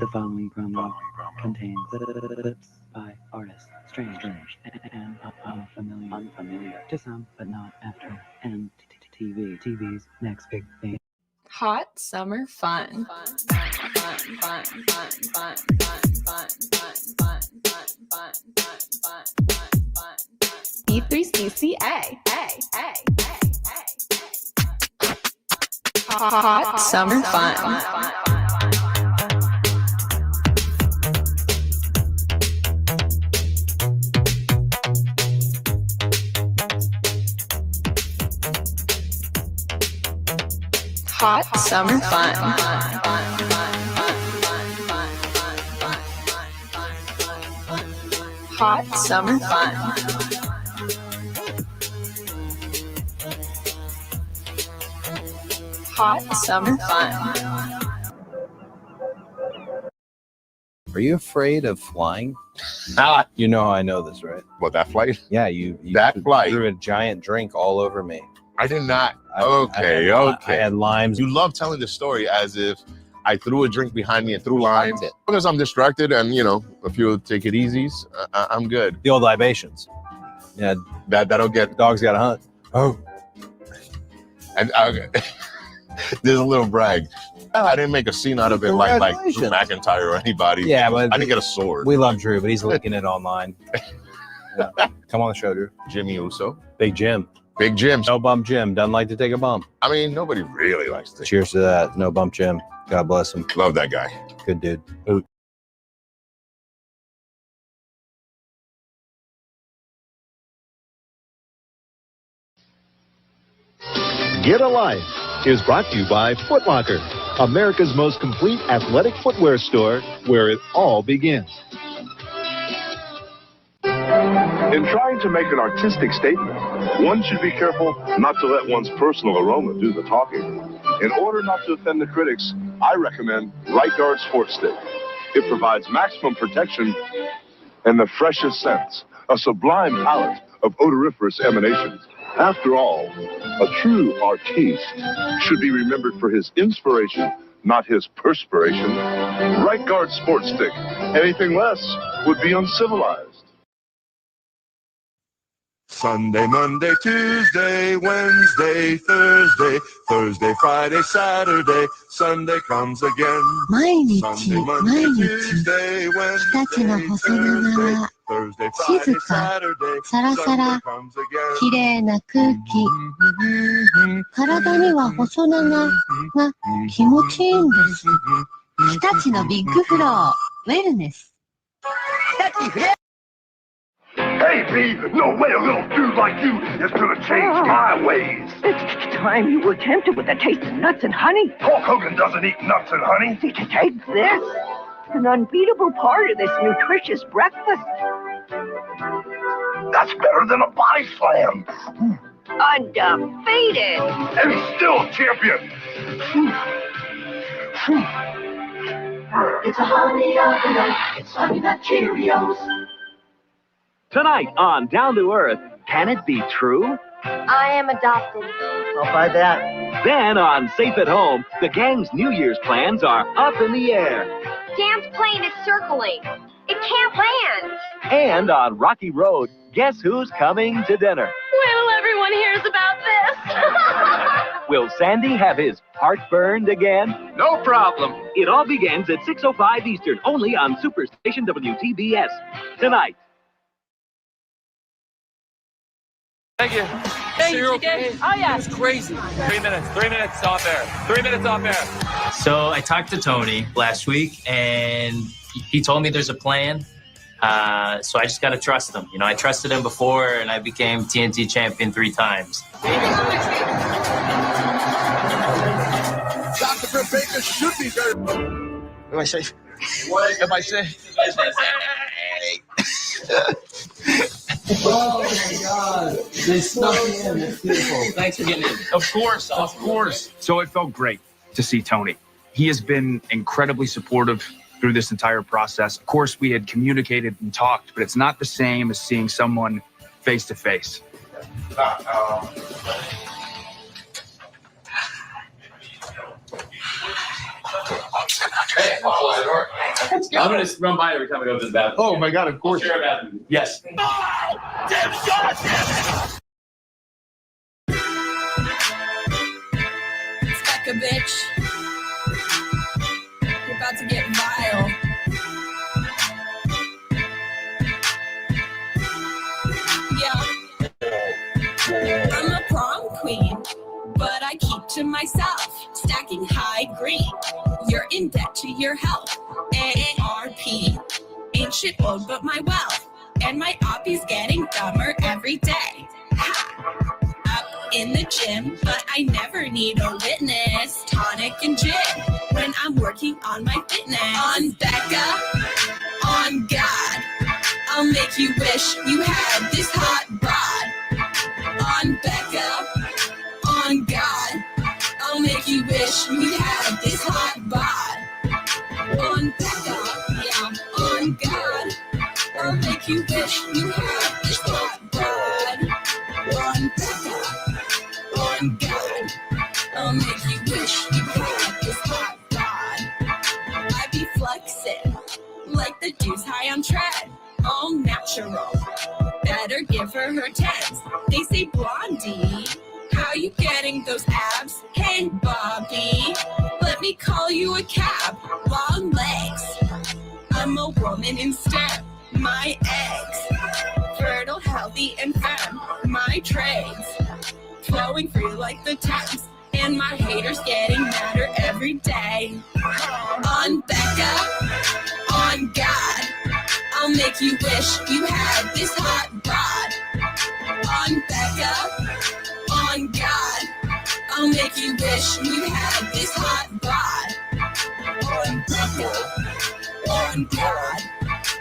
The following promo contains clips by artists strange and unfamiliar to some, but not after TV's next big thing. Hot summer fun. E3CCA. Hot summer fun. Hot summer fun. Hot summer fun. Hot summer fun. Are you afraid of flying? You know how I know this, right? What, that flight? Yeah, you that flight threw a giant drink all over me. I did not. Okay. I had limes. You love telling the story as if I threw a drink behind me and threw limes. As long as I'm distracted and, you know, a few take it easies, I'm good. The old libations. Yeah, that'll get. Dogs got to hunt. Oh. And there's a little brag. I didn't make a scene out of it like Drew McIntyre or anybody. Yeah, but I didn't get a sword. We love Drew, but he's licking it online. Yeah. Come on the show, Drew. Jimmy Uso. Big Jim. Big Jim. No bump Jim. Doesn't like to take a bump. I mean, nobody really likes to. Cheers to that. No bump Jim. God bless him. Love that guy. Good dude. Ooh. Get a Life is brought to you by Foot Locker, America's most complete athletic footwear store where it all begins. In trying to make an artistic statement, one should be careful not to let one's personal aroma do the talking. In order not to offend the critics, I recommend Right Guard Sports Stick. It provides maximum protection and the freshest scents, a sublime palette of odoriferous emanations. After all, a true artiste should be remembered for his inspiration, not his perspiration. Right Guard Sports Stick. Anything less would be uncivilized. Sunday, Monday, Tuesday, Wednesday, Thursday, Thursday, Friday, Saturday, Sunday comes again. 毎日 Sunday, Monday, 毎日 Tuesday, 日立の Wednesday, 細長 Thursday, 静 Friday, か Saturday, サラサラ Sunday comes again. きれいな空気体には細長が気持ちいいんです日立のビッグフローウェルネス Hey, B, no way a little dude like you is gonna change my ways. It's time you were tempted with a taste of nuts and honey. Hulk Hogan doesn't eat nuts and honey. Take this. An unbeatable part of this nutritious breakfast. That's better than a body slam. Undefeated. And still champion. It's a honey nut. It's honey nut Cheerios. Tonight on Down to Earth, can it be true? I am adopted. I'll buy that. Then on Safe at Home, the gang's New Year's plans are up in the air. Dan's plane is circling. It can't land. And on Rocky Road, guess who's coming to dinner? Wait till everyone hears about this. Will Sandy have his heart burned again? No problem. It all begins at 6:05 Eastern, only on Superstation WTBS. Tonight. Thank you. Hey, you okay? Oh, yeah. It was crazy. 3 minutes. 3 minutes. Stop there. 3 minutes off air. So I talked to Tony last week, and he told me there's a plan. So I just got to trust him. You know, I trusted him before, and I became TNT champion 3 times. Dr. Britt Baker should be very... What do I say? What am I saying? Oh my God! They snuck me in. It's beautiful. Thanks for getting in. Of course. So it felt great to see Tony. He has been incredibly supportive through this entire process. Of course, we had communicated and talked, but it's not the same as seeing someone face to face. Hey, I'll close the door. I'm going to run by every time I go to the bathroom. Oh my God, of course. Share a bathroom. Yes. Stuck a bitch. You're about to get vile. Yeah. I'm a prom queen, but I keep to myself, stacking high green. You're in debt to your health. AARP. Ain't shit old but my wealth. And my oppie's getting dumber every day. Ha! Up in the gym, but I never need a witness. Tonic and gin when I'm working on my fitness. On Becca, on God, I'll make you wish you had this hot bod. On Becca, on God, I'll make you wish you had this hot bod. On Becca, yeah, on God, I'll make you wish you had this hot bod. On Becca, on God, I'll make you wish you had this hot bod. I be flexing like the dudes high on tread, all natural. Better give her tens. They say, Blondie, how you getting those abs? Hey, Bobby, let me call you a cab. Long legs. I'm a woman in STEM. My eggs, fertile, healthy, and femme. My trades, flowing free like the Thames. And my haters getting madder every day. On Becca, on God, I'll make you wish you had this hot bod. On Becca, on God, I'll make you wish you had this hot bod. On Becca, on God,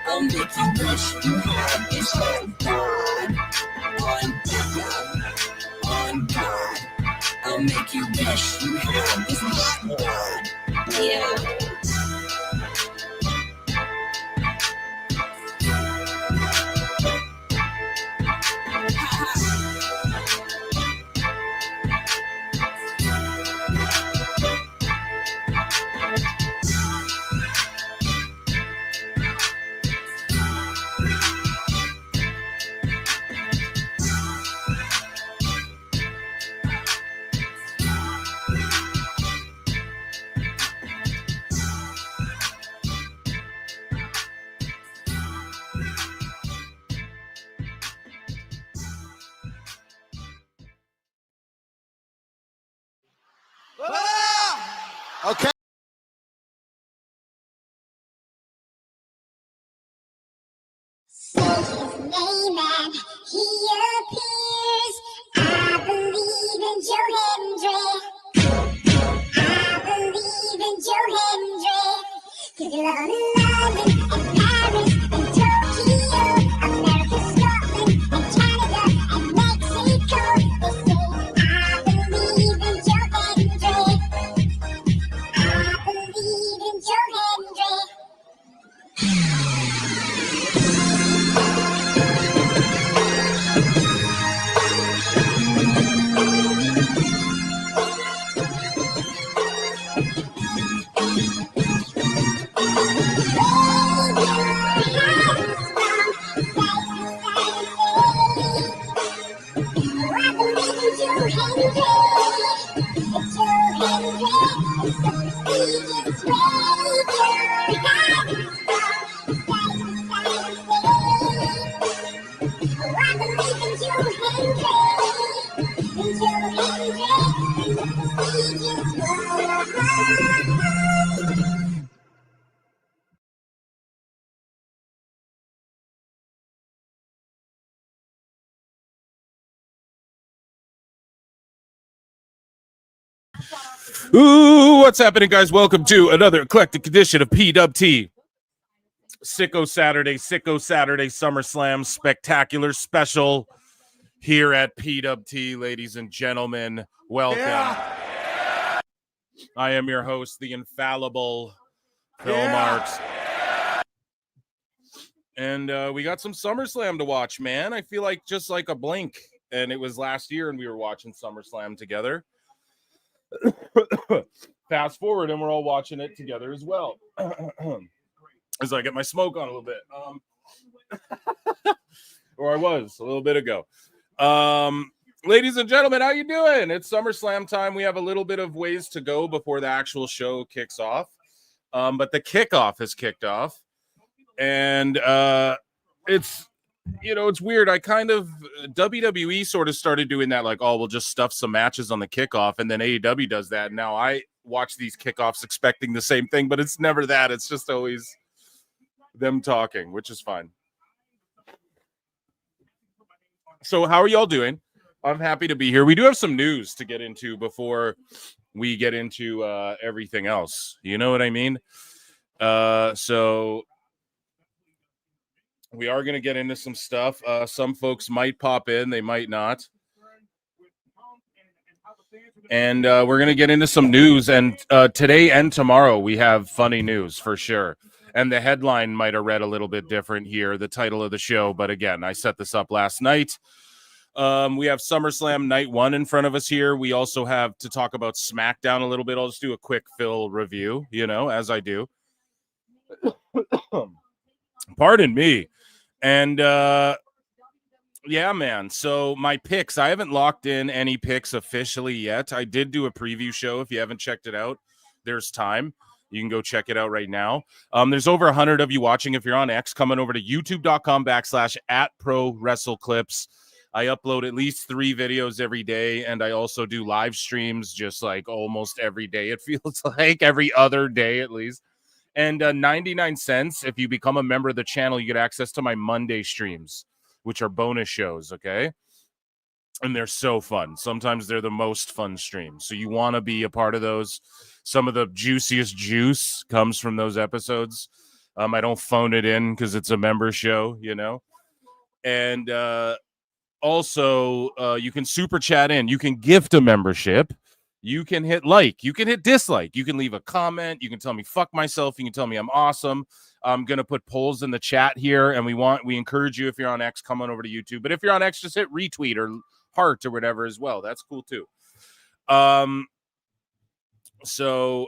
I'll make you wish you had this hot bod. On Becca, on God, I'll make you wish you had this hot bod. Yeah. Okay. Say his name and he appears. I believe in Joe Hendry. I believe in Joe Hendry. 'Cause you love London and Paris and Tokyo, America, Scotland and Canada and Mexico. They say I believe in Joe Hendry. I believe in Joe Hendry. Ooh, what's happening, guys? Welcome to another eclectic edition of PWT Sicko Saturday SummerSlam Spectacular Special here at PWT, ladies and gentlemen. Welcome. Yeah. I am your host, the infallible Phil Marks. And we got some SummerSlam to watch, man. I feel like just like a blink. And it was last year and we were watching SummerSlam together. Fast forward, and we're all watching it together as well. As I get my smoke on a little bit. Or I was a little bit ago. Ladies and gentlemen, how you doing? It's SummerSlam time. We have a little bit of ways to go before the actual show kicks off. But the kickoff has kicked off. And it's, you know, it's weird. I kind of, WWE sort of started doing that, like, oh, we'll just stuff some matches on the kickoff. And then AEW does that. And now I watch these kickoffs expecting the same thing, but it's never that. It's just always them talking, which is fine. So how are y'all doing? I'm happy to be here. We do have some news to get into before we get into everything else. You know what I mean? So we are going to get into some stuff. Some folks might pop in. They might not. And we're going to get into some news. And today and tomorrow, we have funny news for sure. And the headline might have read a little bit different here, the title of the show. But again, I set this up last night. We have SummerSlam Night 1 in front of us here. We also have to talk about SmackDown a little bit. I'll just do a quick Phil review, you know, as I do. Pardon me. And yeah, man. So my picks, I haven't locked in any picks officially yet. I did do a preview show. If you haven't checked it out, there's time. You can go check it out right now. There's over 100 of you watching. If you're on X, come on over to youtube.com/@prowrestleclips. I upload at least 3 videos every day, and I also do live streams just like almost every day. It feels like every other day at least. And 99 cents, if you become a member of the channel, you get access to my Monday streams, which are bonus shows, okay? And they're so fun. Sometimes they're the most fun streams. So you want to be a part of those. Some of the juiciest juice comes from those episodes. I don't phone it in because it's a member show, you know? And also, you can super chat in. You can gift a membership. You can hit like. You can hit dislike. You can leave a comment. You can tell me fuck myself. You can tell me I'm awesome. I'm going to put polls in the chat here, and we encourage you, if you're on X, come on over to YouTube. But if you're on X, just hit retweet or heart or whatever as well. That's cool too. So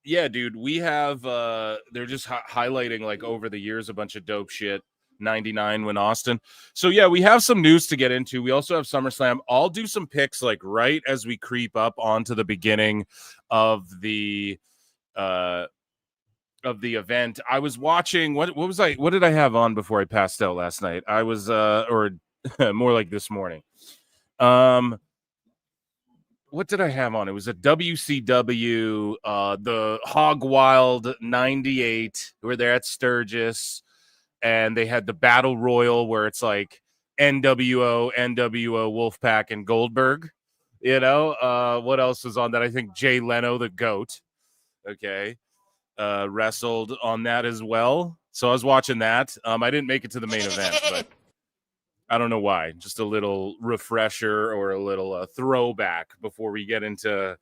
yeah, dude, we have they're just highlighting like over the years a bunch of dope shit. 99 when Austin. So yeah, we have some news to get into. We also have SummerSlam. I'll do some picks like right as we creep up onto the beginning of the event. I was watching what did I have on before I passed out last night? I was or more like this morning. What did I have on? It was a WCW, the Hog Wild 98. We're there at Sturgis, and they had the Battle Royal where it's like NWO, Wolfpack, and Goldberg. You know, what else was on that? I think Jay Leno, the GOAT, okay, wrestled on that as well. So I was watching that. I didn't make it to the main event, but I don't know why. Just a little refresher or a little throwback before we get into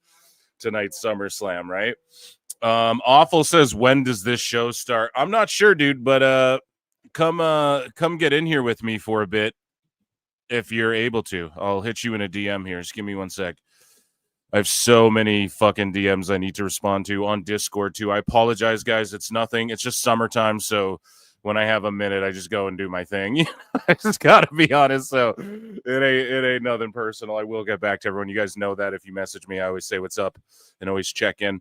tonight's SummerSlam, right? Awful says, when does this show start? I'm not sure, dude, but come get in here with me for a bit if you're able to. I'll hit you in a DM here. Just give me 1 sec. I have so many fucking DMs I need to respond to on Discord too. I apologize, guys. It's nothing. It's just summertime, so when I have a minute, I just go and do my thing. I just gotta be honest. So it ain't nothing personal. I will get back to everyone. You guys know that if you message me, I always say what's up and always check in.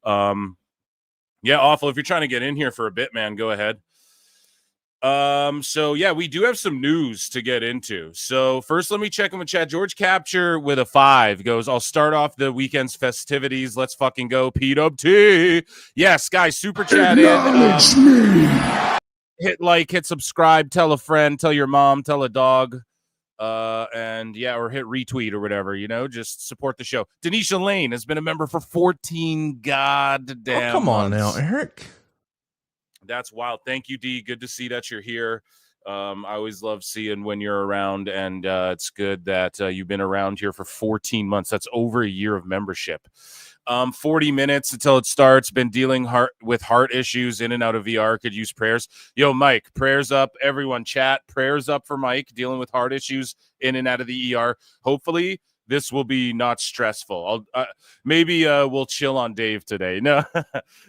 Yeah, Awful. If you're trying to get in here for a bit, man, go ahead. So yeah, we do have some news to get into. So first, let me check in with chat. George Capture with a 5 goes, I'll start off the weekend's festivities. Let's fucking go. PWT. Yes, guys, super chat in. Hit like, hit subscribe, tell a friend, tell your mom, tell a dog, and yeah, or hit retweet or whatever, you know, just support the show. Denisha Lane has been a member for 14 goddamn come on months. now, Eric. That's wild. Thank you, D. Good to see that you're here. I always love seeing when you're around, and it's good that you've been around here for 14 months. That's over a year of membership. 40 minutes until it starts. Been dealing with heart issues, in and out of VR. Could use prayers. Yo, Mike, prayers up. Everyone chat. Prayers up for Mike, dealing with heart issues, in and out of the ER. Hopefully this will be not stressful. Maybe we'll chill on Dave today. No,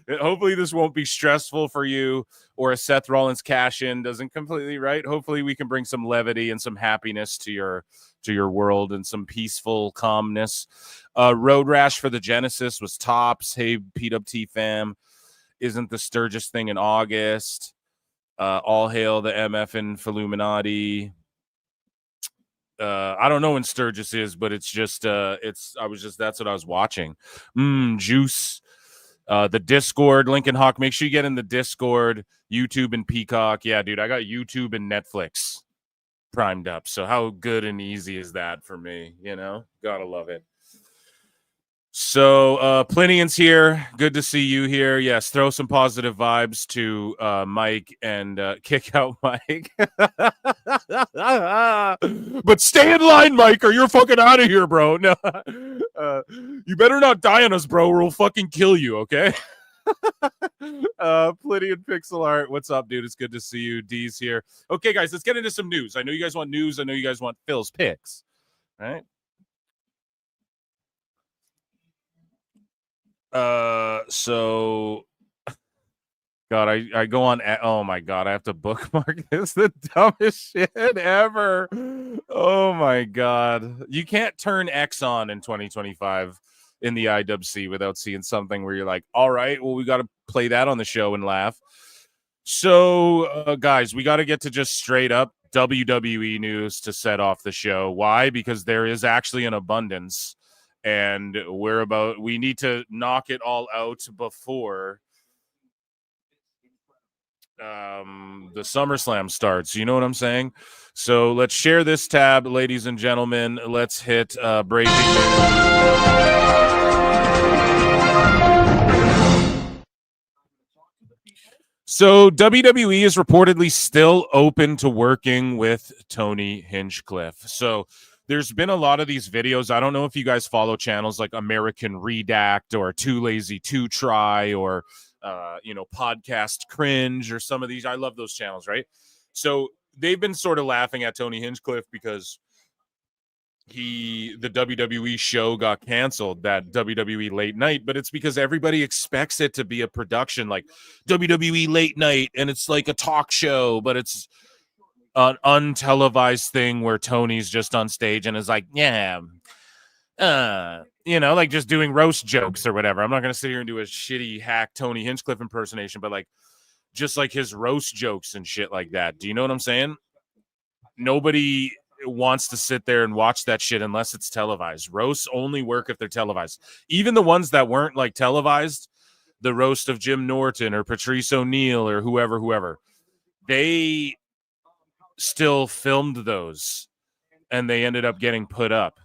hopefully this won't be stressful for you, or a Seth Rollins cash in doesn't completely, right? Hopefully we can bring some levity and some happiness to your world and some peaceful calmness. Road Rash for the Genesis was tops. Hey, PWT fam, isn't the Sturgis thing in August? All hail the MF and Illuminati. I don't know when Sturgis is, but it's just that's what I was watching. Juice. The Discord, Lincoln Hawk. Make sure you get in the Discord, YouTube and Peacock. Yeah, dude, I got YouTube and Netflix primed up. So how good and easy is that for me? You know, gotta love it. So Plinian's here. Good to see you here. Yes, throw some positive vibes to Mike and kick out Mike. But stay in line, Mike, or you're fucking out of here, bro. No, you better not die on us, bro, or we'll fucking kill you, okay? Plinian Pixel Art, what's up, dude? It's good to see you. D's here. Okay, guys, let's get into some news. I know you guys want news. I know you guys want Phil's picks, right? So God, I go on. Oh my God, I have to bookmark this. The dumbest shit ever. Oh my God, you can't turn X on in 2025 in the IWC without seeing something where you're like, all right, well, we got to play that on the show and laugh. So, guys, we got to get to just straight up WWE news to set off the show. Why? Because there is actually an abundance. And we need to knock it all out before the SummerSlam starts. You know what I'm saying? So let's share this tab, ladies and gentlemen. Let's hit breaking news. So WWE is reportedly still open to working with Tony Hinchcliffe. So there's been a lot of these videos. I don't know if you guys follow channels like American Redact or Too Lazy to Try or, Podcast Cringe or some of these. I love those channels, right? So they've been sort of laughing at Tony Hinchcliffe because the WWE show got canceled, that WWE Late Night, but it's because everybody expects it to be a production like WWE Late Night, and it's like a talk show, but it's an untelevised thing where Tony's just on stage and is like, like just doing roast jokes or whatever. I'm not going to sit here and do a shitty hack Tony Hinchcliffe impersonation, but like just like his roast jokes and shit like that. Do you know what I'm saying? Nobody wants to sit there and watch that shit unless it's televised. Roasts only work if they're televised. Even the ones that weren't like televised, the roast of Jim Norton or Patrice O'Neal or whoever, they still filmed those and they ended up getting put up.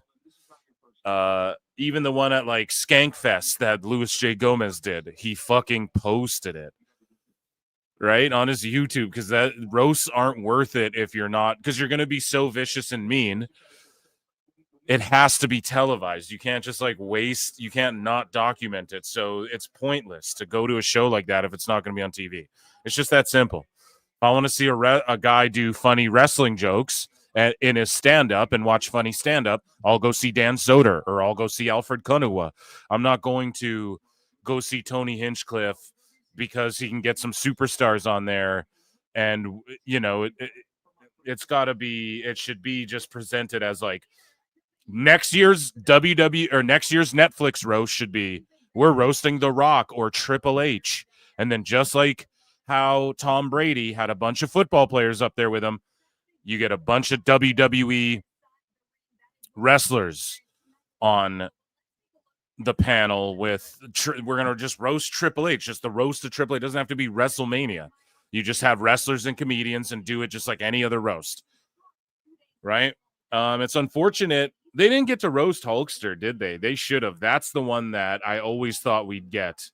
Even the one at like Skankfest that Louis J. Gomez did, he fucking posted it right on his YouTube, because that roasts aren't worth it if you're not, because you're going to be so vicious and mean. It has to be televised. You can't just like waste, you can't not document it. So it's pointless to go to a show like that if it's not going to be on TV. It's just that simple. If I want to see a guy do funny wrestling jokes in his stand-up and watch funny stand-up, I'll go see Dan Soder or I'll go see Alfred Konuwa. I'm not going to go see Tony Hinchcliffe because he can get some superstars on there. And, it's got to be, it should be just presented as like next year's next year's Netflix roast should be, we're roasting The Rock or Triple H. And then just like how Tom Brady had a bunch of football players up there with him, you get a bunch of WWE wrestlers on the panel with, we're going to just roast Triple H, just the roast of Triple H. It doesn't have to be WrestleMania. You just have wrestlers and comedians and do it just like any other roast, right? It's unfortunate they didn't get to roast Hulkster, did they? They should have. That's the one that I always thought we'd get.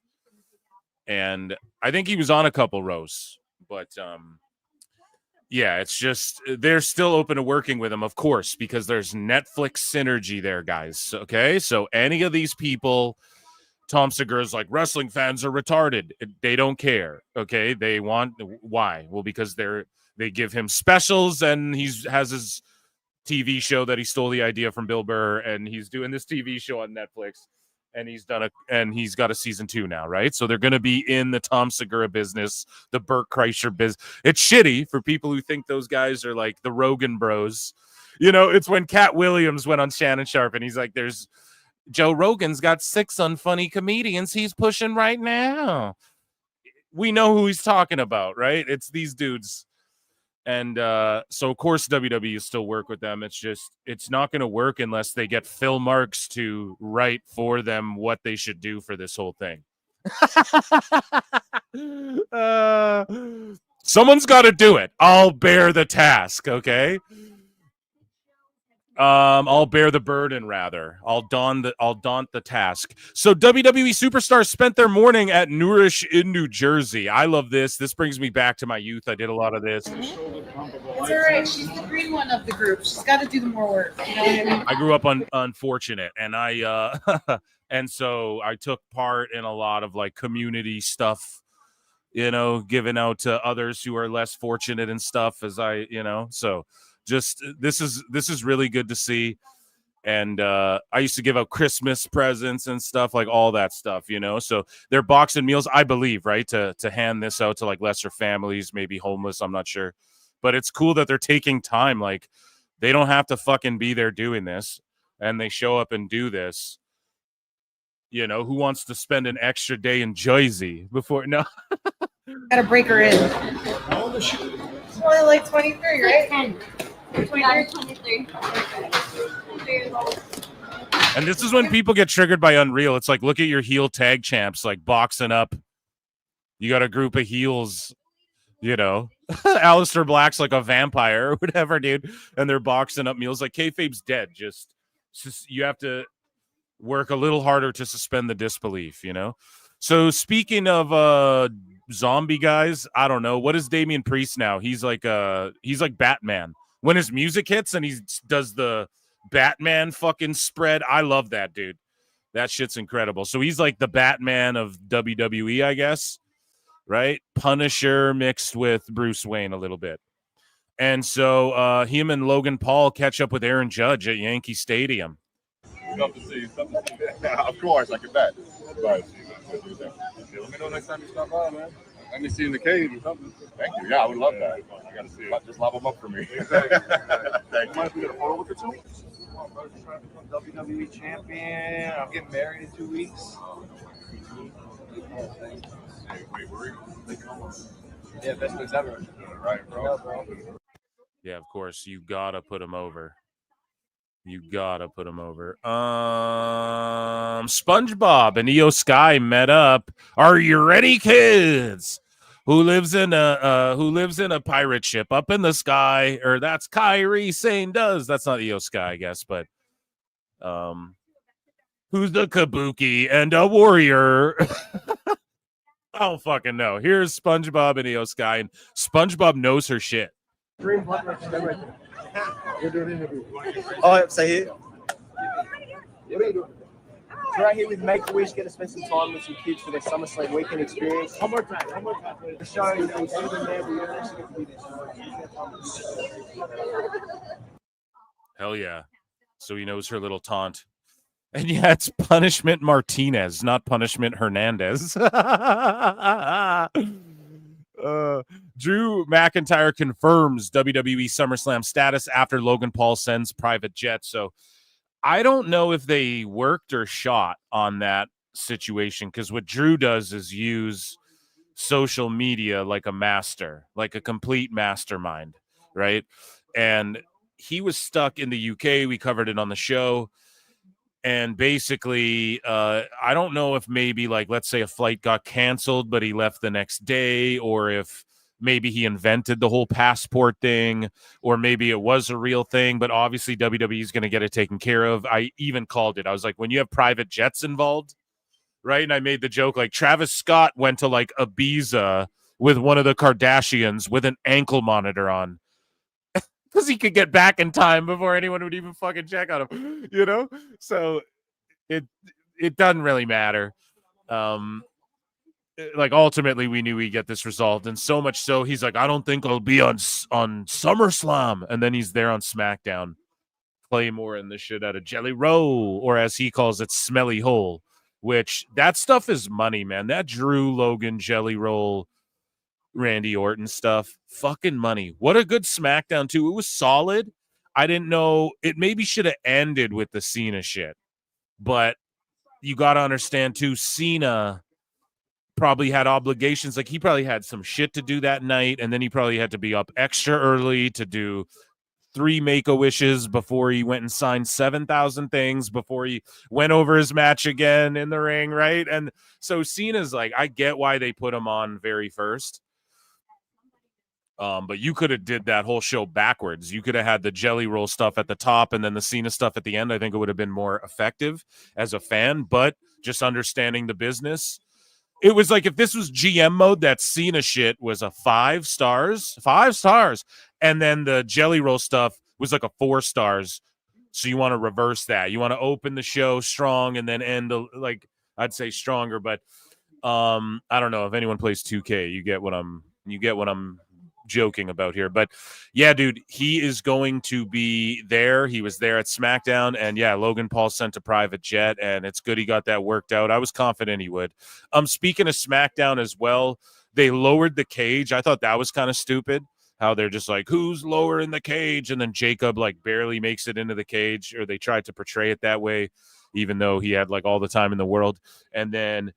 And I think he was on a couple roasts, but yeah, it's just they're still open to working with him, of course, because there's Netflix synergy there, guys. Okay, so any of these people, Tom Segura's like, wrestling fans are retarded. They don't care. Okay, they want, why? Well, because they give him specials and he has his TV show that he stole the idea from Bill Burr, and he's doing this TV show on Netflix, and he's got a season 2 now, right? So they're going to be in the Tom Segura business, the Burt Kreischer business. It's shitty for people who think those guys are like the Rogan bros. You know, it's when Cat Williams went on Shannon Sharp, and he's like, there's Joe Rogan's got 6 unfunny comedians he's pushing right now. We know who he's talking about, right? It's these dudes. And so, of course, WWE still work with them. It's just, it's not going to work unless they get Phil Marks to write for them what they should do for this whole thing. Someone's got to do it. I'll bear the task, okay? I'll bear the burden, rather. I'll daunt the task. So WWE superstars spent their morning at Nourish in New Jersey. I love this. This brings me back to my youth. I did a lot of this. It's all right. She's the green one of the group. She's got to do the more work. You know what I mean? I grew up unfortunate, and and so I took part in a lot of like community stuff, you know, giving out to others who are less fortunate and stuff. As I, you know, so. Just this is really good to see. And I used to give out Christmas presents and stuff, like all that stuff, you know. So they're boxing meals, I believe, right, to hand this out to like lesser families, maybe homeless, I'm not sure. But it's cool that they're taking time. Like, they don't have to fucking be there doing this, and they show up and do this. You know, who wants to spend an extra day in Jersey before? No. Gotta break her in. She's only like 23, right? 10. 23. And this is when people get triggered by Unreal. It's like, look at your heel tag champs, like boxing up. You got a group of heels, you know. Aleister Black's like a vampire or whatever, dude. And they're boxing up meals. Like, kayfabe's dead. Just you have to work a little harder to suspend the disbelief, you know. So speaking of zombie guys, I don't know. What is Damian Priest now? He's like Batman. When his music hits and he does the Batman fucking spread, I love that, dude. That shit's incredible. So he's like the Batman of WWE, I guess, right? Punisher mixed with Bruce Wayne a little bit. And so him and Logan Paul catch up with Aaron Judge at Yankee Stadium. Love to see. Of course, I can bet. But let me know next time you stop by, man. Let me see you in the cage or something. Thank you. Yeah, I would love that. I gotta see it. Just lob them up for me. Thank you. Mind if we get a photo with you too? I'm trying to become WWE champion. I'm getting married in 2 weeks. Wait, where are you? Yeah, best news ever. Right, bro. Yeah, of course. You gotta put him over. SpongeBob and Io Sky met up. Are you ready, kids? Who lives in a pirate ship up in the sky? Or that's Kairi Sane does. That's not Io Sky, I guess, but who's the Kabuki and a warrior? I don't fucking know. Here's SpongeBob and Io Sky, and SpongeBob knows her shit. Dream blood right there. You're doing an interview. Oh, say here. What are you doing? So right here with Make-A-Wish, get to spend some time with some kids for their SummerSlam weekend experience. One more time. The show, you can see them there. We actually get to be there. Hell yeah. So he knows her little taunt. And yeah, it's Punishment Martinez, not Punishment Hernandez. Drew McIntyre confirms WWE SummerSlam status after Logan Paul sends private jet. So I don't know if they worked or shot on that situation, because what Drew does is use social media like a master, like a complete mastermind, right? And he was stuck in the UK. We covered it on the show. And basically, I don't know if maybe, like, let's say a flight got canceled, but he left the next day, or if maybe he invented the whole passport thing, or maybe it was a real thing, but obviously WWE is going to get it taken care of. I even called it. I was like, when you have private jets involved, right? And I made the joke, like, Travis Scott went to, like, Ibiza with one of the Kardashians with an ankle monitor on, because he could get back in time before anyone would even fucking check on him, you know? So it doesn't really matter. Like, ultimately, we knew we'd get this resolved, and so much so, he's like, I don't think I'll be on SummerSlam, and then he's there on SmackDown. Claymore and the shit out of Jelly Roll, or as he calls it, Smelly Hole, which that stuff is money, man. That Drew Logan Jelly Roll, Randy Orton stuff, fucking money. What a good SmackDown, too. It was solid. I didn't know. It maybe should have ended with the Cena shit, but you got to understand, too, Cena probably had obligations. Like, he probably had some shit to do that night, and then he probably had to be up extra early to do 3 Make-A-Wishes before he went and signed 7,000 things before he went over his match again in the ring, right? And so Cena's like, I get why they put him on very first. But you could have did that whole show backwards. You could have had the Jelly Roll stuff at the top and then the Cena stuff at the end. I think it would have been more effective as a fan, but just understanding the business. It was like if this was GM mode, that Cena shit was a 5 stars. And then the Jelly Roll stuff was like a 4 stars. So you want to reverse that. You want to open the show strong and then end like I'd say stronger. But I don't know if anyone plays 2K. You get what I'm joking about here. But yeah, dude, he is going to be there. He was there at SmackDown, and yeah, Logan Paul sent a private jet, and it's good he got that worked out. I was confident he would. Speaking of SmackDown as well, they lowered the cage. I thought that was kind of stupid. How they're just like, who's lower in the cage? And then Jacob like barely makes it into the cage, or they tried to portray it that way, even though he had like all the time in the world. And then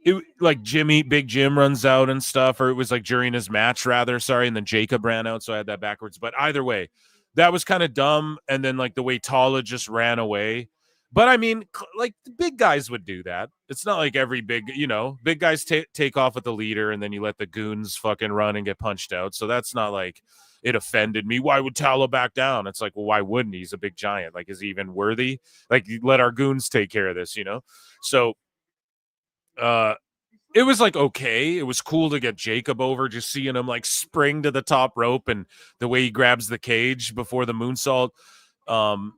it like Big Jim runs out and stuff, or it was like during his match rather, sorry, and then Jacob ran out, so I had that backwards. But either way, that was kind of dumb. And then like the way Tala just ran away. But I mean, like the big guys would do that. It's not like every big guys take off with the leader and then you let the goons fucking run and get punched out. So that's not like it offended me. Why would Tala back down? It's like, well, why wouldn't he? He's a big giant. Like, is he even worthy? Like, let our goons take care of this, So it was like, okay, it was cool to get Jacob over, just seeing him like spring to the top rope and the way he grabs the cage before the moonsault.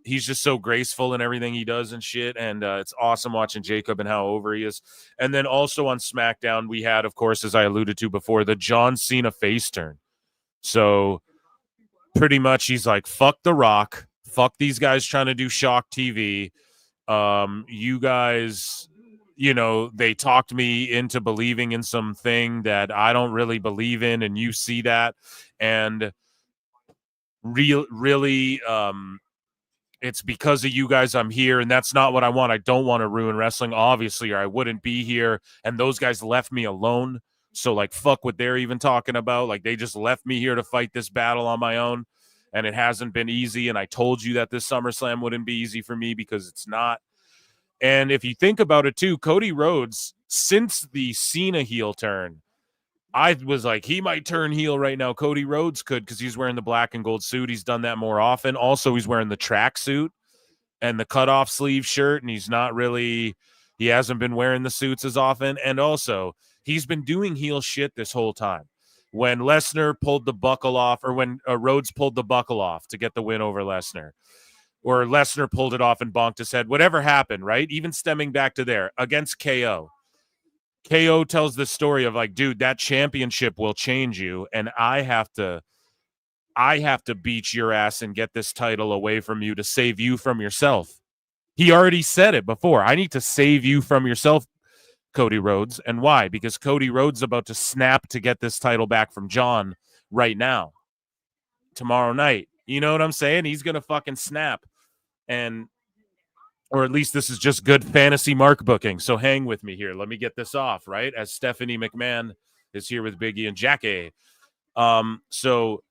He's just so graceful in everything he does and shit. And it's awesome watching Jacob and how over he is. And then also on SmackDown, we had, of course, as I alluded to before, the John Cena face turn. So pretty much he's like, fuck The Rock. Fuck these guys trying to do shock TV. You guys, they talked me into believing in something that I don't really believe in. And you see that. And really, it's because of you guys I'm here, and that's not what I want. I don't want to ruin wrestling, obviously, or I wouldn't be here. And those guys left me alone. So, like, fuck what they're even talking about. Like, they just left me here to fight this battle on my own, and it hasn't been easy. And I told you that this SummerSlam wouldn't be easy for me because it's not. And if you think about it, too, Cody Rhodes, since the Cena heel turn, I was like, he might turn heel right now. Cody Rhodes could, because he's wearing the black and gold suit. He's done that more often. Also, he's wearing the track suit and the cutoff sleeve shirt, and he hasn't been wearing the suits as often. And also, he's been doing heel shit this whole time. When Lesnar pulled the buckle off, or when Rhodes pulled the buckle off to get the win over Lesnar, or Lesnar pulled it off and bonked his head, whatever happened, right? Even stemming back to there, against KO. KO tells the story of like, dude, that championship will change you, and I have to beat your ass and get this title away from you to save you from yourself. He already said it before. I need to save you from yourself, Cody Rhodes. And why? Because Cody Rhodes is about to snap to get this title back from John right now, tomorrow night. You know what I'm saying? He's going to fucking snap. Or at least this is just good fantasy mark booking. So hang with me here. Let me get this off, right? As Stephanie McMahon is here with Biggie and Jackie. So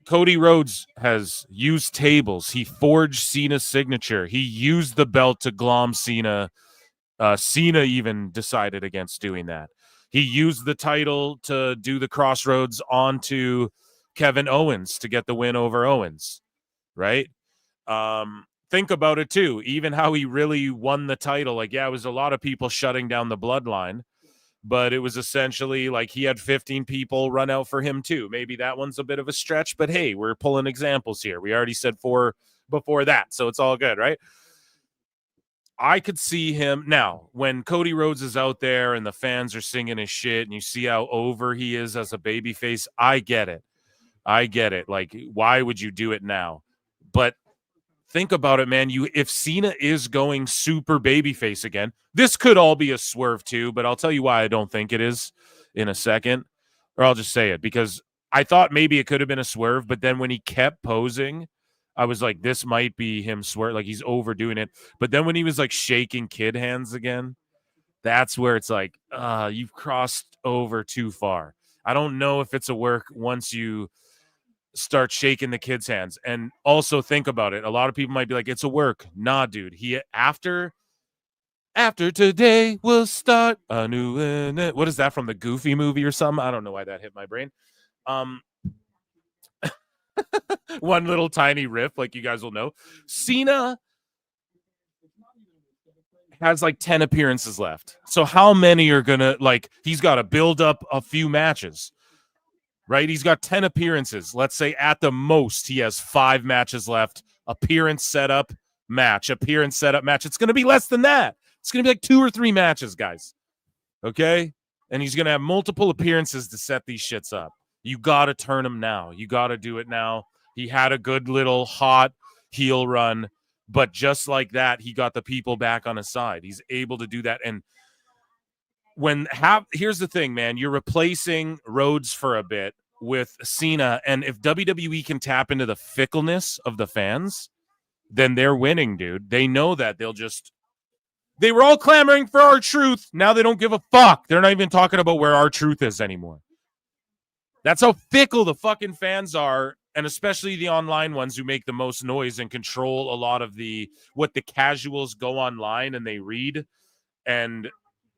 Cody Rhodes has used tables. He forged Cena's signature. He used the belt to glom Cena. Cena even decided against doing that. He used the title to do the crossroads onto Kevin Owens to get the win over Owens, right? Think about it, too. Even how he really won the title. Like, yeah, it was a lot of people shutting down the bloodline, but it was essentially like he had 15 people run out for him, too. Maybe that one's a bit of a stretch, but hey, we're pulling examples here. We already said 4 before that, so it's all good, right? I could see him now when Cody Rhodes is out there and the fans are singing his shit and you see how over he is as a babyface. I get it. I get it. Like, why would you do it now? But think about it, man. If Cena is going super babyface again, this could all be a swerve too, but I'll tell you why I don't think it is in a second. Or I'll just say it, because I thought maybe it could have been a swerve, but then when he kept posing, I was like, this might be him swerve, like he's overdoing it. But then when he was like shaking kid hands again, that's where it's like, you've crossed over too far. I don't know if it's a work once you start shaking the kids' hands. And also think about it. A lot of people might be like, it's a work. Nah, dude. He after today we'll start a new what is that from the Goofy movie or something? I don't know why that hit my brain. One little tiny riff, like you guys will know. Cena has like 10 appearances left. So how many are gonna, like, he's got to build up a few matches, right? He's got 10 appearances. Let's say at the most he has 5 matches left. Appearance, setup, match. Appearance, setup, match. It's gonna be less than that. It's gonna be like 2 or 3 matches, guys. Okay? And he's gonna have multiple appearances to set these shits up. You gotta turn him now. You gotta do it now. He had a good little hot heel run, but just like that, he got the people back on his side. He's able to do that. And here's the thing, man, you're replacing Rhodes for a bit with Cena, and if WWE can tap into the fickleness of the fans, then they're winning, dude. They know that. They were all clamoring for our truth. Now they don't give a fuck. They're not even talking about where our truth is anymore. That's how fickle the fucking fans are, and especially the online ones who make the most noise and control a lot of what the casuals go online and they read. And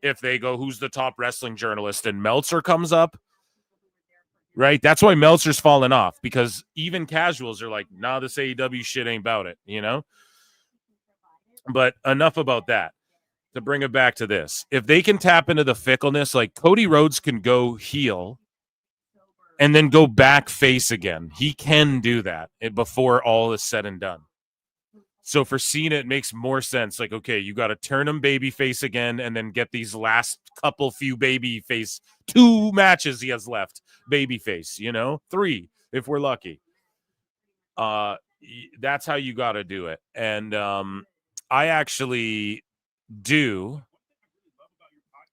if they go, who's the top wrestling journalist, and Meltzer comes up, right? That's why Meltzer's fallen off, because even casuals are like, nah, this AEW shit ain't about it, you know? But enough about that. To bring it back to this, if they can tap into the fickleness, like Cody Rhodes can go heel and then go back face again. He can do that before all is said and done. So for Cena, it makes more sense. Like, okay, you got to turn him baby face again and then get these last few baby face, 2 matches he has left, baby face, 3 if we're lucky. That's how you got to do it. And I actually do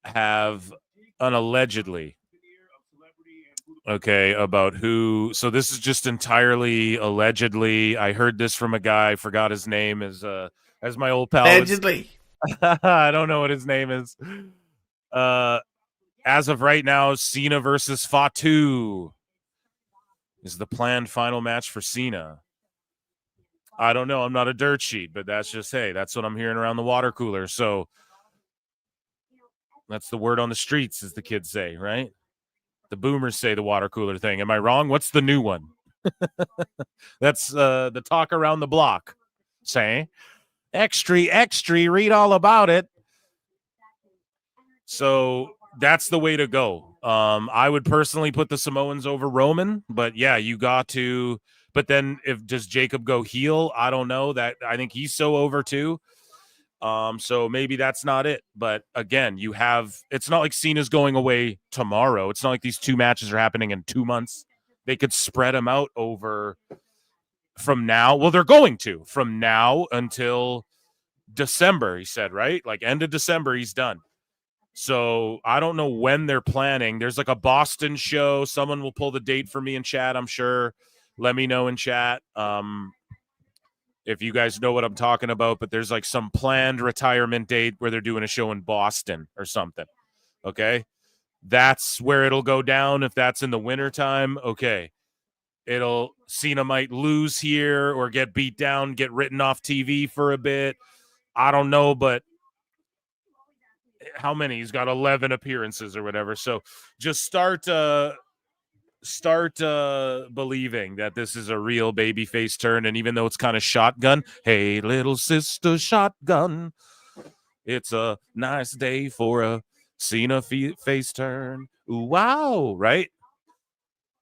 have an allegedly, okay, about who. So this is just entirely allegedly. I heard this from a guy. I forgot his name, as my old pal. Allegedly. I don't know what his name is. As of right now, Cena versus Fatu is the planned final match for Cena. I don't know. I'm not a dirt sheet, but that's what I'm hearing around the water cooler. So that's the word on the streets, as the kids say, right? The boomers say the water cooler thing. Am I wrong? What's the new one? That's the talk around the block. Say, extra, read all about it. So that's the way to go. I would personally put the Samoans over Roman, but yeah, you got to. But then does Jacob go heel? I don't know. That I think he's so over too. So maybe that's not it. But again, it's not like Cena's going away tomorrow. It's not like these 2 matches are happening in 2 months. They could spread them out over from now. Well, they're going to from now until December, he said, right? Like end of December, he's done. So I don't know when they're planning. There's like a Boston show. Someone will pull the date for me in chat, I'm sure. Let me know in chat. If you guys know what I'm talking about, but there's like some planned retirement date where they're doing a show in Boston or something. Okay. That's where it'll go down. If that's in the wintertime, okay. Cena might lose here or get beat down, get written off TV for a bit. I don't know, but how many? He's got 11 appearances or whatever. So just start believing that this is a real babyface turn. And even though it's kind of shotgun, hey, little sister shotgun, it's a nice day for a Cena face turn. Ooh, wow, right?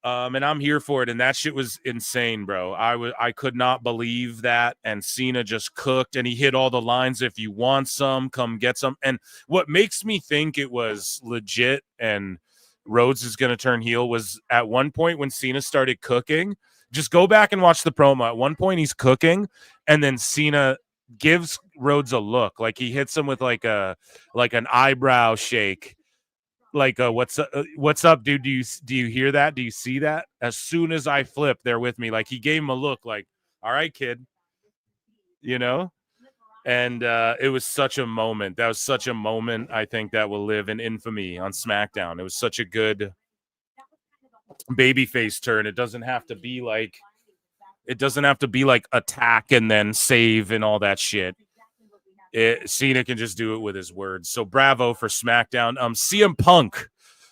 And I'm here for it. And that shit was insane, bro. I could not believe that. And Cena just cooked, and he hit all the lines. If you want some, come get some. And what makes me think it was legit and Rhodes is going to turn heel was at one point when Cena started cooking. Just go back and watch the promo. At one point he's cooking, and then Cena gives Rhodes a look, like he hits him with like an eyebrow shake, like what's up, dude? Do you hear that? Do you see that? As soon as I flip, they're with me. Like he gave him a look, like, all right, kid, you know. And it was such a moment. That was such a moment. I think that will live in infamy on SmackDown. It was such a good babyface turn. It doesn't have to be like attack and then save and all that shit. Cena can just do it with his words. So bravo for SmackDown. CM Punk,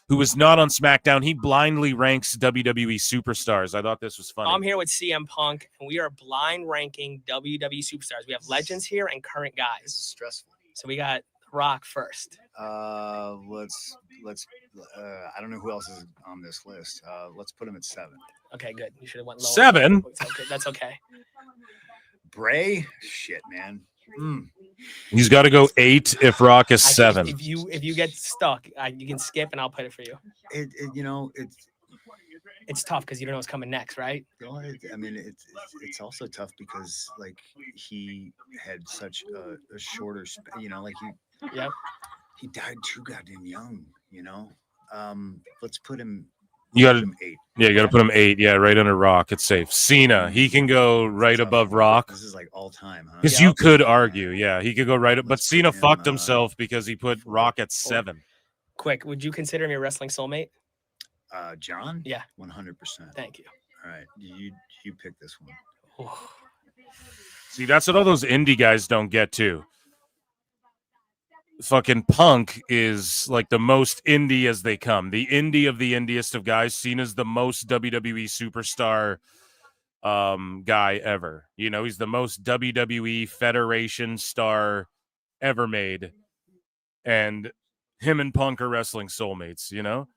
who was not on SmackDown, he blindly ranks WWE superstars. I thought this was funny. I'm here with CM Punk, and we are blind ranking WWE superstars. We have legends here and current guys. It's stressful. So we got Rock first. Let's. I don't know who else is on this list. Let's put him at 7. Okay, good. You should have went lower. 7. That's okay. Bray, shit, man. He's got to go 8 if Rock is 7. If you get stuck, you can skip, and I'll put it for you. It's tough because you don't know what's coming next, right? I mean, it's also tough because like he had such a shorter, like he died too goddamn young. Let's put him. You got him 8. Yeah, you got to put him 8. Yeah, right under Rock. It's safe. Cena, he can go right above Rock. This is like all time, huh? Because you could argue, yeah, he could go right up. But Cena fucked himself because he put Rock at 7. Quick, would you consider him your wrestling soulmate? John? Yeah. 100%. Thank you. All right, you pick this one. See, that's what all those indie guys don't get too. Fucking Punk is like the most indie as they come. The indie of the indiest of guys. Cena's the most WWE superstar guy ever. He's the most WWE Federation star ever made. And him and Punk are wrestling soulmates,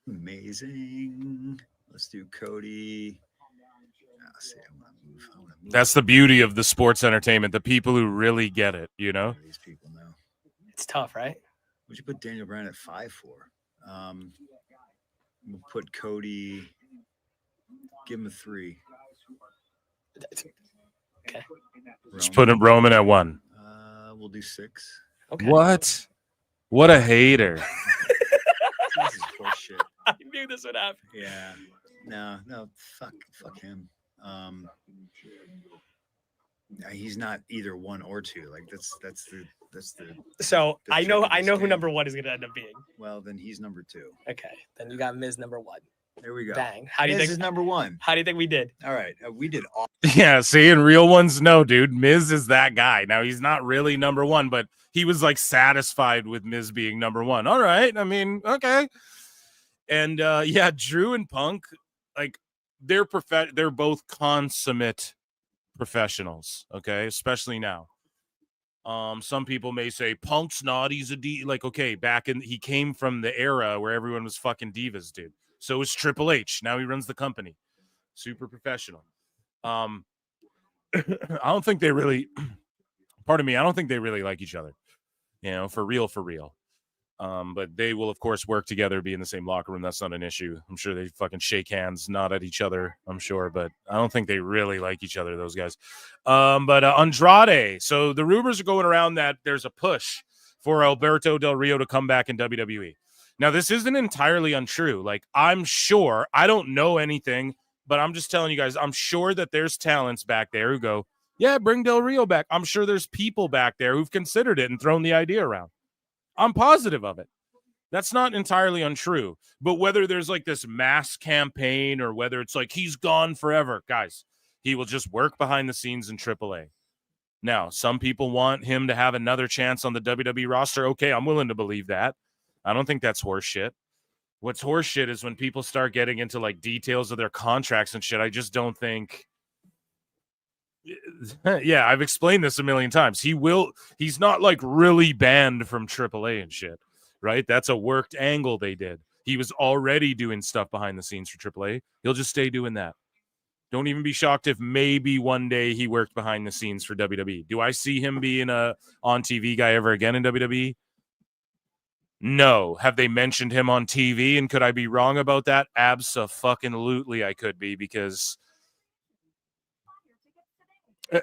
Amazing. Let's do Cody. I wanna move. That's the beauty of the sports entertainment. The people who really get it, These people know. It's tough, right? Would you put Daniel Bryan at 5 for? We'll put Cody. Give him a 3. Okay. Just put him Roman at 1. We'll do 6. Okay. What? What a hater. This is bullshit. I knew this would happen. Yeah. No. Fuck him. He's not either 1 or 2. Like that's the. So I know who number 1 is going to end up being. Well, then he's number 2. Okay, then you got Miz number 1. There we go. Bang. How do you Miz think is number 1? How do you think we did? All right, we did all. Yeah, see, in real ones, no, dude. Miz is that guy. Now, he's not really number 1, but he was like satisfied with Miz being number 1. All right, I mean, okay. And yeah, Drew and Punk, like they're both consummate professionals, okay, especially now. Some people may say Punk's not. He's a D. Like, okay, he came from the era where everyone was fucking divas, dude. So is Triple H. Now he runs the company. Super professional. I don't think they really. Pardon me. I don't think they really like each other. For real. But they will, of course, work together, be in the same locker room. That's not an issue. I'm sure they fucking shake hands, nod at each other, I'm sure. But I don't think they really like each other, those guys. But Andrade. So the rumors are going around that there's a push for Alberto Del Rio to come back in WWE. Now, this isn't entirely untrue. Like, I'm sure, I don't know anything, but I'm just telling you guys, I'm sure that there's talents back there who go, yeah, bring Del Rio back. I'm sure there's people back there who've considered it and thrown the idea around. I'm positive of it. That's not entirely untrue. But whether there's like this mass campaign or whether it's like he's gone forever, guys, he will just work behind the scenes in AAA. Now, some people want him to have another chance on the WWE roster. Okay, I'm willing to believe that. I don't think that's horseshit. What's horseshit is when people start getting into like details of their contracts and shit. I just don't think. Yeah, I've explained this a million times. He's not like really banned from AAA and shit, right? That's a worked angle they did. He was already doing stuff behind the scenes for AAA. He'll just stay doing that. Don't even be shocked if maybe one day he worked behind the scenes for WWE. Do I see him being a on TV guy ever again in WWE? No. Have they mentioned him on TV? And could I be wrong about that? Abso-fucking-lutely I could be, because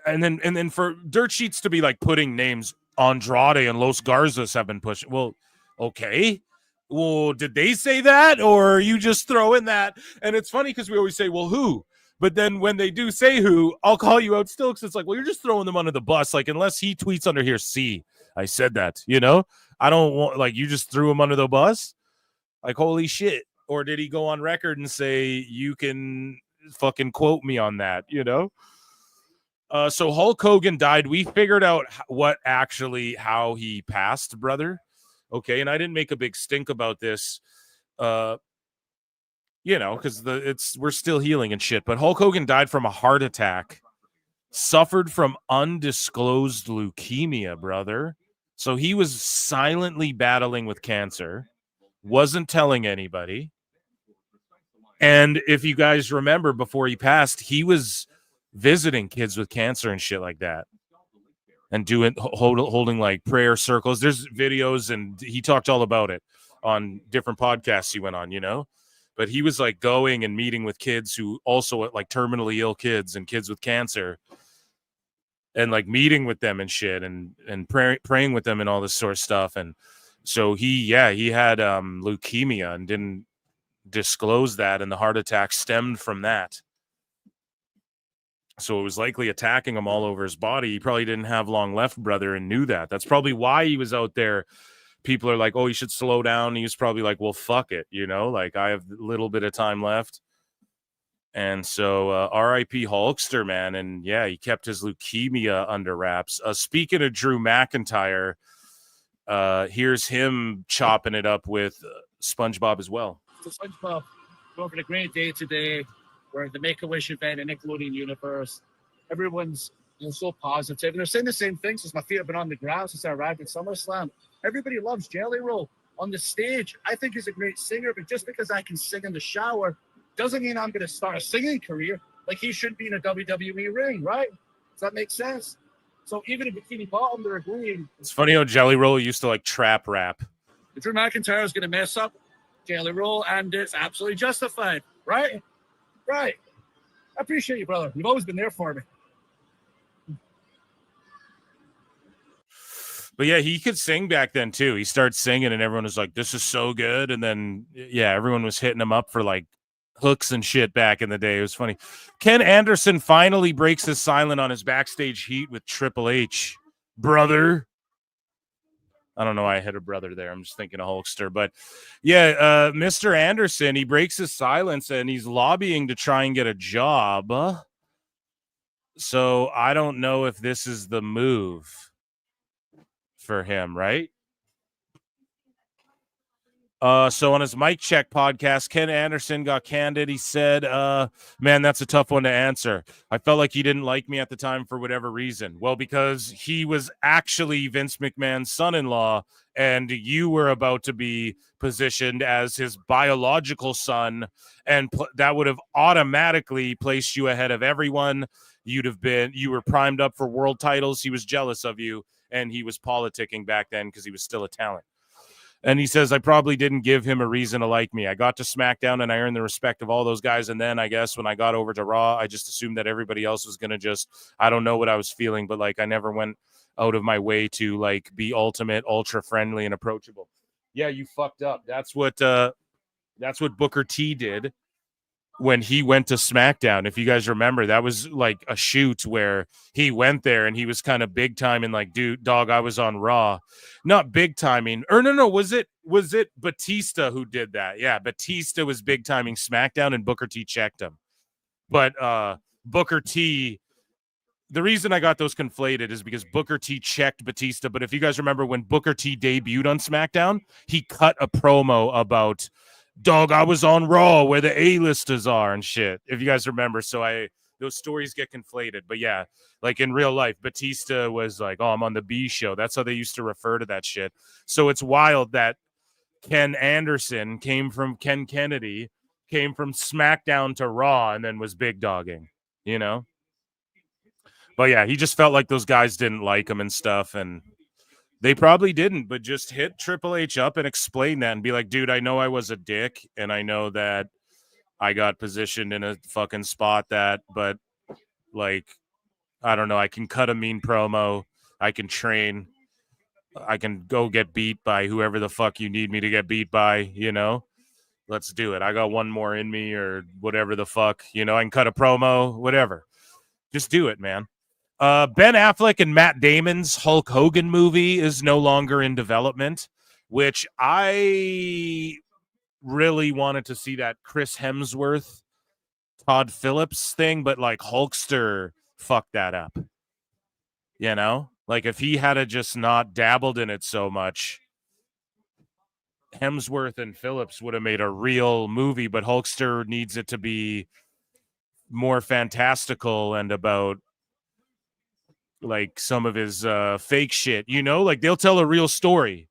and then for dirt sheets to be like putting names, Andrade and Los Garzas have been pushing. Well, okay. Well, did they say that, or are you just throwing that? And it's funny because we always say, well, who? But then when they do say who, I'll call you out still, because it's like, well, you're just throwing them under the bus. Like, unless he tweets under here, see, I said that, you know? I don't want, like, you just threw him under the bus? Like, holy shit. Or did he go on record and say, you can fucking quote me on that, you know? So Hulk Hogan died. We figured out how he passed, brother. Okay, and I didn't make a big stink about this, you know, because we're still healing and shit. But Hulk Hogan died from a heart attack, suffered from undisclosed leukemia, brother. So he was silently battling with cancer, wasn't telling anybody. And if you guys remember, before he passed, he was visiting kids with cancer and shit like that, and holding like prayer circles. There's videos, and he talked all about it on different podcasts he went on, you know. But he was like going and meeting with kids who also like terminally ill kids and kids with cancer, and like meeting with them and shit, and praying with them and all this sort of stuff. And so he had leukemia and didn't disclose that, and the heart attack stemmed from that. So it was likely attacking him all over his body. He probably didn't have long left, brother, and knew that. That's probably why he was out there. People are like, oh, you should slow down. He was probably like, well, fuck it, you know, like, I have a little bit of time left. And so R.I.P. Hulkster, man. And yeah, he kept his leukemia under wraps. Speaking of Drew McIntyre, here's him chopping it up with SpongeBob as well. So SpongeBob, going for a great day today. We're at the Make-A-Wish event in Nickelodeon Universe. Everyone's so positive. And they're saying the same thing since my feet have been on the ground since I arrived at SummerSlam. Everybody loves Jelly Roll on the stage. I think he's a great singer, but just because I can sing in the shower doesn't mean I'm going to start a singing career. Like, he should be in a WWE ring, right? Does that make sense? So even in Bikini Bottom, they're agreeing. It's funny how Jelly Roll used to like trap rap. Drew McIntyre is going to mess up Jelly Roll, and it's absolutely justified, right? Right. I appreciate you, brother. You've always been there for me. But yeah, he could sing back then too. He started singing and everyone was like, this is so good. And then, yeah, everyone was hitting him up for like hooks and shit back in the day. It was funny. Ken Anderson finally breaks his silence on his backstage heat with Triple H. Brother. I don't know why I hit a brother there. I'm just thinking of Hulkster. But yeah, Mr. Anderson, he breaks his silence and he's lobbying to try and get a job. So I don't know if this is the move for him, right? So on his Mic Check podcast, Ken Anderson got candid. He said, man, that's a tough one to answer. I felt like he didn't like me at the time for whatever reason. Well, because he was actually Vince McMahon's son-in-law, and you were about to be positioned as his biological son, and that would have automatically placed you ahead of everyone. You were primed up for world titles. He was jealous of you, and he was politicking back then because he was still a talent. And he says, I probably didn't give him a reason to like me. I got to SmackDown and I earned the respect of all those guys. And then I guess when I got over to Raw, I just assumed that everybody else was going to just, I don't know what I was feeling, but like I never went out of my way to like be ultimate, ultra friendly and approachable. Yeah, you fucked up. That's what Booker T did when he went to SmackDown. If you guys remember, that was like a shoot where he went there and he was kind of big time and like, dude, dog, I was on Raw. Not big timing. Or no, was it Batista who did that? Yeah, Batista was big timing SmackDown and Booker T checked him. But Booker T, the reason I got those conflated is because Booker T checked Batista. But if you guys remember when Booker T debuted on SmackDown, he cut a promo about, dog, I was on Raw where the A-listers are and shit, if you guys remember. So those stories get conflated. But yeah, like in real life, Batista was like, oh, I'm on the B show. That's how they used to refer to that shit. So it's wild that Ken Anderson came from Ken Kennedy, came from SmackDown to Raw, and then was big dogging, you know? But yeah, he just felt like those guys didn't like him and stuff, and They probably didn't, but just hit Triple H up and explain that and be like, dude, I know I was a dick and I know that I got positioned in a fucking spot but like, I don't know. I can cut a mean promo. I can train. I can go get beat by whoever the fuck you need me to get beat by, Let's do it. I got one more in me or whatever the fuck, I can cut a promo, whatever. Just do it, man. Ben Affleck and Matt Damon's Hulk Hogan movie is no longer in development, which I really wanted to see that Chris Hemsworth, Todd Phillips thing, but like Hulkster fucked that up. Like if he had just not dabbled in it so much, Hemsworth and Phillips would have made a real movie, but Hulkster needs it to be more fantastical and about like some of his fake shit, like they'll tell a real story.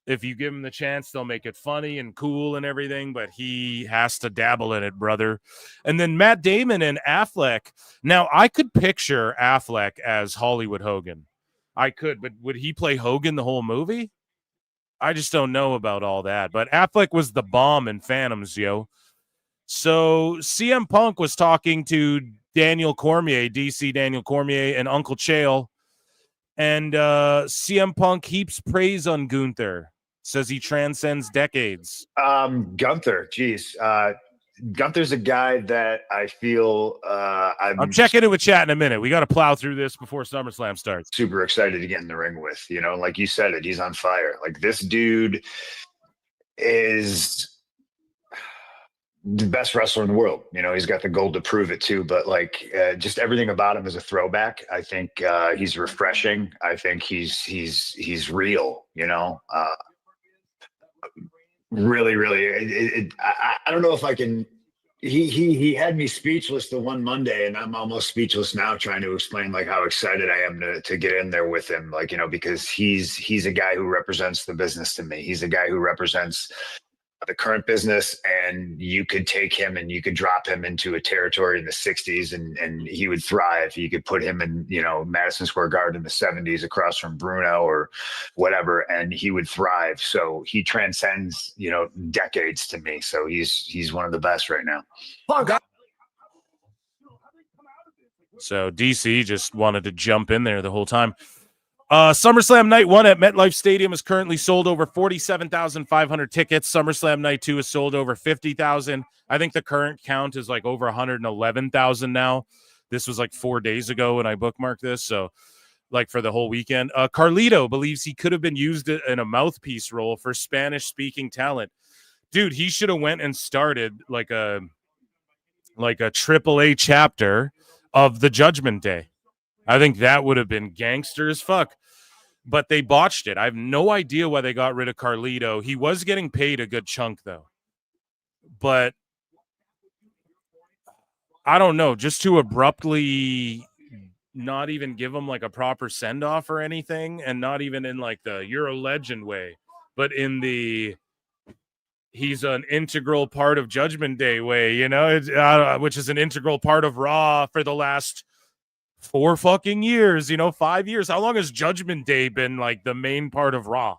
If you give him the chance, they'll make it funny and cool and everything, but he has to dabble in it, brother. And then Matt Damon and Affleck. Now, I could picture Affleck as Hollywood Hogan. I could, but would he play Hogan the whole movie? I just don't know about all that. But Affleck was the bomb in Phantoms, yo. So CM Punk was talking to Daniel Cormier, DC Daniel Cormier, and Uncle Chael. And CM Punk heaps praise on Gunther. Says he transcends decades. Gunther, geez. Gunther's a guy that I feel I'm checking in with chat in a minute. We got to plow through this before SummerSlam starts. Super excited to get in the ring with. Like you said it, he's on fire. Like this dude is the best wrestler in the world. He's got the gold to prove it too, but like just everything about him is a throwback. I think he's refreshing. I think he's real, really, really. I don't know if I can, he had me speechless the one Monday, and I'm almost speechless now trying to explain like how excited I am to get in there with him. Like, because he's a guy who represents the business to me. He's a guy who represents the current business, and you could take him and you could drop him into a territory in the 60s and he would thrive. You could put him in, Madison Square Garden in the 70s across from Bruno or whatever, and he would thrive. So he transcends, decades to me. So he's one of the best right now. So DC just wanted to jump in there the whole time. SummerSlam Night 1 at MetLife Stadium is currently sold over 47,500 tickets. SummerSlam Night 2 is sold over 50,000. I think the current count is like over 111,000 now. This was like 4 days ago when I bookmarked this. So like for the whole weekend. Carlito believes he could have been used in a mouthpiece role for Spanish speaking talent. Dude, he should have went and started like a AAA chapter of the Judgment Day. I think that would have been gangster as fuck, but they botched it. I have no idea why they got rid of Carlito. He was getting paid a good chunk though, but I don't know, just to abruptly not even give him like a proper send off or anything. And not even in like the you're a legend way, but in the he's an integral part of Judgment Day way, which is an integral part of Raw for the last 4 fucking years, 5 years. How long has Judgment Day been like the main part of Raw?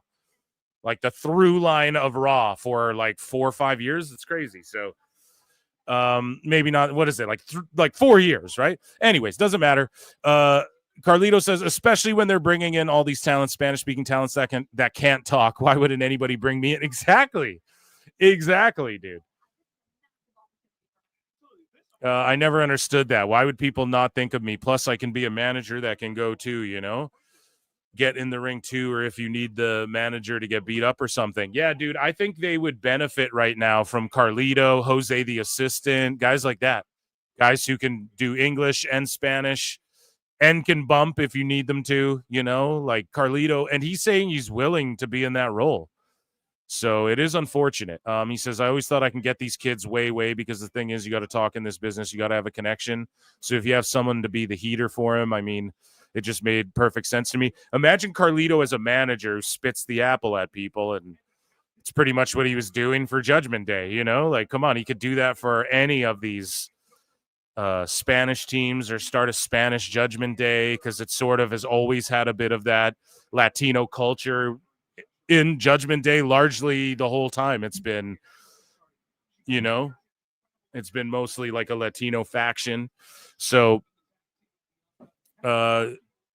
Like the through line of Raw for like 4 or 5 years? It's crazy. So maybe not. What is it? Like 4 years, right? Anyways, doesn't matter. Carlito says, especially when they're bringing in all these talents, Spanish speaking talents that can't talk. Why wouldn't anybody bring me in? Exactly, dude. I never understood that. Why would people not think of me? Plus, I can be a manager that can go too, get in the ring too, or if you need the manager to get beat up or something. Yeah, dude, I think they would benefit right now from Carlito, Jose the assistant, guys like that. Guys who can do English and Spanish and can bump if you need them to, like Carlito. And he's saying he's willing to be in that role. So it is unfortunate. He says, I always thought I can get these kids way because the thing is, you got to talk in this business. You got to have a connection. So if you have someone to be the heater for him, I mean, it just made perfect sense to me. Imagine Carlito as a manager who spits the apple at people. And it's pretty much what he was doing for Judgment Day. Like, come on, he could do that for any of these Spanish teams or start a Spanish Judgment Day, because it sort of has always had a bit of that Latino culture in Judgment Day. Largely the whole time it's been, it's been mostly like a Latino faction. So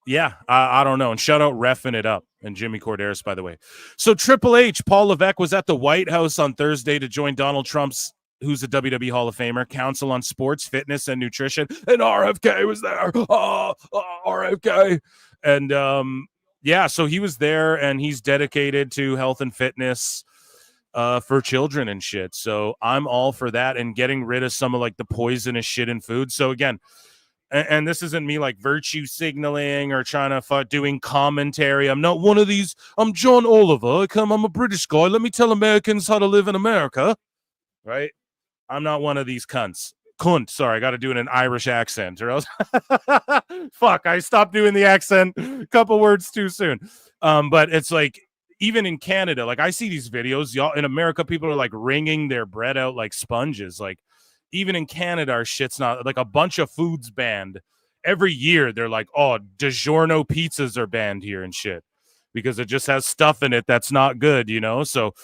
yeah, I don't know. And shout out Reffing It Up and Jimmy Corderas, by the way. So Triple H, Paul Levesque was at the White House on Thursday to join Donald Trump's, who's a WWE Hall of Famer, Council on Sports, Fitness, and Nutrition. And RFK was there. RFK. And yeah, so he was there, and he's dedicated to health and fitness for children and shit. So I'm all for that and getting rid of some of like the poisonous shit in food. So again, and this isn't me like virtue signaling or trying to doing commentary. I'm not one of these. I'm John Oliver. I'm a British guy. Let me tell Americans how to live in America. Right? I'm not one of these cunts. Cunt. Sorry, I got to do it in an Irish accent, or else. Fuck, I stopped doing the accent a couple words too soon. But it's like, even in Canada, like I see these videos, y'all in America, people are like wringing their bread out like sponges. Like, even in Canada, our shit's not like a bunch of foods banned. Every year, they're like, oh, DiGiorno pizzas are banned here and shit, because it just has stuff in it that's not good, So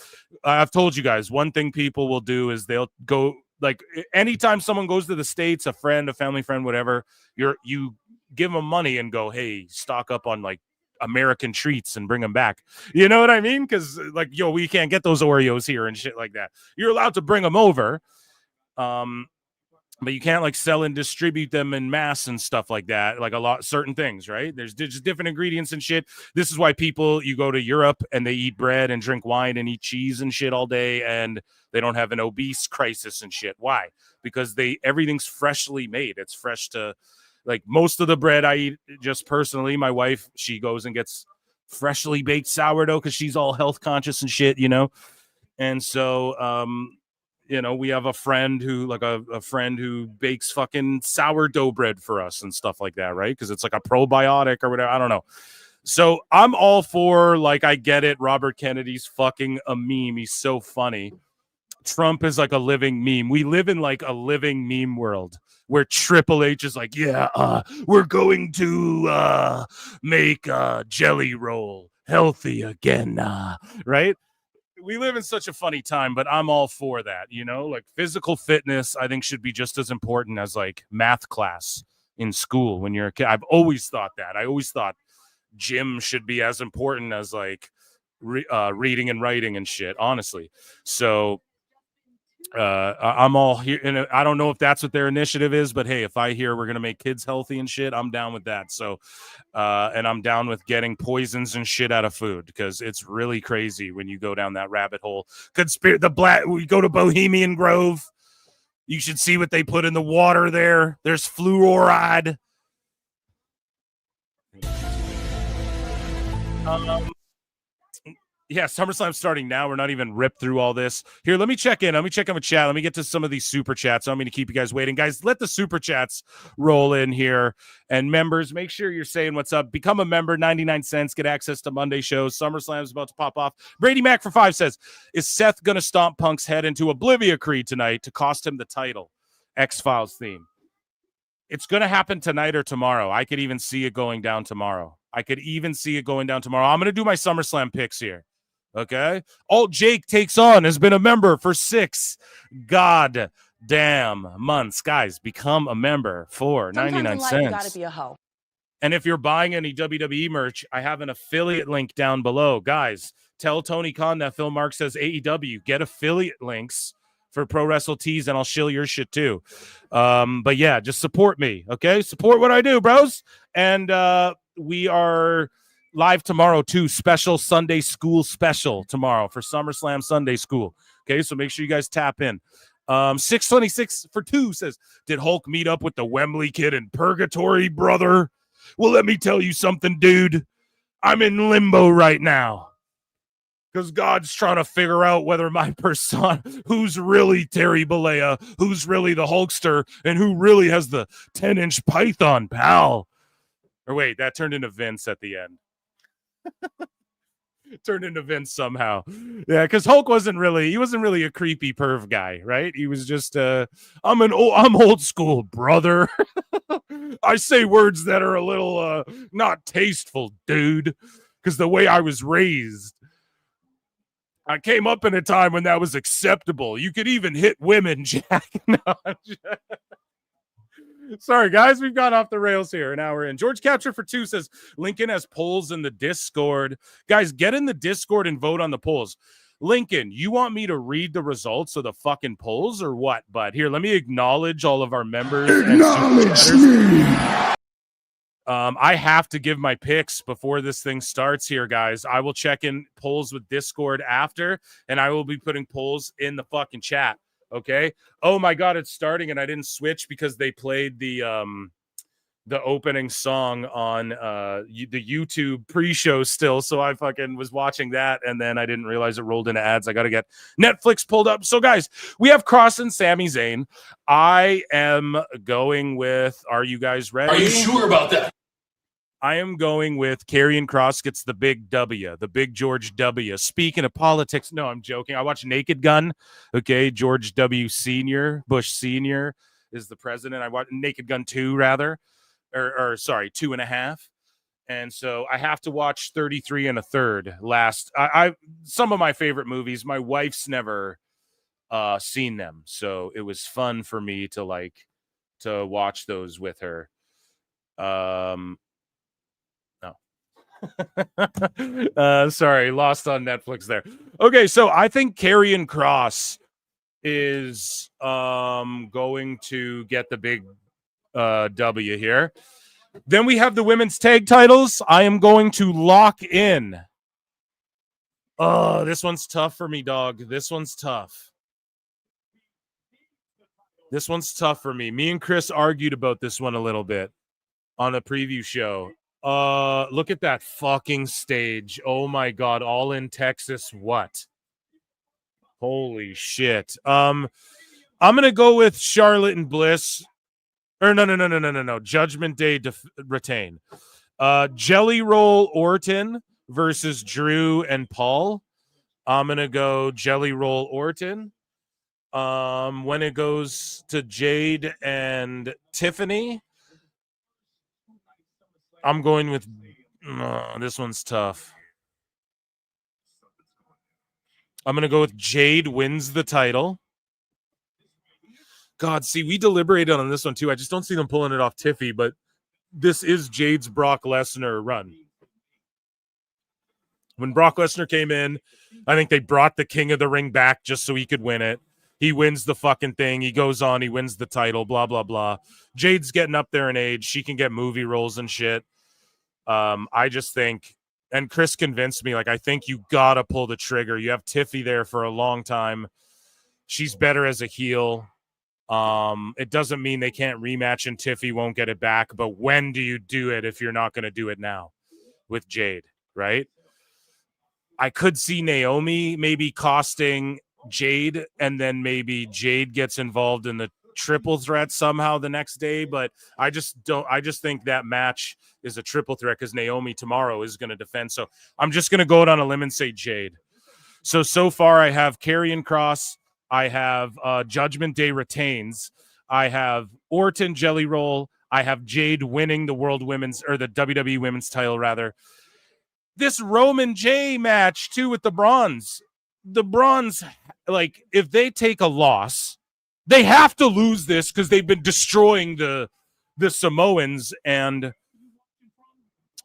I've told you guys, one thing people will do is they'll go, like, anytime someone goes to the States, a friend, a family friend, whatever, you give them money and go, hey, stock up on like American treats and bring them back. You know what I mean? Because like, we can't get those Oreos here and shit like that. You're allowed to bring them over. But you can't like sell and distribute them in mass and stuff like that. Like certain things, right? There's just different ingredients and shit. This is why you go to Europe and they eat bread and drink wine and eat cheese and shit all day, and they don't have an obese crisis and shit. Why? Because everything's freshly made. It's fresh to, like, most of the bread I eat, just personally, my wife, she goes and gets freshly baked sourdough because she's all health conscious and shit, And so, we have a friend who a friend who bakes fucking sourdough bread for us and stuff like that, right? Because it's like a probiotic or whatever. I don't know. So I'm all for, like, I get it. Robert Kennedy's fucking a meme. He's so funny. Trump is like a living meme. We live in like a living meme world where Triple H is like, yeah, we're going to make Jelly Roll healthy again, right? We live in such a funny time, but I'm all for that, like physical fitness, I think should be just as important as like math class in school when you're a kid. I've always thought that. I always thought gym should be as important as like reading and writing and shit, honestly. So I'm all here, and I don't know if that's what their initiative is, but hey, if I hear we're gonna make kids healthy and shit, I'm down with that. So and I'm down with getting poisons and shit out of food, because it's really crazy when you go down that rabbit hole. We go to Bohemian Grove, you should see what they put in the water there. There's fluoride. Yeah, SummerSlam's starting now. We're not even ripped through all this. Here, let me check in. Let me check in with chat. Let me get to some of these super chats. I don't mean to keep you guys waiting. Guys, let the super chats roll in here. And members, make sure you're saying what's up. Become a member, 99 cents. Get access to Monday shows. SummerSlam's about to pop off. Brady Mac for 5 says, is Seth going to stomp Punk's head into Oblivion Creed tonight to cost him the title? X-Files theme. It's going to happen tonight or tomorrow. I could even see it going down tomorrow. I'm going to do my SummerSlam picks here. Okay. Alt Jake takes on, has been a member for 6 goddamn months. Guys, become a member for 99 cents. You gotta be a hoe. And if you're buying any WWE merch, I have an affiliate link down below. Guys, tell Tony Khan that Phil Mark says AEW. Get affiliate links for Pro Wrestle Tees, and I'll shill your shit too. But yeah, just support me. Okay. Support what I do, bros. And we are live tomorrow too. Special Sunday school special tomorrow for SummerSlam Sunday school. Okay, so make sure you guys tap in. 626 for 2 says, did Hulk meet up with the Wembley kid in purgatory, brother? Well, let me tell you something, dude. I'm in limbo right now, because God's trying to figure out whether my persona, who's really Terry Bollea, who's really the Hulkster, and who really has the 10-inch python, pal. Or wait, that turned into Vince at the end. Turned into Vince somehow. Yeah, because Hulk wasn't really a creepy perv guy, right? He was just I'm old school, brother. I say words that are a little not tasteful, dude. Because the way I was raised, I came up in a time when that was acceptable. You could even hit women, Jack. No, sorry, guys. We've gone off the rails here. An hour in. George Capture for 2 says Lincoln has polls in the Discord. Guys, get in the Discord and vote on the polls. Lincoln, you want me to read the results of the fucking polls or what? But here, let me acknowledge all of our members. Acknowledge me. I have to give my picks before this thing starts here, guys. I will check in polls with Discord after, and I will be putting polls in the fucking chat. Okay. Oh my God, it's starting, and I didn't switch because they played the opening song on the YouTube pre-show still. So I fucking was watching that, and then I didn't realize it rolled into ads. I got to get Netflix pulled up. So guys, we have Cross and Sami Zayn. I am going with. Are you guys ready? Are you sure about that? I am going with Karrion Kross gets the big W, the big George W. Speaking of politics, no, I'm joking. I watched Naked Gun. Okay, George W. Sr., Bush Sr. is the president. I watched Naked Gun 2, rather. Or sorry, 2.5. And so I have to watch 33 1/3 last. I some of my favorite movies. My wife's never seen them, so it was fun for me to watch those with her. Sorry, lost on Netflix there. Okay, so I think Karrion Kross is going to get the big W here. Then we have the women's tag titles. I am going to lock in. Oh, this one's tough for me, dog. This one's tough. This one's tough for me. Me and Chris argued about this one a little bit on a preview show. Look at that fucking stage. Oh my God, all in Texas. What? Holy shit. I'm gonna go with Charlotte and Bliss. Or no. Judgment Day retain. Jelly Roll Orton versus Drew and Paul. I'm gonna go Jelly Roll Orton. When it goes to Jade and Tiffany, I'm going with this one's tough. I'm going to go with Jade wins the title. God, see, we deliberated on this one too. I just don't see them pulling it off Tiffy, but this is Jade's Brock Lesnar run. When Brock Lesnar came in, I think they brought the King of the Ring back just so he could win it. He wins the fucking thing. He goes on. He wins the title, blah, blah, blah. Jade's getting up there in age. She can get movie roles and shit. I just think, and Chris convinced me, I think you got to pull the trigger. You have Tiffy there for a long time. She's better as a heel. It doesn't mean they can't rematch and Tiffy won't get it back, but when do you do it if you're not going to do it now with Jade, right? I could see Naomi maybe costing Jade, and then maybe Jade gets involved in the triple threat somehow the next day, but I just think that match is a triple threat because Naomi tomorrow is going to defend. So I'm just going to go out on a limb and say Jade. So far I have Karrion Kross, I have Judgment Day retains, I have Orton Jelly Roll, I have Jade winning the the WWE Women's title rather. This Roman J match too with the Bronze, if they take a loss, they have to lose this because they've been destroying the Samoans and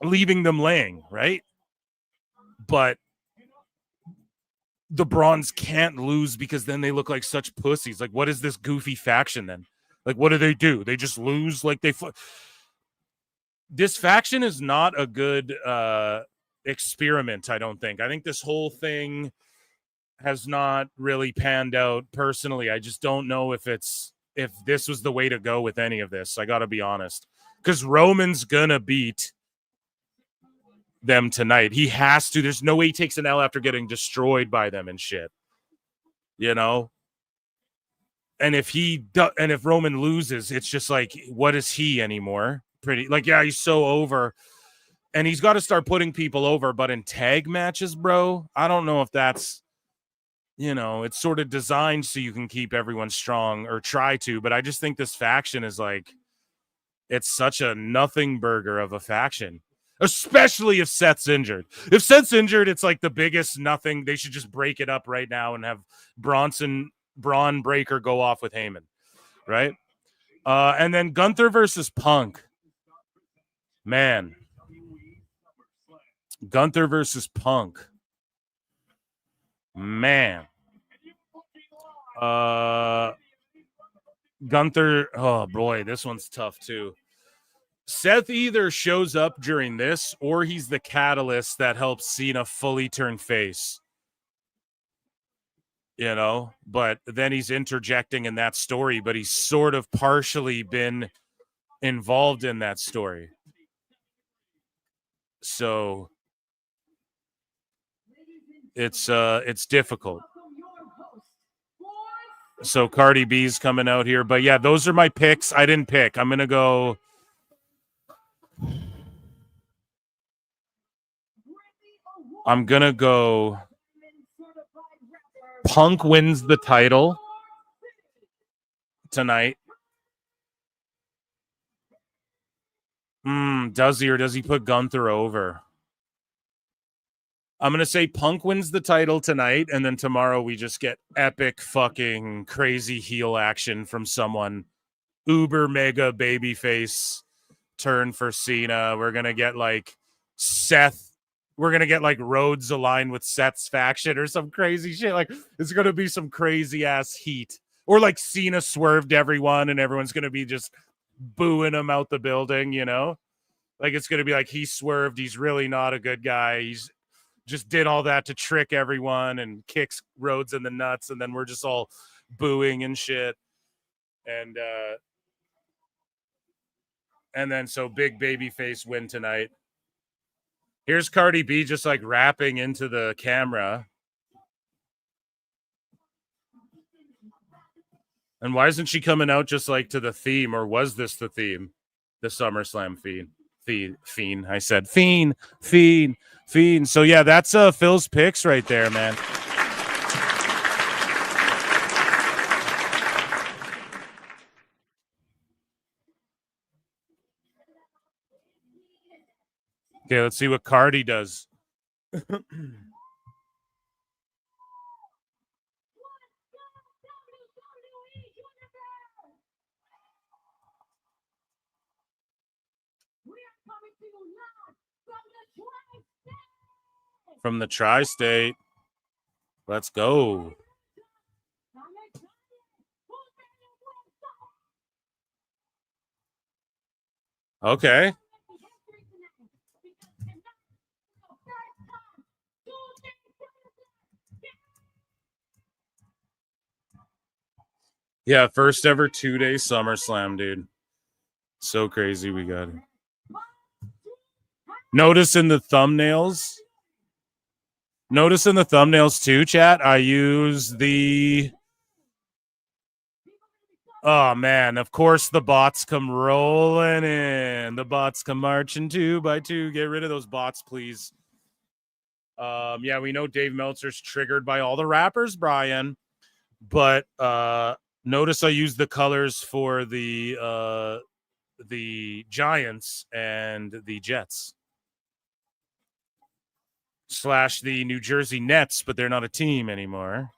leaving them laying, right? But the Bronze can't lose because then they look like such pussies. What is this goofy faction then? What do? They just lose? This faction is not a good experiment, I don't think. I think this whole thing has not really panned out personally. I just don't know if this was the way to go with any of this. I got to be honest. Because Roman's going to beat them tonight. He has to. There's no way he takes an L after getting destroyed by them and shit. You know? And if Roman loses, it's just what is he anymore? Yeah, he's so over. And he's got to start putting people over, but in tag matches, bro, I don't know if that's, it's sort of designed so you can keep everyone strong or try to, but I just think this faction is like, it's such a nothing burger of a faction, especially if Seth's injured. If Seth's injured, it's like the biggest nothing. They should just break it up right now and have Braun Breaker go off with Heyman, right? And then Gunther versus Punk. Man. Gunther versus Punk. Man. Gunther, oh boy, this one's tough too. Seth either shows up during this or he's the catalyst that helps Cena fully turn face. But then he's interjecting in that story, but he's sort of partially been involved in that story. So it's difficult. So Cardi B's coming out here. But yeah, those are my picks. I didn't pick. I'm going to go. Punk wins the title tonight. Does he, or does he put Gunther over? I'm going to say Punk wins the title tonight, and then tomorrow we just get epic fucking crazy heel action from someone. Uber mega babyface turn for Cena. We're going to get like Seth. We're going to get like Rhodes aligned with Seth's faction or some crazy shit. Like it's going to be some crazy ass heat. Or like Cena swerved everyone and everyone's going to be just booing him out the building, Like it's going to be like he swerved. He's really not a good guy. He's just did all that to trick everyone and kicks Rhodes in the nuts, and then we're just all booing and shit. And then so big baby face win tonight. Here's Cardi B just like rapping into the camera. And why isn't she coming out just like to the theme, or was this the theme? The SummerSlam fiend. I said fiend. So yeah, that's Phil's picks right there, man. Okay, let's see what Cardi does. From the tri-state. Let's go. Okay. Yeah, first ever 2-day SummerSlam, dude. So crazy we got it. Notice in the thumbnails too, chat, I use the... Oh, man, of course the bots come rolling in. The bots come marching 2 by 2. Get rid of those bots, please. Yeah, we know Dave Meltzer's triggered by all the rappers, Brian. But notice I use the colors for the Giants and the Jets. / the New Jersey Nets, but they're not a team anymore.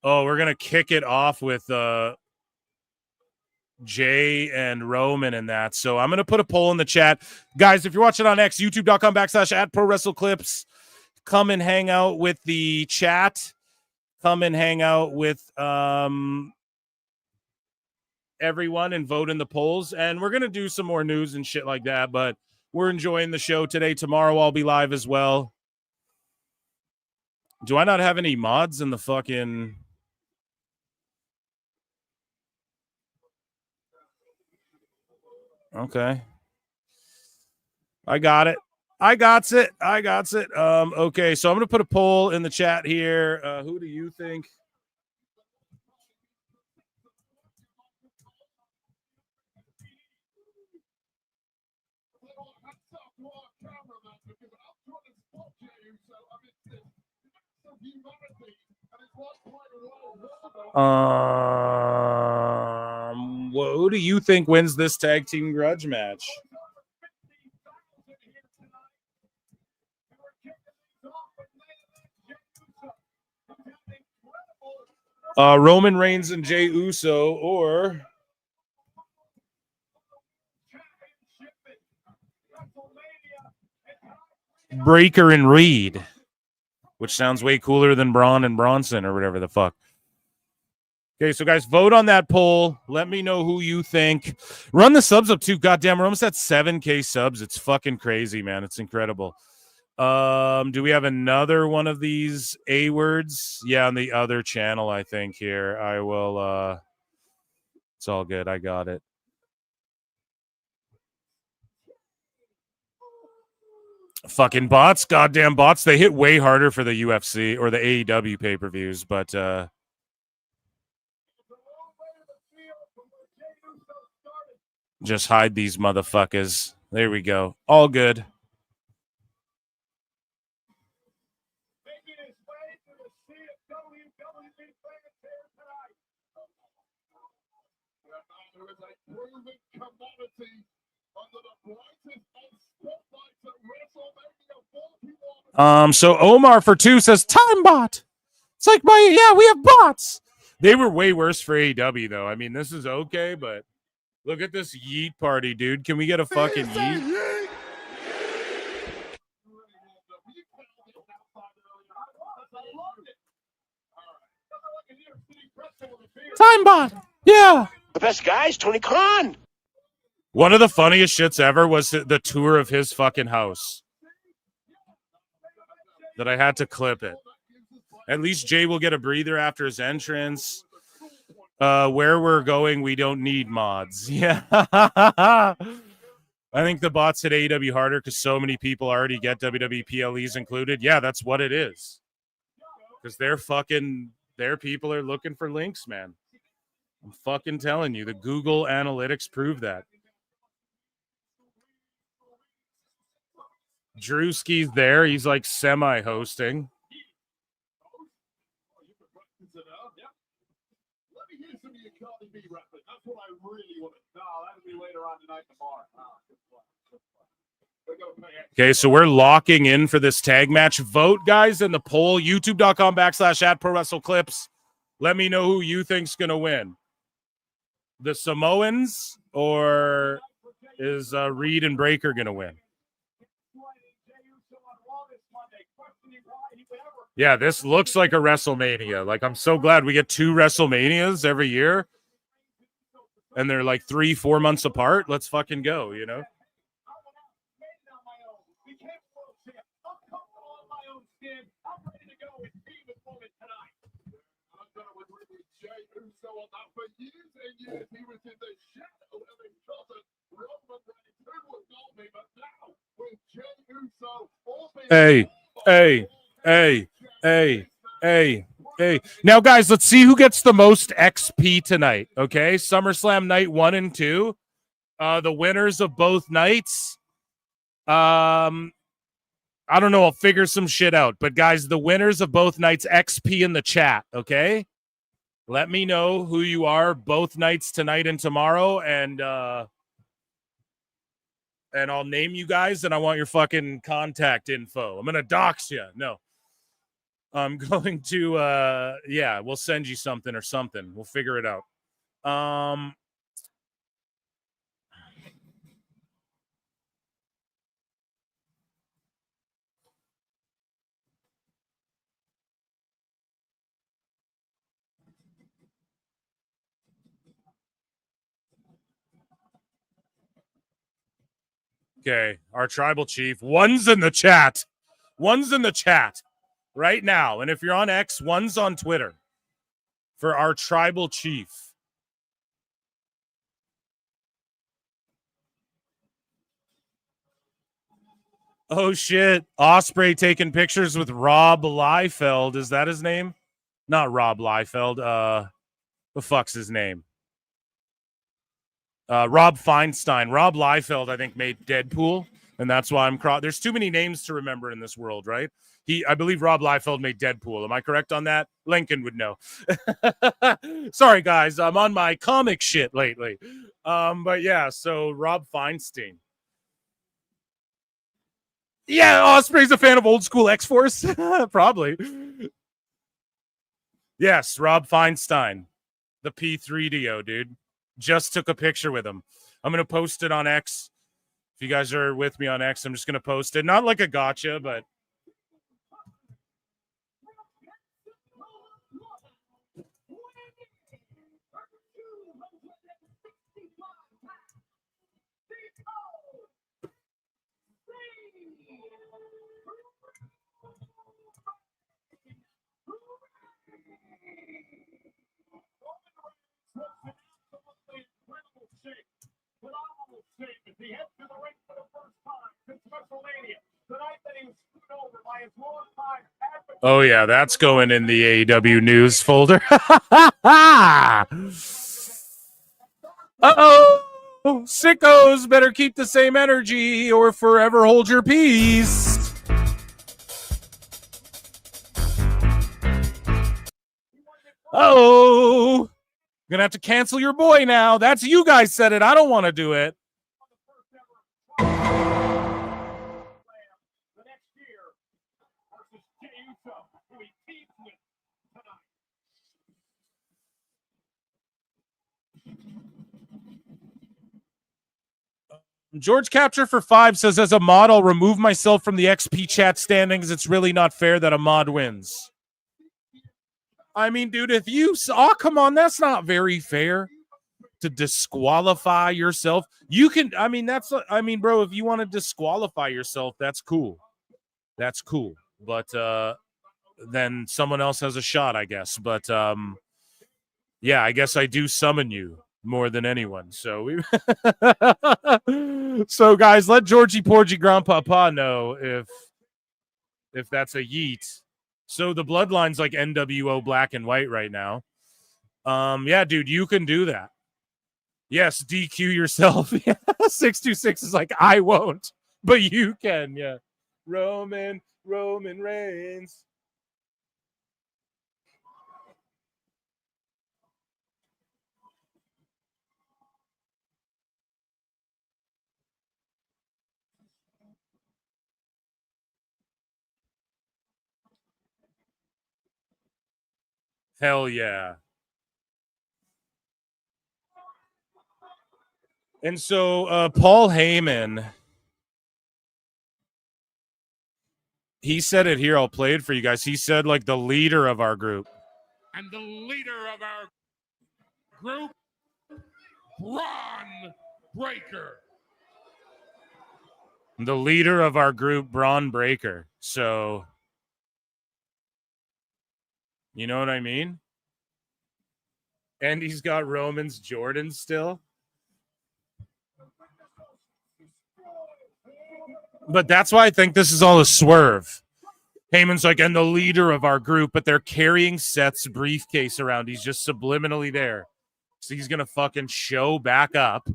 Oh, we're going to kick it off with Jay and Roman and that. So I'm going to put a poll in the chat. Guys, if you're watching on X, youtube.com/@ProWrestleClips, come and hang out with the chat. Come and hang out with everyone and vote in the polls. And we're going to do some more news and shit like that, but we're enjoying the show today. Tomorrow I'll be live as well. Do I not have any mods in the fucking... Okay. I got it. I got it. Okay, so I'm gonna put a poll in the chat here. Who do you think? Who do you think wins this tag team grudge match? Roman Reigns and Jey Uso, or Breaker and Reed, which sounds way cooler than Braun and Bronson or whatever the fuck. Okay, so guys, vote on that poll. Let me know who you think. Run the subs up too. Goddamn, we're almost at 7K subs. It's fucking crazy, man. It's incredible. Do we have another one of these A words? Yeah, on the other channel, I think here. I will it's all good. I got it. Fucking bots, goddamn bots. They hit way harder for the UFC or the AEW pay-per-views, but just hide these motherfuckers. There we go. All good. So Omar for 2 says time bot. It's like we have bots. They were way worse for AEW though. I mean, this is okay, but look at this yeet party, dude. Can we get a fucking yeet? Time bot. Yeah. The best guy is Tony Khan. One of the funniest shits ever was the tour of his fucking house. That I had to clip it. At least Jay will get a breather after his entrance. Where we're going, we don't need mods. Yeah. I think the bots hit AEW harder because so many people already get WWE PLEs included. Yeah, that's what it is. Because their people are looking for links, man. I'm fucking telling you. The Google Analytics prove that. Drewski's there. He's like semi-hosting. Okay, so we're locking in for this tag match. Vote, guys, in the poll. YouTube.com/@ProWrestleClips. Let me know who you think's going to win. The Samoans, or is Reed and Breaker going to win? Yeah, this looks like a WrestleMania. Like, I'm so glad we get 2 WrestleManias every year. And they're like 3-4 months apart. Let's fucking go, you know? Hey. Now, guys, let's see who gets the most XP tonight, okay? SummerSlam night 1 and 2. The winners of both nights. I don't know. I'll figure some shit out. But, guys, the winners of both nights, XP in the chat, okay? Let me know who you are both nights, tonight and tomorrow, and I'll name you guys, and I want your fucking contact info. I'm going to dox you. No. I'm going to, we'll send you something or something. We'll figure it out. Okay, our tribal chief. One's in the chat. One's in the chat right now. And if you're on X, one's on Twitter for our tribal chief. Oh shit! Osprey taking pictures with Rob Liefeld. Is that his name? Not Rob Liefeld. The fuck's his name? Rob Feinstein. Rob Liefeld, I think, made Deadpool, and that's why I'm there's too many names to remember in this world, right? I believe Rob Liefeld made Deadpool. Am I correct on that? Lincoln would know. Sorry, guys. I'm on my comic shit lately. But yeah, so Rob Feinstein. Yeah, Osprey's a fan of old school X-Force. Probably. Yes, Rob Feinstein. The P3DO, dude. Just took a picture with him. I'm going to post it on X. If you guys are with me on X, I'm just going to post it. Not like a gotcha, but... Oh, yeah, that's going in the AEW news folder. Uh-oh! Sickos better keep the same energy or forever hold your peace. Oh! Gonna have to cancel your boy now. That's you guys said it. I don't want to do it. George Capture for 5 says, as a mod, I'll remove myself from the XP chat standings. It's really not fair that a mod wins. I mean, dude, if you... Oh, come on. That's not very fair to disqualify yourself. You can... I mean, bro, if you want to disqualify yourself, that's cool. That's cool. But then someone else has a shot, I guess. But, yeah, I guess I do summon you more than anyone. So, so guys, let Georgie Porgy Grandpapa know if that's a yeet. So the bloodline's like NWO Black and White right now. Yeah, dude, you can do that. Yes, DQ yourself. 626 is like, I won't, but you can. Yeah, Roman Reigns. Hell yeah. And so Paul Heyman, he said it here. I'll play it for you guys. He said, like, the leader of our group. And the leader of our group, Braun Breaker. The leader of our group, Braun Breaker. So, you know what I mean? And he's got Roman's Jordan still. But that's why I think this is all a swerve. Heyman's like, and the leader of our group, but they're carrying Seth's briefcase around. He's just subliminally there. So he's going to fucking show back up.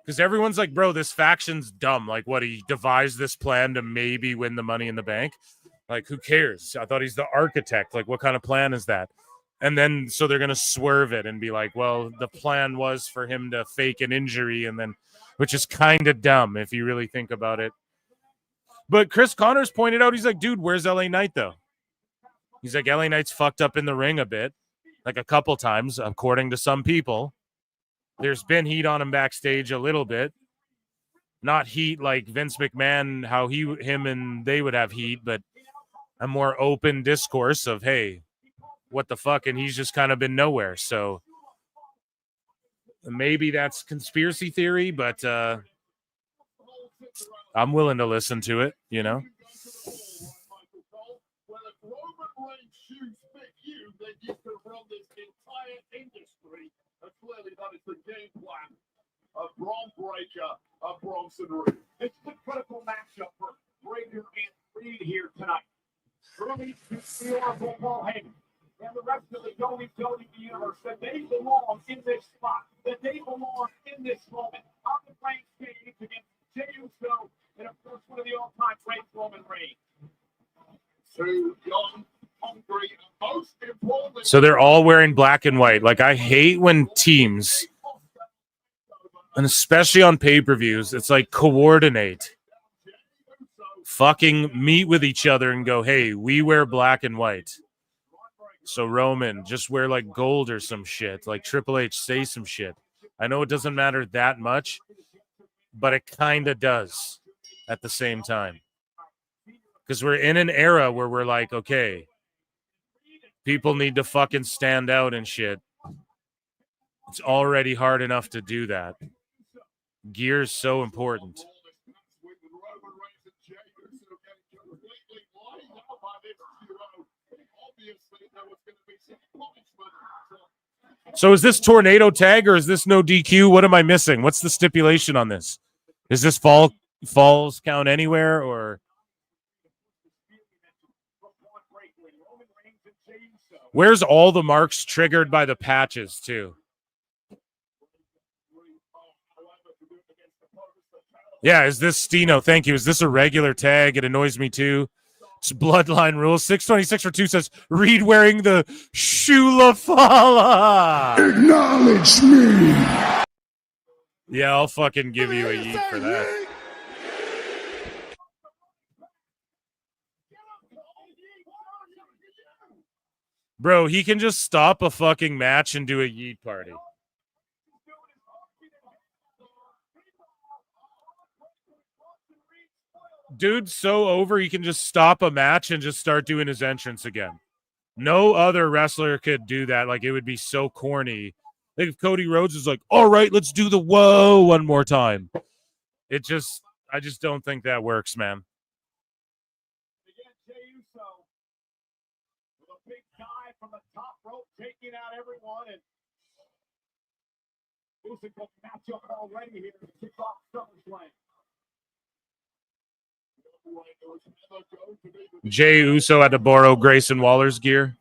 Because everyone's like, bro, this faction's dumb. Like, what, he devised this plan to maybe win the Money in the Bank? Like, who cares? I thought he's the architect. Like, what kind of plan is that? And then, so they're going to swerve it and be like, well, the plan was for him to fake an injury, and then, which is kind of dumb if you really think about it. But Chris Connors pointed out, he's like, dude, where's LA Knight, though? He's like, LA Knight's fucked up in the ring a bit, like a couple times, according to some people. There's been heat on him backstage a little bit. Not heat like Vince McMahon, how him and they would have heat, but a more open discourse of, hey, what the fuck? And he's just kind of been nowhere. So maybe that's conspiracy theory, but I'm willing to listen to it, you know? Clearly, that is the game plan of Braun Breaker of Bronson Reed. It's the critical early for Paul Heyman and the rest of the WWE universe that they belong in this spot, that they belong in this moment on the playing stage against Jey Uso and, of course, one of the all-time greats, Roman Reigns. Two young, hungry, and most important. So they're all wearing black and white. Like, I hate when teams, and especially on pay-per-views, it's like coordinate. Fucking meet with each other and go, hey, we wear black and white. So Roman, just wear like gold or some shit. Like Triple H, say some shit. I know it doesn't matter that much, but it kind of does at the same time. Because we're in an era where we're like, okay, people need to fucking stand out and shit. It's already hard enough to do that. Gear is so important. So is this tornado tag or is this no DQ? What am I missing? What's the stipulation on this? Is this falls count anywhere or? Where's all the marks triggered by the patches too? Yeah, is this Stino? Thank you. Is this a regular tag? It annoys me too. It's bloodline rules. 626 for 2 says Reed wearing the Shula Fala. Acknowledge me. Yeah, I'll fucking give you a yeet for that. Bro, he can just stop a fucking match and do a yeet party. Dude's so over, he can just stop a match and just start doing his entrance again. No other wrestler could do that. Like, it would be so corny. Like, if Cody Rhodes is like, all right, let's do the whoa one more time. I just don't think that works, man. From the top rope, taking out everyone, and physical matchup already here to kick off SummerSlam. Jey Uso had to borrow Grayson Waller's gear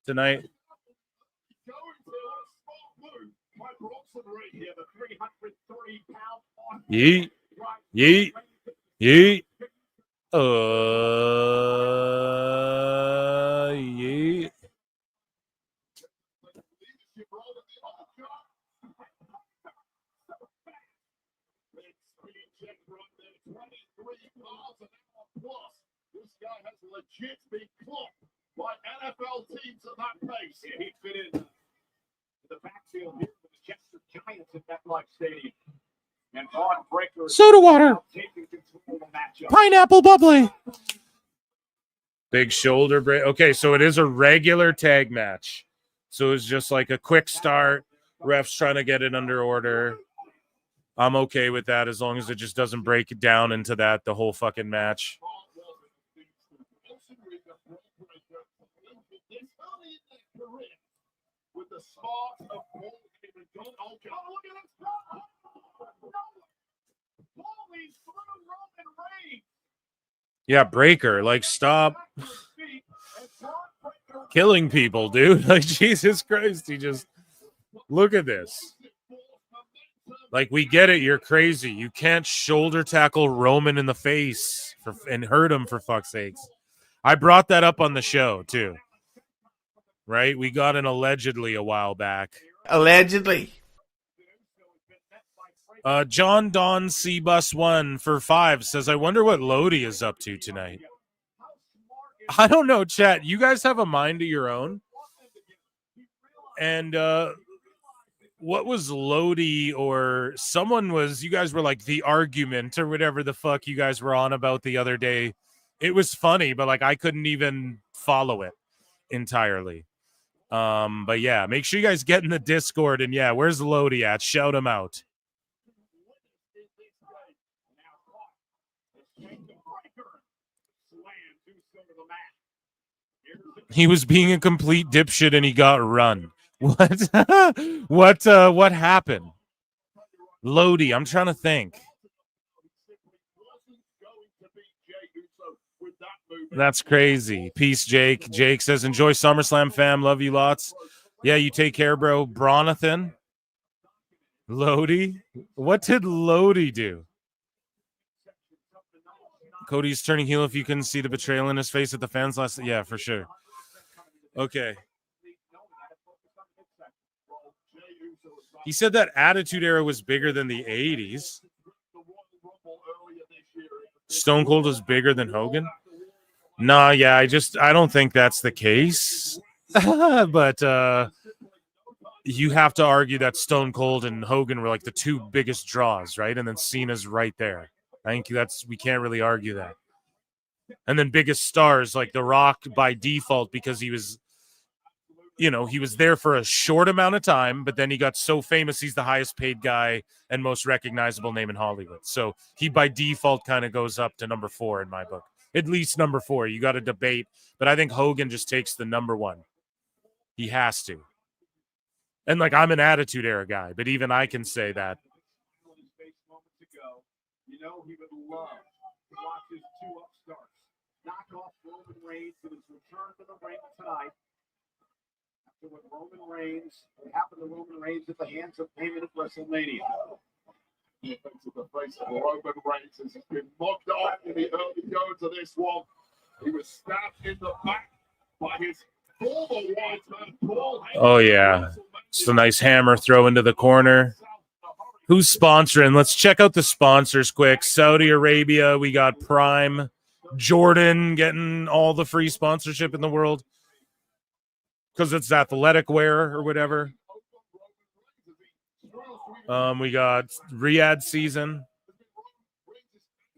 tonight. Yeet. Yeet. Yeet. Yeet. This guy has legit been clocked by NFL teams at that pace. Yeah, he fit in the backfield here with the Jets Giants at MetLife Stadium. And Ron Breaker Soda water. taking control of the matchup. Pineapple bubbly. Big shoulder break. Okay, so it is a regular tag match. So it's just like a quick start. Refs trying to get it under order. I'm okay with that as long as it just doesn't break it down into that the whole fucking match. With the sparks of Yeah, Breaker, like, stop killing people, dude. Like, Jesus Christ, he just look at this. Like, we get it, you're crazy. You can't shoulder tackle Roman in the face and hurt him, for fuck's sakes. I brought that up on the show too. Right? We got an allegedly a while back. Allegedly. John Don C Bus 1 for 5 says, I wonder what Lodi is up to tonight. I don't know, chat. You guys have a mind of your own. And what was Lodi or someone was, you guys were like the argument or whatever the fuck you guys were on about the other day. It was funny, but like I couldn't even follow it entirely. But yeah, make sure you guys get in the Discord and yeah, where's Lodi at? Shout him out. He was being a complete dipshit and he got run. What? What happened? Lodi, I'm trying to think. That's crazy. Peace, Jake. Jake says, enjoy SummerSlam, fam. Love you lots. Yeah, you take care, bro. Bronathan. Lodi. What did Lodi do? Cody's turning heel if you couldn't see the betrayal in his face at the fans last. Yeah, for sure. Okay. He said that Attitude Era was bigger than the 80s. Stone Cold was bigger than Hogan. Nah, yeah, I don't think that's the case. But you have to argue that Stone Cold and Hogan were like the two biggest draws, right? And then Cena's right there. I think we can't really argue that. And then biggest stars like The Rock by default because he was there for a short amount of time, but then he got so famous he's the highest paid guy and most recognizable name in Hollywood. So he by default kind of goes up to number 4 in my book. At least number 4. You got to debate, but I think Hogan just takes the number 1. He has to. And like I'm an Attitude Era guy, but even I can say that. You know he would love to watch his two upstarts knock off Roman Reigns in his return to the ring tonight. After what happened to Roman Reigns at the hands of Heyman at WrestleMania. Defense of the face of Roman Reigns has been mocked off in the early goings of this one. He was stabbed in the back by his former white man, Paul Heyman. Oh, yeah. It's a nice hammer throw into the corner. Who's sponsoring? Let's check out the sponsors quick. Saudi Arabia, we got Prime. Jordan getting all the free sponsorship in the world because it's athletic wear or whatever. We got Riyadh season.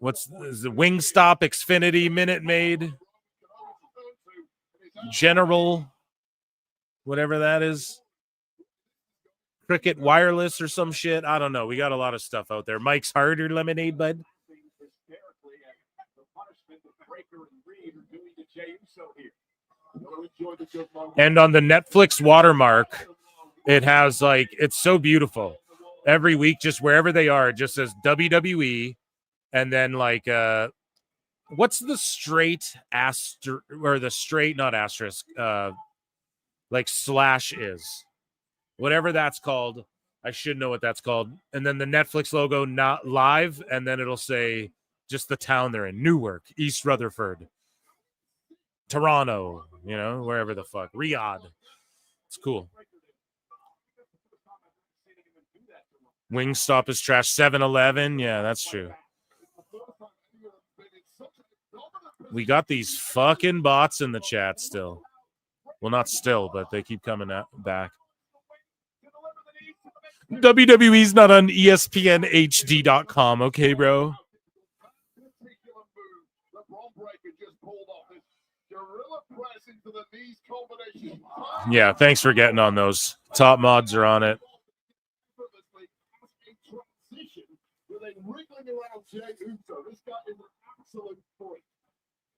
Is the Wingstop, Xfinity, Minute Maid, General, whatever that is. Cricket Wireless or some shit. I don't know. We got a lot of stuff out there. Mike's Harder Lemonade, bud. And on the Netflix watermark, it has it's so beautiful. Every week, just wherever they are, it just says WWE. And then what's the straight not asterisk, slash is. Whatever that's called, I should know what that's called. And then the Netflix logo, not live, and then it'll say just the town they're in. Newark, East Rutherford, Toronto, wherever the fuck. Riyadh. It's cool. Wingstop is trash. 7-Eleven. Yeah, that's true. We got these fucking bots in the chat still. Well, not still, but they keep coming back. WWE's not on ESPNHD.com, okay, bro? Yeah, thanks for getting on those. Top mods are on it.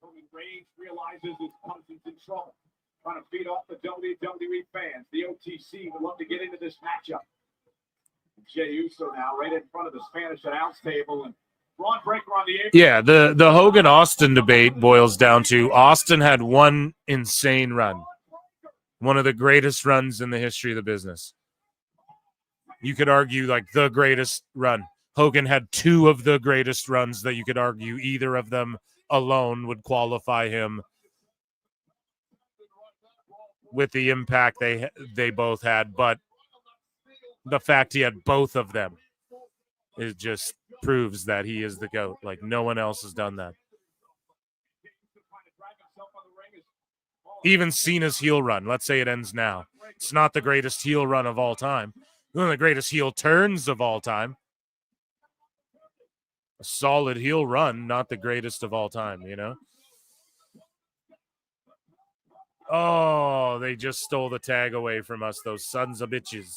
Roman Reigns realizes his cousin's in trouble. Trying to feed off the WWE fans. The OTC would love to get into this matchup. Jey Uso now right in front of the Spanish announce table, and Braun Breaker on the apron. Yeah, the Hogan Austin debate boils down to Austin had one insane run, one of the greatest runs in the history of the business. You could argue the greatest run. Hogan had 2 of the greatest runs that you could argue either of them alone would qualify him with the impact they both had, but the fact he had both of them, it just proves that he is the GOAT. No one else has done that. Even Cena's heel run, let's say it ends now. It's not the greatest heel run of all time. One of the greatest heel turns of all time. A solid heel run, not the greatest of all time, Oh, they just stole the tag away from us, those sons of bitches.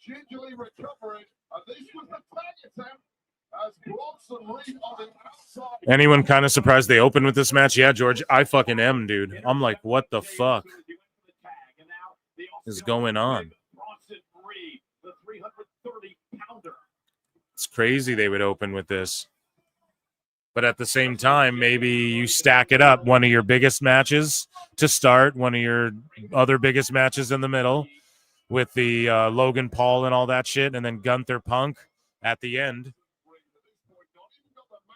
Gingerly recovering, and this was the tag attempt as Braun Anyone kind of surprised they opened with this match? Yeah, George, I fucking am, dude. I'm like, what the fuck is going on? It's crazy they would open with this. But at the same time, maybe you stack it up. One of your biggest matches to start, one of your other biggest matches in the middle with the Logan Paul and all that shit, and then Gunther Punk at the end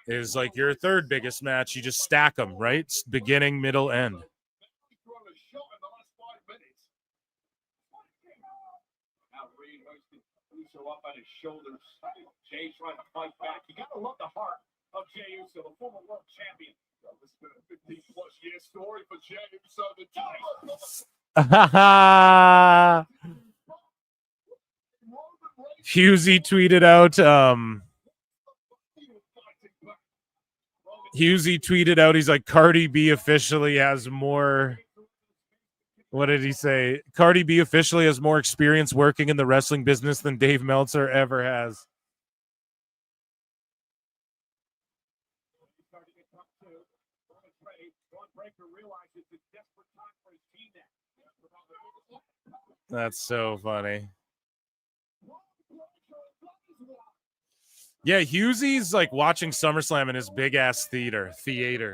is like your third biggest match. You just stack them, right? It's beginning, middle, end. Jay's trying to fight back. You gotta love the heart of Jey Uso, the former world champion. This has been a 15-plus year story for Jey Uso. Husey tweeted out. He's like, Cardi B officially has more. What did he say? Cardi B officially has more experience working in the wrestling business than Dave Meltzer ever has. That's so funny. Yeah, Husey's like watching SummerSlam in his big ass theater.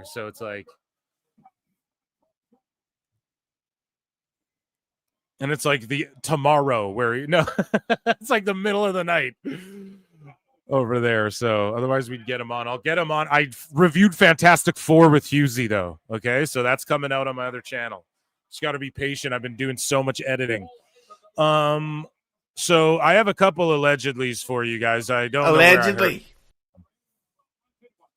So it's like, and it's like the tomorrow where it's like the middle of the night over there. So otherwise we'd get him on. I'll get him on. I reviewed Fantastic Four with Husey though. Okay, so that's coming out on my other channel. Just got to be patient. I've been doing so much editing. So I have a couple allegedlys for you guys. I don't allegedly.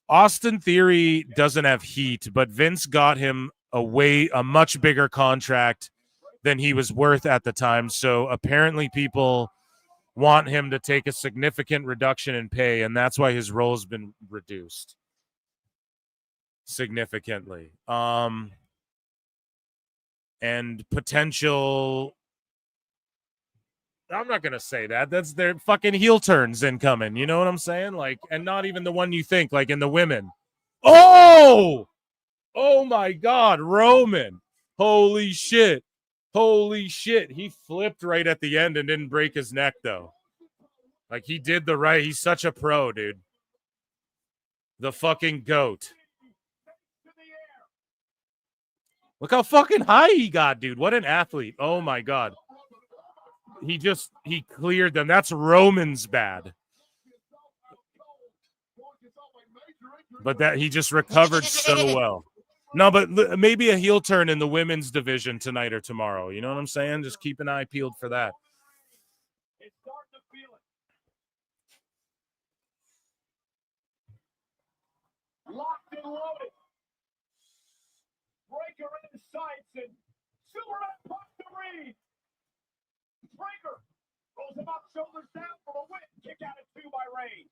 Austin Theory doesn't have heat, but Vince got him a much bigger contract than he was worth at the time. So apparently people want him to take a significant reduction in pay, and that's why his role's been reduced significantly. And potential, I'm not going to say that. That's their fucking heel turns incoming. You know what I'm saying? Like, and not even the one you think, like in the women. Oh my God, Roman. Holy shit. He flipped right at the end and didn't break his neck though. Like he did the right. He's such a pro, dude. The fucking GOAT. Look how fucking high he got, dude. What an athlete. Oh my God. He cleared them. That's Roman's bad. But that he just recovered so well. No, but maybe a heel turn in the women's division tonight or tomorrow. You know what I'm saying? Just keep an eye peeled for that. Locked and loaded. Breaker in his sights and Superman pops the read. Breaker rolls him up, shoulders down for a win. Kick out at 2 by Reigns.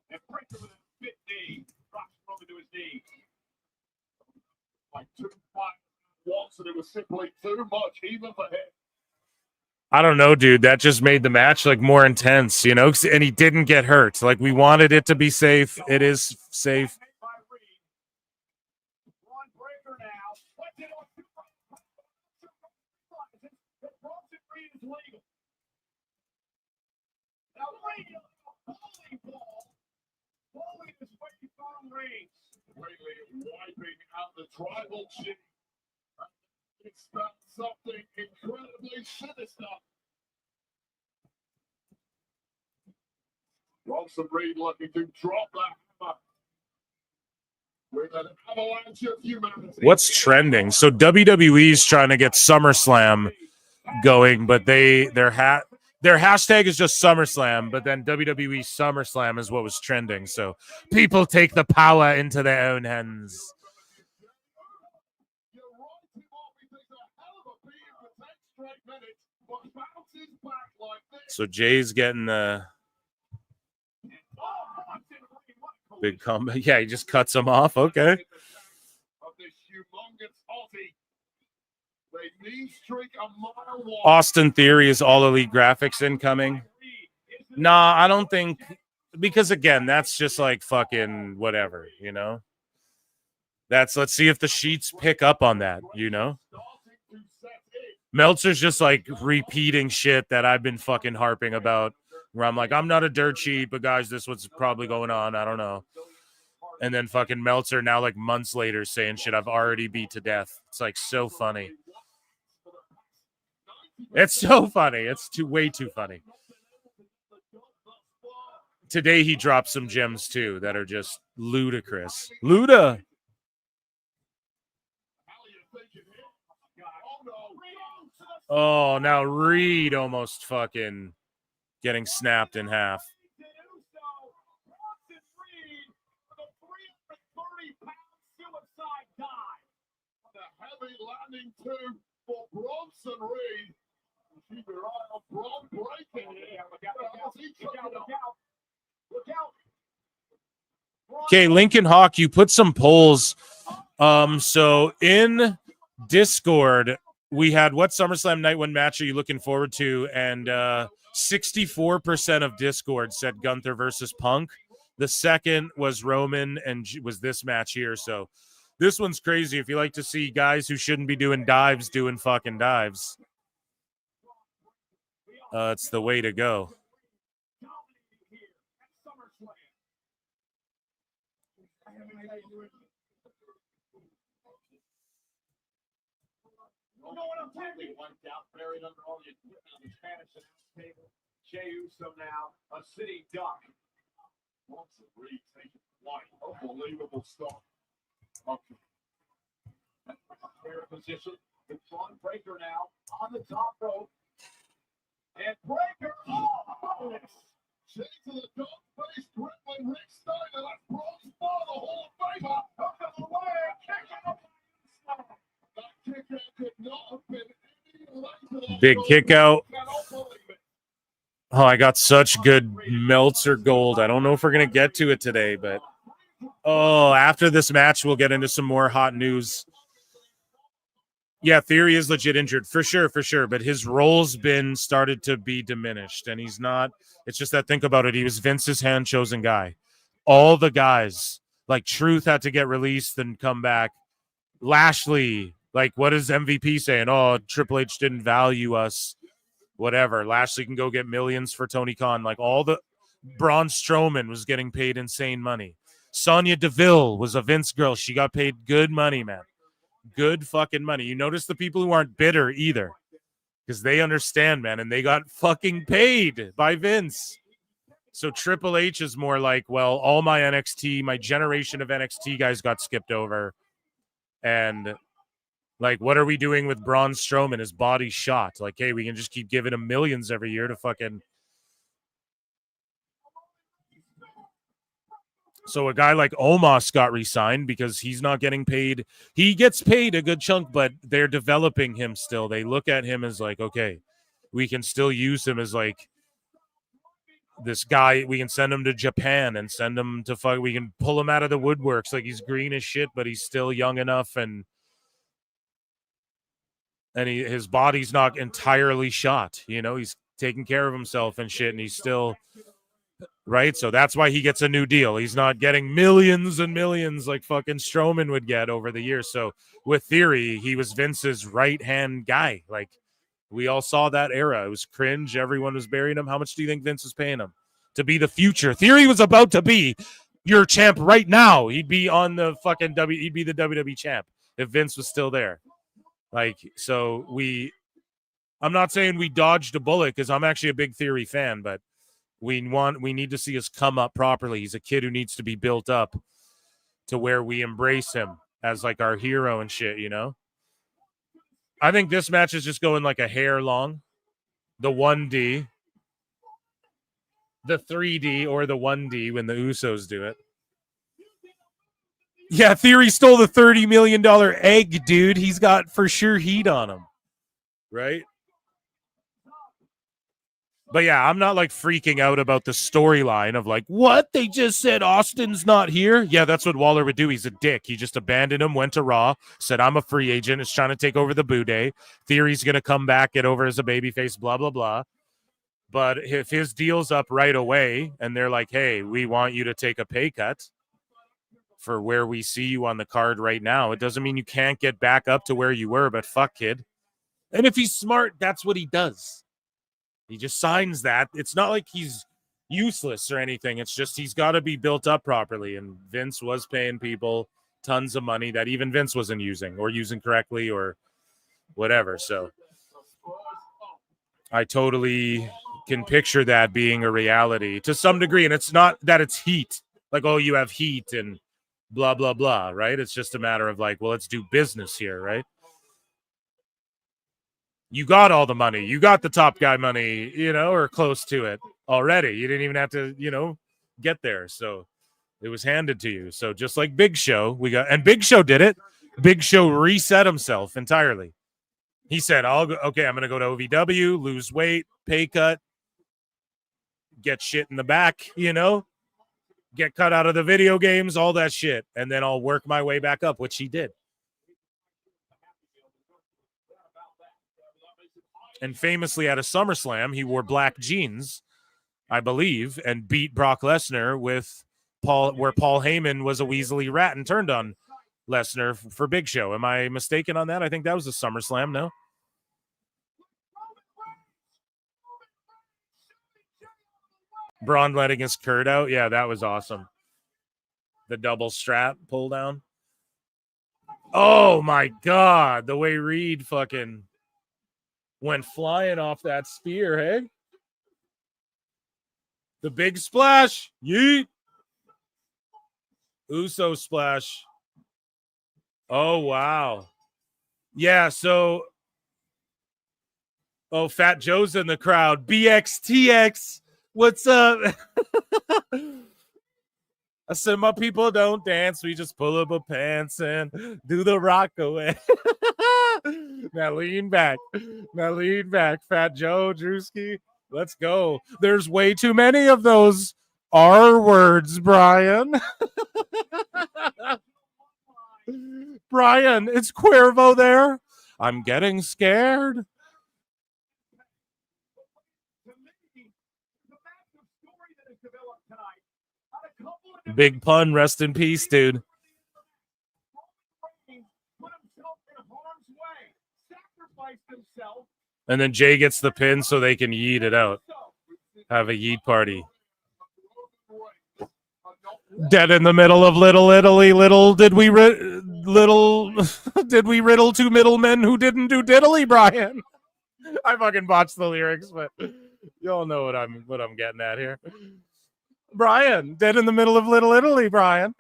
And Breaker with a spit knee drops Roman to his knee. Like 2 fights once, and it was simply too much, even for him. I don't know, dude. That just made the match like more intense, you know. And he didn't get hurt. Like we wanted it to be safe. It is safe. Wiping out the tribal chief. Expect something incredibly sinister. Bronson Reed looking to drop that hammer with an avalanche of humanity. What's trending? So WWE's trying to get SummerSlam going, but their hashtag is just SummerSlam, but then WWE SummerSlam is what was trending. So people take the power into their own hands. So Jay's getting the big comeback. Yeah, he just cuts him off. Okay. Austin Theory is All Elite Graphics incoming. Nah, I don't think because again, that's just like fucking whatever, you know. Let's see if the sheets pick up on that, you know. Meltzer's just like repeating shit that I've been fucking harping about, where I'm like, I'm not a dirt sheet, but guys, this what's probably going on. I don't know. And then fucking Meltzer now, like months later, saying shit I've already beat to death. It's like so funny. It's so funny. It's way too funny. Today he dropped some gems too that are just ludicrous. Luda. Oh, now Reed almost fucking getting snapped in half. Heavy landing too for Bronson Reed. Keep your eye on Bron breaking. Look out. Okay, Lincoln Hawk, you put some polls. So in Discord, we had what SummerSlam Night 1 match are you looking forward to? And 64% of Discord said Gunther versus Punk. The second was Roman and was this match here. So this one's crazy. If you like to see guys who shouldn't be doing dives doing fucking dives, it's the way to go. Wiped out, buried under all the equipment on the Spanish table. Jey Uso now, a sitting duck. Bronson Reed taking flight. Unbelievable stuff. Okay. Fair position. The front breaker now on the top rope. And breaker. Oh, Jey to the dog face, dribbling Rick Steiner. That's Bron's ball, the Hall of Famer. Up in the way, kicking up. That kick out could not have been. Big kick out. Oh, I got such good Meltzer gold. I don't know if we're going to get to it today, but after this match, we'll get into some more hot news. Yeah, Theory is legit injured for sure. But his role's been started to be diminished, and he's not. It's just that, think about it. He was Vince's hand-chosen guy. All the guys, like Truth had to get released and come back. Lashley, like, what is MVP saying? Oh, Triple H didn't value us. Whatever. Lashley can go get millions for Tony Khan. Like, all the Braun Strowman was getting paid insane money. Sonya Deville was a Vince girl. She got paid good money, man. Good fucking money. You notice the people who aren't bitter either, because they understand, man, and they got fucking paid by Vince. So Triple H is more like, well, all my generation of NXT guys got skipped over. And like, what are we doing with Braun Strowman? His body's shot. Like, hey, we can just keep giving him millions every year to fucking. So a guy like Omos got re-signed because he's not getting paid. He gets paid a good chunk, but they're developing him still. They look at him as like, okay, we can still use him as like this guy. We can send him to Japan and send him to fuck. We can pull him out of the woodworks. Like, he's green as shit, but he's still young enough and his body's not entirely shot. You know, he's taking care of himself and shit, and he's still right. So that's why he gets a new deal. He's not getting millions and millions like fucking Strowman would get over the years. So with Theory, he was Vince's right-hand guy. Like, we all saw that era. It was cringe. Everyone was burying him. How much do you think Vince was paying him to be the future? Theory was about to be your champ right now. He'd be on the fucking he'd be the WWE champ if Vince was still there. Like, so I'm not saying we dodged a bullet, because I'm actually a big Theory fan, but we need to see us come up properly. He's a kid who needs to be built up to where we embrace him as like our hero and shit, you know? I think this match is just going like a hair long. The 1D, the 3D, or the 1D when the Usos do it. Yeah, Theory stole the $30 million egg, dude. He's got for sure heat on him. Right? But yeah, I'm not like freaking out about the storyline of like, what? They just said Austin's not here? Yeah, that's what Waller would do. He's a dick. He just abandoned him, went to Raw, said, I'm a free agent. Is trying to take over the Boo Day. Theory's going to come back, get over as a babyface, blah, blah, blah. But if his deal's up right away and they're like, hey, we want you to take a pay cut for where we see you on the card right now, it doesn't mean you can't get back up to where you were, but fuck, kid. And if he's smart, that's what he does. He just signs that. It's not like he's useless or anything. It's just he's got to be built up properly. And Vince was paying people tons of money that even Vince wasn't using or using correctly or whatever. So I totally can picture that being a reality to some degree. And it's not that it's heat, like, oh, you have heat and blah, blah, blah, right? It's just a matter of like, well, let's do business here, right? You got all the money. You got the top guy money, or close to it already. You didn't even have to, get there. So it was handed to you. So just like Big Show, and Big Show did it. Big Show reset himself entirely. He said, I'm going to go to OVW, lose weight, pay cut, get shit in the back, get cut out of the video games, all that shit. And then I'll work my way back up, which he did. And famously at a SummerSlam, he wore black jeans, I believe, and beat Brock Lesnar with where Paul Heyman was a weaselly rat and turned on Lesnar for Big Show. Am I mistaken on that? I think that was a SummerSlam, no? Braun letting his Kurt out. Yeah, that was awesome. The double strap pull down. Oh, my God. The way Reed fucking went flying off that spear, hey? The big splash. Yeet. Uso splash. Oh, wow. Yeah, so... Oh, Fat Joe's in the crowd. BXTX. What's up? I said, my people don't dance. We just pull up our pants and do the rock away. Now lean back. Fat Joe, Drewski. Let's go. There's way too many of those R words, Brian. Brian, it's Cuervo there. I'm getting scared. Big pun, rest in peace, dude. And then Jay gets the pin so they can yeet it out. Have a yeet party. Dead in the middle of Little Italy. Little did we riddle two middlemen who didn't do diddly, Brian. I fucking botched the lyrics, but y'all know what I'm getting at here. Brian, dead in the middle of Little Italy, Brian.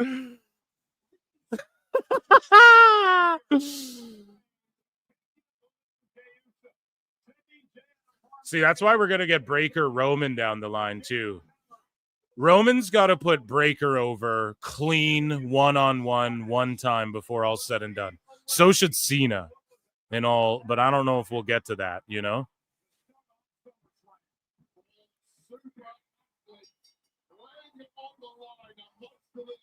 See, that's why we're going to get Breaker Roman down the line, too. Roman's got to put Breaker over clean one-on-one one time before all's said and done. So should Cena and all, but I don't know if we'll get to that,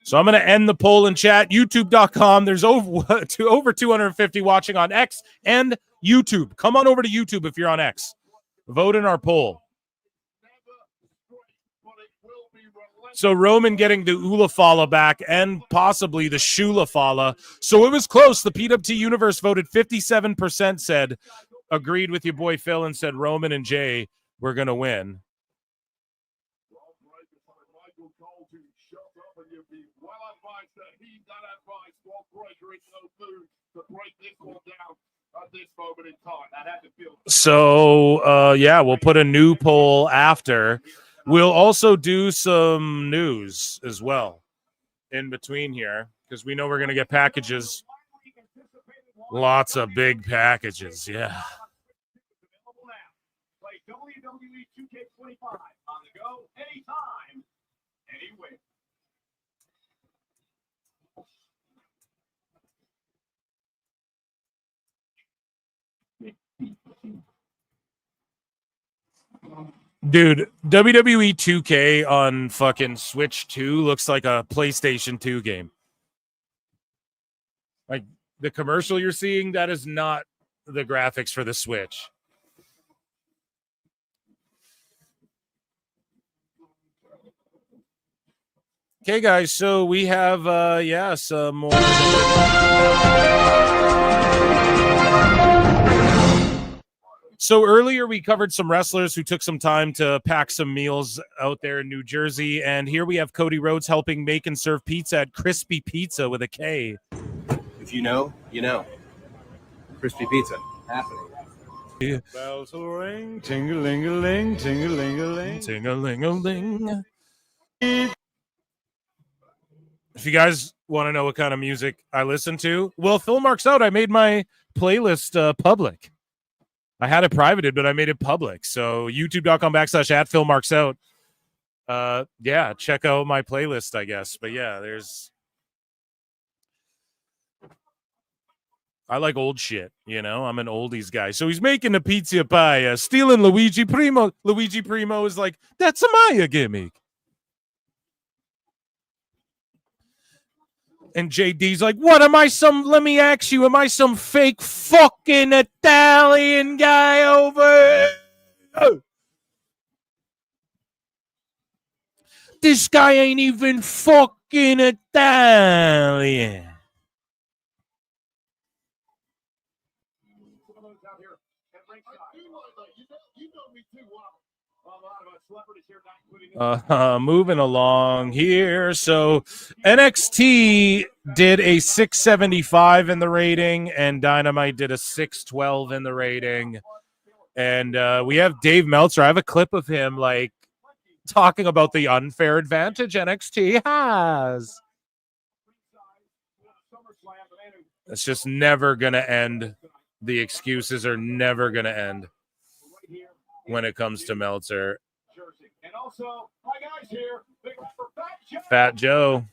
So I'm going to end the poll in chat. YouTube.com. There's over 250 watching on X and YouTube. Come on over to YouTube if you're on X. Vote in our poll. So Roman getting the Ulafala back and possibly the Shulafala. So it was close. The PWT Universe voted 57% said, agreed with your boy Phil and said Roman and Jay were going to win. So, yeah, we'll put a new poll after. We'll also do some news as well in between here because we know we're going to get packages. Lots of big packages, yeah. WWE 2K25 on the go anytime, anywhere. Dude, WWE 2K on fucking Switch 2 looks like a PlayStation 2 game. Like the commercial you're seeing, that is not the graphics for the Switch. Okay, guys, so we have some more. So earlier we covered some wrestlers who took some time to pack some meals out there in New Jersey, and here we have Cody Rhodes helping make and serve pizza at Crispy Pizza with a K. If you know, you know. Crispy Pizza happening. Yeah. Bells will ring, ting-a-ling-a-ling, ting-a-ling-a-ling. Ting-a-ling-a-ling. If you guys want to know what kind of music I listen to, well, Phil Marks Out, I made my playlist public. I had it privated, but I made it public. So youtube.com/@PhilMarksOut. Yeah, check out my playlist, I guess. But yeah, I like old shit, you know? I'm an oldies guy. So he's making a pizza pie, stealing Luigi Primo. Luigi Primo is like, that's a Maya gimmick. And JD's like, what am I let me ask you, am I some fake fucking Italian guy over? Oh. This guy ain't even fucking Italian. Moving along here. So NXT did a 675 in the rating, and Dynamite did a 612 in the rating. And we have Dave Meltzer. I have a clip of him like talking about the unfair advantage NXT has. It's just never gonna end. The excuses are never gonna end when it comes to Meltzer. And also, my guys here, big rapper Fat Joe.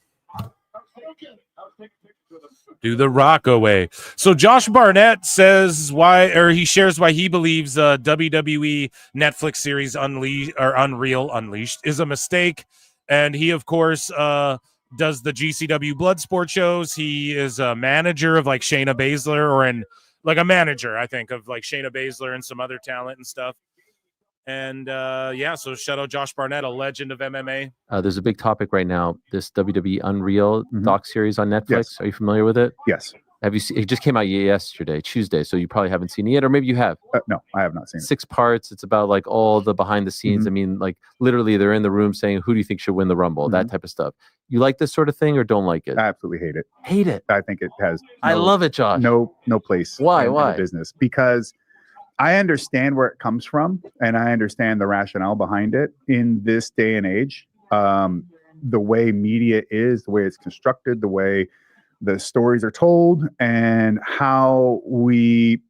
Do the rock away. So Josh Barnett says he shares why he believes WWE Netflix series Unreal Unleashed is a mistake. And he, of course, does the GCW Bloodsport shows. He is a manager of like Shayna Baszler, a manager, I think, of like Shayna Baszler and some other talent and stuff. And so shout out Josh Barnett, a legend of MMA. There's a big topic right now, this WWE Unreal doc series on Netflix. Yes. Are you familiar with it? Yes. Have you seen it? Just came out Tuesday, so you probably haven't seen it yet, or maybe you have. No, I have not seen it. 6 parts. It's about like all the behind the scenes. I mean, like literally they're in the room saying, who do you think should win the Rumble? That type of stuff. You like this sort of thing or don't like it? I absolutely hate it. Hate it? I think it has. I love it, Josh. No place. Why? In the business, because I understand where it comes from, and I understand the rationale behind it in this day and age. The way media is, the way it's constructed, the way the stories are told, and how we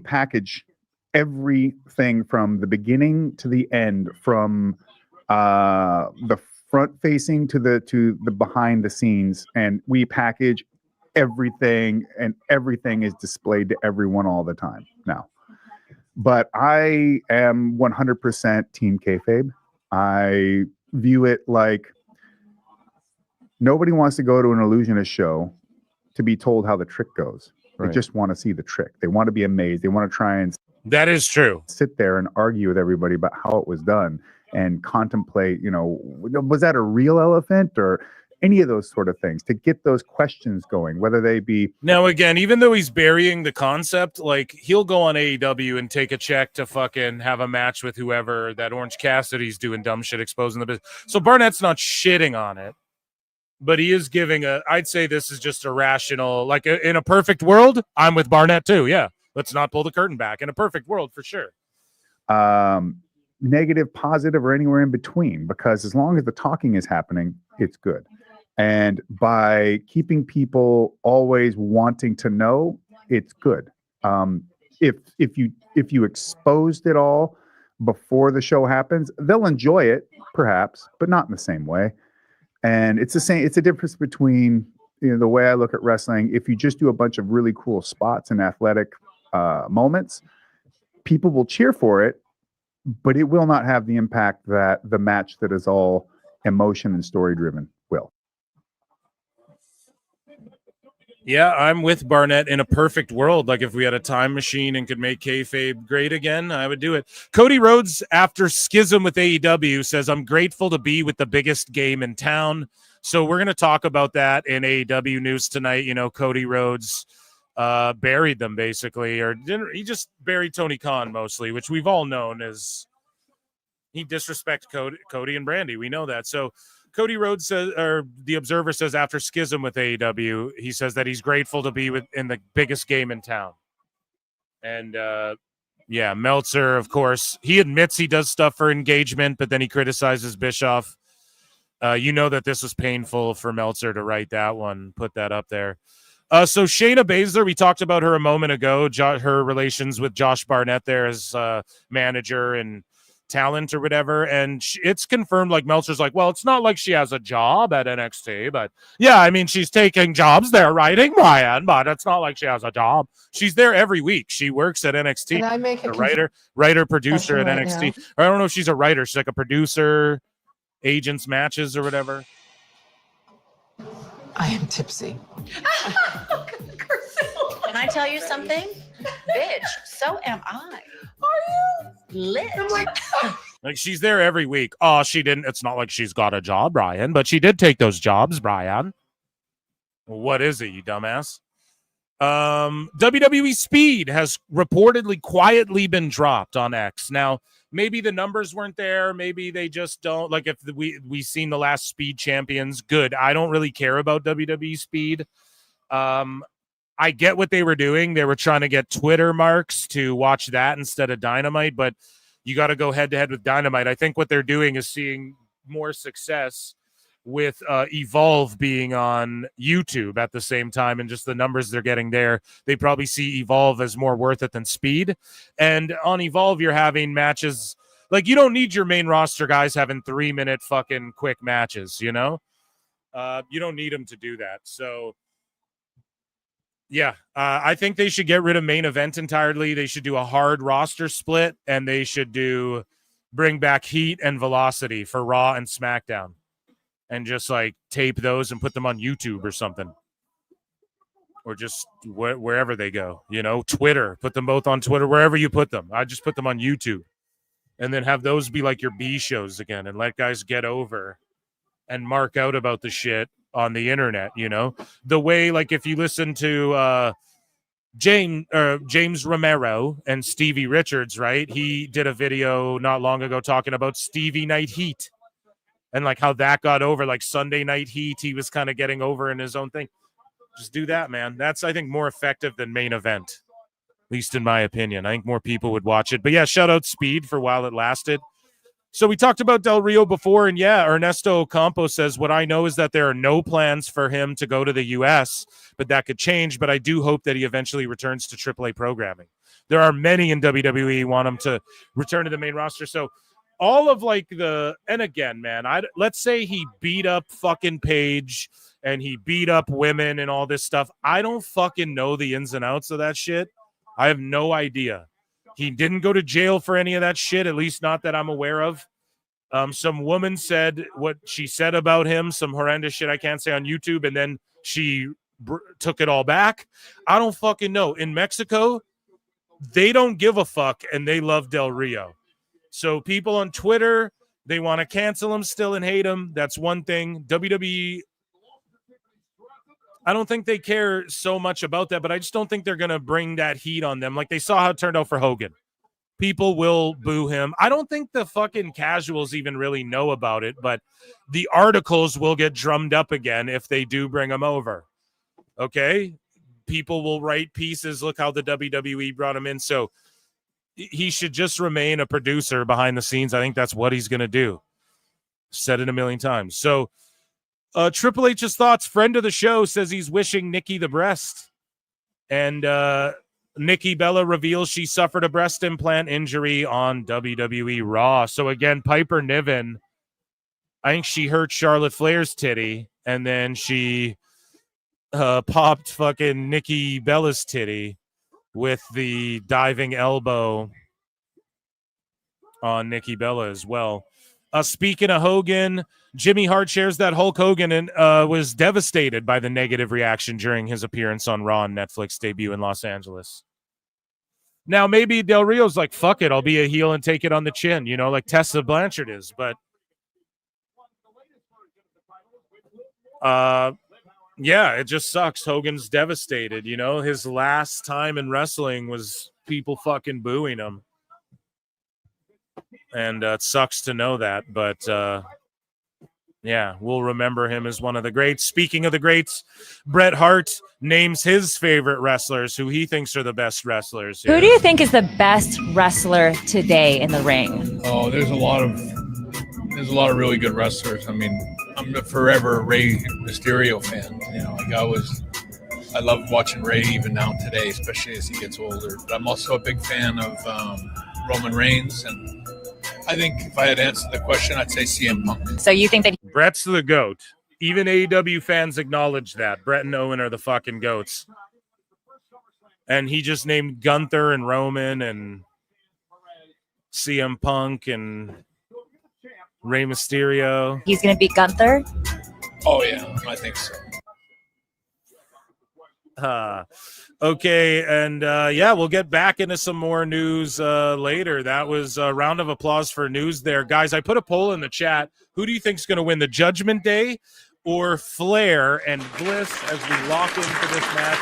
package everything from the beginning to the end, from the front facing to the behind the scenes, and we package everything, and everything is displayed to everyone all the time now. But I am 100% team kayfabe. I view it like nobody wants to go to an illusionist show to be told how the trick goes. They just want to see the trick. They want to be amazed. They want to try and that is true. Sit there and argue with everybody about how it was done and contemplate, was that a real elephant or any of those sort of things, to get those questions going, whether they be. Now, again, even though he's burying the concept, like he'll go on AEW and take a check to fucking have a match with whoever that Orange Cassidy's doing dumb shit, exposing the business. So Barnett's not shitting on it, but he is giving I'd say this is just a rational, like in a perfect world, I'm with Barnett too. Yeah. Let's not pull the curtain back. In a perfect world, for sure. Negative, positive, or anywhere in between, because as long as the talking is happening, it's good. And by keeping people always wanting to know, it's good. If you exposed it all before the show happens, they'll enjoy it, perhaps, but not in the same way. And it's the same. It's a difference between the way I look at wrestling. If you just do a bunch of really cool spots and athletic moments, people will cheer for it, but it will not have the impact that the match that is all emotion and story driven will. Yeah, I'm with Barnett. In a perfect world, like if we had a time machine and could make kayfabe great again, I would do it. Cody Rhodes, after schism with AEW, says, I'm grateful to be with the biggest game in town. So we're going to talk about that in AEW news tonight. You know, Cody Rhodes buried them basically, or didn't he just buried Tony Khan mostly, which we've all known as he disrespected Cody and Brandy. We know that. So Cody Rhodes says, or the Observer says, after schism with AEW, he says that he's grateful to be in the biggest game in town. And yeah, Meltzer, of course, he admits he does stuff for engagement, but then he criticizes Bischoff. You know that this was painful for Meltzer to write that one, put that up there. So Shayna Baszler, we talked about her a moment ago, her relations with Josh Barnett there as manager and talent or whatever, and it's confirmed, like Meltzer's like, well, it's not like she has a job at NXT, but yeah, I mean, she's taking jobs there writing, Brian, but it's not like she has a job. She's there every week. She works at NXT. Can I make a writer, producer at right NXT. now? Or I don't know if she's a writer. She's like a producer, agents, matches, or whatever. I am tipsy. Can I tell you something? Bitch, so am I. Are you? Lit. Like, she's there every week. Oh, she didn't. It's not like she's got a job, Brian, but she did take those jobs, Brian. What is it, you dumbass? WWE Speed has reportedly quietly been dropped on X. Now, maybe the numbers weren't there. Maybe they just don't. Like, if we seen the last Speed champions, good. I don't really care about WWE Speed. I get what they were doing. They were trying to get Twitter marks to watch that instead of Dynamite, but you got to go head-to-head with Dynamite. I think what they're doing is seeing more success with Evolve being on YouTube at the same time, and just the numbers they're getting there. They probably see Evolve as more worth it than Speed. And on Evolve, you're having matches. Like, you don't need your main roster guys having 3-minute fucking quick matches, you know? You don't need them to do that. So, yeah, I think they should get rid of main event entirely. They should do a hard roster split, and they should bring back Heat and Velocity for Raw and SmackDown, and just like tape those and put them on YouTube or something, or just wherever they go. You know, Twitter. Put them both on Twitter, wherever you put them. I just put them on YouTube, and then have those be like your B shows again, and let guys get over and mark out about the shit on the internet, you know, the way, like, if you listen to James Romero and Stevie Richards, right? He did a video not long ago talking about Stevie Night Heat and like how that got over, like Sunday Night Heat. He was kind of getting over in his own thing. Just do that, man. That's, I think, more effective than main event, at least in my opinion. I think more people would watch it. But yeah, shout out Speed for while it lasted. So we talked about Del Rio before, and yeah, Ernesto Ocampo says, what I know is that there are no plans for him to go to the U.S., but that could change. But I do hope that he eventually returns to AAA programming. There are many in WWE who want him to return to the main roster. So all of like and again, man, let's say he beat up fucking Paige and he beat up women and all this stuff. I don't fucking know the ins and outs of that shit. I have no idea. He didn't go to jail for any of that shit, at least not that I'm aware of. Some woman said what she said about him, some horrendous shit I can't say on YouTube, and then she took it all back. I don't fucking know. In Mexico, they don't give a fuck, and they love Del Rio. So people on Twitter, they want to cancel him still and hate him. That's one thing. WWE, I don't think they care so much about that, but I just don't think they're going to bring that heat on them. Like they saw how it turned out for Hogan. People will boo him. I don't think the fucking casuals even really know about it, but the articles will get drummed up again if they do bring him over. Okay? People will write pieces. Look how the WWE brought him in. So he should just remain a producer behind the scenes. I think that's what he's going to do. Said it a million times. So, Triple H's thoughts. Friend of the show says he's wishing Nikki the best. And Nikki Bella reveals she suffered a breast implant injury on WWE Raw. So again, Piper Niven, I think she hurt Charlotte Flair's titty, and then she popped fucking Nikki Bella's titty with the diving elbow on Nikki Bella as well. Speaking of Hogan, Jimmy Hart shares that Hulk Hogan and was devastated by the negative reaction during his appearance on Raw on Netflix debut in Los Angeles. Now, maybe Del Rio's like, fuck it, I'll be a heel and take it on the chin, you know, like Tessa Blanchard is. But, yeah, it just sucks. Hogan's devastated, you know. His last time in wrestling was people fucking booing him. And it sucks to know that, but yeah, we'll remember him as one of the greats. Speaking of the greats, Bret Hart names his favorite wrestlers who he thinks are the best wrestlers. Who do you think is the best wrestler today in the ring? Oh, there's a lot of really good wrestlers. I mean, I'm a forever Rey Mysterio fan. You know, like I love watching Rey even now today, especially as he gets older. But I'm also a big fan of Roman Reigns, and I think if I had answered the question, I'd say CM Punk. So you think that Bret's the GOAT. Even AEW fans acknowledge that. Bret and Owen are the fucking GOATs. And he just named Gunther and Roman and CM Punk and Rey Mysterio. he's going to beat Gunther? Oh, yeah, I think so. Okay, and yeah, we'll get back into some more news later. That was a round of applause for news there. Guys, I put a poll in the chat. Who do you think is going to win, the Judgment Day or Flair and Bliss as we lock into this match?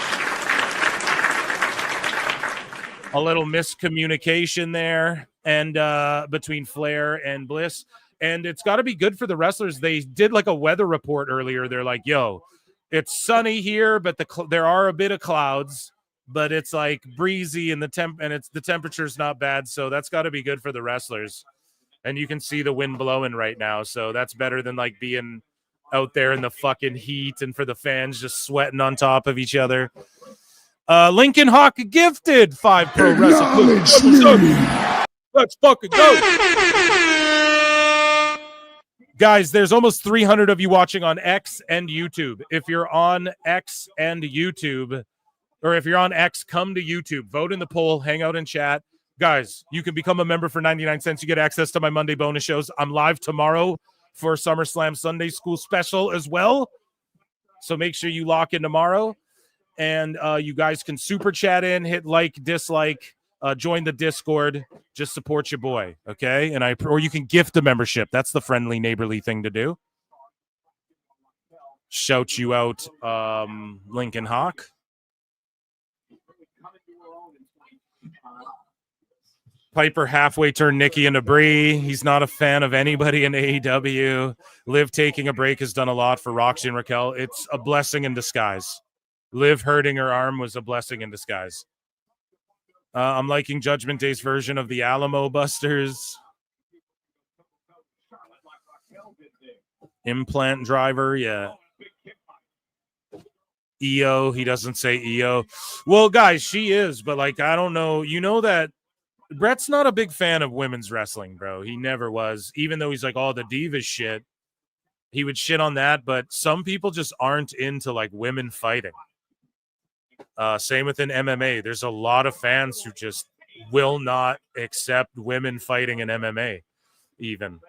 A little miscommunication there and between Flair and Bliss. And it's got to be good for the wrestlers. They did like a weather report earlier. They're like, yo, it's sunny here, but there are a bit of clouds, but it's like breezy and the temperature's not bad. So that's got to be good for the wrestlers. And you can see the wind blowing right now. So that's better than like being out there in the fucking heat and for the fans just sweating on top of each other. Lincoln Hawk gifted 5 Pro Wrestle Clips. Let's fucking go. Guys, there's almost 300 of you watching on X and YouTube. If you're on X and YouTube, or if you're on X, come to YouTube. Vote in the poll. Hang out and chat. Guys, you can become a member for 99 cents. You get access to my Monday bonus shows. I'm live tomorrow for SummerSlam Sunday School Special as well. So make sure you lock in tomorrow. And you guys can super chat in, hit like, dislike, join the Discord. Just support your boy, okay? And or you can gift a membership. That's the friendly, neighborly thing to do. Shout you out, Lincoln Hawk. Piper halfway turned Nikki into Brie. He's not a fan of anybody in AEW. Liv taking a break has done a lot for Roxy and Raquel. It's a blessing in disguise. Liv hurting her arm was a blessing in disguise. I'm liking Judgment Day's version of the Alamo Busters. Implant driver, yeah. EO, he doesn't say EO. Well, guys, she is, but like, I don't know. You know that Bret's not a big fan of women's wrestling, bro. He never was. Even though he's like, all the divas shit, he would shit on that. But some people just aren't into like women fighting. Same within MMA. There's a lot of fans who just will not accept women fighting in MMA, even.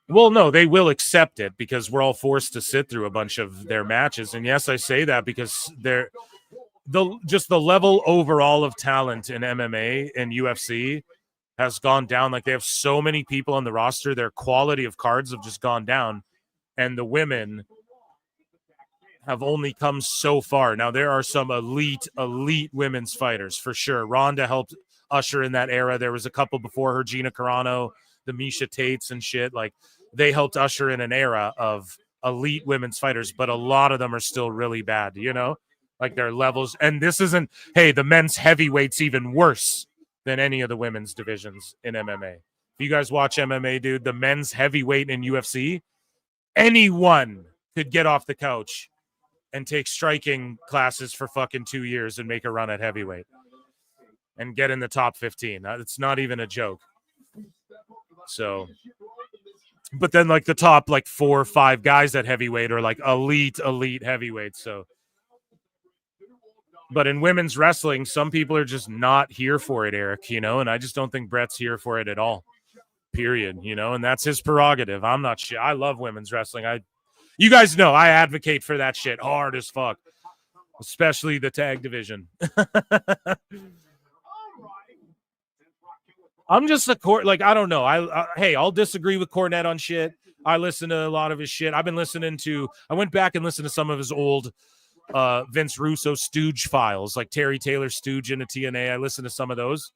Well, no, they will accept it because we're all forced to sit through a bunch of their matches. And yes, I say that because they're just the level overall of talent in MMA and UFC has gone down. Like they have so many people on the roster, their quality of cards have just gone down. And the women have only come so far. Now, there are some elite women's fighters for sure. Ronda helped usher in that era. There was a couple before her, Gina Carano, the Misha Tates and shit. Like, they helped usher in an era of elite women's fighters, but a lot of them are still really bad, you know? Like, their levels. And this isn't, hey, the men's heavyweight's even worse than any of the women's divisions in MMA. If you guys watch MMA, dude, the men's heavyweight in UFC, anyone could get off the couch and take striking classes for fucking 2 years and make a run at heavyweight and get in the top 15. It's not even a joke. So, but then like the top like 4 or 5 guys at heavyweight are like elite heavyweights. So But in women's wrestling, some people are just not here for it, Eric, you know, and I just don't think Brett's here for it at all. Period, you know, and that's his prerogative. I'm not sure. I love women's wrestling. You guys know I advocate for that shit hard as fuck, especially the tag division. I'm just I don't know. Hey, I'll disagree with Cornette on shit. I listen to a lot of his shit. I went back and listened to some of his old Vince Russo Stooge files, like Terry Taylor Stooge in a TNA. I listened to some of those.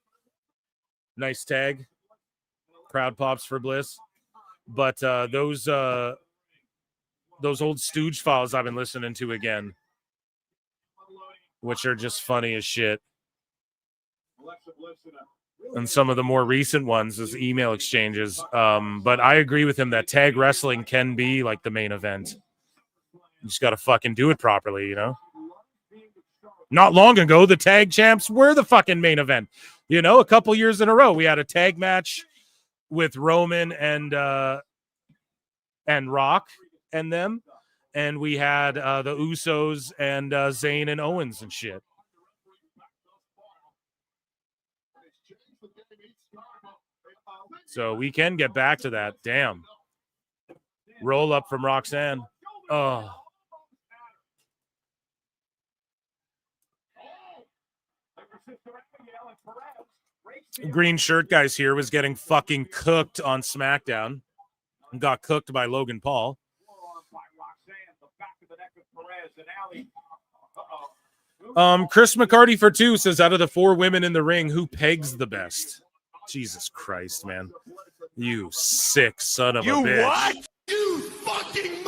Nice tag. Crowd pops for Bliss. But those old Stooge files I've been listening to again, which are just funny as shit. And some of the more recent ones is email exchanges. But I agree with him that tag wrestling can be like the main event. You just got to fucking do it properly, you know? Not long ago, the tag champs were the fucking main event. You know, a couple years in a row, we had a tag match with Roman and Rock and them. And we had the Usos and Zayn and Owens and shit. So we can get back to that. Damn. Roll up from Roxanne. Oh. Green shirt guys here was getting fucking cooked on SmackDown. Got cooked by Logan Paul. Chris McCarty for 2 says, out of the 4 women in the ring, who pegs the best? Jesus Christ, man. You sick son of a bitch. You what? You fucking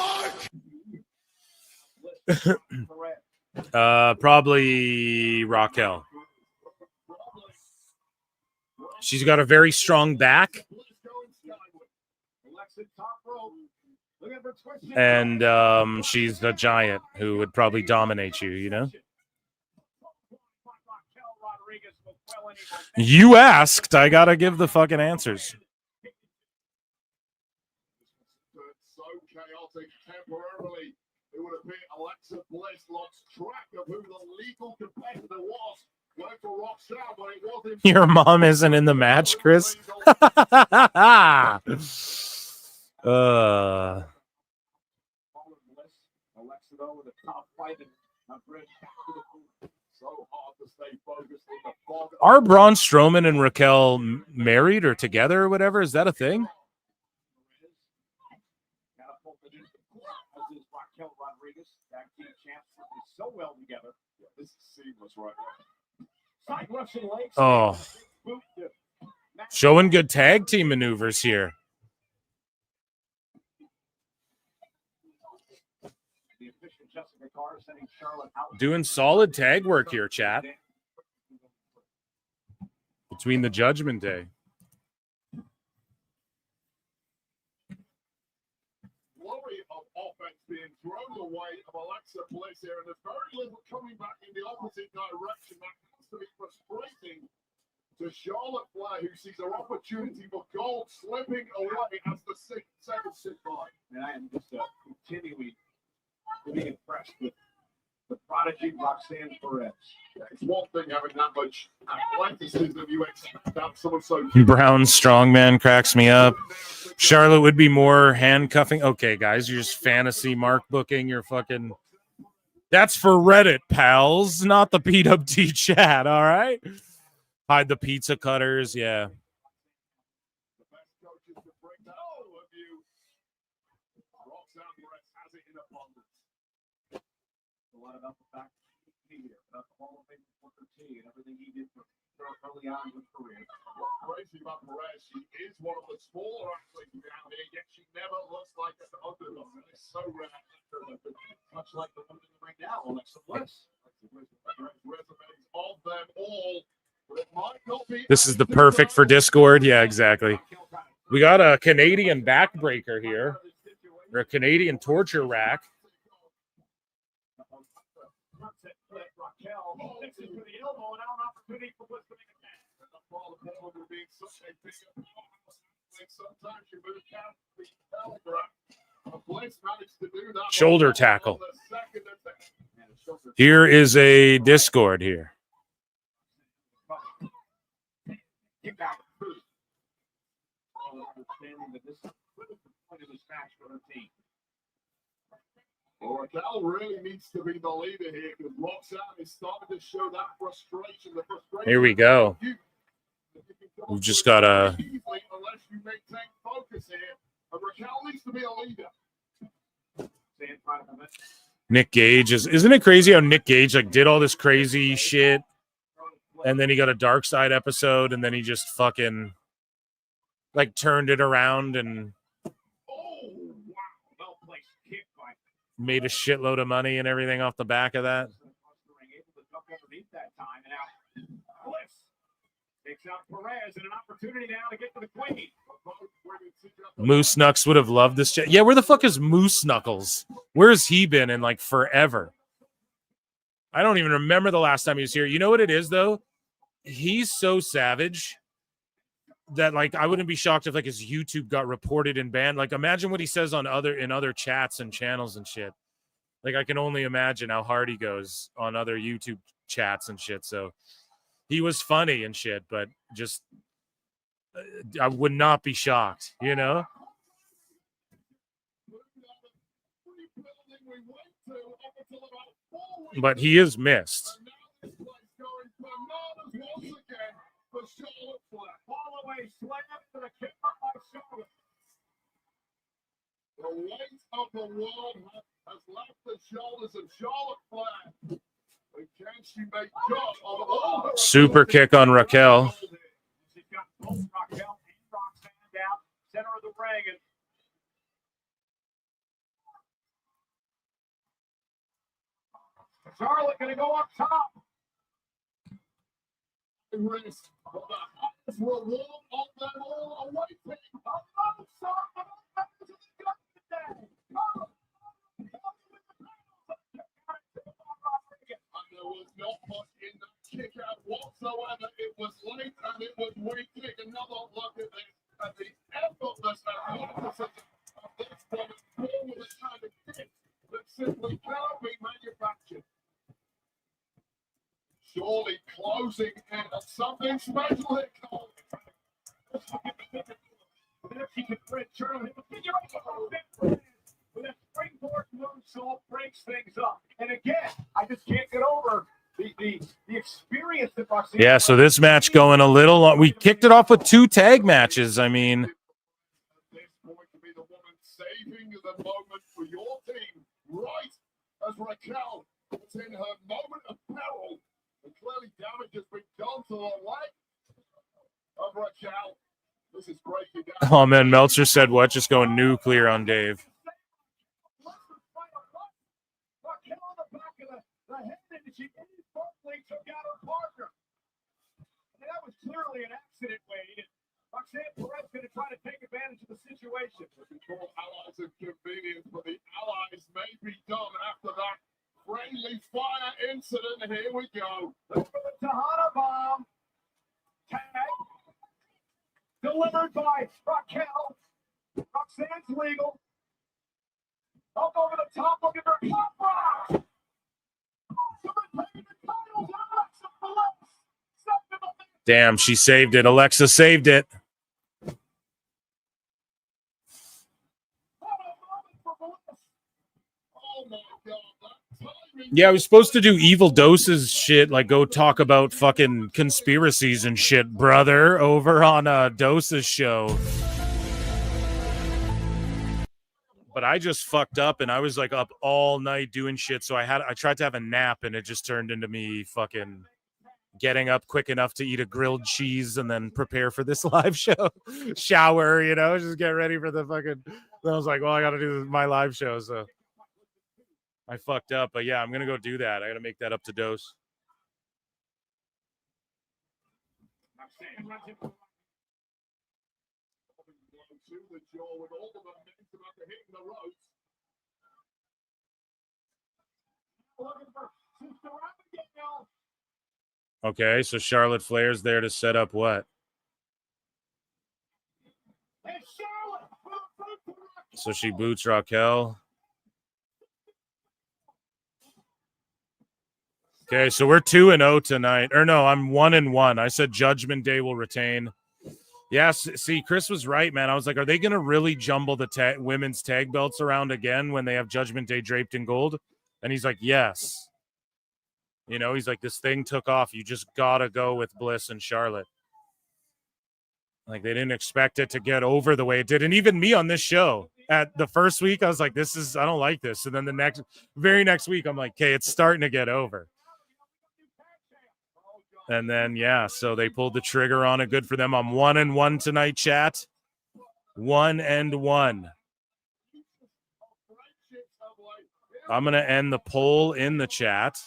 mark! Probably Raquel. She's got a very strong back. And she's a giant who would probably dominate you, you know? You asked. I got to give the fucking answers. So chaotic temporarily. It would appear Alexa Bliss lost track of who the legal competitor was. Went for Roxanne, but it wasn't. Your mom isn't in the match, Chris. Are Braun Strowman and Raquel married or together or whatever? Is that a thing? Oh, showing good tag team maneuvers here. Doing solid tag work here, chat. Between the Judgment Day. Glory of offense being thrown away of Alexa Bliss here, and there's very little coming back in the opposite direction. That has to be frustrating to Charlotte Flair, who sees her opportunity for gold slipping away as the second sit by. And I am just continually really impressed with the prodigy Roxanne Perez. It's one thing having that much athleticism, you expect that someone so Brown strongman cracks me up. Charlotte would be more handcuffing. Okay, guys, you're just fantasy mark booking. You're fucking. That's for Reddit, pals, not the PWT chat. All right. Hide the pizza cutters. Yeah. About the fact about the Hall of Fame Booker T and everything he did for early on in his career. What's crazy about Perez, she is one of the smaller athletes down here, yet she never looks like an underdog. And it's so rare. Much like the woman right now, Alexa Bliss. Resumes of them all. But it might not be. This is the perfect for Discord. Yeah, exactly. We got a Canadian backbreaker here, or a Canadian torture rack. Shoulder tackle. Here is a Discord here. Raquel really needs to be the leader here because Roxanne is starting to show that frustration. The frustration. Here we go. We've just got a Easily, unless you maintain focus here, and Raquel needs to be a leader. Nick Gage. Isn't it crazy how Nick Gage like did all this crazy shit and then he got a Dark Side episode and then he just fucking like turned it around and made a shitload of money and everything off the back of that. Moose Knucks would have loved this. Yeah, where the fuck is Moose Knuckles? Where has he been in like forever? I don't even remember the last time he was here. You know what it is though? He's so savage that like I wouldn't be shocked if like his YouTube got reported and banned. Like imagine what he says on other chats and channels and shit. Like I can only imagine how hard he goes on other YouTube chats and shit. So he was funny and shit, but just I would not be shocked, you know? But he is missed. The weight of the world has left the shoulders of Charlotte Flair. But can she make good on all her Super kick on Raquel. She's got both Raquel and Roxanne down center of the ring, and Charlotte going to go up top. Wrist for the highest reward of them all awaiting. There was not much in that kick out whatsoever. It was late and it was weak. Take another look at this. At the effortless athleticism of this woman. All with a kind of kick that simply cannot be manufactured. Surely closing in on something special here, Cole. She can print Charlie. With a springboard moonsault breaks things up. And again, I just can't get over the experience that Roxanne. Yeah, so this match going a little long. We kicked it off with 2 tag matches. I mean, This going to be the woman saving the moment for your team, right as Raquel is in her moment of peril. And clearly damage has been done to the leg of Raquel. This is breaking down. oh man, Meltzer said what? Just going nuclear on Dave. Raquel on the back of the head, and she inadvertently took out her partner. And that was clearly an accident, Wade. Roxanne Perez going to try to take advantage of the situation. The control allies of convenience, but the allies may be done after that friendly fire incident. Here we go. Let's go to Tahana Bomb. Tag. Delivered by Raquel. Roxanne's legal. Up over the top, look at her top box. Damn, she saved it. Alexa saved it. Yeah, I was supposed to do Evil Doses shit, like go talk about fucking conspiracies and shit, brother, over on Doses show. But I just fucked up and I was like up all night doing shit. So I tried to have a nap and it just turned into me fucking getting up quick enough to eat a grilled cheese and then prepare for this live show. Shower, you know, just get ready for the fucking. Then I was like, well, I got to do my live show. So I fucked up. But yeah, I'm going to go do that. I got to make that up to Dose. Okay, so Charlotte Flair's there to set up what? So she boots Raquel. Okay, so we're 2-0 tonight. Or no, I'm 1-1. I said Judgment Day will retain. Yes, see, Chris was right, man. I was like, are they going to really jumble the women's tag belts around again when they have Judgment Day draped in gold? And he's like, yes. You know, he's like, this thing took off. You just got to go with Bliss and Charlotte. Like, they didn't expect it to get over the way it did. And even me on this show, at the first week, I was like, I don't like this. And then the very next week, I'm like, okay, it's starting to get over. And then, yeah, so they pulled the trigger on it. Good for them. I'm 1-1 tonight, chat. 1-1. I'm going to end the poll in the chat.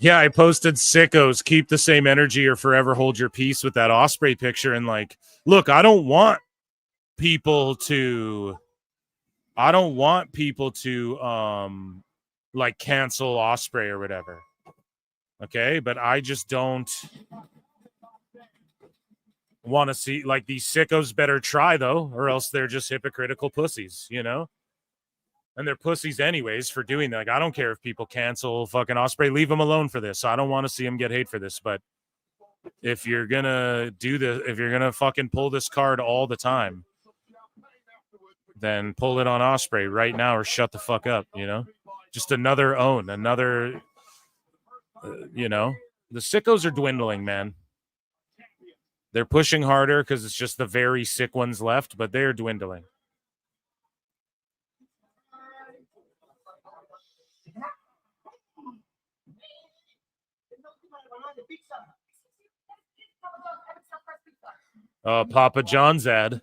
Yeah, I posted sickos, keep the same energy or forever hold your peace with that Osprey picture. And like, look, I don't want people to like cancel Osprey or whatever. Okay, but I just don't want to see, like, these sickos better try though, or else they're just hypocritical pussies, you know? And they're pussies anyways for doing that. Like, I don't care if people cancel fucking Osprey, leave them alone for this. I don't want to see him get hate for this. But if you're gonna do this, if you're gonna fucking pull this card all the time, then pull it on Osprey right now or shut the fuck up, you know? Just another you know, the sickos are dwindling, man. They're pushing harder because it's just the very sick ones left, but they're dwindling. Papa John's ad.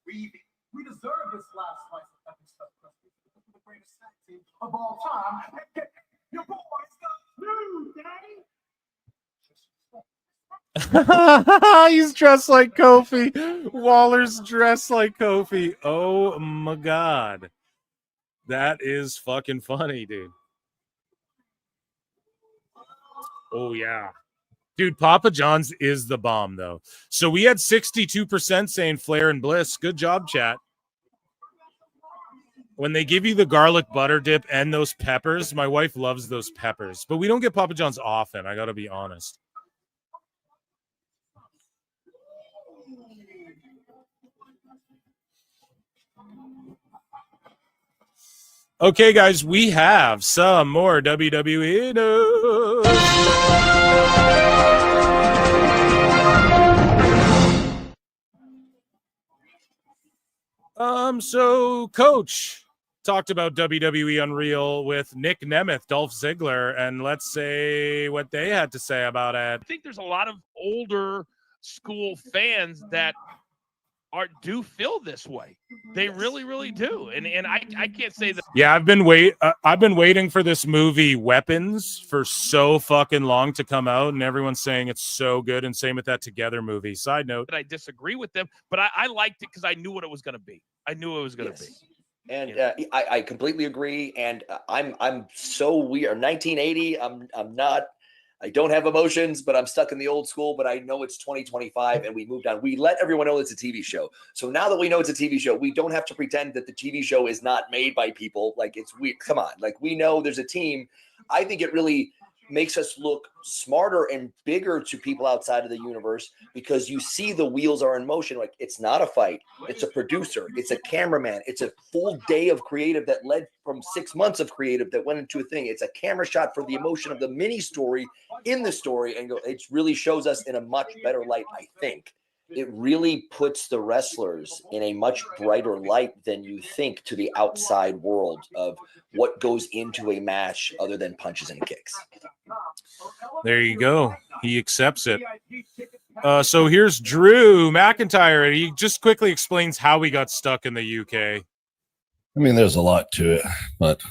We deserve this last slice of epic stuff the greatest tag team of all time. Your boys got new, Daddy. He's dressed like Kofi. Waller's dressed like Kofi. Oh my God. That is fucking funny, dude. Oh, yeah. Dude, Papa John's is the bomb, though. So we had 62% saying Flair and Bliss. Good job, chat. When they give you the garlic butter dip and those peppers, my wife loves those peppers. But we don't get Papa John's often, I got to be honest. Okay, guys, we have some more WWE news. So Coach talked about WWE Unreal with Nick Nemeth, Dolph Ziggler, and let's say what they had to say about it. I think there's a lot of older school fans that do feel this way. They really, really do. And I can't say that. Yeah, I've been waiting for this movie Weapons for so fucking long to come out, and everyone's saying it's so good. And same with that Together movie. Side note, I disagree with them, but I liked it because I knew what it was going to be. I knew it was going to be. And I completely agree. And I'm so weird. 1980. I'm not. I don't have emotions, but I'm stuck in the old school. But I know it's 2025 and we moved on. We let everyone know it's a TV show. So now that we know it's a TV show, we don't have to pretend that the TV show is not made by people. Like, it's weird. Come on. Like, we know there's a team. I think it really makes us look smarter and bigger to people outside of the universe because you see the wheels are in motion. Like, it's not a fight. It's a producer. It's a cameraman. It's a full day of creative that led from 6 months of creative that went into a thing. It's a camera shot for the emotion of the mini story in the story. And it really shows us in a much better light, I think. It really puts the wrestlers in a much brighter light than you think to the outside world of what goes into a match other than punches and kicks. There you go. He accepts it. So here's Drew McIntyre. He just quickly explains how he got stuck in the UK. I mean, there's a lot to it, but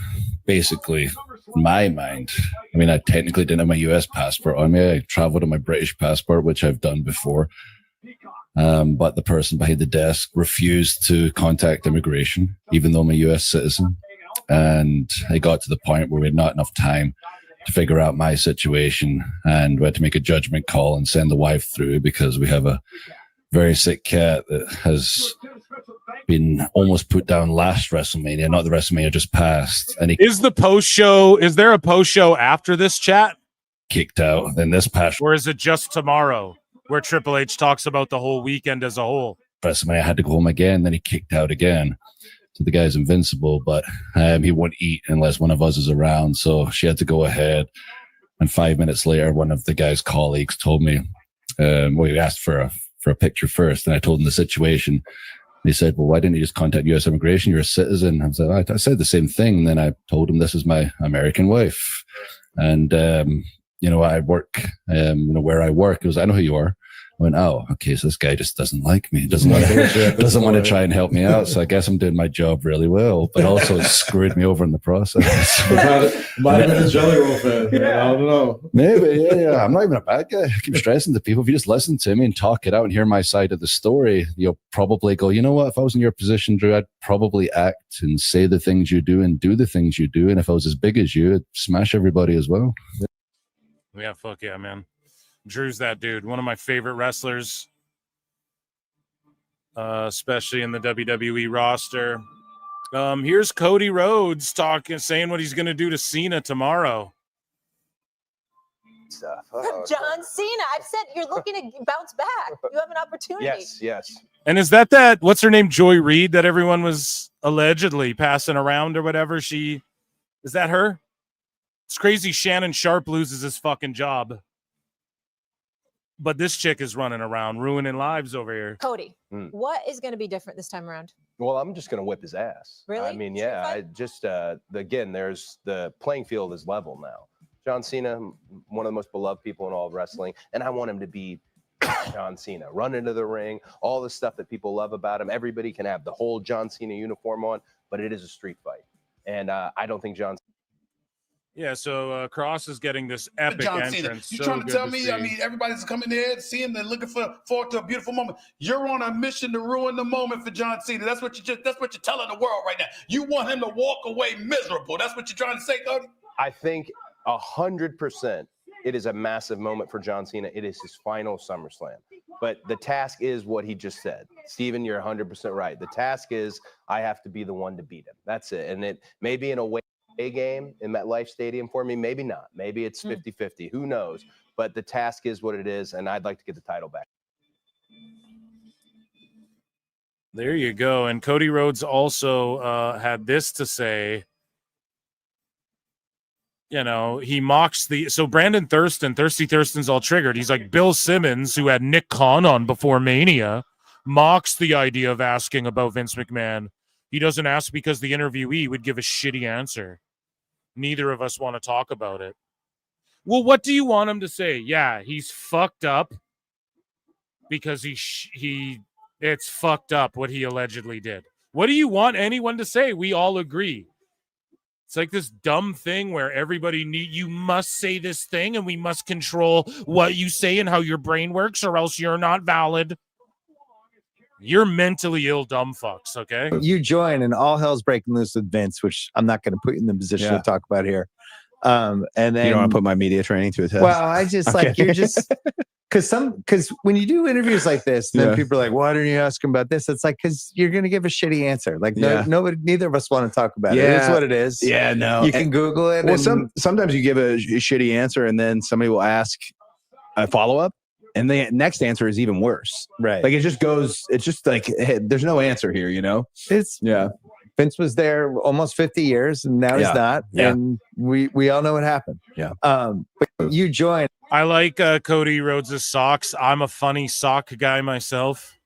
basically, in my mind, I mean, I technically didn't have my US passport on me. I traveled on my British passport, which I've done before. But the person behind the desk refused to contact immigration, even though I'm a US citizen. and it got to the point where we had not enough time to figure out my situation, and we had to make a judgment call and send the wife through because we have a very sick cat that has been almost put down last WrestleMania, not the WrestleMania just passed. And he is there a post show after this chat? Kicked out. Then this past, or is it just tomorrow where Triple H talks about the whole weekend as a whole? WrestleMania, I had to go home again. Then he kicked out again. So the guy's invincible, but he won't eat unless one of us is around. So she had to go ahead. And 5 minutes later, one of the guy's colleagues told me, well, he asked for a picture first. And I told him the situation. And he said, well, why didn't you just contact U.S. Immigration? You're a citizen. I was like, I said the same thing. And then I told him this is my American wife. And, I work, where I work. It was, I know who you are. I went, oh, okay, so this guy just doesn't like me. Doesn't want to try and help me out. So I guess I'm doing my job really well, but also it screwed me over in the process. Might have been a Jelly Roll fan. I don't know. Maybe, yeah. I'm not even a bad guy. I keep stressing to people, if you just listen to me and talk it out and hear my side of the story, you'll probably go, you know what? If I was in your position, Drew, I'd probably act and say the things you do and do the things you do. And if I was as big as you, I'd smash everybody as well. Yeah, fuck yeah, man. Drew's that dude. One of my favorite wrestlers, especially in the WWE roster. Here's Cody Rhodes saying what he's going to do to Cena tomorrow. John Cena, I've said you're looking to bounce back. You have an opportunity. Yes. And is that what's her name, Joy Reid, that everyone was allegedly passing around or whatever? Is that her? It's crazy Shannon Sharp loses his fucking job. But this chick is running around ruining lives over here. Cody, what is going to be different this time around? Well, I'm just going to whip his ass. Really? I mean, yeah. I just again, there's the playing field is level now. John Cena, one of the most beloved people in all of wrestling, and I want him to be John Cena. Run into the ring, all the stuff that people love about him. Everybody can have the whole John Cena uniform on, but it is a street fight, and I don't think John. Yeah, so Cross is getting this epic John entrance. Cena. You so trying to tell me? see. I mean, everybody's coming there to see him. They're looking forward to a beautiful moment. You're on a mission to ruin the moment for John Cena. That's what you're telling the world right now. You want him to walk away miserable. That's what you're trying to say, Cody? I think 100% it is a massive moment for John Cena. It is his final SummerSlam. But the task is what he just said. Steven, you're 100% right. The task is I have to be the one to beat him. That's it. And it may be in a way game in MetLife Stadium for me, maybe not. Maybe it's 50-50. Who knows? But the task is what it is, and I'd like to get the title back. There you go. And Cody Rhodes also had this to say. He mocks so Brandon Thirsty Thurston's all triggered. He's like, Bill Simmons, who had Nick Khan on before Mania, mocks the idea of asking about Vince McMahon. He doesn't ask because the interviewee would give a shitty answer. Neither of us want to talk about it. Well, what do you want him to say? Yeah, he's fucked up because it's fucked up what he allegedly did. What do you want anyone to say? We all agree. It's like this dumb thing where you must say this thing and we must control what you say and how your brain works or else you're not valid. You're mentally ill, dumb fucks, okay? You join and all hell's breaking loose with Vince, which I'm not going to put you in the position to talk about here. And then you don't want to put my media training to a test. Well, I just you're just because when you do interviews like this, then people are like, "Why didn't you ask him about this?" It's like because you're going to give a shitty answer. Like neither of us want to talk about it. It's what it is. Yeah, no, you can Google it. Well, sometimes you give a shitty answer, and then somebody will ask a follow up. And the next answer is even worse. Right. Like it's just like, hey, there's no answer here, Vince was there almost 50 years and now he's not. Yeah. And we all know what happened. Yeah. But you joined. I like Cody Rhodes' socks. I'm a funny sock guy myself.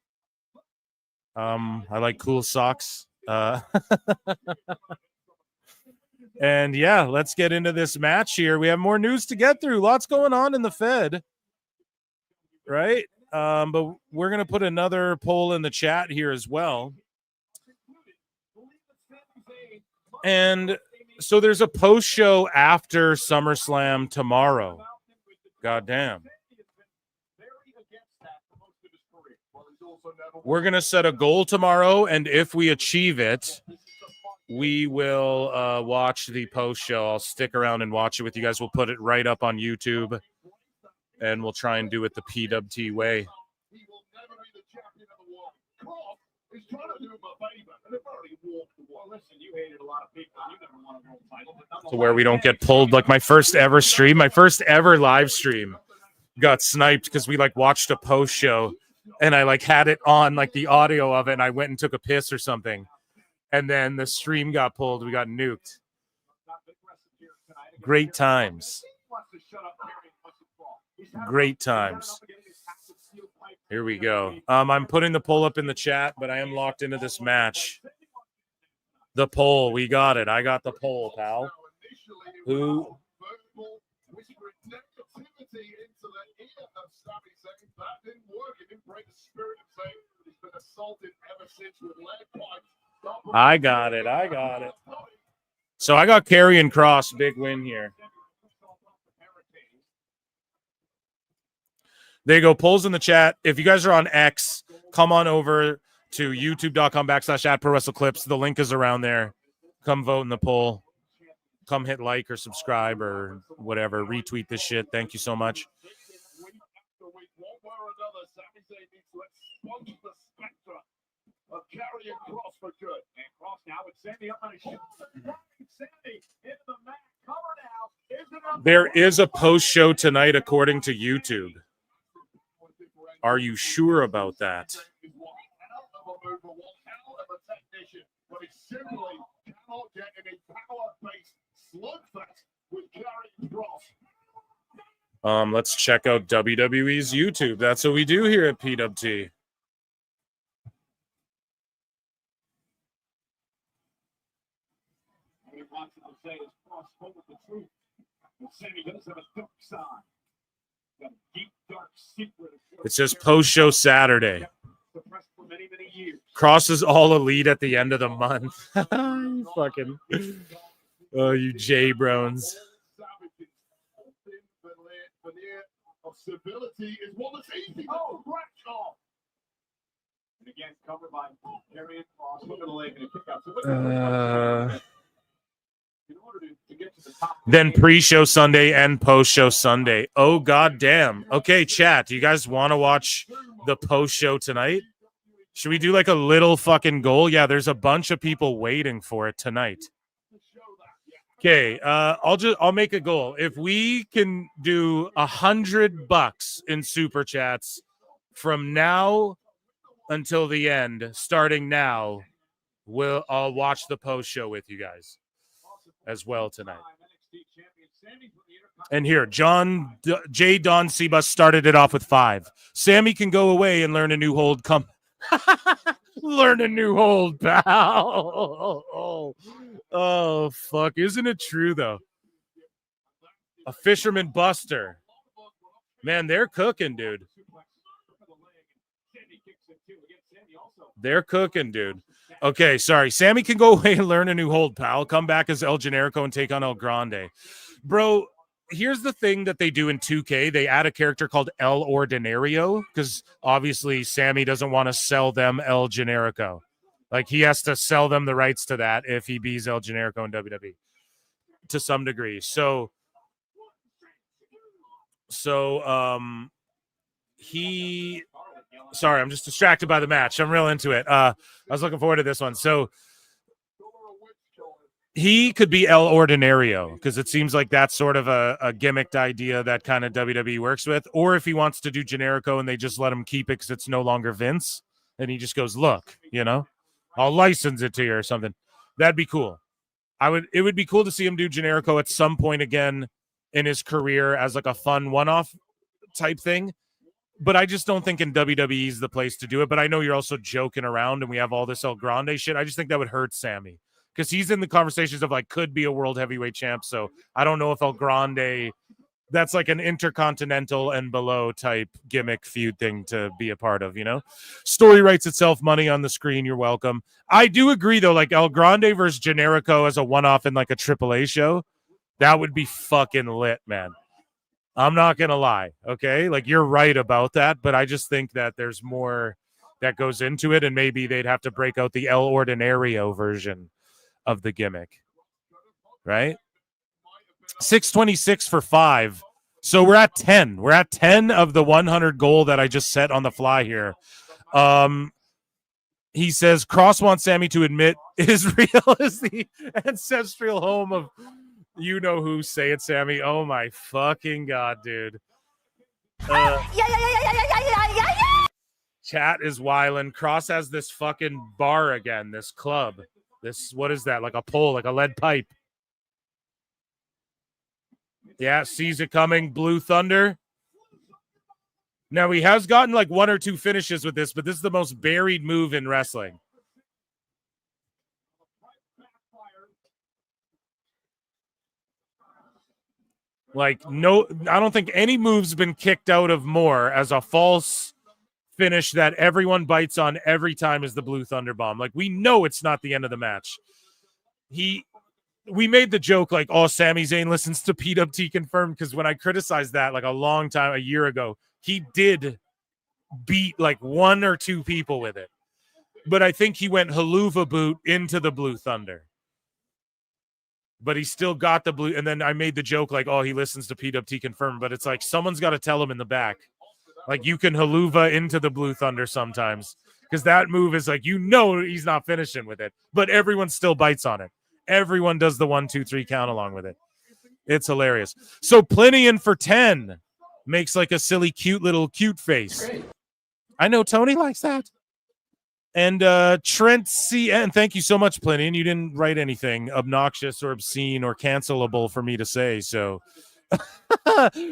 I like cool socks. And yeah, let's get into this match here. We have more news to get through. Lots going on in the Fed. Right? But we're going to put another poll in the chat here as well. And so there's a post show after SummerSlam tomorrow. Goddamn. We're going to set a goal tomorrow, and if we achieve it, we will watch the post show. I'll stick around and watch it with you guys. We'll put it right up on YouTube, and we'll try and do it the PWT way. So where we don't get pulled, like my first ever live stream got sniped because we like watched a post show and I like had it on like the audio of it and I went and took a piss or something. And then the stream got pulled. We got nuked. Great times. Great times. Here we go. I'm putting the poll up in the chat, but I am locked into this match. The poll, we got it. I got the poll, pal. Who? I got it. So I got Karrion Kross, big win here. There you go. Polls in the chat. If you guys are on X, come on over to youtube.com/@ProWrestleClips. The link is around there. Come vote in the poll. Come hit like or subscribe or whatever. Retweet this shit. Thank you so much. There is a post show tonight according to YouTube. Are you sure about that? Let's check out WWE's YouTube. That's what we do here at PWT. It says post-show Saturday. Crosses all elite at the end of the month. You fucking... Oh, you J-Brones. Then pre-show Sunday and post-show Sunday. Oh, goddamn. Okay, chat. Do you guys want to watch the post-show tonight? Should we do like a little fucking goal? Yeah, there's a bunch of people waiting for it tonight. Okay, I'll make a goal. If we can do $100 in super chats from now until the end, starting now, I'll watch the post show with you guys as well tonight. And here, John J. Don Sebus started it off with 5. Sammy can go away and learn a new hold. Come, learn a new hold, pal. Oh, fuck. Isn't it true, though? A Fisherman Buster. Man, they're cooking, dude. They're cooking, dude. Okay, sorry. Sammy can go away and learn a new hold, pal. Come back as El Generico and take on El Grande. Bro, here's the thing that they do in 2K. They add a character called El Ordinario because obviously Sammy doesn't want to sell them El Generico. Like, he has to sell them the rights to that if he beats El Generico in WWE to some degree. So sorry, I'm just distracted by the match. I'm real into it. I was looking forward to this one. So he could be El Ordinario because it seems like that's sort of a gimmicked idea that kind of WWE works with. Or if he wants to do Generico and they just let him keep it because it's no longer Vince, and he just goes, look, I'll license it to you or something. That'd be cool. It would be cool to see him do Generico at some point again in his career as like a fun one-off type thing. But I just don't think in WWE is the place to do it. But I know you're also joking around and we have all this El Grande shit. I just think that would hurt Sammy because he's in the conversations of like could be a world heavyweight champ. So I don't know if El Grande, that's like an intercontinental and below type gimmick feud thing to be a part of, Story writes itself, money on the screen. You're welcome. I do agree though, like El Grande versus Generico as a one-off in like a AAA show, that would be fucking lit, man. I'm not going to lie. Okay. Like you're right about that, but I just think that there's more that goes into it and maybe they'd have to break out the El Ordinario version of the gimmick, right? 626 for 5. So we're at 10. We're at 10 of the 100 goal that I just set on the fly here. He says Cross wants Sammy to admit Israel is the ancestral home of you know who. Say it, Sammy. Oh my fucking god, dude. Chat is wildin'. Cross has this fucking bar again, this club. This, what is that? Like a pole, like a lead pipe. Yeah, sees it coming. Blue Thunder. Now, he has gotten like 1 or 2 finishes with this, but this is the most buried move in wrestling. Like, no, I don't think any move's been kicked out of more as a false finish that everyone bites on every time is the Blue Thunder Bomb. Like, we know it's not the end of the match. We made the joke like, oh, Sami Zayn listens to PWT Confirmed, because when I criticized that like a year ago, he did beat like 1 or 2 people with it. But I think he went haluva boot into the Blue Thunder. But he still got the blue. And then I made the joke like, oh, he listens to PWT Confirmed. But it's like someone's got to tell him in the back. Like, you can haluva into the Blue Thunder sometimes. Because that move is like, you know, he's not finishing with it. But everyone still bites on it. Everyone does the 1, 2, 3 count along with it. It's hilarious. So Plinian for 10 makes like a silly, cute face. I know Tony likes that. And Trent CN, thank you so much, Plinian. You didn't write anything obnoxious or obscene or cancelable for me to say, so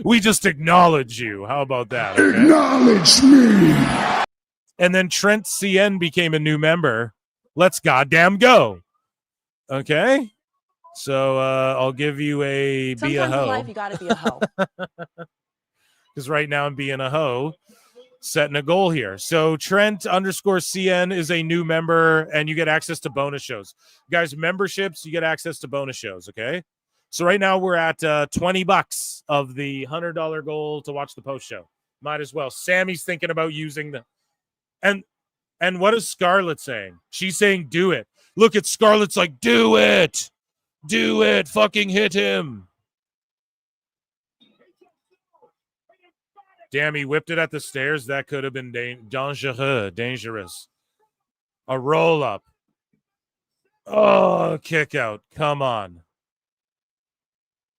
we just acknowledge you. How about that? Okay? Acknowledge me. And then Trent CN became a new member. Let's goddamn go. Okay? So I'll give you a Sometimes be a hoe. in life, you got to be a hoe. Because right now I'm being a hoe. Setting a goal here. So Trent _CN is a new member, and you get access to bonus shows. Guys, memberships, you get access to bonus shows, okay? So right now we're at $20 of the $100 goal to watch the post show. Might as well. Sammy's thinking about using the... And what is Scarlett saying? She's saying, do it. Look at Scarlett's like, do it. Do it. Fucking hit him. Damn, he whipped it at the stairs. That could have been dangerous. A roll-up. Oh, kick out. Come on.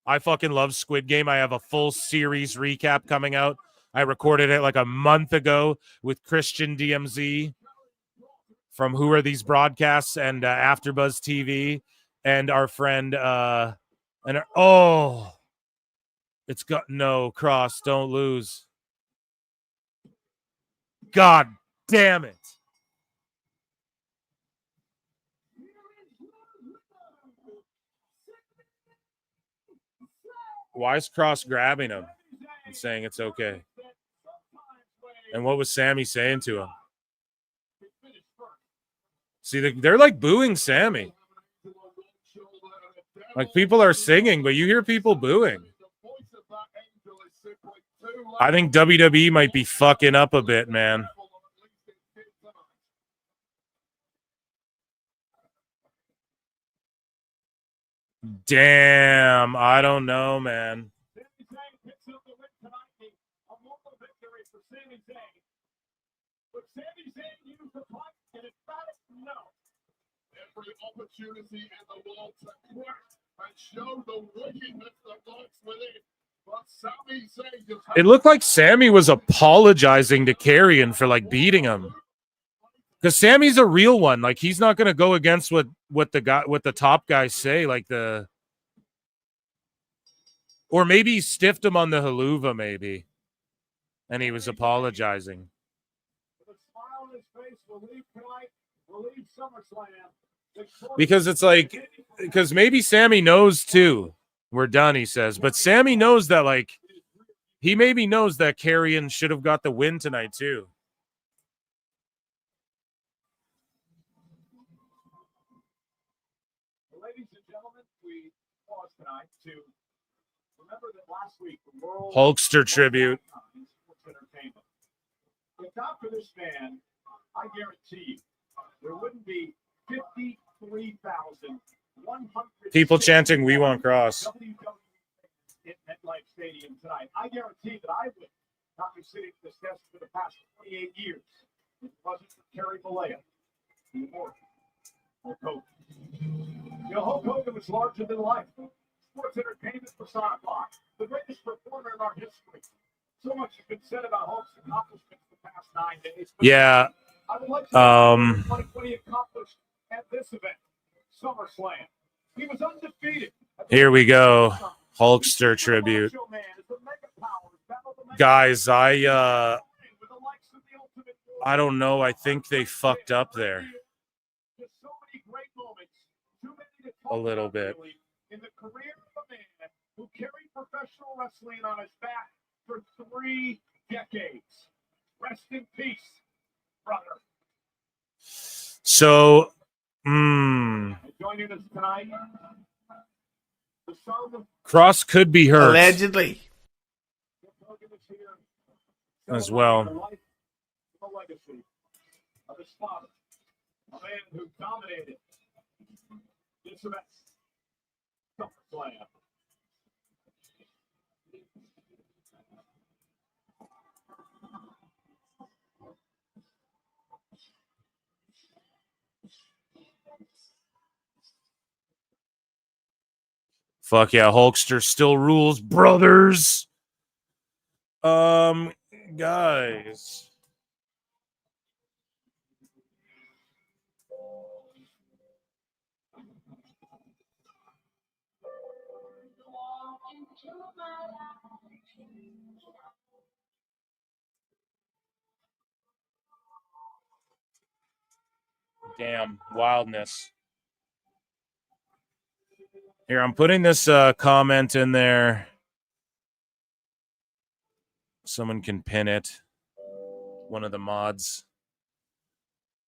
I fucking love Squid Game. I have a full series recap coming out. I recorded it like a month ago with Christian DMZ from Who Are These Broadcasts and AfterBuzz TV and our friend it's got no Cross. Don't lose. God damn it. Why is Cross grabbing him and saying it's okay? And what was Sammy saying to him? See, they're like booing Sammy. Like, people are singing, but you hear people booing. I think WWE might be fucking up a bit, man. Damn, I don't know, man. Every opportunity in the world to quit and show the wickedness that lurks within. It looked like Sammy was apologizing to Karrion for like beating him, because Sammy's a real one. Like, he's not going to go against what the top guys say. Like or maybe he stiffed him on the haluva, maybe, and he was apologizing. Because it's like, because maybe Sammy knows too. We're done, he says. But Sammy knows that, like, he maybe knows that Karrion should have got the win tonight too. Ladies and gentlemen, we pause tonight to remember that last week the world Hulkster tribute. If not for this man, I guarantee you there wouldn't be 53,000 People chanting, "We want Cross." At MetLife Stadium tonight. I guarantee that I would not be sitting at this desk for the past 28 years. It wasn't for Kerry Malaya, the immortal Hulk Hogan. You know, Hulk Hogan was larger than life. Sports entertainment personified. The greatest performer in our history. So much has been said about Hulk's accomplishments the past 9 days. Yeah. I would like to know what he accomplished at this event, SummerSlam. He was undefeated. Here we go. Hulkster tribute. Guys, I don't know. I think they fucked up there a little bit. In the career of a man who carried professional wrestling on his back for 3 decades. Rest in peace, brother. So, Joining us tonight, Cross could be hurt. Allegedly. As well. The legacy of his father, a man who dominated this event. SummerSlam. Fuck yeah, Hulkster still rules, brothers. Guys. Damn, wildness. Here, I'm putting this comment in there. Someone can pin it. One of the mods.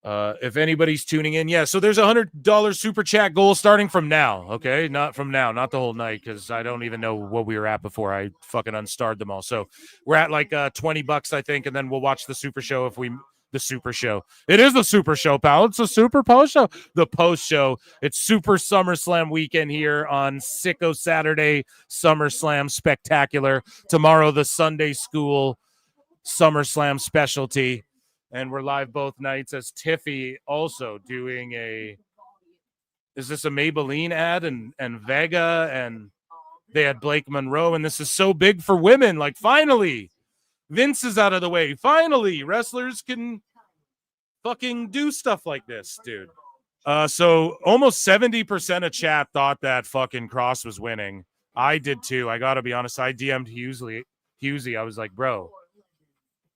If anybody's tuning in, yeah. So there's $100 super chat goal starting from now. Okay, not from now, not the whole night, because I don't even know what we were at before I fucking unstarred them all. So we're at like $20, I think, and then we'll watch the super show if we. The super show. It is the super show, pal. It's a super post show. The post show. It's Super SummerSlam weekend here on Sicko Saturday SummerSlam Spectacular. Tomorrow, the Sunday School SummerSlam specialty. And we're live both nights as Tiffy also doing a. Is this a Maybelline ad? And Vega, and they had Blake Monroe. And this is so big for women. Like, finally. Vince is out of the way. Finally, wrestlers can fucking do stuff like this, dude. So almost 70% of chat thought that fucking Cross was winning. I did too. I gotta be honest. I DM'd Husey. I was like, bro,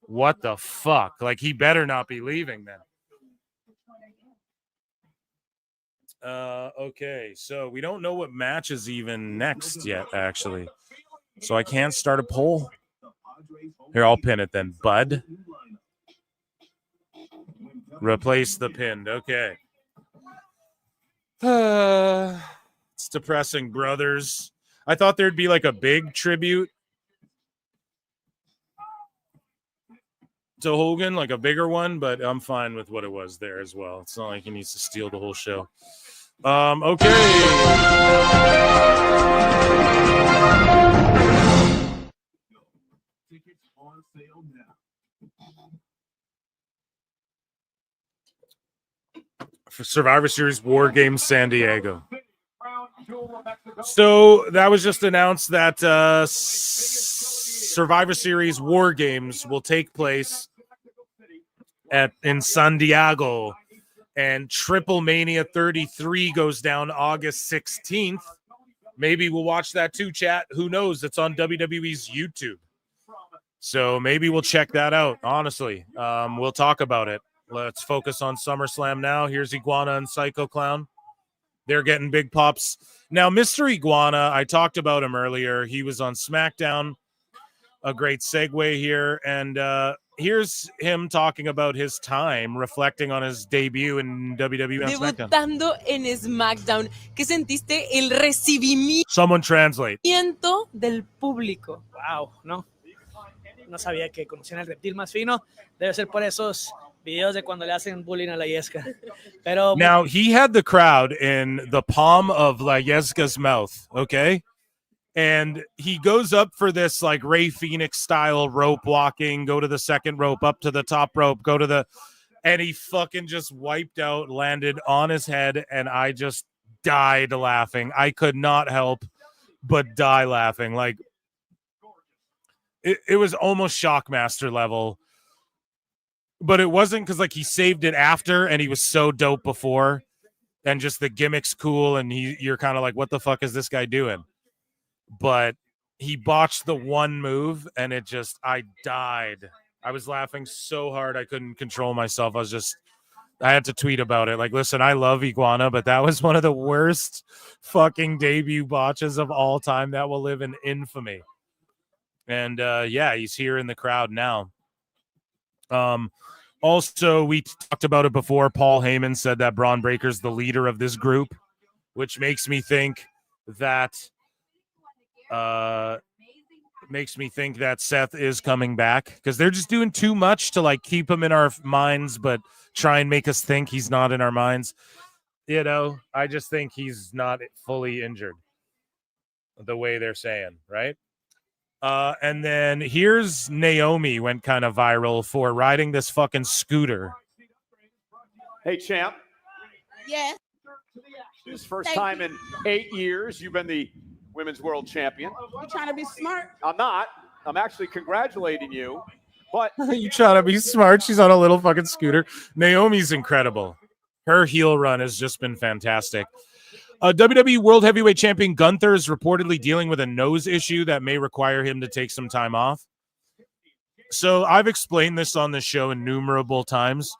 what the fuck? Like, he better not be leaving then. Okay, so we don't know what match is even next yet, actually. So I can't start a poll. Here, I'll pin it then. Bud. Replace the pinned. Okay. It's depressing, brothers. I thought there'd be like a big tribute to Hogan, like a bigger one, but I'm fine with what it was there as well. It's not like he needs to steal the whole show. Tickets on sale now. For Survivor Series War Games San Diego. So that was just announced that Survivor Series War Games will take place in San Diego, and Triple Mania 33 goes down August 16th. Maybe we'll watch that too, chat. Who knows? It's on WWE's YouTube. So maybe we'll check that out, honestly. We'll talk about it. Let's focus on SummerSlam now. Here's Iguana and Psycho Clown. They're getting big pops. Now, Mr. Iguana, I talked about him earlier. He was on SmackDown. A great segue here. And here's him talking about his time, reflecting on his debut in WWE and SmackDown. Debutando en SmackDown. ¿Qué sentiste el recibimiento Someone translate. del público? Wow, no sabía que conocían el reptil más fino. Debe ser por esos videos de cuando le hacen bullying a la Yesca. Pero Now, he had the crowd in the palm of La Yesca's mouth, okay? And he goes up for this like Ray Phoenix style rope walking, go to the second rope, up to the top rope, go to the, and he fucking just wiped out, landed on his head, and I just died laughing. I could not help but die laughing. Like, it was almost Shockmaster level, but it wasn't because like he saved it after and he was so dope before, and just the gimmick's cool, and you're kind of like, what the fuck is this guy doing? But he botched the one move, and it just, I died. I was laughing so hard I couldn't control myself. I had to tweet about it. Like, listen, I love Iguana, but that was one of the worst fucking debut botches of all time that will live in infamy. And yeah, he's here in the crowd now. Also, we talked about it before. Paul Heyman said that Braun Breaker's the leader of this group, which makes me think that Seth is coming back, because they're just doing too much to like keep him in our minds, but try and make us think he's not in our minds. You know, I just think he's not fully injured the way they're saying, right? And then here's Naomi went kind of viral for riding this fucking scooter. Hey, champ. Yes. This is first time in 8 years you've been the women's world champion. You trying to be smart? I'm not. I'm actually congratulating you. But you trying to be smart? She's on a little fucking scooter. Naomi's incredible. Her heel run has just been fantastic. WWE World Heavyweight Champion Gunther is reportedly dealing with a nose issue that may require him to take some time off. So I've explained this on the show innumerable times.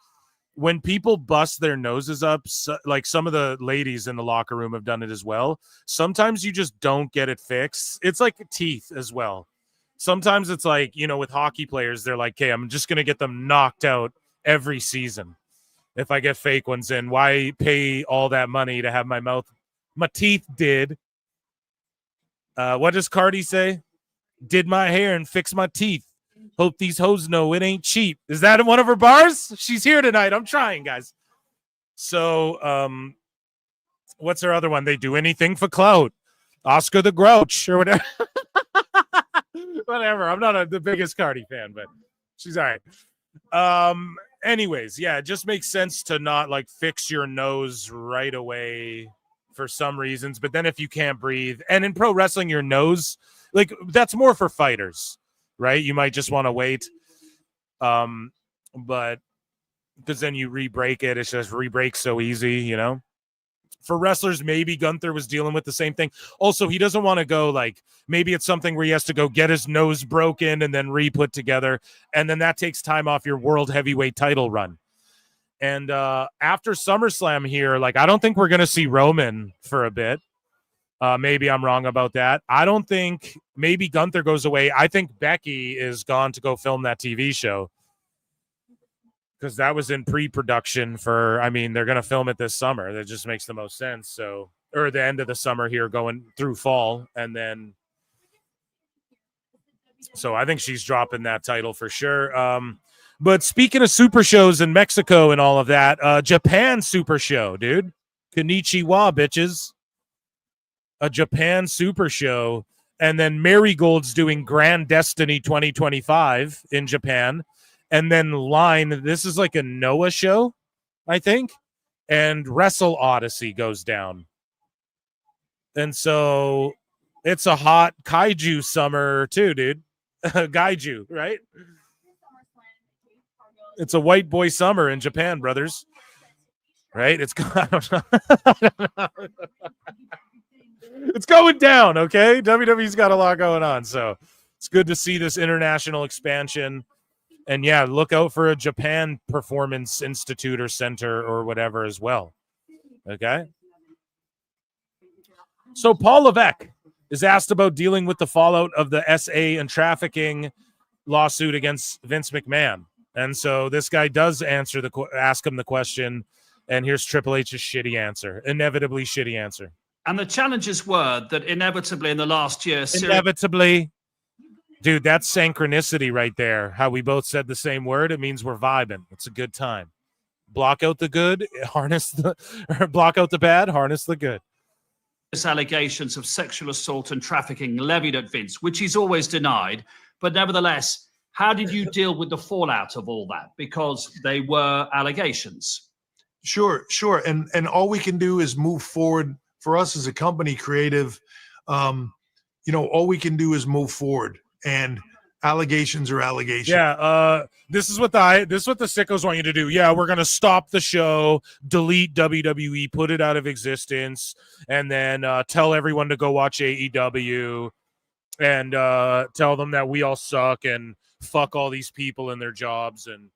When people bust their noses up, like some of the ladies in the locker room have done it as well. Sometimes you just don't get it fixed. It's like teeth as well. Sometimes it's like, you know, with hockey players, they're like, okay, I'm just going to get them knocked out every season. If I get fake ones in, why pay all that money to have my teeth did? What does Cardi say? Did my hair and fix my teeth. Hope these hoes know it ain't cheap. Is that in one of her bars? She's here tonight. I'm trying, guys. So, what's her other one? They do anything for clout. Oscar the Grouch or whatever. Whatever. I'm not the biggest Cardi fan, but she's all right. Anyways, yeah, it just makes sense to not like fix your nose right away for some reasons. But then if you can't breathe, and in pro wrestling, your nose, like that's more for fighters, right? You might just want to wait. But because then you re-break it. It's just re-break so easy, you know? For wrestlers, maybe Gunther was dealing with the same thing. Also, he doesn't want to go like, maybe it's something where he has to go get his nose broken and then re-put together. And then that takes time off your world heavyweight title run. And after SummerSlam here, like, I don't think we're going to see Roman for a bit. Maybe I'm wrong about that. I don't think, maybe Gunther goes away. I think Becky is gone to go film that TV show, because that was in pre-production for, I mean, they're going to film it this summer. That just makes the most sense. So, or the end of the summer here going through fall. And then, so I think she's dropping that title for sure. But speaking of super shows in Mexico and all of that, Japan super show, dude. Konnichiwa, bitches. A Japan super show. And then Marigold's doing Grand Destiny 2025 in Japan. And then Line, this is like a Noah show, I think. And Wrestle Odyssey goes down. And so it's a hot kaiju summer too, dude. Gaiju, right? It's a white boy summer in Japan, brothers. Right? It's I don't know. It's going down, okay? WWE's got a lot going on. So it's good to see this international expansion. And yeah, look out for a Japan Performance Institute or Center or whatever as well. Okay. So Paul Levesque is asked about dealing with the fallout of the SA and trafficking lawsuit against Vince McMahon. And so this guy does ask him the question. And here's Triple H's shitty answer, inevitably shitty answer. And the challenges were that inevitably in the last year, Dude, that's synchronicity right there. How we both said the same word. It means we're vibing. It's a good time. Block out the good, block out the bad, harness the good. Allegations of sexual assault and trafficking levied at Vince, which he's always denied. But nevertheless, how did you deal with the fallout of all that? Because they were allegations. Sure. And all we can do is move forward. For us as a company, creative, all we can do is move forward. And allegations are allegations. Yeah, this is what the sickos want you to do. Yeah, we're gonna stop the show, delete WWE, put it out of existence, and then tell everyone to go watch AEW, and tell them that we all suck and fuck all these people in their jobs, and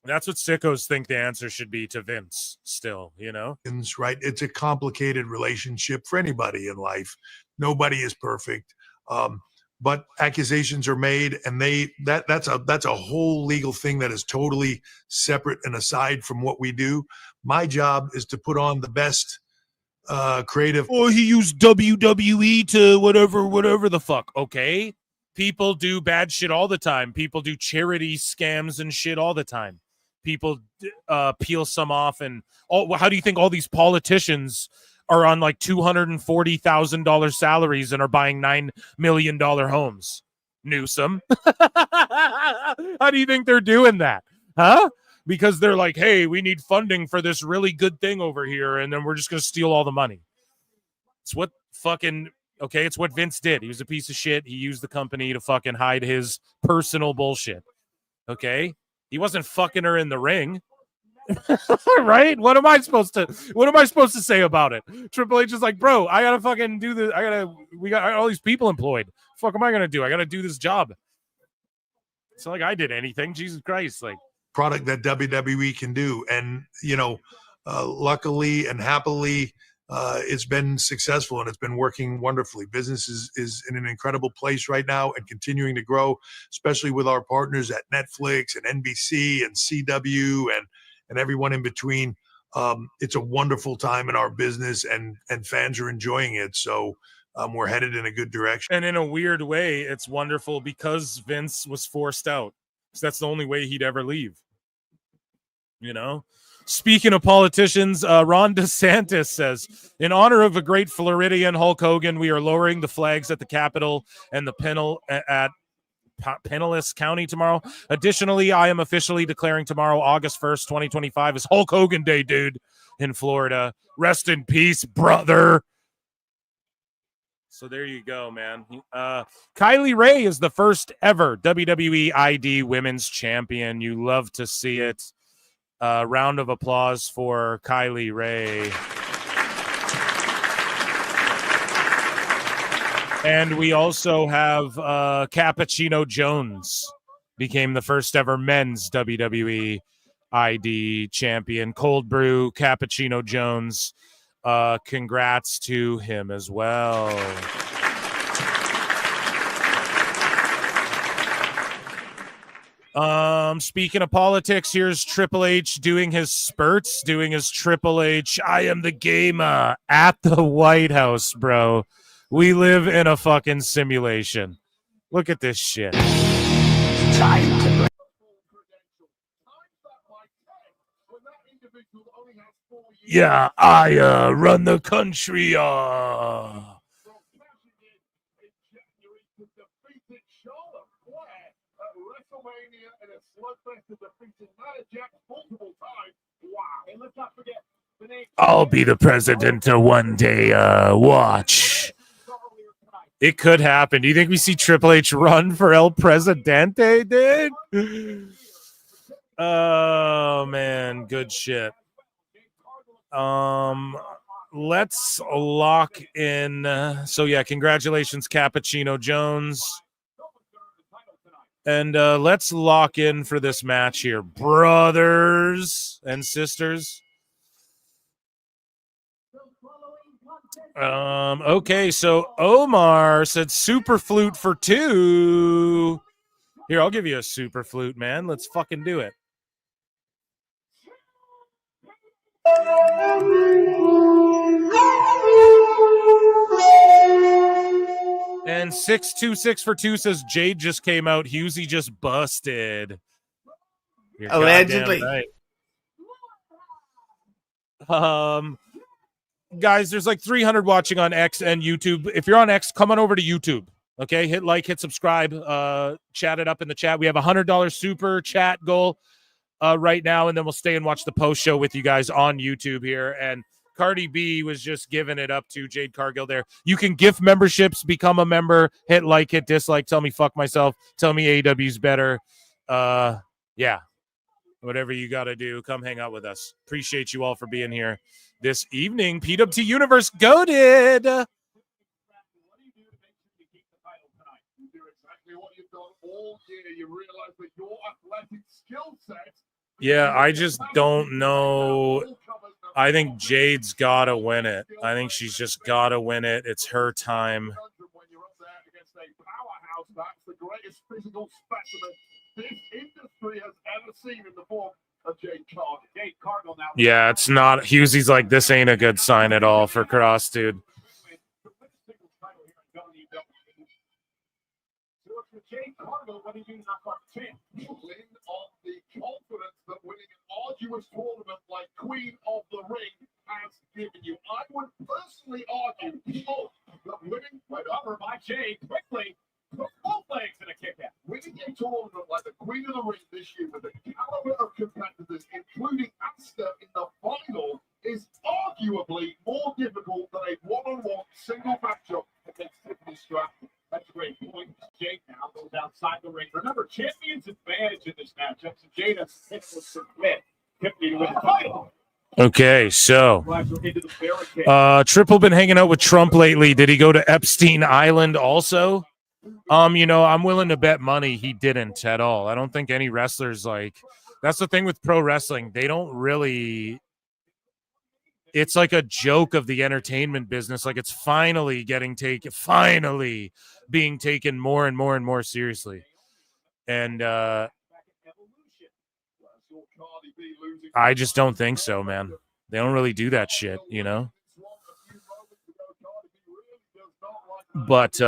that's what sickos think the answer should be to Vince. Still, right? It's a complicated relationship for anybody in life. Nobody is perfect. But accusations are made, and that's a whole legal thing that is totally separate and aside from what we do. My job is to put on the best creative. Or he used WWE to whatever the fuck. Okay, people do bad shit all the time. People do charity scams and shit all the time. People peel some off, and how do you think all these politicians are on like $240,000 salaries and are buying $9 million homes? Newsom. How do you think they're doing that? Huh? Because they're like, hey, we need funding for this really good thing over here, and then we're just going to steal all the money. It's what it's what Vince did. He was a piece of shit. He used the company to fucking hide his personal bullshit. Okay? He wasn't fucking her in the ring. Right? What am I supposed to say about it? Triple H is like, bro, I gotta fucking do this. We got all these people employed. Fuck am I gonna do? I gotta do this job. It's not like I did anything. Jesus Christ. Like, product that WWE can do. And, luckily and happily, it's been successful and it's been working wonderfully. Business is in an incredible place right now and continuing to grow, especially with our partners at Netflix and NBC and CW and everyone in between. It's a wonderful time in our business, and fans are enjoying it. So we're headed in a good direction. And in a weird way, it's wonderful because Vince was forced out. So that's the only way he'd ever leave. Speaking of politicians, Ron DeSantis says, in honor of a great Floridian, Hulk Hogan, we are lowering the flags at the Capitol and the Pinellas County tomorrow. Additionally, I am officially declaring tomorrow, August 1st, 2025, is Hulk Hogan Day, dude, in Florida. Rest in peace, brother. So there you go, man. Kylie Ray is the first ever WWE ID Women's Champion. You love to see it. Round of applause for Kylie Ray. And we also have Cappuccino Jones became the first ever men's WWE ID champion. Cold Brew Cappuccino Jones. Congrats to him as well. Speaking of politics, here's Triple H doing his spurts, doing his Triple H, I am the gamer at the White House, bro. We live in a fucking simulation. Look at this shit. Yeah, I run the country. I'll be the president one day. Watch. It could happen. Do you think we see Triple H run for El Presidente, dude? Oh, man. Good shit. Let's lock in. So, yeah, congratulations, Cappuccino Jones. And let's lock in for this match here, brothers and sisters. Okay, so Omar said super flute for 2. Here, I'll give you a super flute, man. Let's fucking do it. And 626 for 2 says Jade just came out. Husey just busted. You're Allegedly. goddamn right. Guys, there's like 300 watching on X and YouTube. If you're on X, come on over to YouTube. Okay, hit like, hit subscribe, chat it up in the chat. We have a $100 super chat goal right now, and then we'll stay and watch the post show with you guys on YouTube here. And Cardi B was just giving it up to Jade Cargill there. You can gift memberships, become a member, hit like, hit dislike, tell me fuck myself, tell me AEW's better. Yeah, whatever you got to do, come hang out with us. Appreciate you all for being here this evening. PWT Universe goated. Yeah, I just don't know. I think Jade's got to win it. I think she's just got to win it. It's her time. That's the greatest physical specimen this industry has ever seen in the form of Jade Cargill. Jade Cargill now. Yeah, it's not. Husey's like, this ain't a good sign at all for Cross, dude. Jade Cargill, what do you knock off 10? You win on the confidence that winning an arduous tournament like Queen of the Ring has given you. I would personally argue that winning went over by Jade quickly. Put both legs in a kick out. Winning a tournament like the Queen of the Ring this year with a caliber of competitors, including Asuka in the final, is arguably more difficult than a one-on-one single matchup against Tiffany Stratton. That's a great point. Jade now goes outside the ring. Remember, champion's advantage in this matchup. So Jade has 6 to submit. Tiffany to win the title. Okay, so Triple been hanging out with Trump lately. Did he go to Epstein Island also? You know, I'm willing to bet money he didn't at all. I don't think any wrestlers like that's the thing with pro wrestling. They don't really. It's like a joke of the entertainment business. Like it's finally being taken more and more and more seriously. And I just don't think so, man. They don't really do that shit, you know? But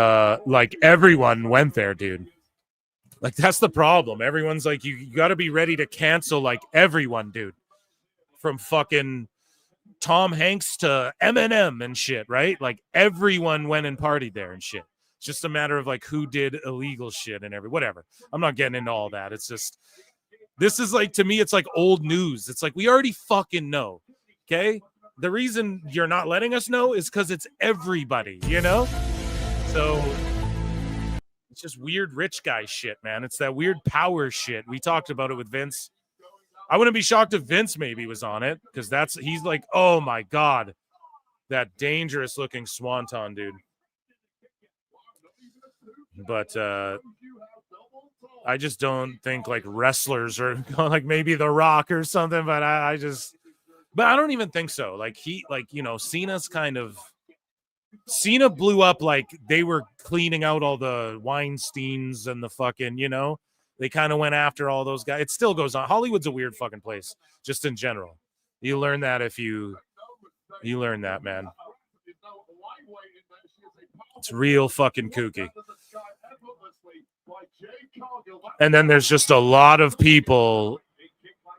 like everyone went there, dude. Like that's the problem. Everyone's like, you got to be ready to cancel like everyone, dude. From fucking Tom Hanks to Eminem and shit, right? Like everyone went and partied there and shit. It's just a matter of like who did illegal shit and whatever. I'm not getting into all that. It's just this is like to me, it's like old news. It's like we already fucking know. Okay. The reason you're not letting us know is because it's everybody, you know? So it's just weird rich guy shit, man. It's that weird power shit. We talked about it with Vince. I wouldn't be shocked if Vince maybe was on it because he's like, oh my God, that dangerous looking swanton, dude. But I just don't think like wrestlers or like maybe The Rock or something, but I don't even think so. Like Cena blew up like they were cleaning out all the Weinsteins and the fucking, you know, they kind of went after all those guys. It still goes on. Hollywood's a weird fucking place, just in general. You learn that if you learn that, man. It's real fucking kooky. And then there's just a lot of people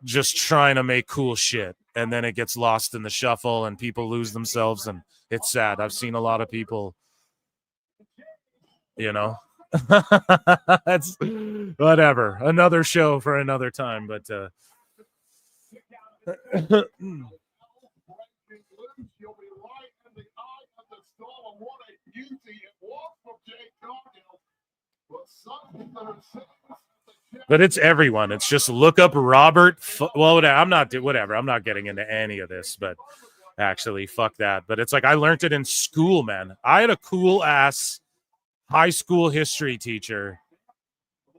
just trying to make cool shit. And then it gets lost in the shuffle and people lose themselves. And it's sad. I've seen a lot of people, you know, that's whatever. Another show for another time. But but it's everyone. It's just look up Robert. Whatever. I'm not getting into any of this, but actually, fuck that. But it's like I learned it in school, man. I had a cool ass high school history teacher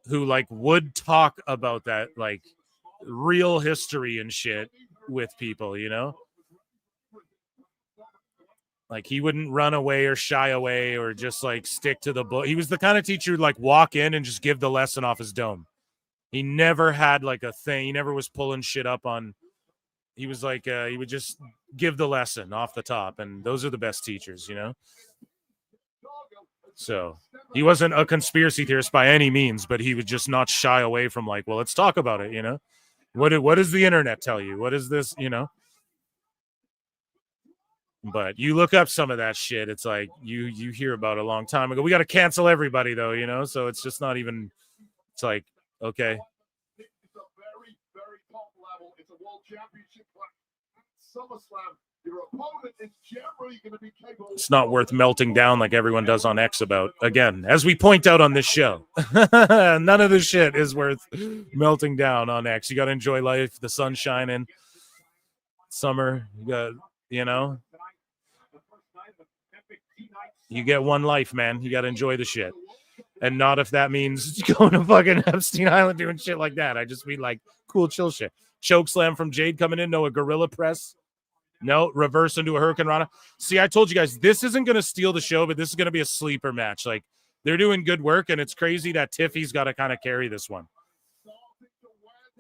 who like would talk about that, like real history and shit with people, you know? Like he wouldn't run away or shy away or just like stick to the book. He was the kind of teacher who'd like walk in and just give the lesson off his dome. He never had like a thing. He never was pulling shit up on. He was like, he would just give the lesson off the top. And those are the best teachers, you know? So he wasn't a conspiracy theorist by any means, but he would just not shy away from like, well, let's talk about it, you know? What does the internet tell you? What is this, you know? But you look up some of that shit, it's like you hear about it a long time ago. We got to cancel everybody though, you know? So it's just not even, it's like, okay. It's a very, very top level. It's a world championship SummerSlam. Your opponent is generally going to be capable. It's not worth melting down like everyone does on X about. Again, as we point out on this show, none of this shit is worth melting down on X. You got to enjoy life, the sun shining, summer. You got, you know, you get one life, man. You got to enjoy the shit. And not if that means going to fucking Epstein Island doing shit like that. I just mean like cool, chill shit. Choke slam from Jade coming in. No, a gorilla press. No, reverse into a Hurricane Rana. See, I told you guys, this isn't going to steal the show, but this is going to be a sleeper match. Like, they're doing good work, and it's crazy that Tiffy's got to kind of carry this one.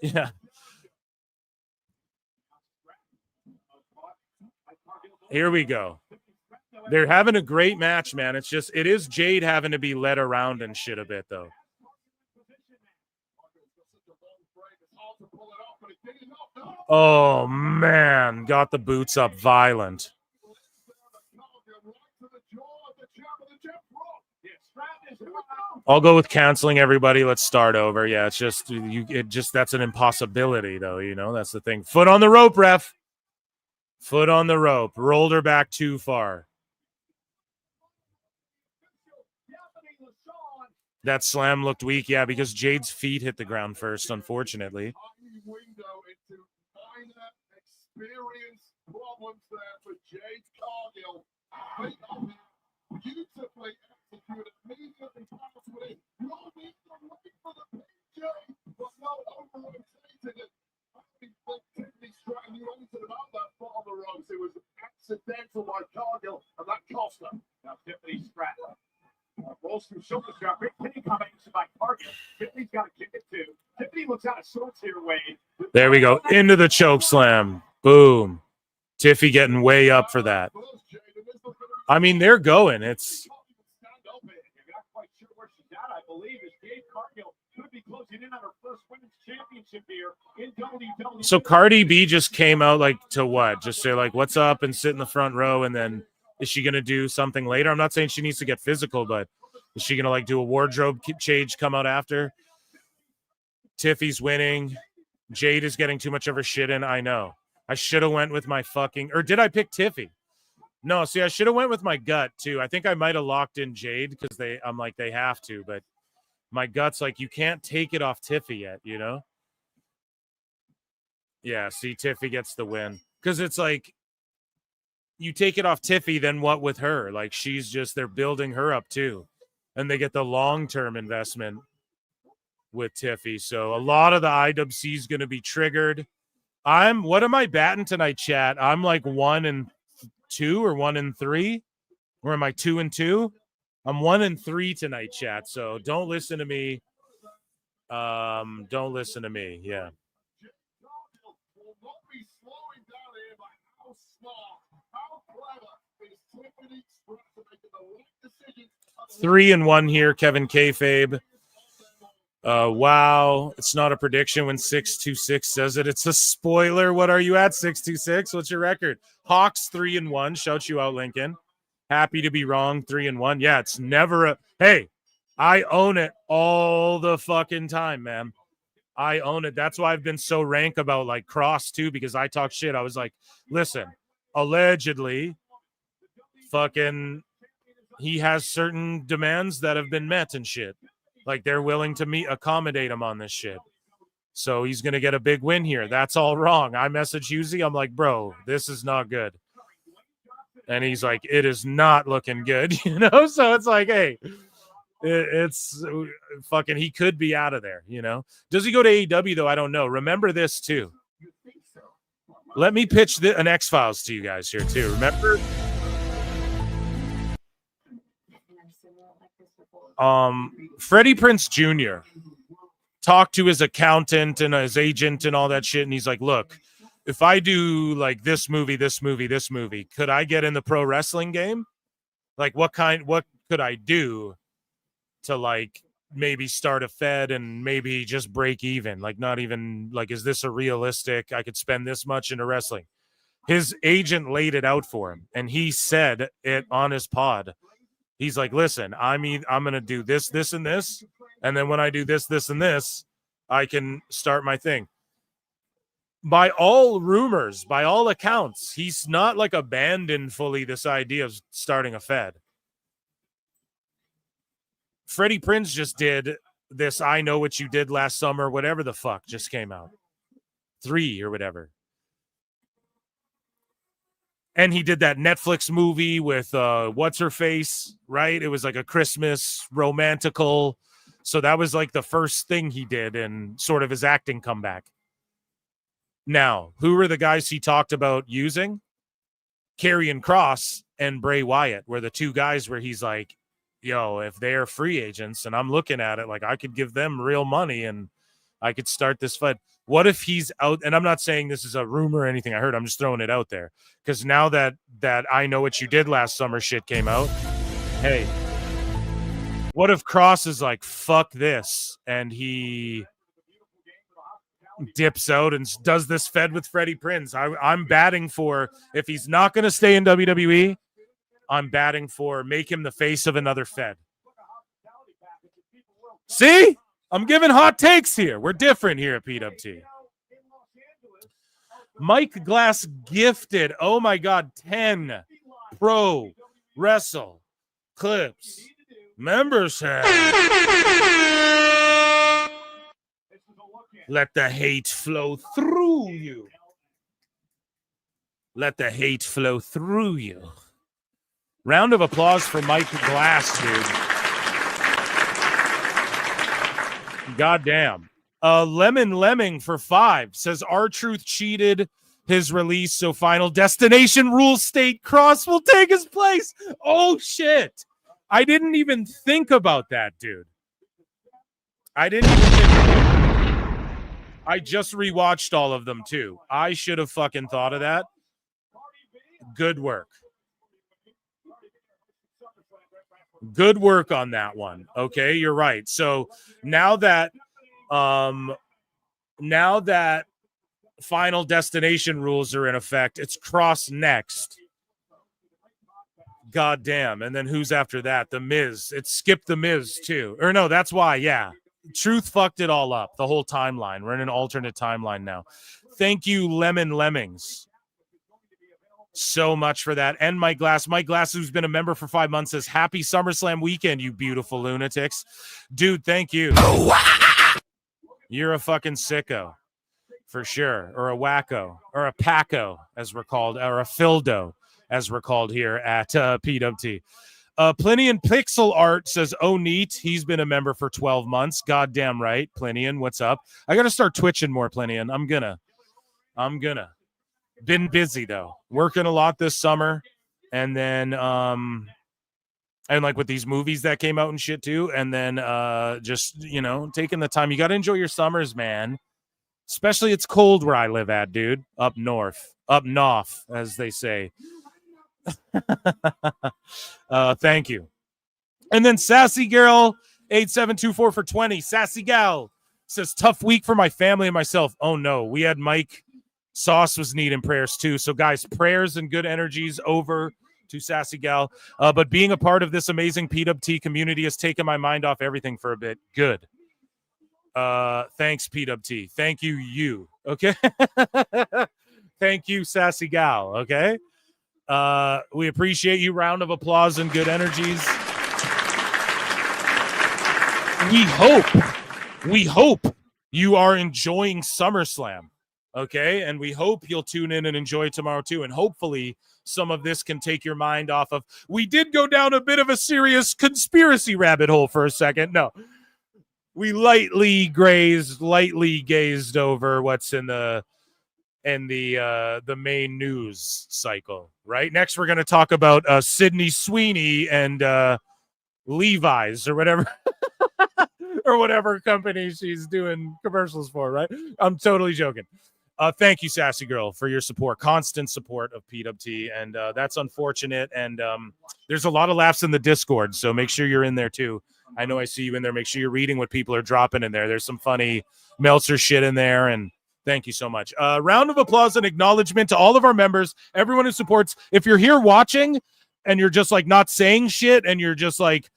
Yeah. Here we go. They're having a great match, man. It's just, it is Jade having to be led around and shit a bit, though. Oh, man. Got the boots up violent. I'll go with canceling everybody. Let's start over. Yeah, it's just, that's an impossibility, though. You know, that's the thing. Foot on the rope, ref. Foot on the rope. Rolled her back too far. That slam looked weak, yeah, because Jade's feet hit the ground first, unfortunately. Experience problems there for Jade Cargill. Beautifully executed, immediately passed with it. Not even waiting for the PJ, but not over-rotated it. Tiffany Stratton, you answered about that foot on the ropes. It was accidental by Cargill, and that cost her. Now Tiffany Stratton rolls through shoulder strap. Great pinning combination by Cargill. Tiffany's got to kick it too. Tiffany looks out of sorts here, Wade. There we go. Into the choke slam. Boom. Tiffy getting way up for that. I mean, they're going. It's. So Cardi B just came out like to what? Just say like, what's up and sit in the front row. And then is she going to do something later? I'm not saying she needs to get physical, but is she going to like do a wardrobe change, come out after? Tiffy's winning. Jade is getting too much of her shit in. I know. I should have went with my fucking, or did I pick Tiffy? No, see, I should have went with my gut too. I think I might have locked in Jade because I'm like, they have to, but my gut's like, you can't take it off Tiffy yet, you know? Yeah, see, Tiffy gets the win. Because it's like, you take it off Tiffy, then what with her? Like, she's just, they're building her up too. And they get the long-term investment with Tiffy. So a lot of the IWC is going to be triggered. What am I batting tonight, chat? I'm like 1-2 or 1-3, or am I 2-2? I'm 1-3 tonight, chat. So don't listen to me. Don't listen to me. Yeah. 3-1 here, Kevin Kayfabe. Wow, it's not a prediction when 626 says it. It's a spoiler. What are you at, 626? What's your record? Hawks 3-1. Shout you out, Lincoln. Happy to be wrong, 3-1. Yeah, it's never a. Hey, I own it all the fucking time, man. I own it. That's why I've been so rank about like Cross too, because I talk shit. I was like, listen, allegedly, fucking, he has certain demands that have been met and shit. Like they're willing to accommodate him on this shit. So he's going to get a big win here. That's all wrong. I message Husey. I'm like, bro, this is not good. And he's like, it is not looking good, you know? So it's like, hey, it's fucking, he could be out of there, you know? Does he go to AEW though? I don't know. Remember this too. Let me pitch an X-Files to you guys here too. Remember? Freddie Prinze Jr. talked to his accountant and his agent and all that shit, and he's like, look, if I do like this movie, could I get in the pro wrestling game? Like what could I do to like maybe start a Fed and maybe just break even? Like, not even like, is this a realistic? I could spend this much into wrestling. His agent laid it out for him, and he said it on his pod. He's like, listen, I'm going to do this, this, and this. And then when I do this, this, and this, I can start my thing. By all rumors, by all accounts, he's not like abandoned fully this idea of starting a Fed. Freddie Prinze just did this I Know What You Did Last Summer, whatever the fuck just came out. 3 or whatever. And he did that Netflix movie with what's-her-face, right? It was like a Christmas romantical. So that was like the first thing he did in sort of his acting comeback. Now, who were the guys he talked about using? Karrion Kross and Bray Wyatt were the 2 guys where he's like, yo, if they're free agents and I'm looking at it, like I could give them real money and I could start this fight. What if he's out? And I'm not saying this is a rumor or anything I heard. I'm just throwing it out there. Because now that I Know What You Did Last Summer shit came out, hey, what if Kross is like, fuck this, and he dips out and does this Fed with Freddie Prinze? I'm batting for, if he's not going to stay in WWE, I'm batting for make him the face of another Fed. See? I'm giving hot takes here. We're different here at PWT. Mike Glass gifted, oh my God, 10 Pro Wrestle Clips membership. Let the hate flow through you. Let the hate flow through you. Round of applause for Mike Glass, dude. Goddamn. Lemon Lemming for 5 says R-Truth cheated his release, so Final Destination rules state Kross will take his place. Oh, shit. I didn't even think about that, dude. I didn't even think about that. I just rewatched all of them, too. I should have fucking thought of that. Good work. Good work on that one. Okay, you're right. So now that Final Destination rules are in effect, it's Kross next. God damn. And then who's after that? The Miz. It skipped The Miz too. Or no, that's why, yeah. Truth fucked it all up, the whole timeline. We're in an alternate timeline now. Thank you, Lemon Lemmings, so much for that. And Mike Glass, who's been a member for 5 months, says, happy SummerSlam weekend, you beautiful lunatics. Dude, thank you. You're a fucking sicko, for sure. Or a wacko, or a packo, as we're called, or a fildo, as we're called here at PWT. Plinian Pixel Art says, oh, neat. He's been a member for 12 months. Goddamn right, Plinian. What's up? I got to start twitching more, Plinian. I'm gonna. Been busy, though. Working a lot this summer. And then, and like with these movies that came out and shit, too. And then just, you know, taking the time. You got to enjoy your summers, man. Especially it's cold where I live at, dude. Up north. Up north, as they say. Thank you. And then Sassy Girl 8724 for 20. Sassy Gal says, tough week for my family and myself. Oh no, we had Mike Sauce was needing prayers too. So guys, prayers and good energies over to Sassy Gal. But being a part of this amazing PWT community has taken my mind off everything for a bit. Good. Thanks, PWT. Thank you. Okay. Thank you, Sassy Gal. Okay. We appreciate you. Round of applause and good energies. We hope you are enjoying SummerSlam. Okay. And we hope you'll tune in and enjoy tomorrow too. And hopefully some of this can take your mind off of, we did go down a bit of a serious conspiracy rabbit hole for a second. No, we lightly gazed over what's in the main news cycle, right? Next, we're going to talk about Sydney Sweeney and Levi's or whatever, or whatever company she's doing commercials for, right? I'm totally joking. Thank you, Sassy Girl, for your support, constant support of PWT, and that's unfortunate. And there's a lot of laughs in the Discord, so make sure you're in there too. I know I see you in there. Make sure you're reading what people are dropping in there. There's some funny Meltzer shit in there, and thank you so much. Round of applause and acknowledgement to all of our members, everyone who supports. If you're here watching and you're just like not saying shit and you're just like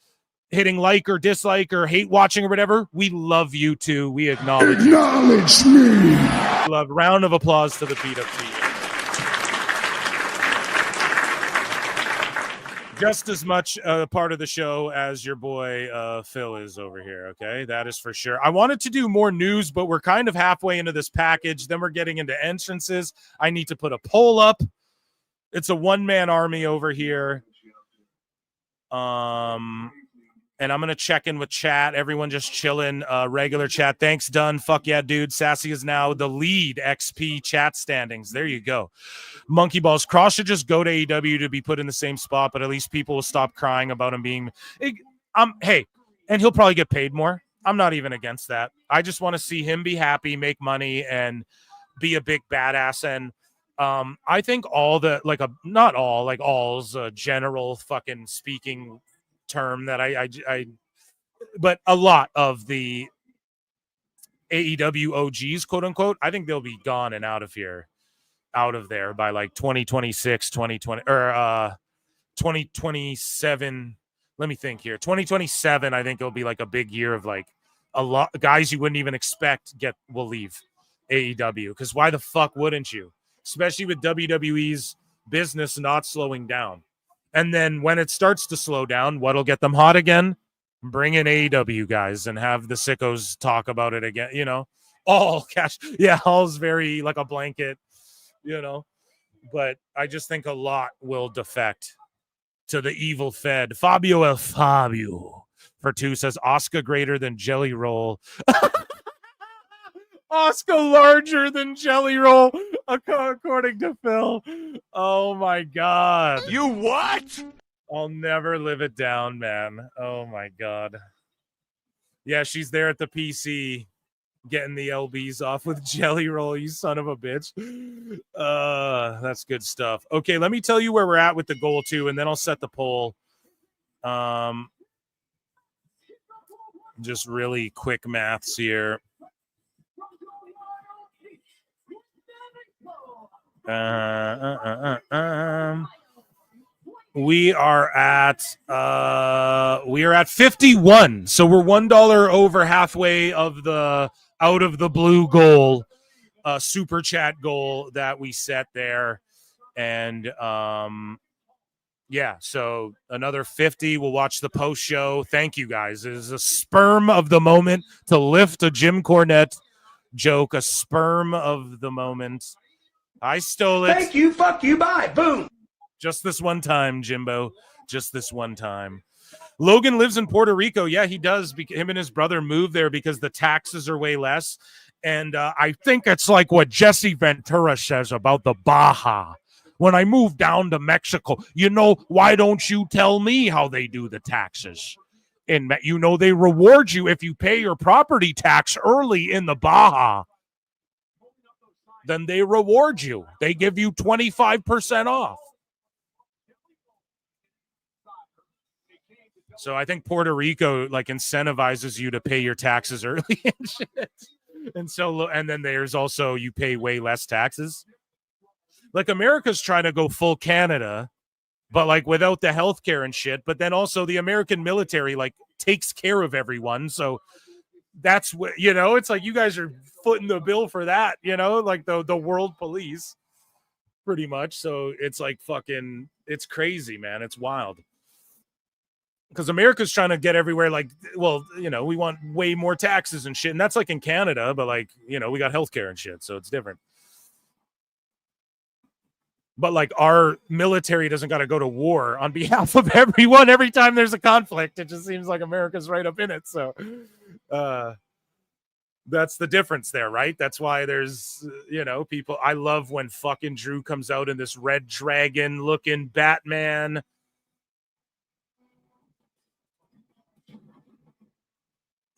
hitting like or dislike or hate watching or whatever, we love you too. We acknowledge you. Acknowledge me. Love. Round of applause to the PWT. Just as much part of the show as your boy Phil is over here, okay? That is for sure. I wanted to do more news, but we're kind of halfway into this package. Then we're getting into entrances. I need to put a poll up. It's a one-man army over here. And I'm going to check in with chat. Everyone just chilling. Regular chat. Thanks, Dunn. Fuck yeah, dude. Sassy is now the lead XP chat standings. There you go. Monkey Balls. Cross should just go to AEW to be put in the same spot, but at least people will stop crying about him being... Hey, and he'll probably get paid more. I'm not even against that. I just want to see him be happy, make money, and be a big badass. And I think all the... not all, like all's a general fucking speaking... term that but a lot of the AEW OGs, quote unquote, I think they'll be gone and out of there by like 2026, 2020 or 2027. Let me think here. 2027, I think it'll be like a big year of like a lot of guys you wouldn't even expect will leave AEW, because why the fuck wouldn't you? Especially with WWE's business not slowing down. And then when it starts to slow down, what'll get them hot again? Bring in AEW guys and have the sickos talk about it again. You know, all cash. Yeah, all's very like a blanket, you know. But I just think a lot will defect to the evil Fed. Fabio El Fabio for 2 says Oscar greater than Jelly Roll. Oscar larger than Jelly Roll, according to Phil. Oh my God. You what? I'll never live it down, man. Oh my God. Yeah, she's there at the PC getting the LBs off with Jelly Roll, you son of a bitch. That's good stuff. Okay, let me tell you where we're at with the goal too, and then I'll set the poll. Just really quick maths here. We are at 51, so we're $1 over halfway of the out of the blue goal, super chat goal that we set there. And yeah, so another 50. We'll watch the post show. Thank you guys. It is a sperm of the moment to lift a Jim Cornette joke, a sperm of the moment. I stole it. Thank you. Fuck you. Bye. Boom. Just this one time, Jimbo. Just this one time. Logan lives in Puerto Rico. Yeah, he does. Him and his brother moved there because the taxes are way less. And I think it's like what Jesse Ventura says about the Baja. When I moved down to Mexico, you know, why don't you tell me how they do the taxes? And, you know, they reward you if you pay your property tax early in the Baja. Then they reward you. They give you 25% off. So I think Puerto Rico like incentivizes you to pay your taxes early and shit. And then there's also you pay way less taxes. Like America's trying to go full Canada, but like without the healthcare and shit. But then also the American military like takes care of everyone. So that's what, you know, it's like you guys are footing the bill for that, you know, like the world police pretty much. So it's like fucking, it's crazy, man. It's wild. Because America's trying to get everywhere like, well, you know, we want way more taxes and shit. And that's like in Canada, but like, you know, we got healthcare and shit. So it's different. But like our military doesn't got to go to war on behalf of everyone every time there's a conflict. It just seems like America's right up in it. So that's the difference there, right? That's why there's, you know, people. I love when fucking Drew comes out in this red dragon looking Batman.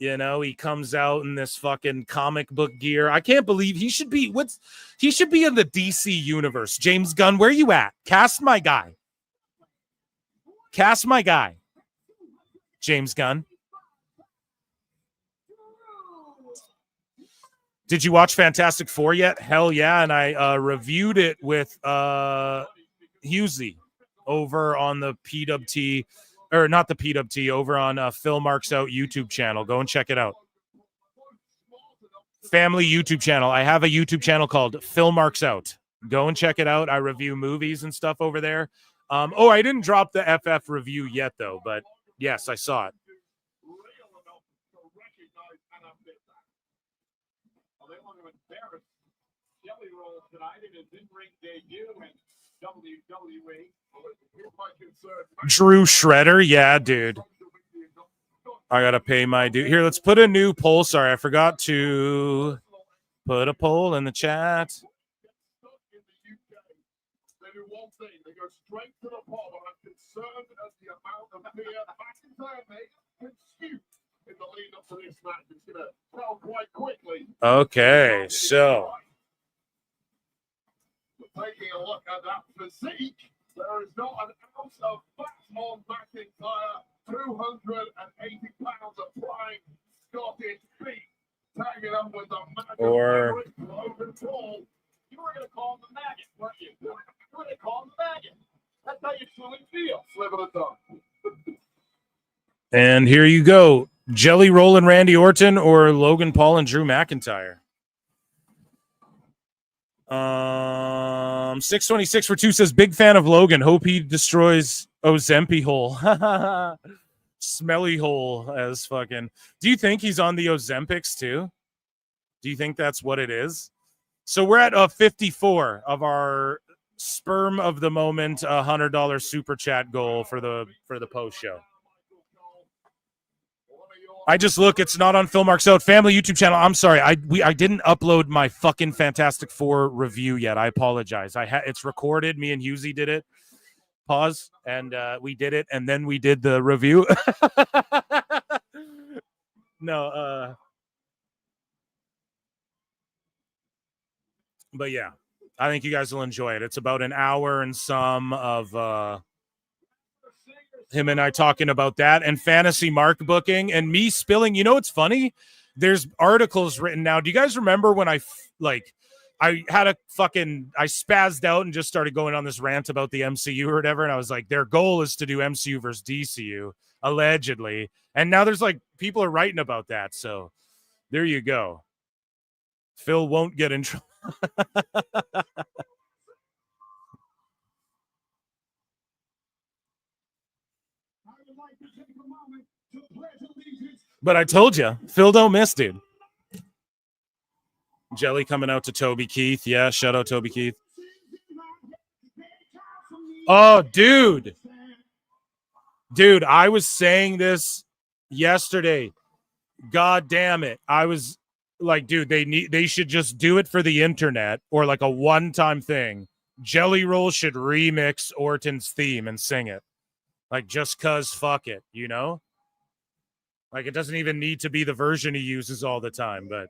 You know, he comes out in this fucking comic book gear. I can't believe he should be in the DC universe. James Gunn, where you at? Cast my guy. Cast my guy. James Gunn. Did you watch Fantastic Four yet? Hell yeah. And I reviewed it with Husey over on the PWT, or not the PWT, over on Phil Marks Out YouTube channel. Go and check it out. Family YouTube channel. I have a YouTube channel called Phil Marks Out. Go and check it out. I review movies and stuff over there. I didn't drop the FF review yet, though, but yes, I saw it. Drew Shredder, yeah, dude. I gotta pay my due. Here, let's put a new poll. Sorry, I forgot to put a poll in the chat. Okay, so taking a look at that physique, there is not an ounce of fat on McIntyre. 280 pounds of prime Scottish beef. Tagging up with the magic or Logan Paul. You were going to call him the maggot, weren't you? You were going to call him the maggot. That's how you truly feel, sliver the tongue. And here you go. Jelly Roll and Randy Orton or Logan Paul and Drew McIntyre. 626 for 2 says, big fan of Logan. Hope he destroys Ozempi hole. Smelly hole as fucking. Do you think he's on the Ozempics too? Do you think that's what it is? So we're at 54 of our sperm of the moment $100 super chat goal for the post show. I just look, it's not on Phil Marks Out family YouTube channel. I'm sorry, I didn't upload my fucking Fantastic Four review yet. I apologize. It's recorded. Me and Husey did it. Pause, and we did it, and then we did the review. No, but yeah, I think you guys will enjoy it. It's about an hour and some of him and I talking about that and fantasy mark booking and me spilling. You know, it's funny. There's articles written now. Do you guys remember when I spazzed out and just started going on this rant about the MCU or whatever? And I was like, their goal is to do MCU versus DCU, allegedly. And now there's like people are writing about that. So there you go. Phil won't get in trouble. But I told you, Phil don't miss, dude. Jelly coming out to Toby Keith. Yeah, shout out Toby Keith. Oh, dude. Dude, I was saying this yesterday. God damn it. I was like, dude, they should just do it for the internet or like a one-time thing. Jelly Roll should remix Orton's theme and sing it. Like, just cause fuck it, you know? Like, it doesn't even need to be the version he uses all the time, but.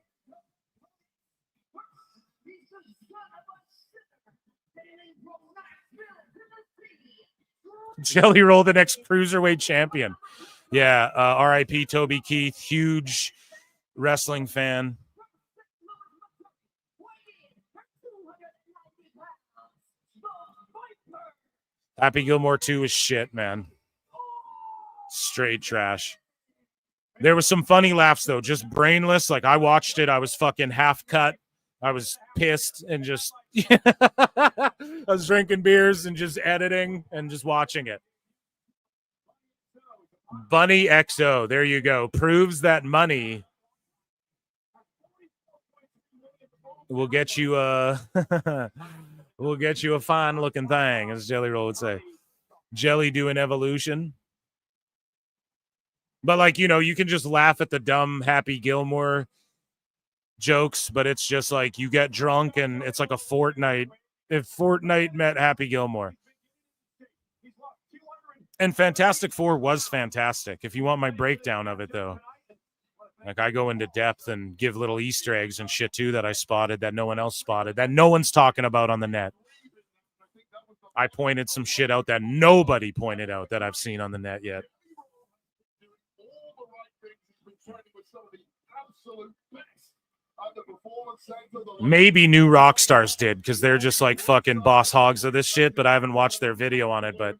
Jelly Roll, the next cruiserweight champion. Yeah, R.I.P. Toby Keith, huge wrestling fan. Happy Gilmore 2 is shit, man. Straight trash. There was some funny laughs, though, just brainless. Like, I watched it. I was fucking half cut. I was pissed and just I was drinking beers and just editing and just watching it. Bunny XO, there you go. Proves that money will get you a will get you a fine looking thing, as Jelly Roll would say. Jelly doing evolution. But, like, you know, you can just laugh at the dumb Happy Gilmore jokes, but it's just like you get drunk and it's like a Fortnite. If Fortnite met Happy Gilmore. And Fantastic Four was fantastic. If you want my breakdown of it, though. Like I go into depth and give little Easter eggs and shit too that I spotted that no one else spotted, that no one's talking about on the net. I pointed some shit out that nobody pointed out that I've seen on the net yet. Maybe new rock stars did because they're just like fucking boss hogs of this shit, but I haven't watched their video on it. But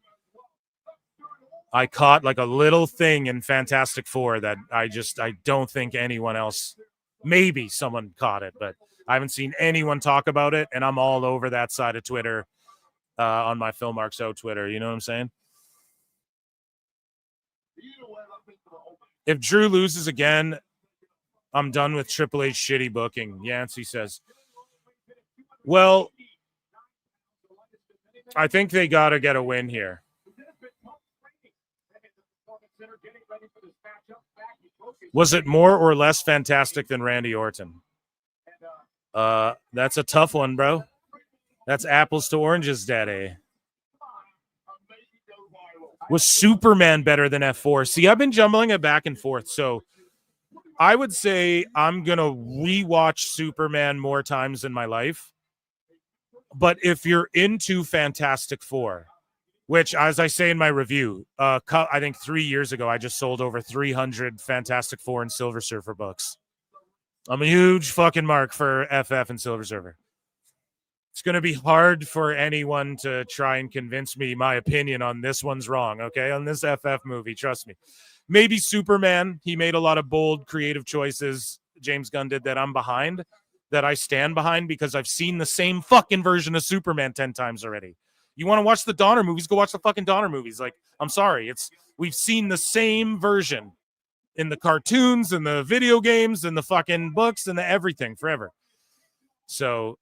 I caught like a little thing in Fantastic Four that I don't think anyone else, maybe someone caught it, but I haven't seen anyone talk about it. And I'm all over that side of Twitter on my Phil Marxo Twitter. You know what I'm saying? If Drew loses again, I'm done with Triple H shitty booking, Yancey says. Well, I think they got to get a win here. Was it more or less fantastic than Randy Orton? That's a tough one, bro. That's apples to oranges, daddy. Was Superman better than F4? See, I've been jumbling it back and forth. So I would say I'm going to rewatch Superman more times in my life. But if you're into Fantastic Four, which, as I say in my review, I think 3 years ago, I just sold over 300 Fantastic Four and Silver Surfer books. I'm a huge fucking mark for FF and Silver Surfer. It's going to be hard for anyone to try and convince me my opinion on this one's wrong, okay? On this FF movie, trust me. Maybe Superman. He made a lot of bold, creative choices. James Gunn did that I'm behind, that I stand behind because I've seen the same fucking version of Superman 10 times already. You want to watch the Donner movies? Go watch the fucking Donner movies. Like, I'm sorry. We've seen the same version in the cartoons and the video games and the fucking books and the everything forever. So,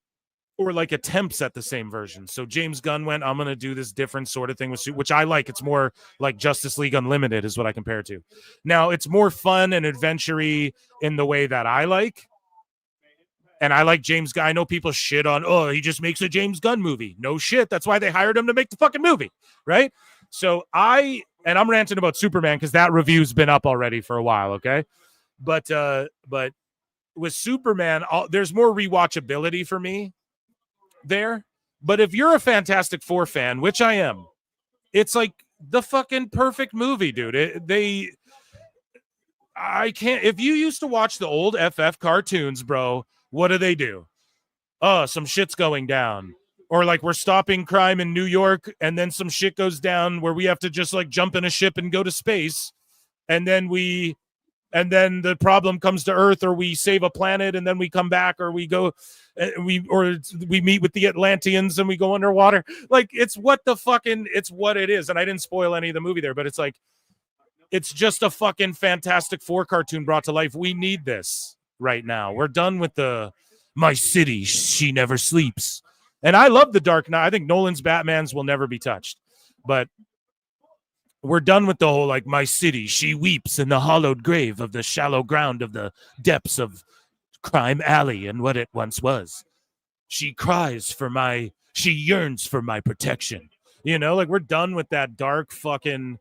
or like attempts at the same version. So James Gunn went, I'm going to do this different sort of thing with which I like. It's more like Justice League Unlimited is what I compare it to. Now, it's more fun and adventure-y in the way that I like. And I like James Gunn. I know people shit on, oh, he just makes a James Gunn movie. No shit. That's why they hired him to make the fucking movie, right? So I'm ranting about Superman because that review's been up already for a while, okay? But with Superman, there's more rewatchability for me there. But if you're a Fantastic Four fan, which I am, it's like the fucking perfect movie, dude. If you used to watch the old FF cartoons, bro, what do? Oh, some shit's going down. Or like we're stopping crime in New York and then some shit goes down where we have to just like jump in a ship and go to space. And then the problem comes to Earth, or we save a planet and then we come back, or we go, we meet with the Atlanteans and we go underwater. Like it's what it is. And I didn't spoil any of the movie there, but it's like, it's just a fucking Fantastic Four cartoon brought to life. We need this right now. We're done with my city, she never sleeps. And I love the Dark Knight. I think Nolan's Batmans will never be touched. But we're done with the whole, like, my city, she weeps in the hollowed grave of the shallow ground of the depths of Crime Alley and what it once was. She yearns for my protection. You know, like, we're done with that dark fucking,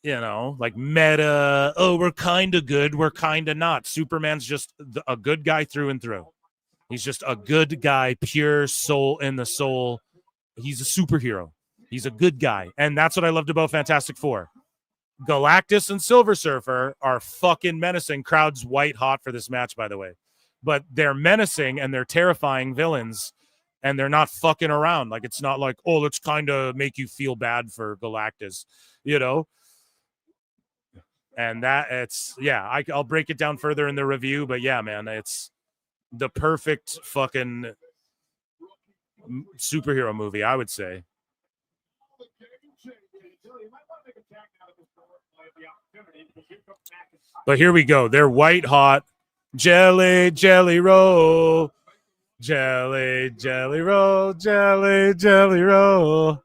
you know, like meta, oh, we're kind of good, we're kind of not. Superman's just a good guy through and through. He's just a good guy, pure soul in the soul. He's a superhero. He's a good guy. And that's what I loved about Fantastic Four. Galactus and Silver Surfer are fucking menacing. Crowd's white hot for this match, by the way. But they're menacing and they're terrifying villains. And they're not fucking around. Like, it's not like, oh, let's kind of make you feel bad for Galactus, you know? And I'll break it down further in the review. But yeah, man, it's the perfect fucking superhero movie, I would say. But here we go. They're white hot. Jelly, jelly roll. Jelly, jelly roll. Jelly, jelly roll.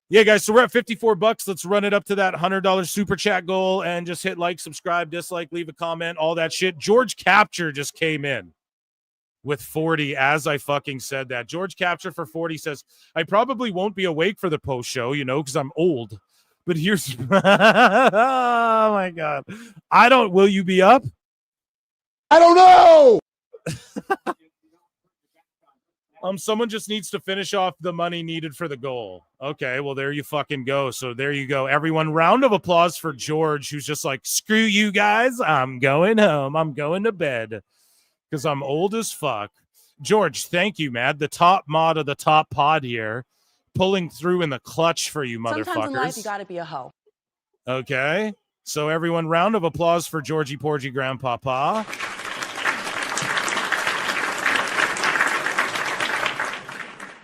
Yeah, guys, so we're at $54. Let's run it up to that $100 super chat goal and just hit like, subscribe, dislike, leave a comment, all that shit. George Capture just came in with 40 as I fucking said that. George Capture for 40 says, I probably won't be awake for the post show, you know, because I'm old. But here's oh my god. Will you be up? I don't know. Someone just needs to finish off the money needed for the goal. Okay, well, there you fucking go. So there you go. Everyone, round of applause for George, who's just like, screw you guys. I'm going home. I'm going to bed because I'm old as fuck. George, thank you, man. The top mod of the top pod here, pulling through in the clutch for you motherfuckers. Sometimes in life, you got to be a hoe. Okay. So everyone, round of applause for Georgie Porgy Grandpapa.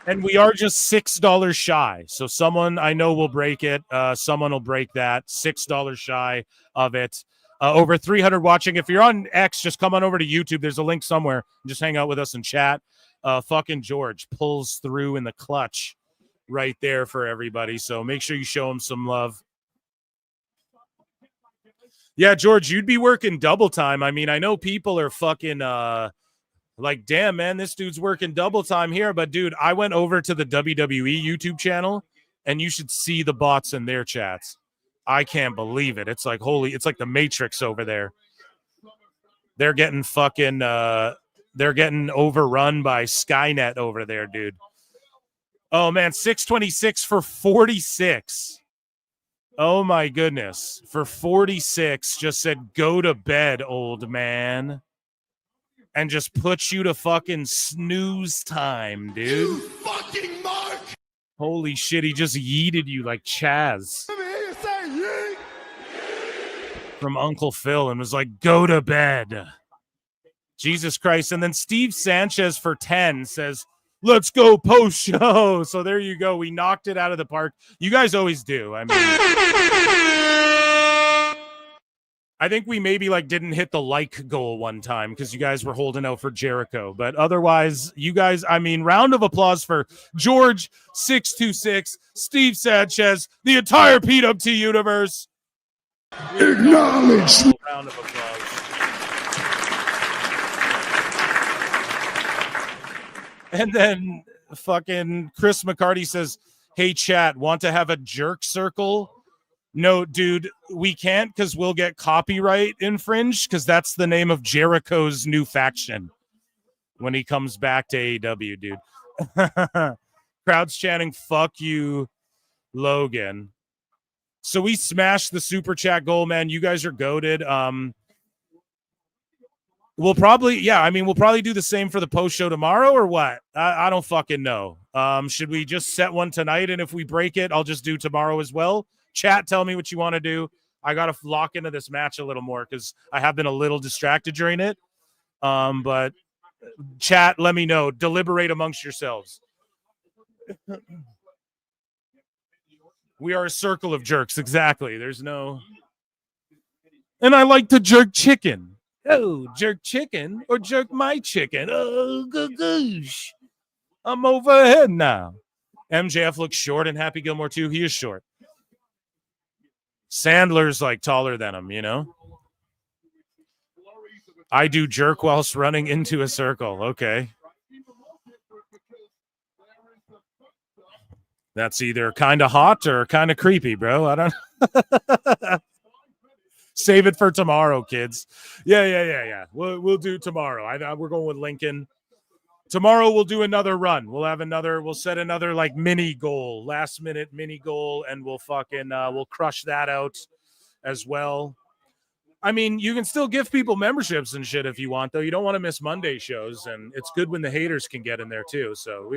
And we are just $6 shy. So someone I know will break it. Someone will break that. $6 shy of it. Over 300 watching. If you're on X, just come on over to YouTube. There's a link somewhere. Just hang out with us and chat. Fucking George pulls through in the clutch right there for everybody. So make sure you show him some love. Yeah, George, you'd be working double time. I mean, I know people are fucking like, damn, man, this dude's working double time here. But, dude, I went over to the WWE YouTube channel, and you should see the bots in their chats. I can't believe it. It's like, it's like the Matrix over there. They're getting fucking, they're getting overrun by Skynet over there, dude. Oh, man, 626 for 46. Oh, my goodness. For 46, just said, go to bed, old man. And just put you to fucking snooze time, dude. You fucking mark! Holy shit, he just yeeted you like Chaz. Let me hear you say yeet! From Uncle Phil and was like, go to bed. Jesus Christ. And then Steve Sanchez for 10 says, let's go post show. So there you go. We knocked it out of the park. You guys always do. I mean, I think we maybe didn't hit the like goal one time because you guys were holding out for Jericho. But otherwise, you guys, I mean, round of applause for George 626, Steve Sanchez, the entire PWT universe. Acknowledge. Round of applause. And then fucking Chris McCarty says, hey, chat, want to have a jerk circle? No, dude, we can't because we'll get copyright infringed because that's the name of Jericho's new faction when he comes back to AEW, dude. Crowd's chanting, fuck you, Logan. So we smashed the super chat goal, man. You guys are goated. We'll probably do the same for the post show tomorrow or what? I don't fucking know. Should we just set one tonight? And if we break it, I'll just do tomorrow as well. Chat, tell me what you want to do. I got to lock into this match a little more because I have been a little distracted during it. But chat, let me know. Deliberate amongst yourselves. We are a circle of jerks. Exactly. There's no. And I like to jerk chicken. Oh, jerk chicken or jerk my chicken. Oh, goosh. I'm overhead now. MJF looks short and Happy Gilmore too. He is short. Sandler's taller than him, you know? I do jerk whilst running into a circle. Okay. That's either kind of hot or kind of creepy, bro. I don't Save it for tomorrow, kids. Yeah. We'll do tomorrow. We're going with Lincoln. Tomorrow we'll do another run. We'll set another mini goal, last minute mini goal, and we'll crush that out as well. I mean, you can still give people memberships and shit if you want, though. You don't want to miss Monday shows, and it's good when the haters can get in there too. So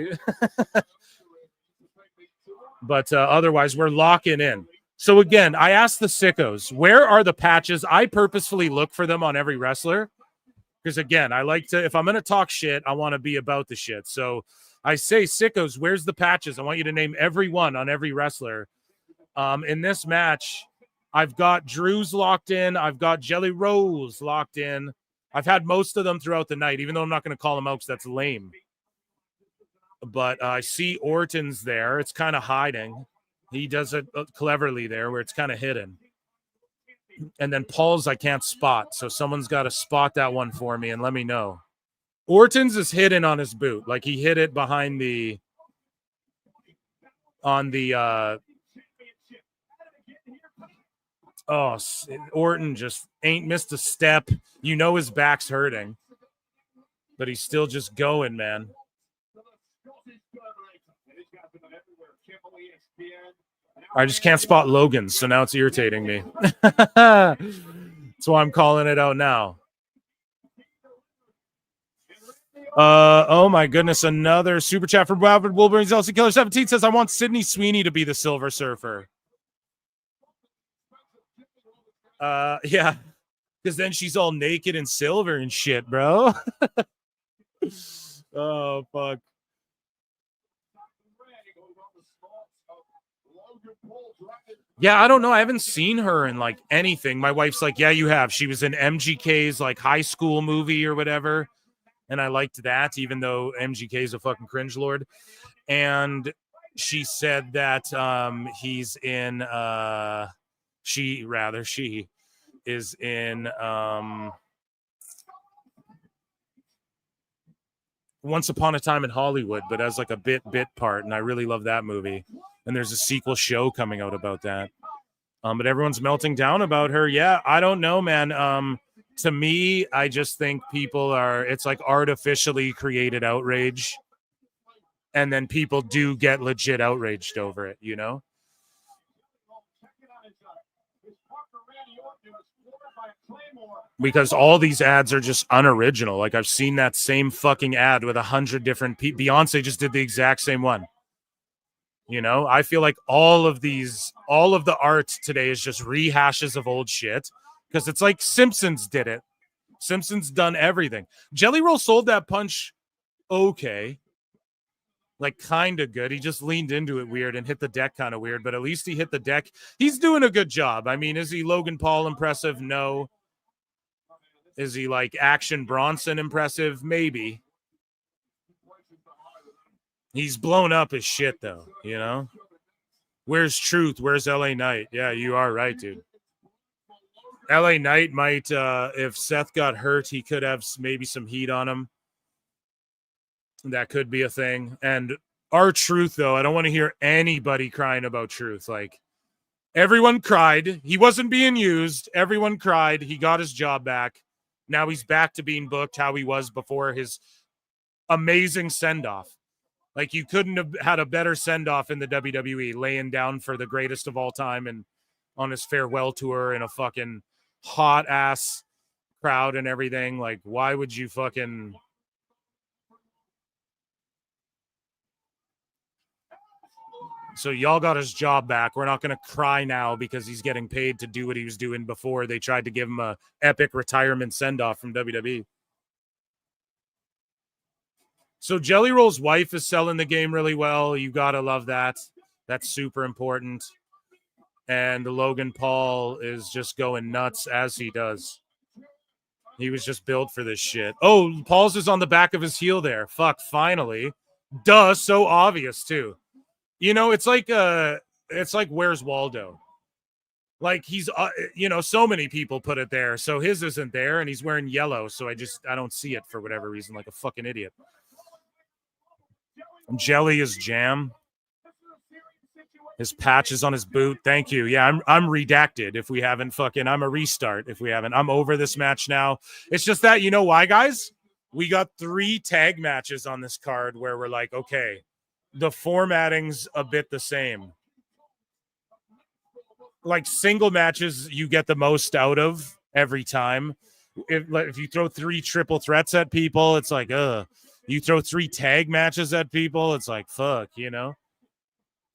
but otherwise we're locking in. So again, I asked the sickos, where are the patches? I purposefully look for them on every wrestler. Because, again, I like to, if I'm going to talk shit, I want to be about the shit. So I say, sickos, where's the patches? I want you to name every one on every wrestler. In this match, I've got Drew's locked in. I've got Jelly Rose locked in. I've had most of them throughout the night, even though I'm not going to call them out because that's lame. But I see Orton's there. It's kind of hiding. He does it cleverly there where it's kind of hidden. And then Paul's I can't spot. So someone's got to spot that one for me and let me know. Orton's is hidden on his boot. He hid it behind Oh, Orton just ain't missed a step. You know his back's hurting, but he's still just going, man. I just can't spot Logan, so now it's irritating me. That's why I'm calling it out now. Oh my goodness, another super chat from Robert Wolverine. Elsie Killer 17 says, I want Sydney Sweeney to be the Silver Surfer. Yeah, because then she's all naked and silver and shit, bro. Oh, fuck. Yeah, I don't know. I haven't seen her in like anything. My wife's like, yeah, you have. She was in MGK's like high school movie or whatever. And I liked that, even though MGK is a fucking cringe lord. And she said that he's in she is in Once Upon a Time in Hollywood, but as like a bit part, and I really love that movie. And there's a sequel show coming out about that. But everyone's melting down about her. Yeah, I don't know, man. To me, I just think it's like artificially created outrage. And then people do get legit outraged over it, you know? Because all these ads are just unoriginal. Like I've seen that same fucking ad with 100 different people. Beyonce just did the exact same one. You know, I feel like all of the art today is just rehashes of old shit because it's like Simpsons did it. Simpsons done everything. Jelly Roll sold that punch okay. Like kind of good. He just leaned into it weird and hit the deck kind of weird, but at least he hit the deck. He's doing a good job. I mean, is he Logan Paul impressive? No. Is he like Action Bronson impressive? Maybe. He's blown up as shit, though, you know? Where's Truth? Where's LA Knight? Yeah, you are right, dude. LA Knight might, if Seth got hurt, he could have maybe some heat on him. That could be a thing. And our Truth, though, I don't want to hear anybody crying about Truth. Like, everyone cried. He wasn't being used. Everyone cried. He got his job back. Now he's back to being booked how he was before his amazing send-off. Like, you couldn't have had a better send-off in the WWE, laying down for the greatest of all time and on his farewell tour in a fucking hot-ass crowd and everything. Like, why would you fucking... So y'all got his job back. We're not going to cry now because he's getting paid to do what he was doing before they tried to give him a epic retirement send-off from WWE. So Jelly Roll's wife is selling the game really well. You got to love that. That's super important. And Logan Paul is just going nuts as he does. He was just built for this shit. Oh, Paul's is on the back of his heel there. Fuck, finally. Duh, so obvious too. You know, it's like Where's Waldo? Like he's, so many people put it there. So his isn't there and he's wearing yellow. So I don't see it for whatever reason, like a fucking idiot. Jelly is jam. His patch is on his boot. Thank you. Yeah, I'm redacted if we haven't fucking, I'm a restart if we haven't. I'm over this match now. It's just that, you know why, guys? We got 3 tag matches on this card where we're like, okay, the formatting's a bit the same. Like single matches, you get the most out of every time. If you throw 3 triple threats at people, it's like, You throw 3 tag matches at people, it's like, fuck, you know?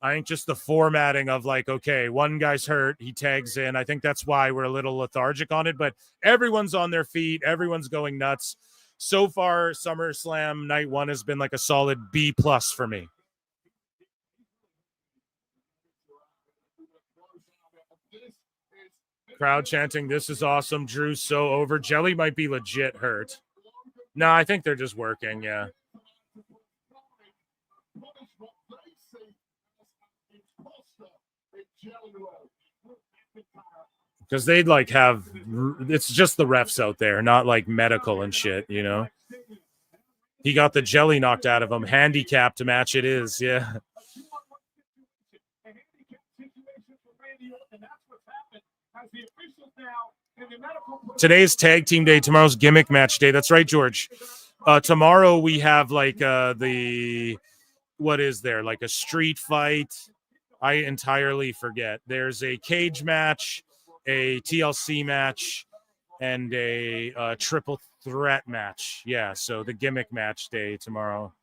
I think just the formatting of like, okay, one guy's hurt, he tags in. I think that's why we're a little lethargic on it, but everyone's on their feet. Everyone's going nuts. So far, SummerSlam Night 1 has been like a solid B+ for me. Crowd chanting, this is awesome. Drew's so over. Jelly might be legit hurt. No, I think they're just working, yeah. Because they'd like have, it's just the refs out there, not like medical and shit, you know? He got the jelly knocked out of him. Handicapped match it is, yeah. Today's tag team day. Tomorrow's gimmick match day. That's right, George. Tomorrow we have like what is there? Like a street fight. I entirely forget. There's a cage match, a TLC match, and a triple threat match. Yeah, so the gimmick match day tomorrow.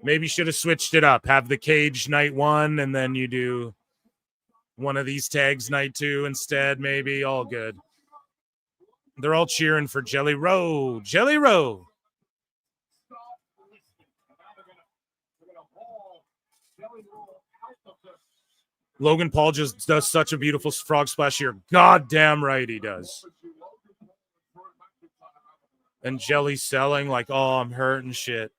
Maybe should have switched it up. Have the cage night 1, and then you do one of these tags night 2 instead. Maybe all good. They're all cheering for Jelly Roll. Jelly Roll. Logan Paul just does such a beautiful frog splash here. God damn right he does. And Jelly's selling like, oh, I'm hurting shit.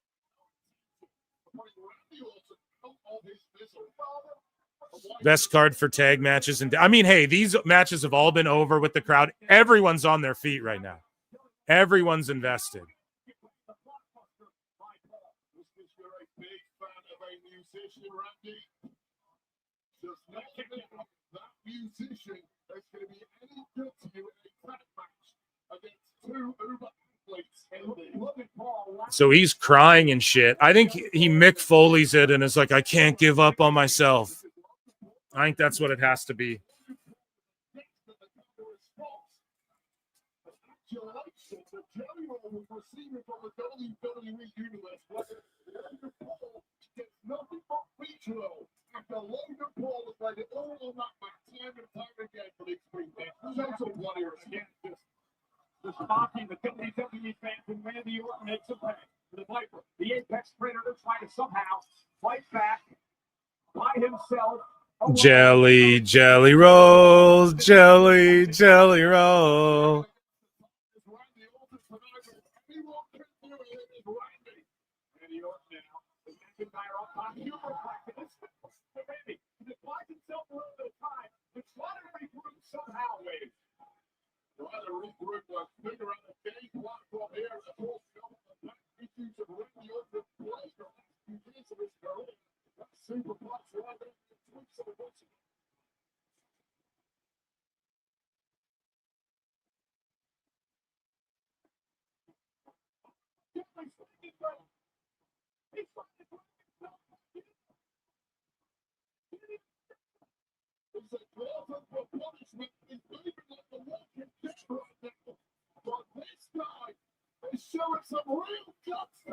Best card for tag matches. And I mean, hey, these matches have all been over with the crowd. Everyone's on their feet right now. Everyone's invested. So he's crying and shit. I think he Mick Foley's it and is like, I can't give up on myself. I think that's what it has to be. The Sparky, the WWE fans, and Randy Orton makes a pass. The Viper, the Apex Predator, trying to somehow fight back by himself. Jelly, Jelly Rolls, Jelly, Jelly Roll.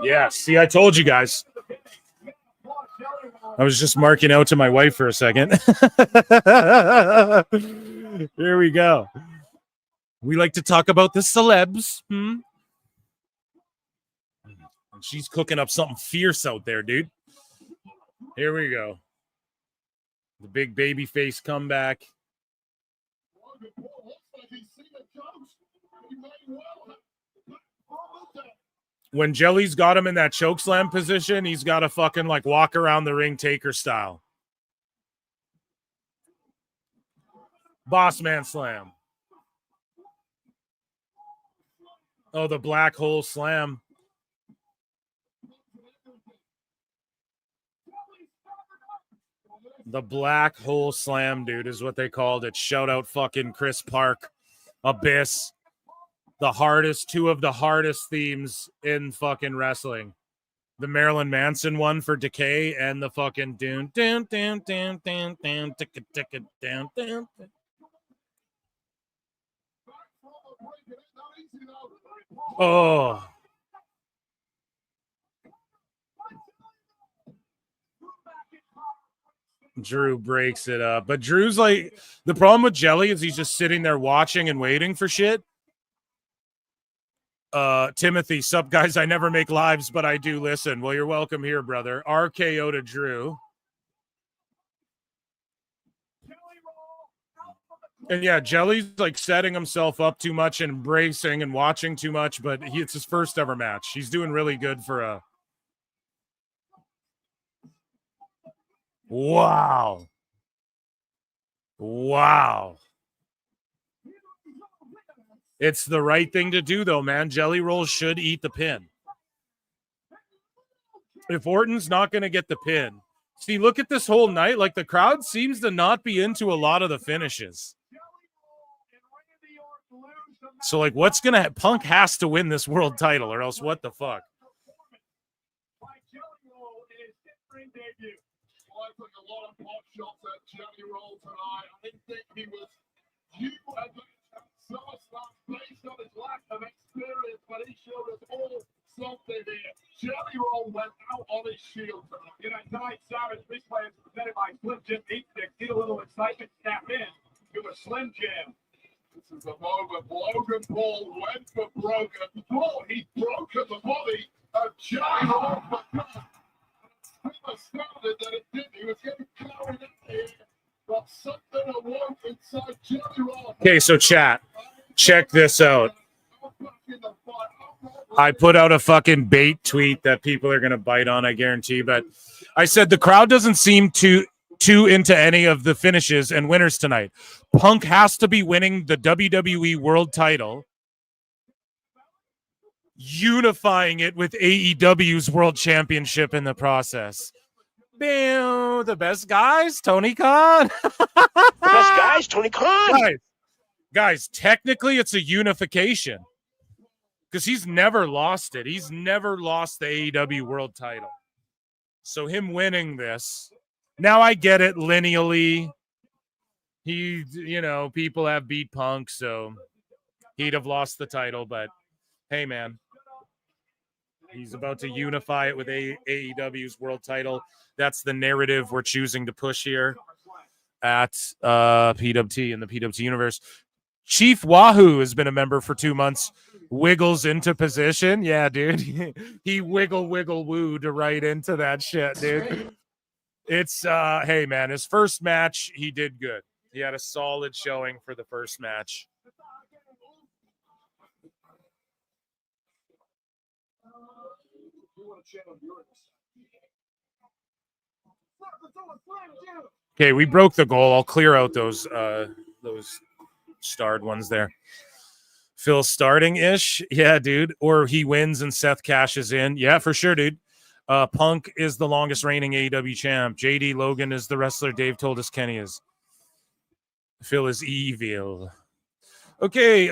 Yeah, see, I told you guys. I was just marking out to my wife for a second. Here we go. We like to talk about the celebs. And she's cooking up something fierce out there, dude. Here we go. The big baby face comeback. When Jelly's got him in that chokeslam position, he's got to fucking like walk around the ring Taker style. Boss man slam. Oh, the black hole slam. The black hole slam, dude, is what they called it. Shout out fucking Chris Park. Abyss. The hardest, two of the hardest themes in fucking wrestling. The Marilyn Manson one for Decay and the fucking doon doon doon doon doon doon ticka ticka down down. Oh. Drew breaks it up. But Drew's like, the problem with Jelly is he's just sitting there watching and waiting for shit. Timothy, sup guys, I never make lives, but I do listen. Well, you're welcome here, brother. RKO to Drew. And yeah, Jelly's like setting himself up too much and embracing and watching too much, but it's his first ever match. He's doing really good for a... Wow. Wow. It's the right thing to do, though, man. Jelly Roll should eat the pin. If Orton's not going to get the pin, See, look at this whole night. Like, the crowd seems to not be into a lot of the finishes. So, like, what's going to Punk has to win this world title, or else what the fuck? I took a lot of pot shots at Jelly Roll tonight. I didn't think he was due at SummerSlam based on his lack of experience, but he showed us all something here. Jelly Roll went out on his shield tonight. You know, tonight's Savage Replay is presented by Slim Jim Deep Stick. Get a little excitement, snap in to a Slim Jim. This is the moment Logan Paul went for broken. Oh, he broke the body of Jelly Roll. Astounded that it didn't. He was getting carried in here, but something awoke inside Jelly Roll. Okay, so chat, check this out. I put out a fucking bait tweet that people are going to bite on, I guarantee, but I said the crowd doesn't seem too into any of the finishes and winners tonight. Punk has to be winning the WWE World title, unifying it with AEW's World Championship in the process. Bam, the best guys, Tony Khan. The best guys, Tony Khan. Guys, technically it's a unification because he's never lost it. He's never lost the AEW World title. So him winning this, now I get it lineally. People have beat Punk, so he'd have lost the title, but hey, man. He's about to unify it with AEW's world title. That's the narrative we're choosing to push here at PWT in the PWT universe. Chief Wahoo has been a member for 2 months. Wiggles into position. Yeah, dude. He wooed right into that shit, dude. It's, hey, man, his first match, he did good. He had a solid showing for the first match. Okay, we broke the goal. I'll clear out those starred ones there. Phil starting-ish. Yeah, dude. Or he wins and Seth cashes in. Yeah, for sure, dude. Punk is the longest reigning AEW champ. JD Logan is the wrestler Dave told us Kenny is. Phil is evil. Okay,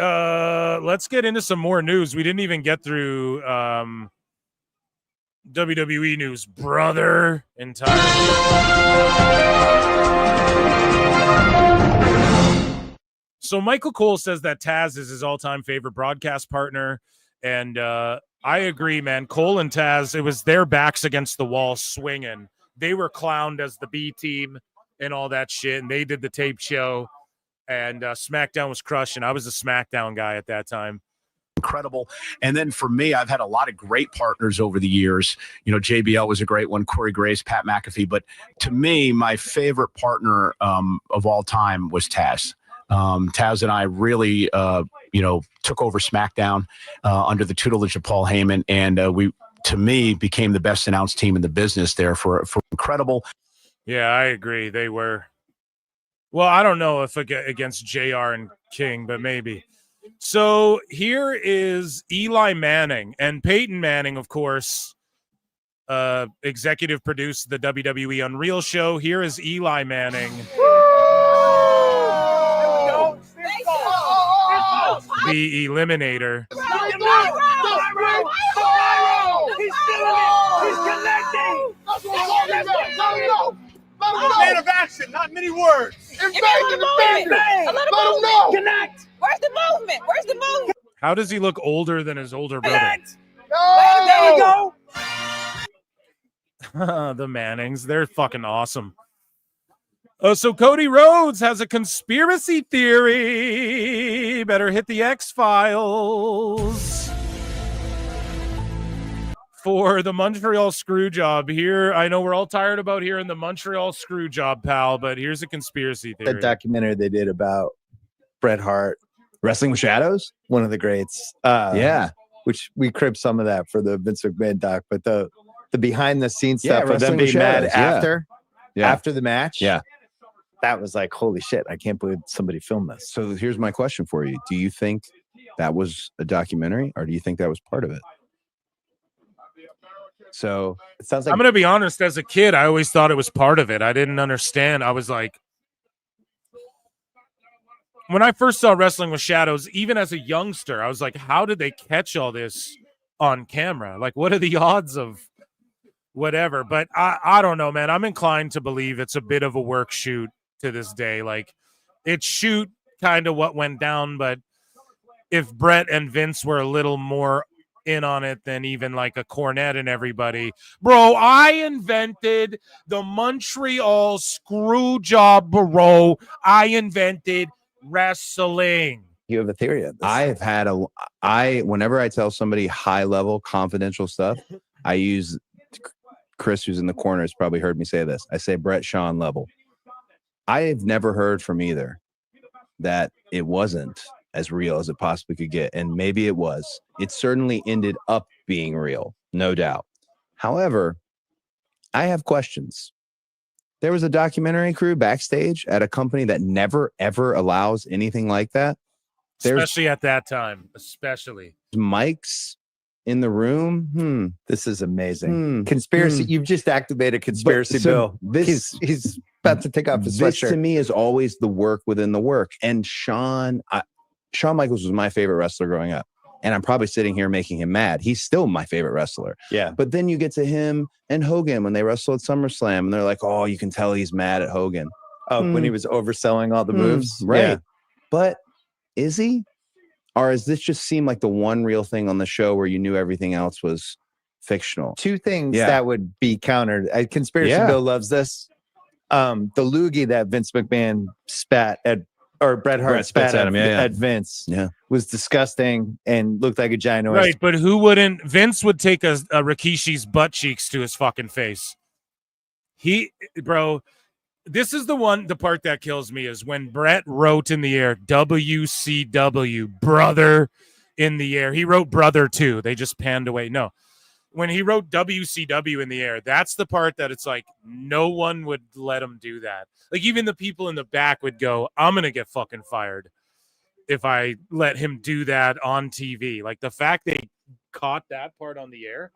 let's get into some more news. We didn't even get through WWE news, brother, entirely. So Michael Cole says that Taz is his all-time favorite broadcast partner, and I agree, man. Cole and Taz, it was their backs against the wall swinging. They were clowned as the B team and all that shit, and they did the tape show, and SmackDown was crushing. I was a SmackDown guy at that time. Incredible. And then for me, I've had a lot of great partners over the years. JBL was a great one, Corey Graves, Pat McAfee. But to me, my favorite partner of all time was Taz. Taz and I really, took over SmackDown under the tutelage of Paul Heyman. And we, to me, became the best announced team in the business there for incredible. Yeah, I agree. They were. Well, I don't know if against JR and King, but maybe. So here is Eli Manning, and Peyton Manning, of course, executive produced the WWE Unreal show. Here is Eli Manning. The Eliminator. He's doing it. He's connecting. Man of action, not many words. Let him know. Connect. Where's the movement? Where's the movement? How does he look older than his older brother? There we go. The Mannings, they're fucking awesome. So Cody Rhodes has a conspiracy theory. Better hit the X-Files. For the Montreal Screwjob here. I know we're all tired about hearing the Montreal Screwjob, pal, but here's a conspiracy theory. That documentary they did about Bret Hart. Wrestling with Shadows? One of the greats. Yeah. Which we cribbed some of that for the Vince McMahon doc, but the behind the scenes Yeah, stuff of them Wrestling with being mad Shadows, yeah. after the match. Yeah. That was like, holy shit, I can't believe somebody filmed this. So here's my question for you. Do you think that was a documentary, or do you think that was part of it? So it sounds like I'm going to be honest. As a kid, I always thought it was part of it. I didn't understand. I was like, when I first saw Wrestling with Shadows, even as a youngster, I was like, how did they catch all this on camera? Like, what are the odds of whatever? But I don't know, man. I'm inclined to believe it's a bit of a work shoot to this day. Like, it's shoot kind of what went down, but if Brett and Vince were a little more in on it than even like a Cornette and everybody. Bro, I invented the Montreal screw job, bro. I invented wrestling. You have a theory on this. I've had whenever I tell somebody high level confidential stuff, I use Chris, who's in the corner, has probably heard me say this. I say Brett Sean level. I've never heard from either that it wasn't as real as it possibly could get. And maybe it was. It certainly ended up being real, no doubt. However, I have questions. There was a documentary crew backstage at a company that never, ever allows anything like that. Especially at that time, especially. Mics in the room. This is amazing. Conspiracy. You've just activated conspiracy, Bill. He's about to take off his sweatshirt. This to me is always the work within the work. And Shawn Michaels was my favorite wrestler growing up. And I'm probably sitting here making him mad. He's still my favorite wrestler. Yeah. But then you get to him and Hogan when they wrestled at SummerSlam, and they're like, oh, you can tell he's mad at Hogan. Oh, when he was overselling all the moves? Right. Yeah. But is he? Or does this just seem like the one real thing on the show where you knew everything else was fictional? Two things that would be countered. Conspiracy Bill loves this. The loogie that Vince McMahon spat at, or Bret Hart spat at, at Vince was disgusting and looked like a giant oyster. Right, but who wouldn't? Vince would take a Rikishi's butt cheeks to his fucking face. Bro, this is the part that kills me is when Bret wrote in the air, WCW, brother in the air. He wrote brother too. They just panned away. No. When he wrote WCW in the air, that's the part that it's like no one would let him do that. Like even the people in the back would go, I'm going to get fucking fired if I let him do that on TV. Like the fact they caught that part on the air.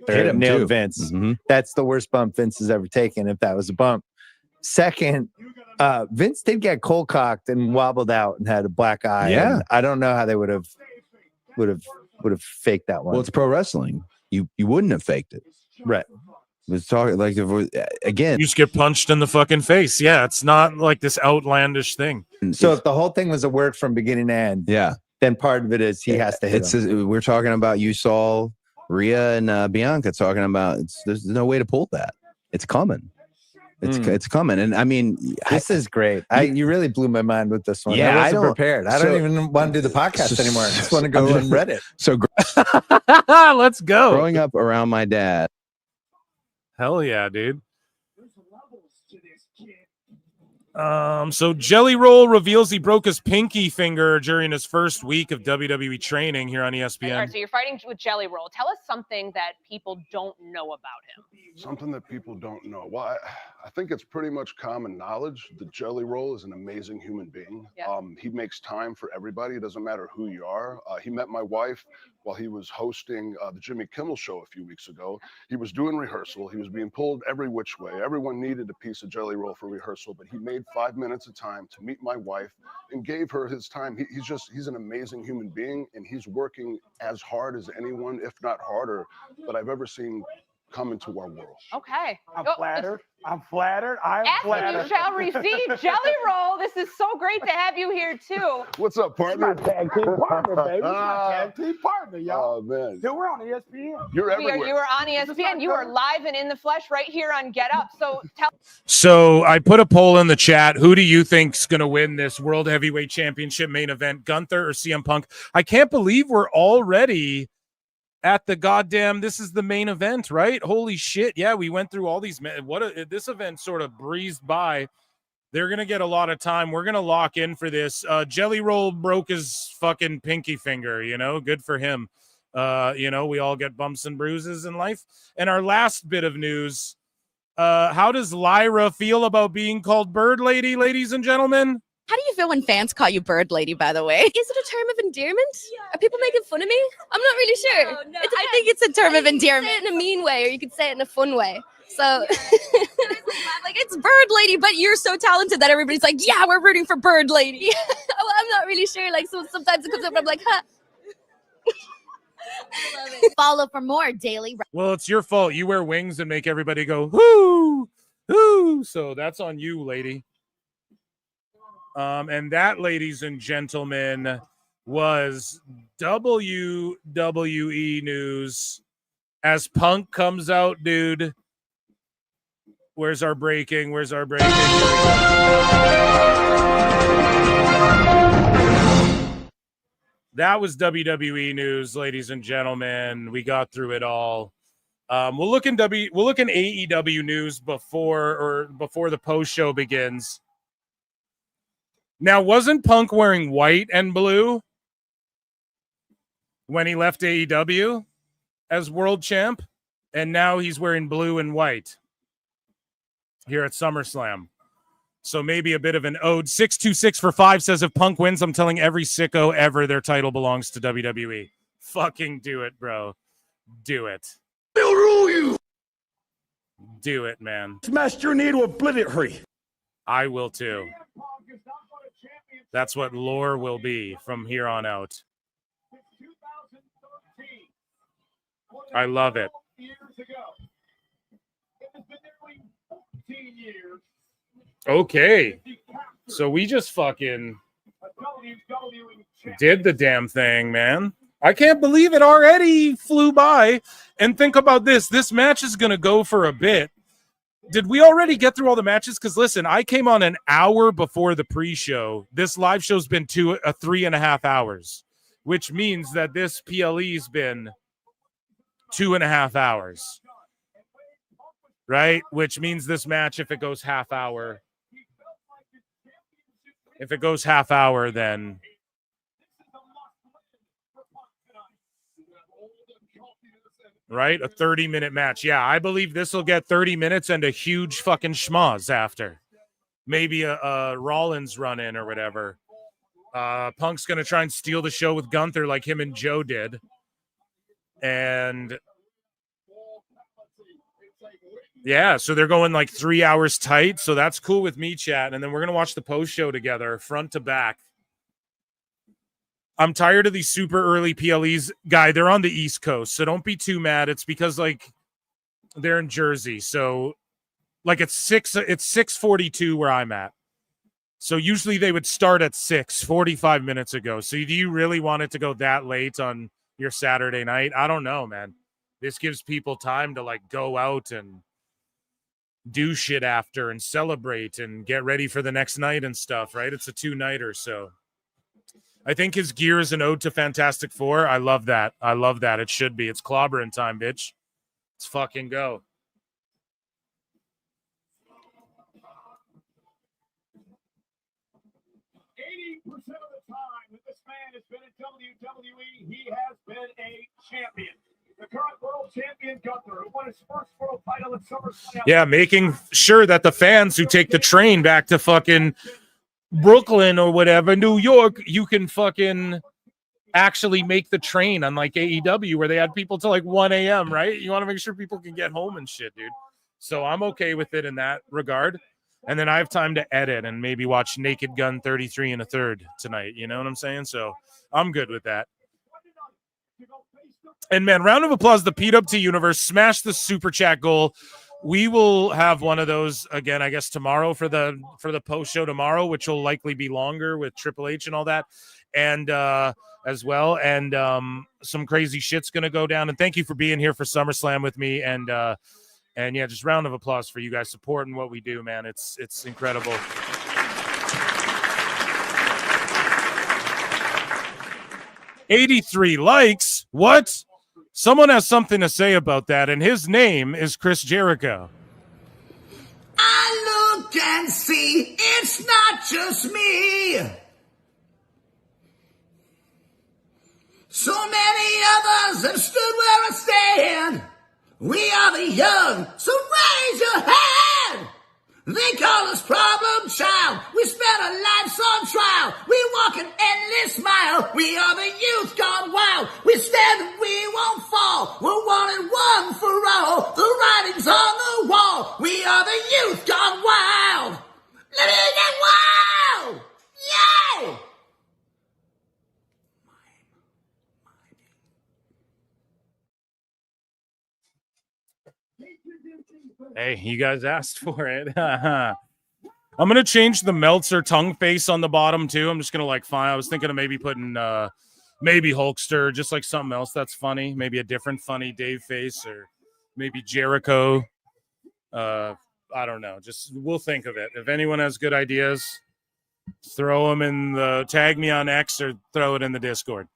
Nailed Vince. That's the worst bump Vince has ever taken, if that was a bump. Second, Vince did get cold cocked and wobbled out and had a black eye. Yeah. I don't know how they would have faked that one. Well, it's pro wrestling. You wouldn't have faked it. Right. It was talking like again. You just get punched in the fucking face. Yeah, it's not like this outlandish thing. So if the whole thing was a work from beginning to end, then part of it is he has to hit him. We're talking about, you saw Rhea and Bianca talking about there's no way to pull that. It's coming. It's coming. And I mean, this is great. You really blew my mind with this one. Yeah, I wasn't prepared. I don't even want to do the podcast anymore. I just want to go on Reddit. So let's go. Growing up around my dad. Hell yeah, dude. So Jelly Roll reveals he broke his pinky finger during his first week of WWE training here on ESPN. All right, so you're fighting with Jelly Roll. Tell us something that people don't know about him. Something that people don't know. Well, I think it's pretty much common knowledge that Jelly Roll is an amazing human being. Yeah. He makes time for everybody. It doesn't matter who you are. He met my wife while he was hosting the Jimmy Kimmel show a few weeks ago. He was doing rehearsal. He was being pulled every which way. Everyone needed a piece of Jelly Roll for rehearsal, but he made 5 minutes of time to meet my wife and gave her his time. He's an amazing human being, and he's working as hard as anyone, if not harder, that I've ever seen come into our world. Okay. I'm flattered. I'm flattered. I'm Ask flattered. and you shall receive. Jelly Roll, this is so great to have you here too. What's up, partner? My tag team partner, baby. My tag team partner, y'all. Oh, man. Dude, we're on ESPN. You're everywhere. You are on ESPN. You are live and in the flesh right here on Get Up. So tell. So I put a poll in the chat. Who do you think's going to win this World Heavyweight Championship main event, Gunther or CM Punk? I can't believe we're already at the goddamn, this is the main event, right? Holy shit. Yeah, we went through all these. This event sort of breezed by. They're going to get a lot of time. We're going to lock in for this. Jelly Roll broke his fucking pinky finger, good for him. We all get bumps and bruises in life. And our last bit of news, how does Lyra feel about being called Bird Lady, ladies and gentlemen? How do you feel when fans call you Bird Lady, by the way? Is it a term of endearment? Are people making fun of me? I'm not really sure. No, I think it's a term of endearment. You could say it in a mean way, or you could say it in a fun way. So, like, it's Bird Lady, but you're so talented that everybody's like, yeah, we're rooting for Bird Lady. Well, I'm not really sure. Like, so sometimes it comes up and I'm like, huh. I love it. Follow for more daily. Well, it's your fault. You wear wings and make everybody go, whoo, whoo. So that's on you, lady. And that, ladies and gentlemen, was WWE news. As Punk comes out, dude. Where's our breaking? Where's our breaking? That was WWE news, ladies and gentlemen. We got through it all. We'll look in AEW news before the post show begins. Now, wasn't Punk wearing white and blue when he left AEW as world champ? And now he's wearing blue and white here at SummerSlam. So maybe a bit of an ode. 626 for 5 says, if Punk wins, I'm telling every sicko ever their title belongs to WWE. Fucking do it, bro. Do it. They'll rule you. Do it, man. Smash your knee to obliterate. I will too. That's what lore will be from here on out. I love it. Okay. So we just fucking did the damn thing, man. I can't believe it already flew by. And think about this. This match is going to go for a bit. Did we already get through all the matches? Because listen, I came on an hour before the pre-show. This live show's been 3.5 hours, which means that this PLE's been 2.5 hours, right? Which means this match, if it goes half hour, then right? A 30-minute match. Yeah, I believe this will get 30 minutes and a huge fucking schmoz after. Maybe a Rollins run-in or whatever. Punk's going to try and steal the show with Gunther like him and Joe did. And yeah, so they're going like 3 hours tight. So that's cool with me, chat. And then we're going to watch the post show together, front to back. I'm tired of these super early PLEs. Guy, they're on the East Coast, so don't be too mad. It's because, like, they're in Jersey. So, like, it's 6:42 where I'm at. So usually they would start at 6, 45 minutes ago. So do you really want it to go that late on your Saturday night? I don't know, man. This gives people time to, like, go out and do shit after and celebrate and get ready for the next night and stuff, right? It's a 2-nighter, so I think his gear is an ode to Fantastic Four. I love that. I love that. It should be. It's clobbering time, bitch. Let's fucking go. Of the time that this man has been in WWE, he has been a champion. The current world champion Gunther, who won his first world title at SummerSlam. Yeah, making sure that the fans who take the train back to fucking Brooklyn or whatever, New York, you can fucking actually make the train, unlike AEW where they had people till like 1 a.m., right? You want to make sure people can get home and shit, dude. So I'm okay with it in that regard. And then I have time to edit and maybe watch Naked Gun 33 1/3 tonight. You know what I'm saying? So I'm good with that. And man, round of applause, the PWT universe. Smash the super chat goal. We will have one of those again, I guess, tomorrow for the post show tomorrow, which will likely be longer with Triple H and all that, and as well. And some crazy shit's gonna go down. And thank you for being here for SummerSlam with me. And yeah, just round of applause for you guys supporting what we do, man. It's incredible. $83 likes. What? Someone has something to say about that, and his name is Chris Jericho. I look and see it's not just me. So many others have stood where I stand. We are the young, so raise your hand. They call us problem child. We spent our lives on trial. We walk an endless mile. We are the youth gone wild. We stand and we won't fall. We're one and one for all. The writing's on the wall. We are the youth gone wild. Let me get wild! Yay! Hey, you guys asked for it. I'm gonna change the Meltzer tongue face on the bottom too. I'm just gonna like find. I was thinking of maybe putting maybe Hulkster, just like something else that's funny. Maybe a different funny Dave face, or maybe Jericho. I don't know. Just we'll think of it. If anyone has good ideas, throw them in the tag me on X or throw it in the Discord.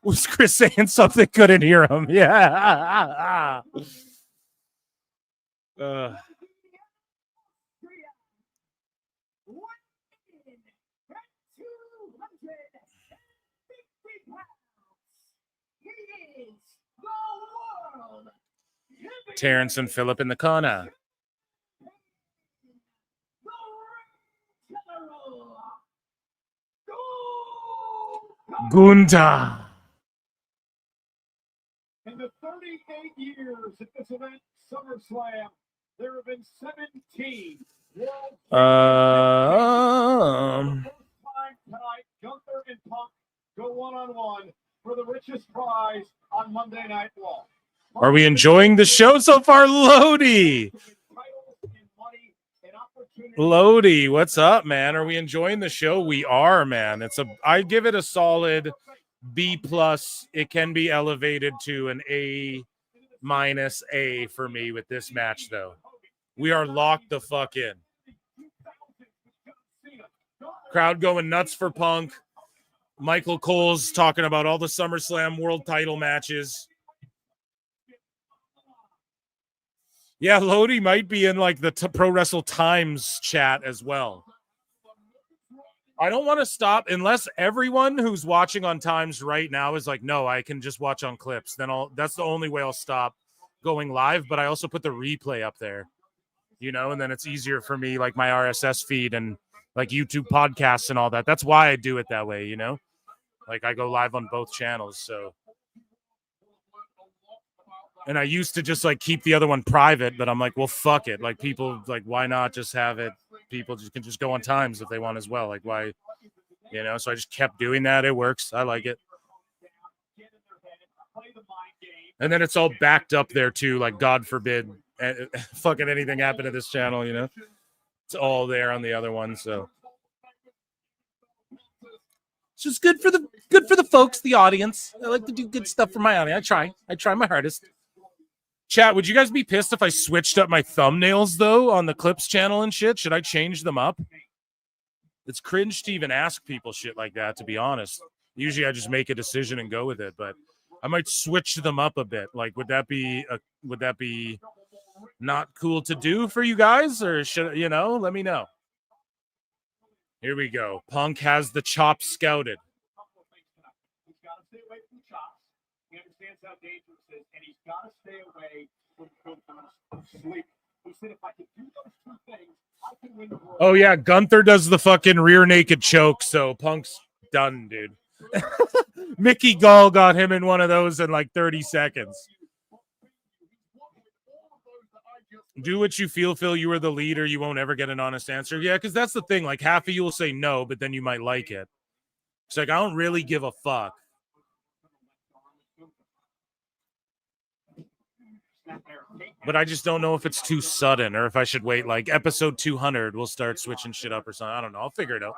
Was Chris saying something? Couldn't hear him. Yeah. Terrence and Phillip in the corner. Gunta. In the 38 years at this event, SummerSlam, there have been 17 world champions. Time tonight, Gunther and Punk go one-on-one for the richest prize on Monday Night Raw. Are we enjoying the show so far, Lodi? Lodi, what's up, man? Are we enjoying the show? We are, man. I give it a solid B+. It can be elevated to an A- for me with this match, though. We are locked the fuck in. Crowd going nuts for Punk. Michael Cole's talking about all the SummerSlam world title matches. Yeah, Lodi might be in like the Pro Wrestle Times chat as well. I don't want to stop unless everyone who's watching on Times right now is like, no, I can just watch on Clips. Then that's the only way I'll stop going live. But I also put the replay up there, and then it's easier for me, like my RSS feed and like YouTube podcasts and all that. That's why I do it that way, like I go live on both channels. So. And I used to just like keep the other one private, but I'm like, well, fuck it. Like people like, why not just have it? People can just go on Times if they want as well. Like why, so I just kept doing that. It works. I like it. And then it's all backed up there too. Like God forbid fucking anything happen to this channel, it's all there on the other one. So it's just good for the folks, the audience. I like to do good stuff for my audience. I try my hardest. Chat, would you guys be pissed if I switched up my thumbnails, though, on the Clips channel and shit? Should I change them up? It's cringe to even ask people shit like that, to be honest. Usually I just make a decision and go with it, but I might switch them up a bit. Like, would that be not cool to do for you guys? Or should, let me know. Here we go. Punk has the chop scouted. He's got to stay away from chops. He understands how dangerous it is, and he's got to stay away from sleep. He said, if I could do those two things, I can win the world. Oh, yeah. Gunther does the fucking rear naked choke, so Punk's done, dude. Mickey Gall got him in one of those in like 30 seconds. Do what you feel, Phil. You are the leader. You won't ever get an honest answer. Yeah, because that's the thing. Like, half of you will say no, but then you might like it. It's like, I don't really give a fuck. But I just don't know if it's too sudden or if I should wait. Like, episode 200, we'll start switching shit up or something. I don't know. I'll figure it out.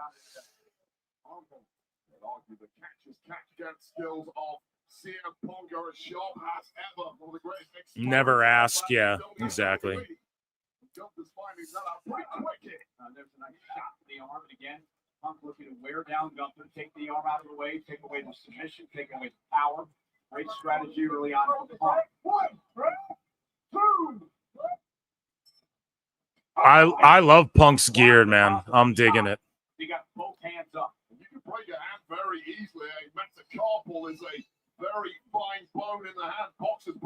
Never ask. Yeah, exactly. There's a nice shot to the arm. And again, Punk looking to wear down Gunther, take the arm out of the way, take away the submission, take away the power. Great strategy early on. I love Punk's gear, man. I'm digging it. You got both hands up. You can break your hand very easily. A metacarpal is a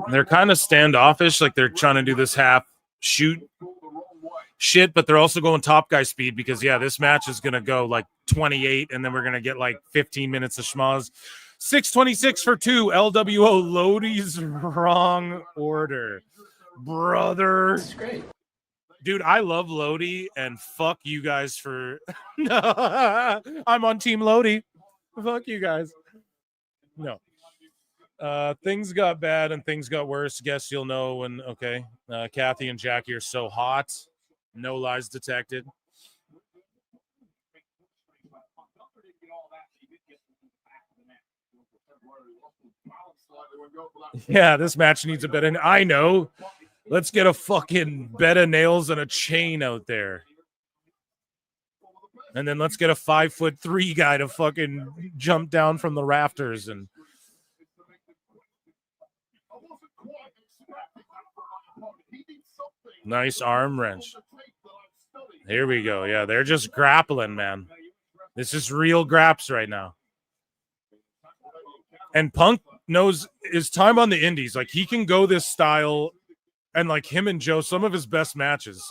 They're kind of standoffish, like they're trying to do this half shoot shit, but they're also going top guy speed because, yeah, this match is going to go like 28, and then we're going to get like 15 minutes of schmoz. 6:26 for 2. LWO Lodi's wrong order. Brother. That's great. Dude, I love Lodi, and fuck you guys for... No, I'm on Team Lodi. Fuck you guys. No. Things got bad and things got worse. Guess you'll know when... Okay. Kathy and Jackie are so hot. No lies detected. Yeah, this match needs a bit of... I know. Let's get a fucking bed of nails and a chain out there. And then let's get a 5'3" guy to fucking jump down from the rafters and... Nice arm wrench. Here we go. Yeah, they're just grappling, man. This is real graps right now. And Punk knows his time on the indies. Like, he can go this style, and like him and Joe, some of his best matches,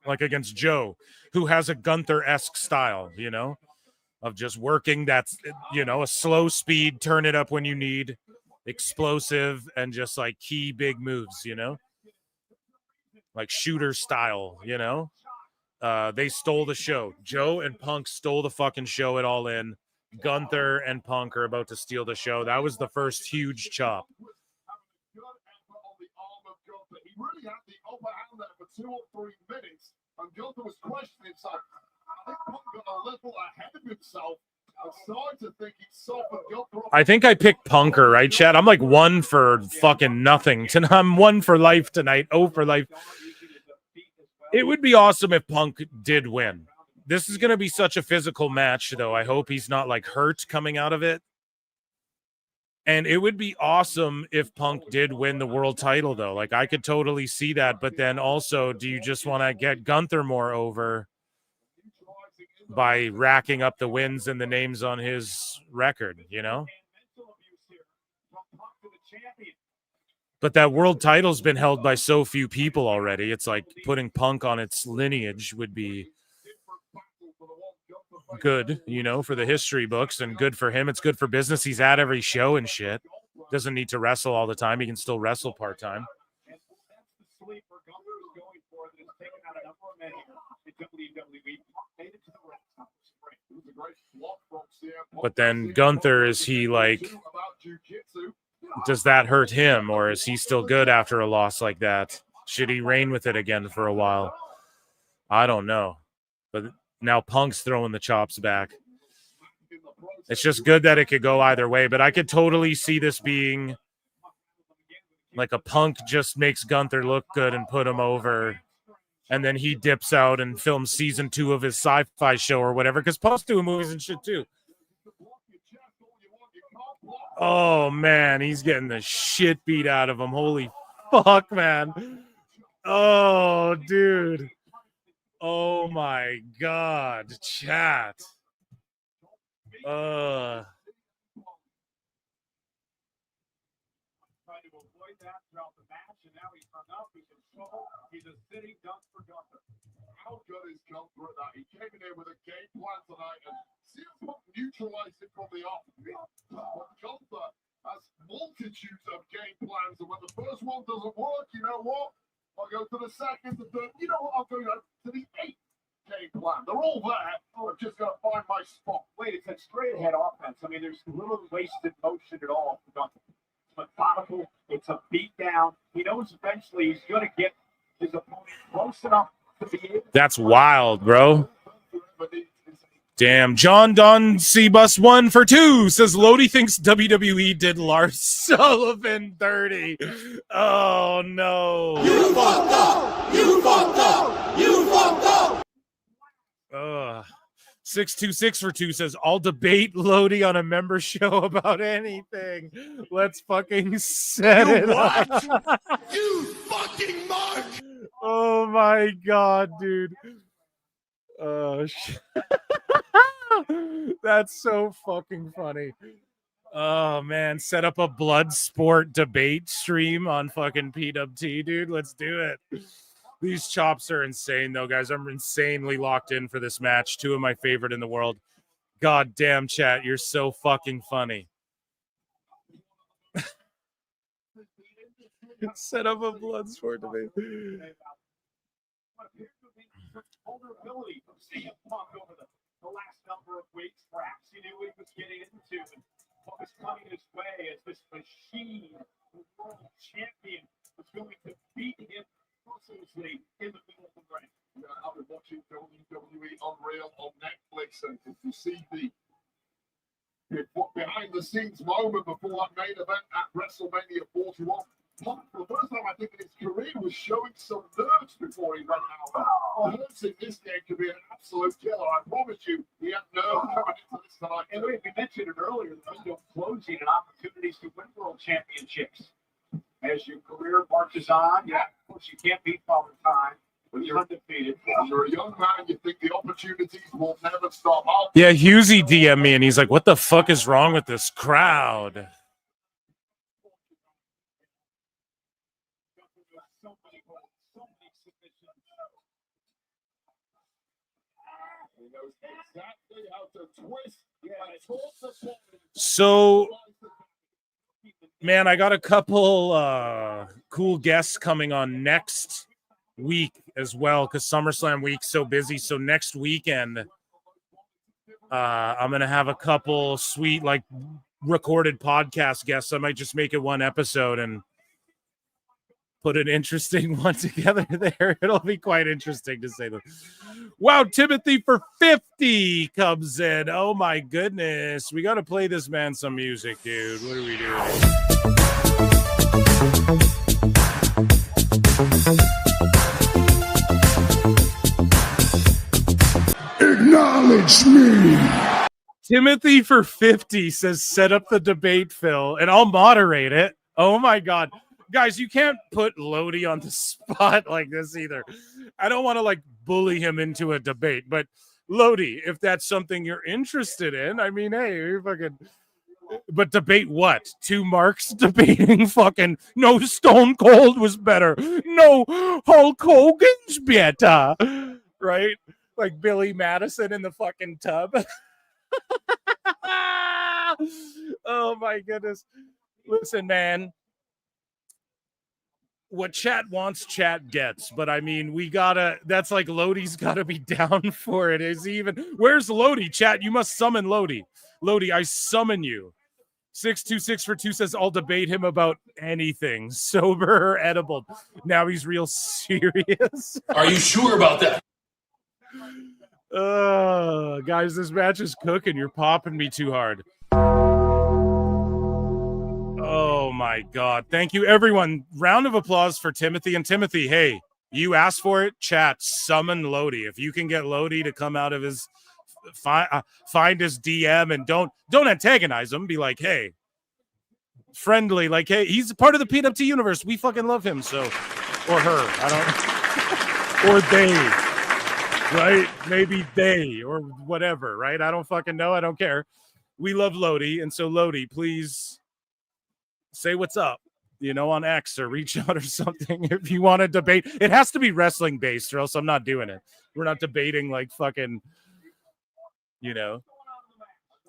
like against Joe, who has a Gunther-esque style, you know, of just working. That's, you know, a slow speed, turn it up when you need, explosive, and just like key big moves, you know, like shooter style, you know. They stole the show. Joe and Punk stole the fucking show at All In. Gunther and Punk are about to steal the show. That was the first huge chop. He really had the upper hand there for 2 or 3 minutes, and Gunther was questioning himself. I think Punk got a little ahead of himself. I started to think he softened Gunther. I think I picked Punker, right, Chad? I'm like 1 for fucking nothing. I'm 1 for life tonight. 0 for life. It would be awesome if Punk did win. This is going to be such a physical match, though. I hope he's not like hurt coming out of it. And it would be awesome if Punk did win the world title, though. Like, I could totally see that. But then also, do you just want to get Gunther more over by racking up the wins and the names on his record, you know? But that world title's been held by so few people already. It's like putting Punk on its lineage would be good, you know, for the history books, and good for him. It's good for business. He's at every show and shit. Doesn't need to wrestle all the time. He can still wrestle part-time. But then Gunther, is he like, does that hurt him, or is he still good after a loss like that? Should he reign with it again for a while? I don't know. But now Punk's throwing the chops back. It's just good that it could go either way, but I could totally see this being like a Punk just makes Gunther look good and put him over, and then he dips out and films season 2 of his sci-fi show or whatever, because Punk's doing movies and shit too. Oh, man, he's getting the shit beat out of him. Holy fuck, man. Oh, dude. Oh, my God. Chat. He's a sitting duck for Gunther. How good is Gunther at that? He came in here with a game plan tonight and CM Punk neutralized it from the off. But Gunther has multitudes of game plans, and when the first one doesn't work, you know what? I'll go to the second, the third. You know what? I'll go to the 8th game plan. They're all there. I'm just going to find my spot. Wait, it's a straight ahead offense. I mean, there's little wasted motion at all for Gunther. It's methodical. It's a beat down. He knows eventually he's going to get his opponent close enough to be able. That's wild, bro. Damn. John Don C-Bus 1 for 2 says Lodi thinks WWE did Lars Sullivan 30. Oh, no. You fucked up. You fucked up. You fucked up. 626 for 2 says I'll debate Lodi on a member show about anything. Let's fucking set it up. You fucking mark. Oh my God, dude. Oh shit. That's so fucking funny. Oh man, set up a blood sport debate stream on fucking PWT, dude. Let's do it. These chops are insane, though, guys. I'm insanely locked in for this match. Two of my favorite in the world. God damn, chat, you're so fucking funny. Set up a blood sport debate. Vulnerability from CM Punk over the last number of weeks. Perhaps he knew what he was getting into and what was coming his way as this machine, the world champion, was going to beat him mercilessly in the middle of the ring. I've been watching WWE Unreal on Netflix, and if you see the behind the scenes moment before that main event at WrestleMania 41, Punk, for the first time I think in his career, was showing some nerves before he went out. I don't think this game could be an absolute killer. I promise you, he had nerves coming into this tonight. And we mentioned it earlier, the window closing and opportunities to win world championships. As your career marches on, of course, you can't beat Father Time, but you're undefeated. When you're a young man, you think the opportunities will never stop. Yeah, Husey DM me, and he's like, what the fuck is wrong with this crowd? So, man, I got a couple cool guests coming on next week as well, because SummerSlam week's so busy. So next weekend, I'm going to have a couple sweet, like, recorded podcast guests. I might just make it one episode and put an interesting one together there. It'll be quite interesting, to say the Wow, Timothy for 50 comes in. Oh my goodness. We got to play this man some music, dude. What are we doing? Acknowledge me. Timothy for 50 says, set up the debate, Phil, and I'll moderate it. Oh my God. Guys, you can't put Lodi on the spot like this either. I don't want to, like, bully him into a debate, but Lodi, if that's something you're interested in, I mean, hey, you're fucking. But debate what? Two marks debating fucking no, Stone Cold was better. No, Hulk Hogan's better. Right? Like Billy Madison in the fucking tub. Oh my goodness. Listen, man. What chat wants, chat gets. But I mean, we gotta, that's like Lodi's gotta be down for it. Is he even, where's Lodi? Chat, you must summon Lodi. Lodi, I summon you. 626 for 2 says, I'll debate him about anything, sober or edible. Now he's real serious. Are you sure about that? Guys, this match is cooking. You're popping me too hard. Oh my God. Thank you, everyone. Round of applause for Timothy. And Timothy, hey, you asked for it. Chat, summon Lodi. If you can get Lodi to come out of his, find his DM and don't antagonize him. Be like, hey, friendly, like, hey, he's a part of the PWT universe. We fucking love him. So, or her, I don't, or they, right? Maybe they, or whatever, right? I don't fucking know. I don't care. We love Lodi. And so Lodi, please say what's up, on X, or reach out or something if you want to debate. It has to be wrestling based, or else I'm not doing it. We're not debating like fucking,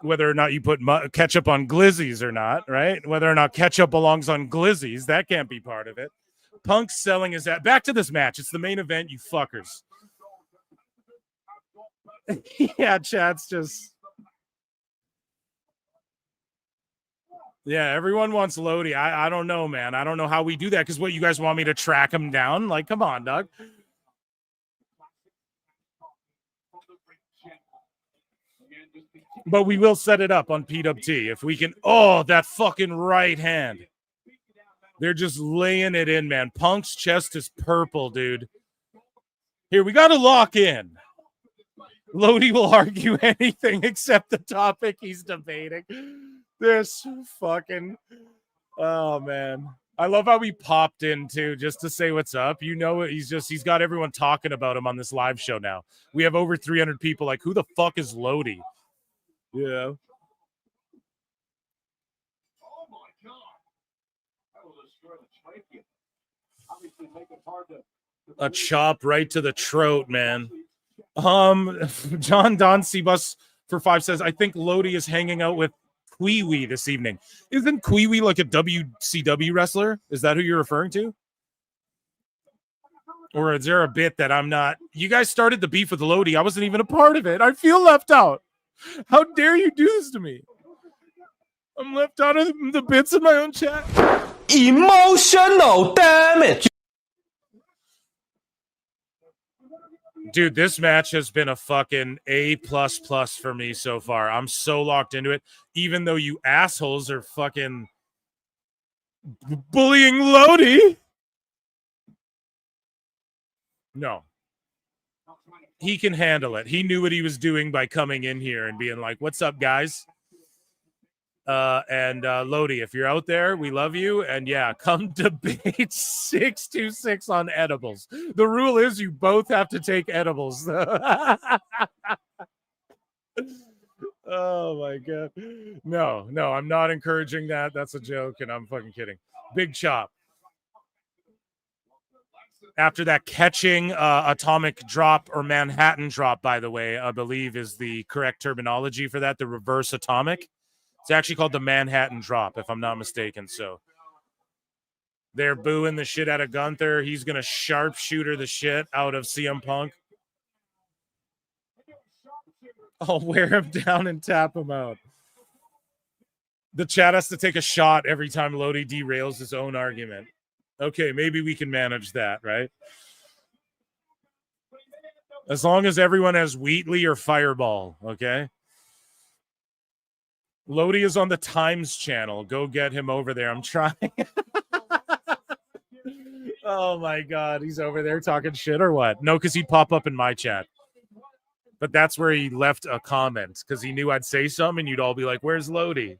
whether or not you put ketchup on glizzies or not, right? Whether or not ketchup belongs on glizzies, that can't be part of it. Punk's selling his ass. Back to this match. It's the main event, you fuckers. Yeah, chat's just. Yeah, everyone wants Lodi. I don't know, man. I don't know how we do that, because what, you guys want me to track him down? Like, come on, Doug. But we will set it up on PWT if we can. Oh, that fucking right hand. They're just laying it in, man. Punk's chest is purple, dude. Here, we got to lock in. Lodi will argue anything except the topic he's debating. This fucking, oh man, I love how he popped in too, just to say what's up. He's got everyone talking about him on this live show now. We have over 300 people like, who the fuck is Lodi? A chop right to the throat, man. John Don Cbus for 5 says, I think Lodi is hanging out with Kwee this evening. Isn't Kwee like a WCW wrestler? Is that who you're referring to? Or is there a bit that I'm not? You guys started the beef with Lodi. I wasn't even a part of it. I feel left out. How dare you do this to me? I'm left out of the bits in my own chat. Emotional damage. Dude, this match has been a fucking A++ for me so far. I'm so locked into it. Even though you assholes are fucking bullying Lodi. No. He can handle it. He knew what he was doing by coming in here and being like, what's up, guys? Lodi, if you're out there, we love you. And yeah, come debate 626 on edibles. The rule is you both have to take edibles. Oh my God. No, I'm not encouraging that. That's a joke, and I'm fucking kidding. Big chop. After that catching atomic drop, or Manhattan drop, by the way, I believe is the correct terminology for that, the reverse atomic. It's actually called the Manhattan drop, if I'm not mistaken. So they're booing the shit out of Gunther. He's going to sharpshooter the shit out of CM Punk. I'll wear him down and tap him out. The chat has to take a shot every time Lodi derails his own argument. Okay, maybe we can manage that, right? As long as everyone has Wheatley or Fireball, okay? Lodi is on the Times channel. Go get him over there. I'm trying. Oh, my God. He's over there talking shit or what? No, because he'd pop up in my chat. But that's where he left a comment, because he knew I'd say something, and you'd all be like, where's Lodi?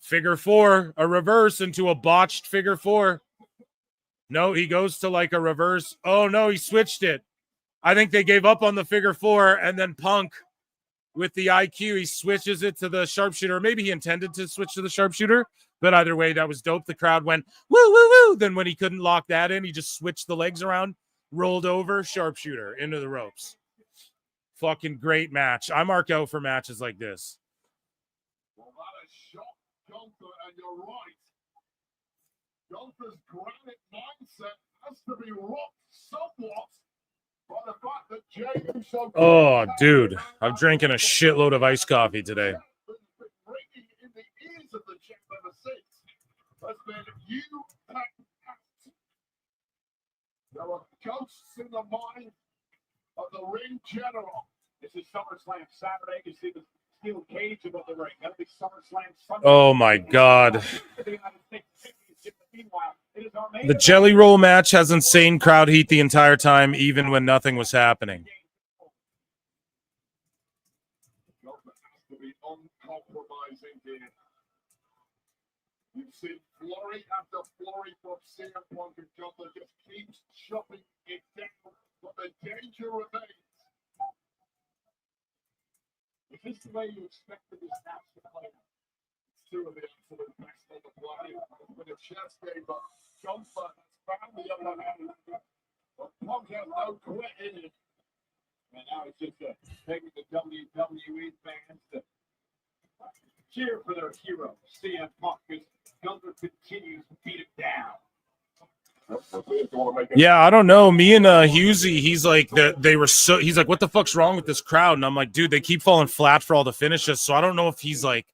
Figure 4, a reverse into a botched figure 4. No, he goes to like a reverse. Oh, no, he switched it. I think they gave up on the figure 4, and then Punk, with the IQ, he switches it to the sharpshooter. Maybe he intended to switch to the sharpshooter, but either way, that was dope. The crowd went, woo, woo, woo. Then when he couldn't lock that in, he just switched the legs around, rolled over, sharpshooter into the ropes. Fucking great match. I mark out for matches like this. Well, that is shock, Gunther, and you're right. Gunther's granite mindset has to be rocked somewhat. Oh, dude. I'm drinking a shitload of iced coffee today. There are ghosts in the mind of the ring general. This is SummerSlam Saturday. You see the steel cage above the ring. That'll be SummerSlam Sunday. Oh, my God. The Jelly Roll match has insane crowd heat the entire time, even when nothing was happening. You see flurry after flurry from CM Punk, and Gunther just keeps chopping it down, but the danger remains. Is this the way you expected this match to play out? Two of the absolute best on the planet with a chest game, but Gunther has found the upper hand. But Punk has no quit in it. And now it's just taking the WWE fans to cheer for their hero, CM Punk, as Gunther continues to beat it down. Yeah, I don't know. Me and Husey, he's like, he's like, what the fuck's wrong with this crowd? And I'm like, dude, they keep falling flat for all the finishes. So I don't know if he's like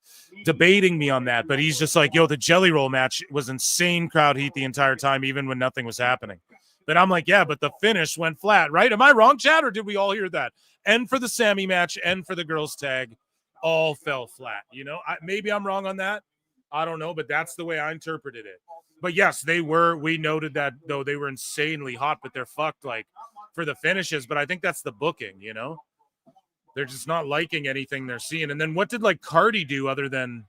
debating me on that, but he's just like, yo, the Jelly Roll match was insane crowd heat the entire time, even when nothing was happening. But I'm like, yeah, but the finish went flat, right? Am I wrong, Chad, or did we all hear that? And for the Sammy match and for the girls tag, all fell flat. You know, maybe I'm wrong on that. I don't know, but that's the way I interpreted it. But yes, we noted that, though, they were insanely hot, but they're fucked like for the finishes. But I think that's the booking, you know? They're just not liking anything they're seeing. And then what did like Cardi do other than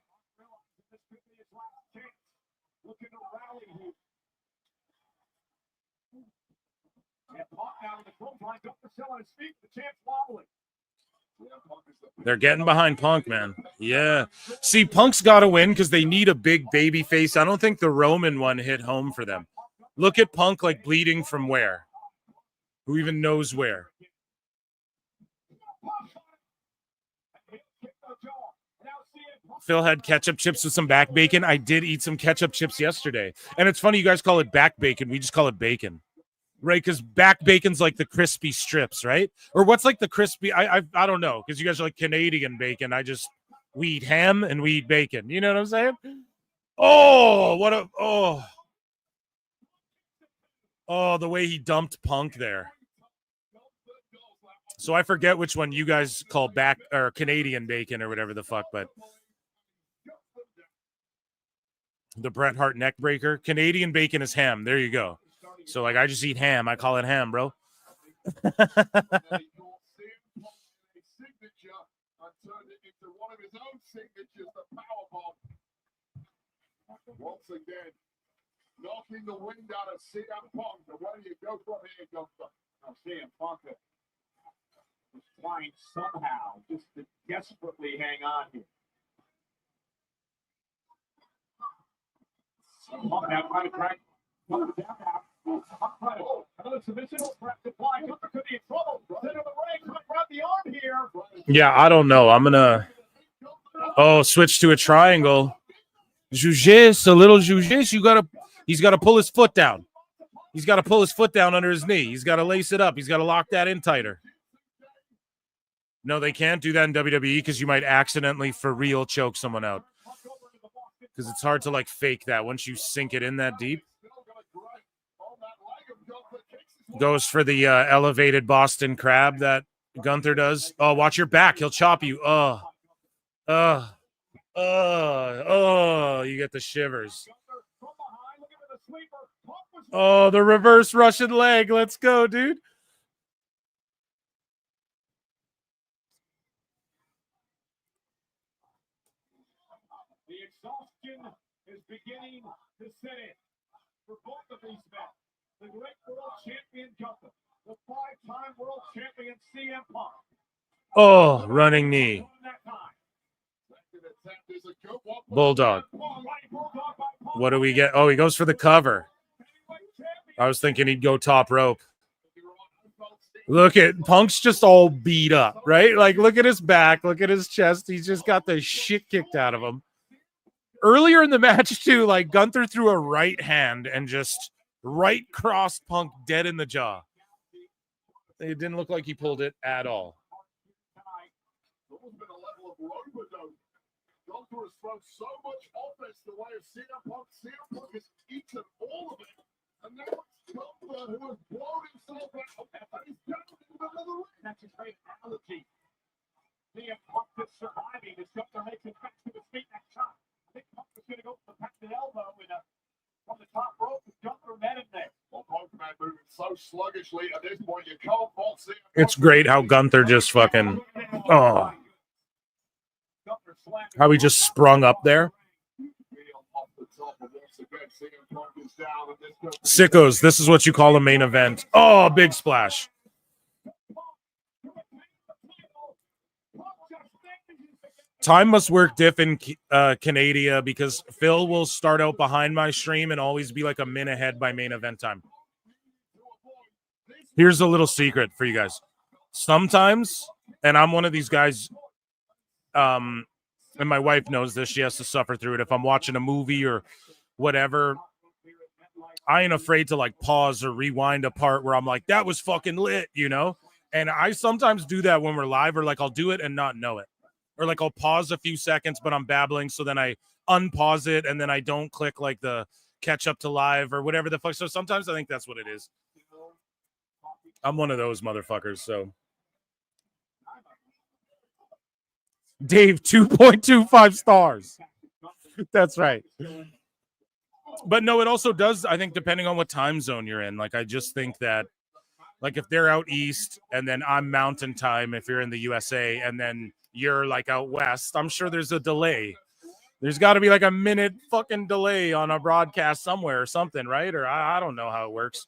They're getting behind Punk, man. Yeah. See, Punk's got to win because they need a big baby face. I don't think the Roman one hit home for them. Look at Punk like bleeding from where? Who even knows where? Phil had ketchup chips with some back bacon. I did eat some ketchup chips yesterday. And it's funny you guys call it back bacon. We just call it bacon. Right? Because back bacon's like the crispy strips, right? Or what's like the crispy? I don't know. Because you guys are like Canadian bacon. We eat ham and we eat bacon. You know what I'm saying? Oh, the way he dumped Punk there. So I forget which one you guys call back or Canadian bacon or whatever the fuck, but the Bret Hart neck breaker. Canadian bacon is ham. There you go. So like I just eat ham. I call it ham, bro. Once again, knocking the wind out of CM Punk. Where do you go from here, Gunther? Now CM Punk is trying somehow just to desperately hang on here. Punk now trying to track. Punk down now. Another submission. Perhaps applying. Gunther could be in trouble. Center of the ring. Trying to grab the arm here. Yeah, I don't know. I'm gonna switch to a triangle. Jujitsu, a little jujitsu. He's gotta pull his foot down. He's got to pull his foot down under his knee. He's got to lace it up. He's got to lock that in tighter. No, they can't do that in WWE because you might accidentally for real choke someone out. Because it's hard to like fake that once you sink it in that deep. Goes for the elevated Boston Crab that Gunther does. Oh, watch your back. He'll chop you. You get the shivers. Oh, the reverse Russian leg. Let's go, dude. The exhaustion is beginning to set in for both of these men. The great world champion Gunther, the 5-time world champion CM Punk. Oh, running knee. Bulldog. What do we get? Oh, he goes for the cover. I was thinking he'd go top rope. Look at Punk's just all beat up, right? Like, look at his back. Look at his chest. He's just got the shit kicked out of him. Earlier in the match, too, like Gunther threw a right hand and just right crossed Punk dead in the jaw. It didn't look like he pulled it at all. Gunther has thrown so much offense the way of CM Punk. CM Punk has eaten all of it. And now it's Gunther who has blown himself out. And he's down in the middle of the ring. That's his great analogy. CM Punk is surviving as Gunther makes it back to his feet next shot. I think Punk is going to go for the patented elbow from the top rope. Gunther met him there. Well, Punk man moving so sluggishly at this point. You can't fault CM Punk. It's great how Gunther just fucking... Oh. How he just sprung up there. Sickos, this is what you call a main event. Oh, big splash. Time must work diff in Canada because Phil will start out behind my stream and always be like a minute ahead by main event time. Here's a little secret for you guys. Sometimes, and I'm one of these guys, and my wife knows this, she has to suffer through it. If I'm watching a movie or whatever, I ain't afraid to like pause or rewind a part where I'm like, that was fucking lit, you know? And I sometimes do that when we're live, or like I'll do it and not know it. Or like I'll pause a few seconds, but I'm babbling. So then I unpause it and then I don't click like the catch up to live or whatever the fuck. So sometimes I think that's what it is. I'm one of those motherfuckers. So Dave, 2.25 stars. That's right. But no, it also does, I think, depending on what time zone you're in. Like, I just think that, like, if they're out east and then I'm mountain time, if you're in the USA, and then you're, like, out west, I'm sure there's a delay. There's got to be, like, a minute fucking delay on a broadcast somewhere or something, right? Or I don't know how it works.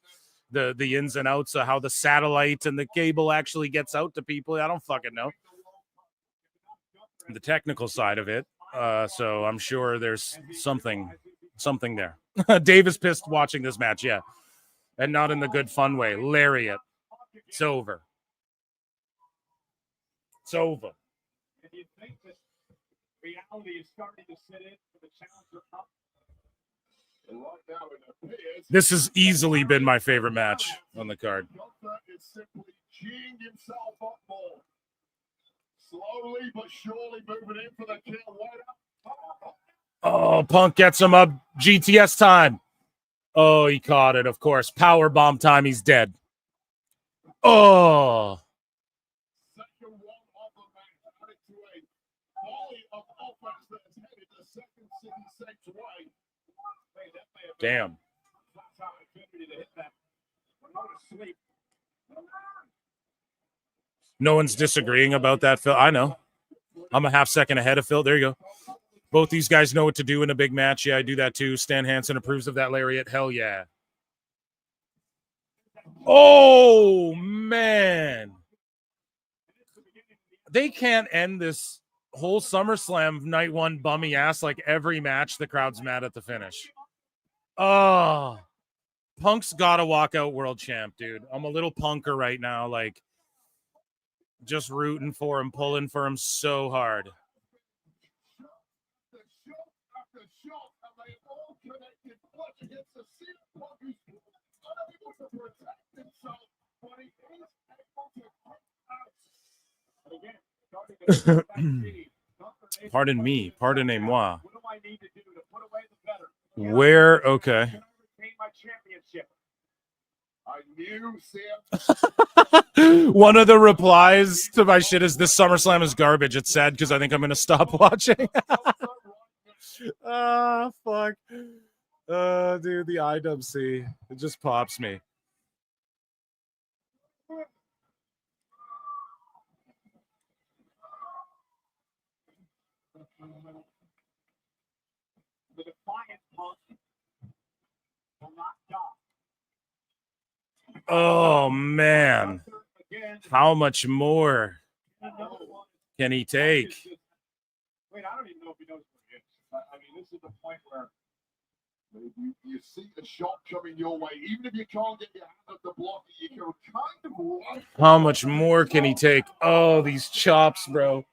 The ins and outs of how the satellite and the cable actually gets out to people. I don't fucking know. the technical side of it. So I'm sure there's something there. Dave is pissed watching this match, yeah. And not in the good fun way. Lariat. It's over. It's over. And you think that reality is starting to sit in for the challenger up? This has easily been my favorite match on the card. Is simply geeing himself up more. Slowly but surely moving in for the kill. Oh, Punk gets him up. GTS time. Oh, he caught it, of course. Power bomb time. He's dead. Oh. Damn. No one's disagreeing about that, Phil. I know. I'm a half second ahead of Phil. There you go. Both these guys know what to do in a big match. Yeah, I do that too. Stan Hansen approves of that lariat. Hell yeah. Oh, man. They can't end this whole SummerSlam night one bummy ass like every match. The crowd's mad at the finish. Oh, Punk's got to walk out world champ, dude. I'm a little punker right now. Like, just rooting for him, pulling for him so hard. Pardon me. Pardonnez-moi. Where? Okay. One of the replies to my shit is this SummerSlam is garbage. It's sad because I think I'm going to stop watching. Ah, fuck. Dude, the IWC. It just pops me. The defiant Punk will not die. Oh, man. How much more can he take? Wait, I don't even know if he knows what it is. I mean, this is the point where you see the shot coming your way. Even if you can't get your hand up the block, you can kind of run. How much more can he take? Oh, these chops, bro.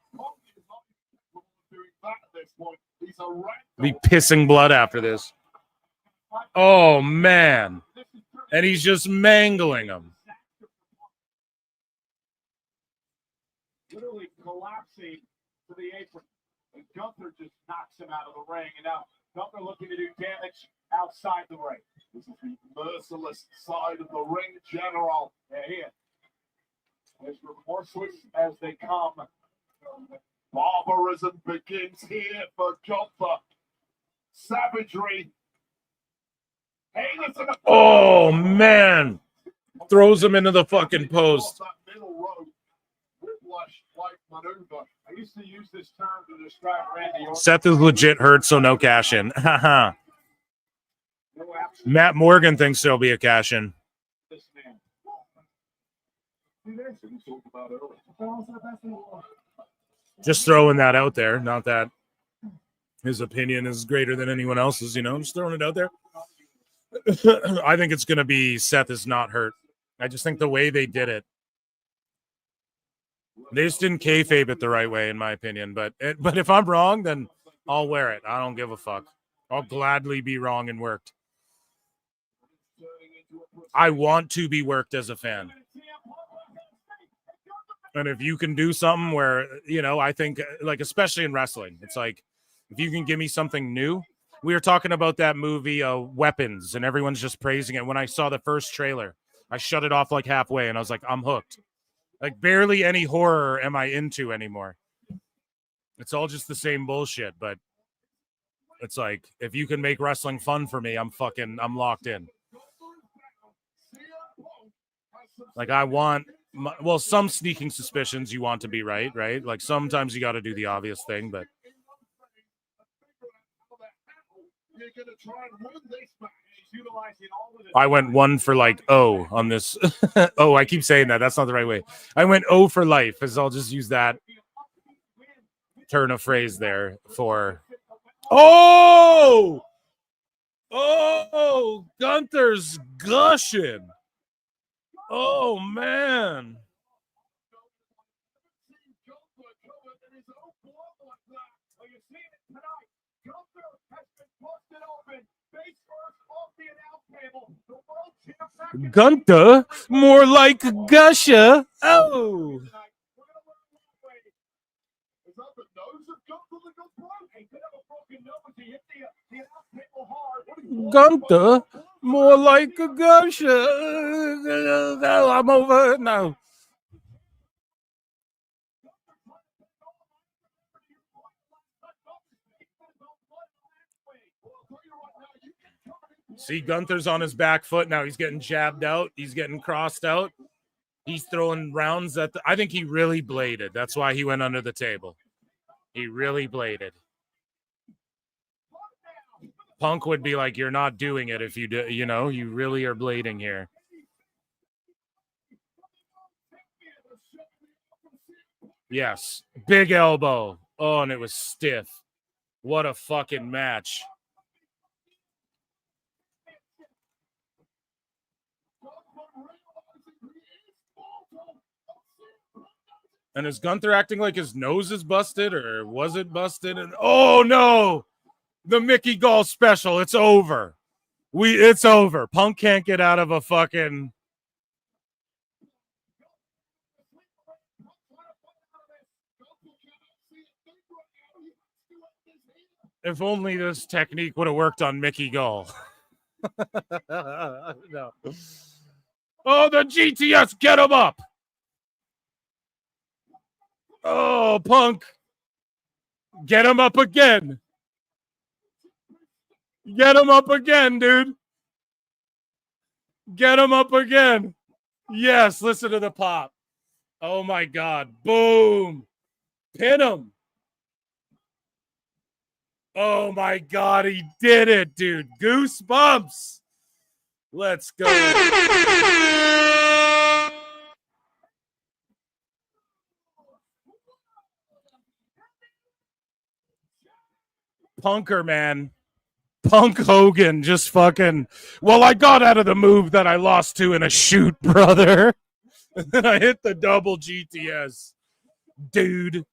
Be pissing blood after this. Oh, man. And he's just mangling him. Literally collapsing to the apron. And Gunther just knocks him out of the ring. And now Gunther looking to do damage outside the ring. This is the merciless side of the ring general. And here, as remorseless as they come, barbarism begins here for Gunther. Savagery. Hey, listen. Oh, man. Throws him into the fucking post. I used to use this term to describe Randy Orton. Seth is legit hurt, so no cash in. Matt Morgan thinks there'll be a cash in. Just throwing that out there. Not that his opinion is greater than anyone else's, you know, just throwing it out there. I think it's going to be Seth is not hurt. I just think the way they did it, they just didn't kayfabe it the right way, in my opinion. But if I'm wrong, then I'll wear it. I don't give a fuck. I'll gladly be wrong and worked. I want to be worked as a fan. And if you can do something where, you know, I think, like, especially in wrestling, it's like, if you can give me something new. We were talking about that movie, Weapons, and everyone's just praising it. When I saw the first trailer, I shut it off like halfway, and I was like, I'm hooked. Like, barely any horror am I into anymore. It's all just the same bullshit, but it's like, if you can make wrestling fun for me, I'm locked in. Like, I want, some sneaking suspicions you want to be right? Like, sometimes you got to do the obvious thing, but. I went 1 for like O on this. Oh, I keep saying that. That's not the right way. I went O for life, as I'll just use that. turn of phrase there for. Oh, Gunther's gushing. Oh man. Gunther, more like Gusher. Oh. Gunther, more like a Gusher. I'm over it now. See, Gunther's on his back foot now. He's getting jabbed out. He's getting crossed out. He's throwing rounds at I think he really bladed. That's why he went under the table. He really bladed. Punk would be like, you're not doing it if you do, you know, you really are blading here. Yes. Big elbow. Oh, and it was stiff. What a fucking match. And is Gunther acting like his nose is busted, or was it busted? And oh no, the Mickey Gall special. It's over. It's over. Punk can't get out of a fucking. If only this technique would have worked on Mickey Gall. No. Oh, the GTS, get him up. Oh, Punk. Get him up again. Get him up again, dude. Get him up again. Yes, listen to the pop. Oh, my God. Boom. Pin him. Oh, my God. He did it, dude. Goosebumps. Let's go. Punker, man. Punk Hogan just fucking. Well, I got out of the move that I lost to in a shoot, brother. And then I hit the double GTS. Dude.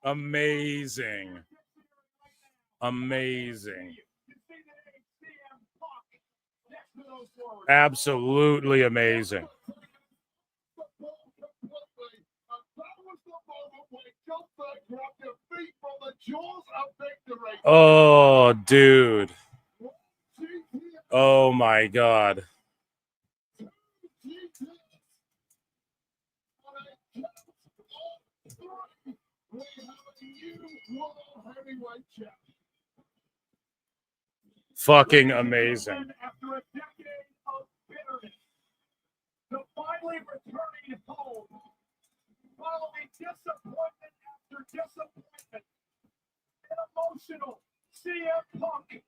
Amazing. Amazing. Absolutely amazing. Oh, dude. Oh, my God. Fucking amazing. After a decade of bitterness, to finally returning home, following disappointment after disappointment, an emotional CM Punk,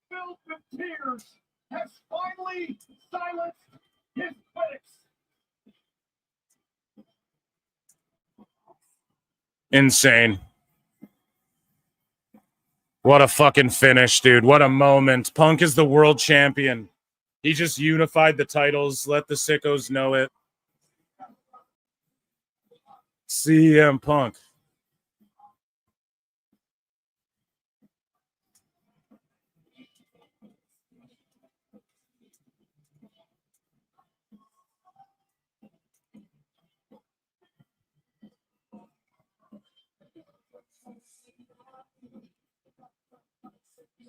filled with tears, has finally silenced his critics. Insane. What a fucking finish, dude. What a moment. Punk is the world champion. He just unified the titles. Let the sickos know it. CM Punk.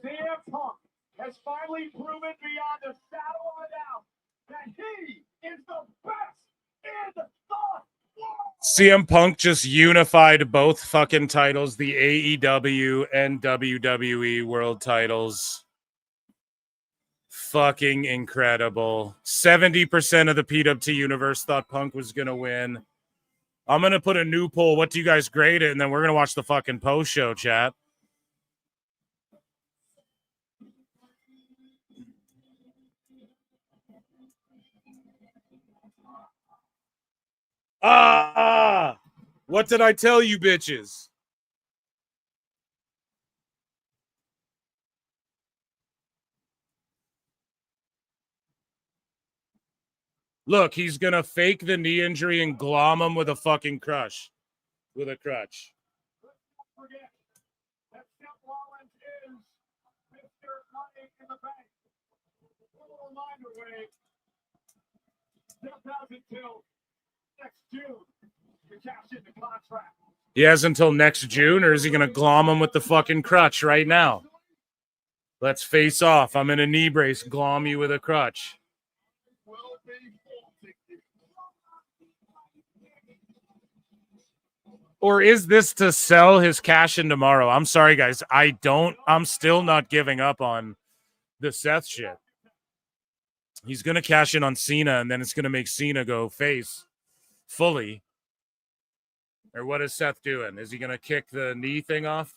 CM Punk has finally proven beyond a shadow of a doubt that he is the best in the world. CM Punk just unified both fucking titles, the AEW and WWE world titles. Fucking incredible. 70% of the PWT universe thought Punk was going to win. I'm going to put a new poll. What do you guys grade it? And then we're going to watch the fucking post show, chat. What did I tell you, bitches? Look, he's going to fake the knee injury and glom him with a fucking crutch. With a crutch. He has until next June, or is he going to glom him with the fucking crutch right now? Let's face off. I'm in a knee brace. Glom you with a crutch. Or is this to sell his cash in tomorrow? I'm sorry, guys. I'm still not giving up on the Seth shit. He's going to cash in on Cena, and then it's going to make Cena go face fully. Or what is Seth doing? Is he going to kick the knee thing off?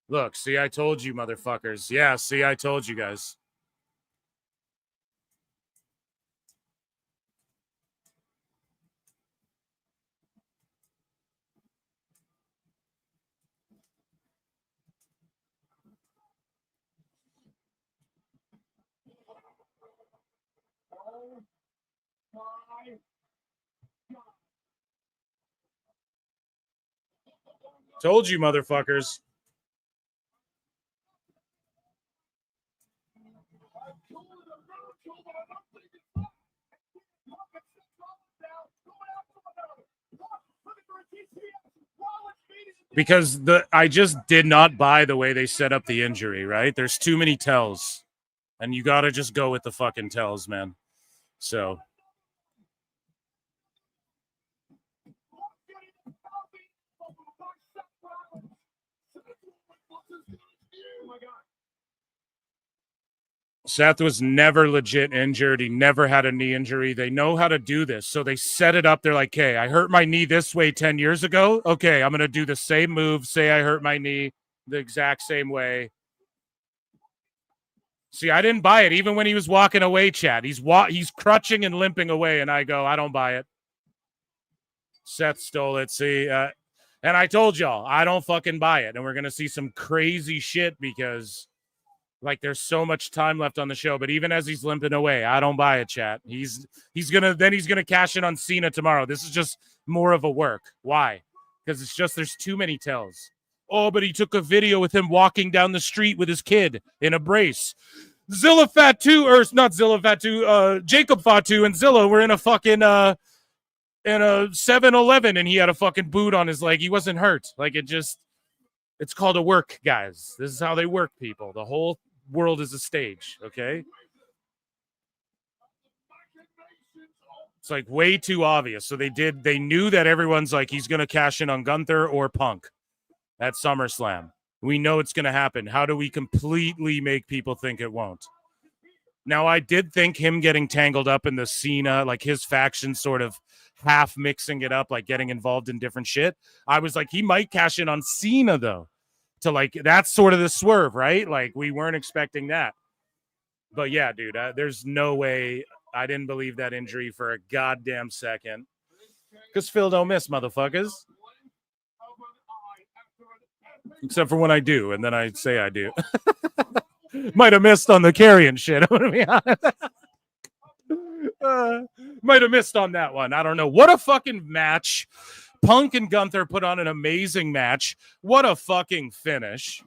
Look, see, I told you, motherfuckers. Yeah, see, I told you guys. Told you, motherfuckers. Because I just did not buy the way they set up the injury, right? There's too many tells. And you got to just go with the fucking tells, man. So... Seth was never legit injured. He never had a knee injury. They know how to do this. So they set it up. They're like, hey, I hurt my knee this way 10 years ago. Okay, I'm going to do the same move. Say I hurt my knee the exact same way. See, I didn't buy it. Even when he was walking away, Chad. He's crutching and limping away, and I go, I don't buy it. Seth stole it. See, and I told y'all, I don't fucking buy it. And we're going to see some crazy shit because... like there's so much time left on the show, but even as he's limping away, I don't buy it, chat. He's gonna cash in on Cena tomorrow. This is just more of a work. Why? Because it's just there's too many tells. Oh, but he took a video with him walking down the street with his kid in a brace. Zilla Fatu, or not Zilla Fatu, Jacob Fatu and Zilla were in a fucking in a 7-Eleven, and he had a fucking boot on his leg. He wasn't hurt. Like it's called a work, guys. This is how they work, people. The whole world is a stage, okay? It's like way too obvious. So they knew that everyone's like, he's going to cash in on Gunther or Punk at SummerSlam. We know it's going to happen. How do we completely make people think it won't? Now, I did think him getting tangled up in the Cena, like his faction sort of half mixing it up, like getting involved in different shit. I was like, he might cash in on Cena, though. To like, that's sort of the swerve, right? Like, we weren't expecting that. But yeah, dude, there's no way. I didn't believe that injury for a goddamn second. Because Phil don't miss, motherfuckers. Except for when I do, and then I say I do. Might have missed on the carrying shit, I'm going to be honest. Might have missed on that one. I don't know. What a fucking match. Punk and Gunther put on an amazing match. What a fucking finish,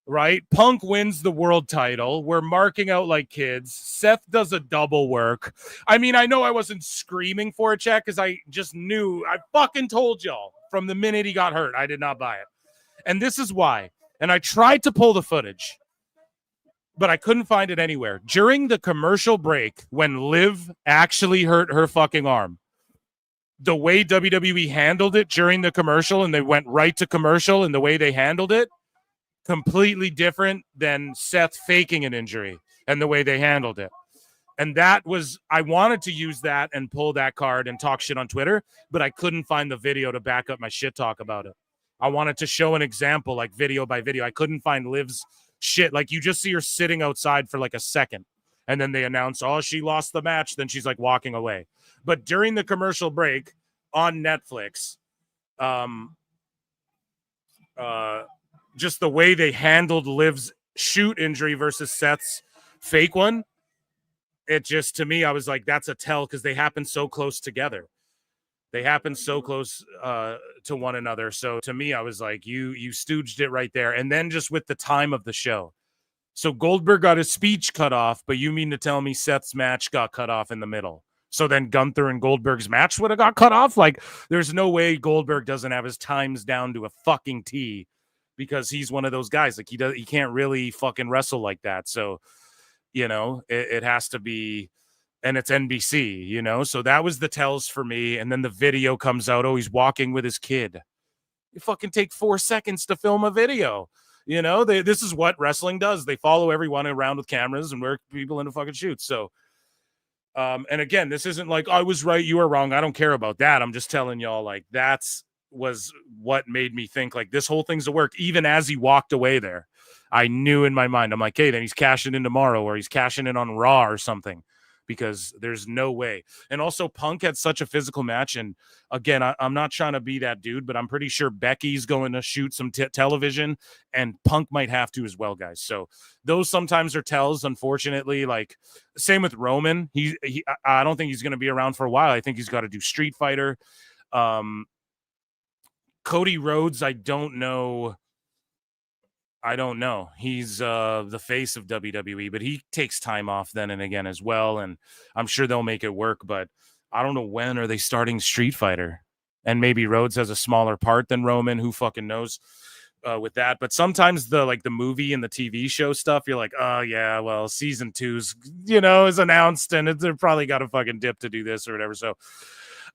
right? Punk wins the world title. We're marking out like kids. Seth does a double work. I mean, I know I wasn't screaming for it, chat, because I just knew. I fucking told y'all from the minute he got hurt. I did not buy it. And this is why. And I tried to pull the footage, but I couldn't find it anywhere. During the commercial break, when Liv actually hurt her fucking arm, the way WWE handled it during the commercial, and they went right to commercial, and the way they handled it, completely different than Seth faking an injury and the way they handled it. And that was, I wanted to use that and pull that card and talk shit on Twitter, but I couldn't find the video to back up my shit talk about it. I wanted to show an example, like video by video. I couldn't find Liv's shit. Like, you just see her sitting outside for like a second, and then they announce, oh, she lost the match. Then she's like walking away. But during the commercial break, on Netflix. Just the way they handled Liv's shoot injury versus Seth's fake one. It just, to me, I was like, that's a tell, because they happen so close together. They happen so close to one another. So to me, I was like, you stooged it right there. And then just with the time of the show. So Goldberg got his speech cut off, but you mean to tell me Seth's match got cut off in the middle? So then Gunther and Goldberg's match would have got cut off? Like, there's no way Goldberg doesn't have his times down to a fucking T, because he's one of those guys. Like, he can't really fucking wrestle like that. So, you know, it has to be, and it's NBC, you know? So that was the tells for me. And then the video comes out. Oh, he's walking with his kid. You fucking take 4 seconds to film a video. You know, this is what wrestling does. They follow everyone around with cameras and work people into fucking shoots. So, and again, this isn't like, I was right, you were wrong. I don't care about that. I'm just telling y'all, like, was what made me think, like, this whole thing's a work. Even as he walked away there, I knew in my mind, I'm like, hey, then he's cashing in tomorrow, or he's cashing in on Raw or something, because there's no way. And also, Punk had such a physical match. And again, I'm not trying to be that dude, but I'm pretty sure Becky's going to shoot some television, and Punk might have to as well, guys. So those sometimes are tells, unfortunately. Like, same with Roman. I don't think he's going to be around for a while. I think he's got to do Street Fighter. Cody Rhodes, I don't know. He's the face of WWE, but he takes time off then and again as well. And I'm sure they'll make it work, but I don't know when are they starting Street Fighter. And maybe Rhodes has a smaller part than Roman. Who fucking knows with that? But sometimes the movie and the TV show stuff, you're like, oh yeah, well, season 2's, is announced, and they're probably got a fucking dip to do this or whatever. So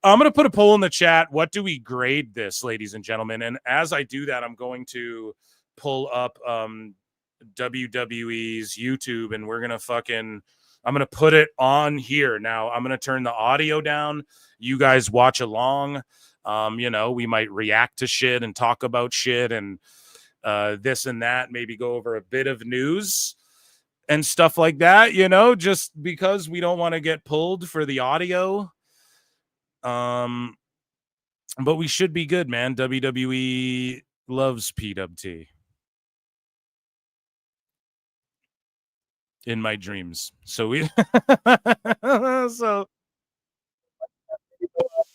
I'm going to put a poll in the chat. What do we grade this, ladies and gentlemen? And as I do that, I'm going to pull up WWE's YouTube, and we're going to I'm going to put it on here. Now, I'm going to turn the audio down. You guys watch along. We might react to shit and talk about shit and this and that, maybe go over a bit of news and stuff like that, just because we don't want to get pulled for the audio. But we should be good, man. WWE loves PWT. In my dreams. So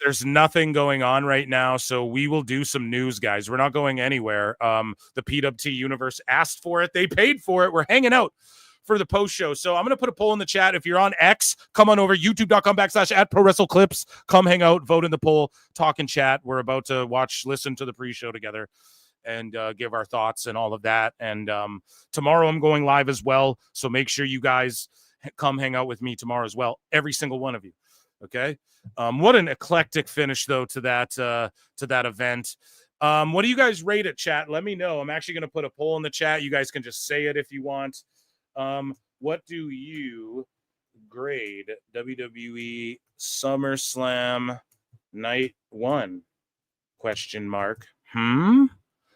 there's nothing going on right now. So we will do some news, guys. We're not going anywhere. The PWT universe asked for it. They paid for it. We're hanging out for the post show. So I'm going to put a poll in the chat. If you're on X, come on over, youtube.com/@ProWrestleClips. Come hang out, vote in the poll, talk and chat. We're about to listen to the pre-show together and give our thoughts and all of that. And tomorrow I'm going live as well. So make sure you guys come hang out with me tomorrow as well. Every single one of you. Okay. What an eclectic finish though to that event. What do you guys rate it, chat? Let me know. I'm actually going to put a poll in the chat. You guys can just say it if you want. What do you grade WWE SummerSlam Night 1? ?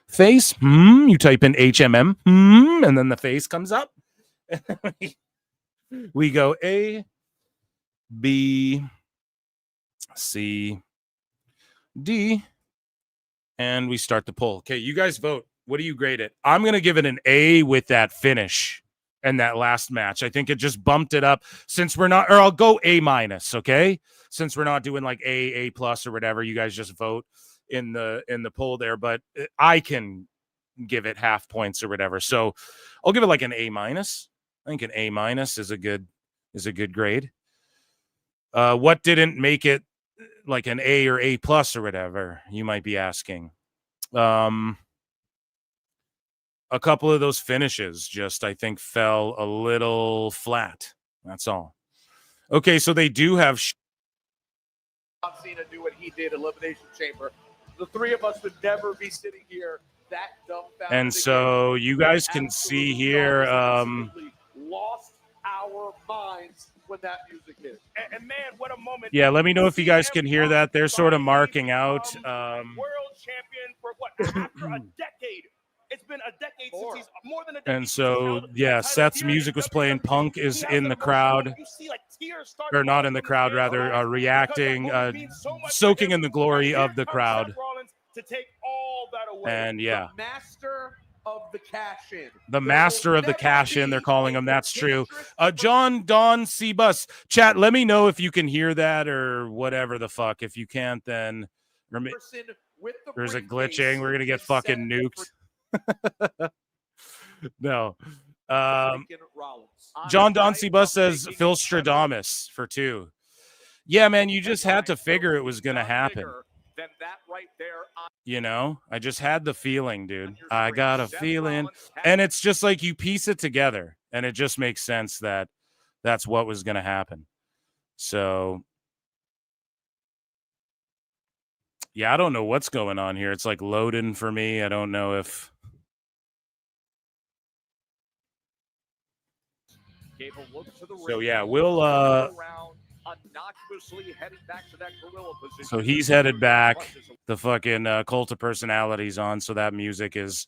Face? You type in HMM. And then the face comes up. We go A, B, C, D, and we start the poll. Okay, you guys vote. What do you grade it? I'm going to give it an A with that finish and that last match. I think it just bumped it up since we're not, or I'll go A-, okay? Since we're not doing like A+ or whatever, you guys just vote in the poll there, but I can give it half points or whatever. So I'll give it like an A-. I think an A- is a good grade. What didn't make it like an A or A+ or whatever, you might be asking. A couple of those finishes just, I think, fell a little flat. That's all. Okay, so they do have John Cena do what he did, Elimination Chamber. The three of us would never be sitting here that dumbfounded. And so you guys can see here. Lost our minds when that music hit. And man, what a moment. Yeah, let me know if you guys can hear that. They're sort of marking out. World champion for what? After a decade. It's been a decade since he's more than a decade. And so, yeah, Seth's music was playing. Punk is in the crowd. You see like or not in the crowd, rather, reacting, soaking in the glory of the crowd. To take all that away. And yeah. The master of the cash-in. The master of the cash-in, they're calling him. That's true. John Don C-Bus. Chat, let me know if you can hear that or whatever the fuck. If you can't, then there's a glitching. We're going to get fucking nuked. No. John Don C-Bus says Phil Stradamus for 2. Yeah, man, you just had to figure it was going to happen. You know, I just had the feeling, dude. I got a feeling. And it's just like you piece it together and it just makes sense that that's what was going to happen. So, yeah, I don't know what's going on here. It's like loading for me. I don't know if. So, yeah, we'll. So he's headed back. The fucking cult of personalities on, so that music is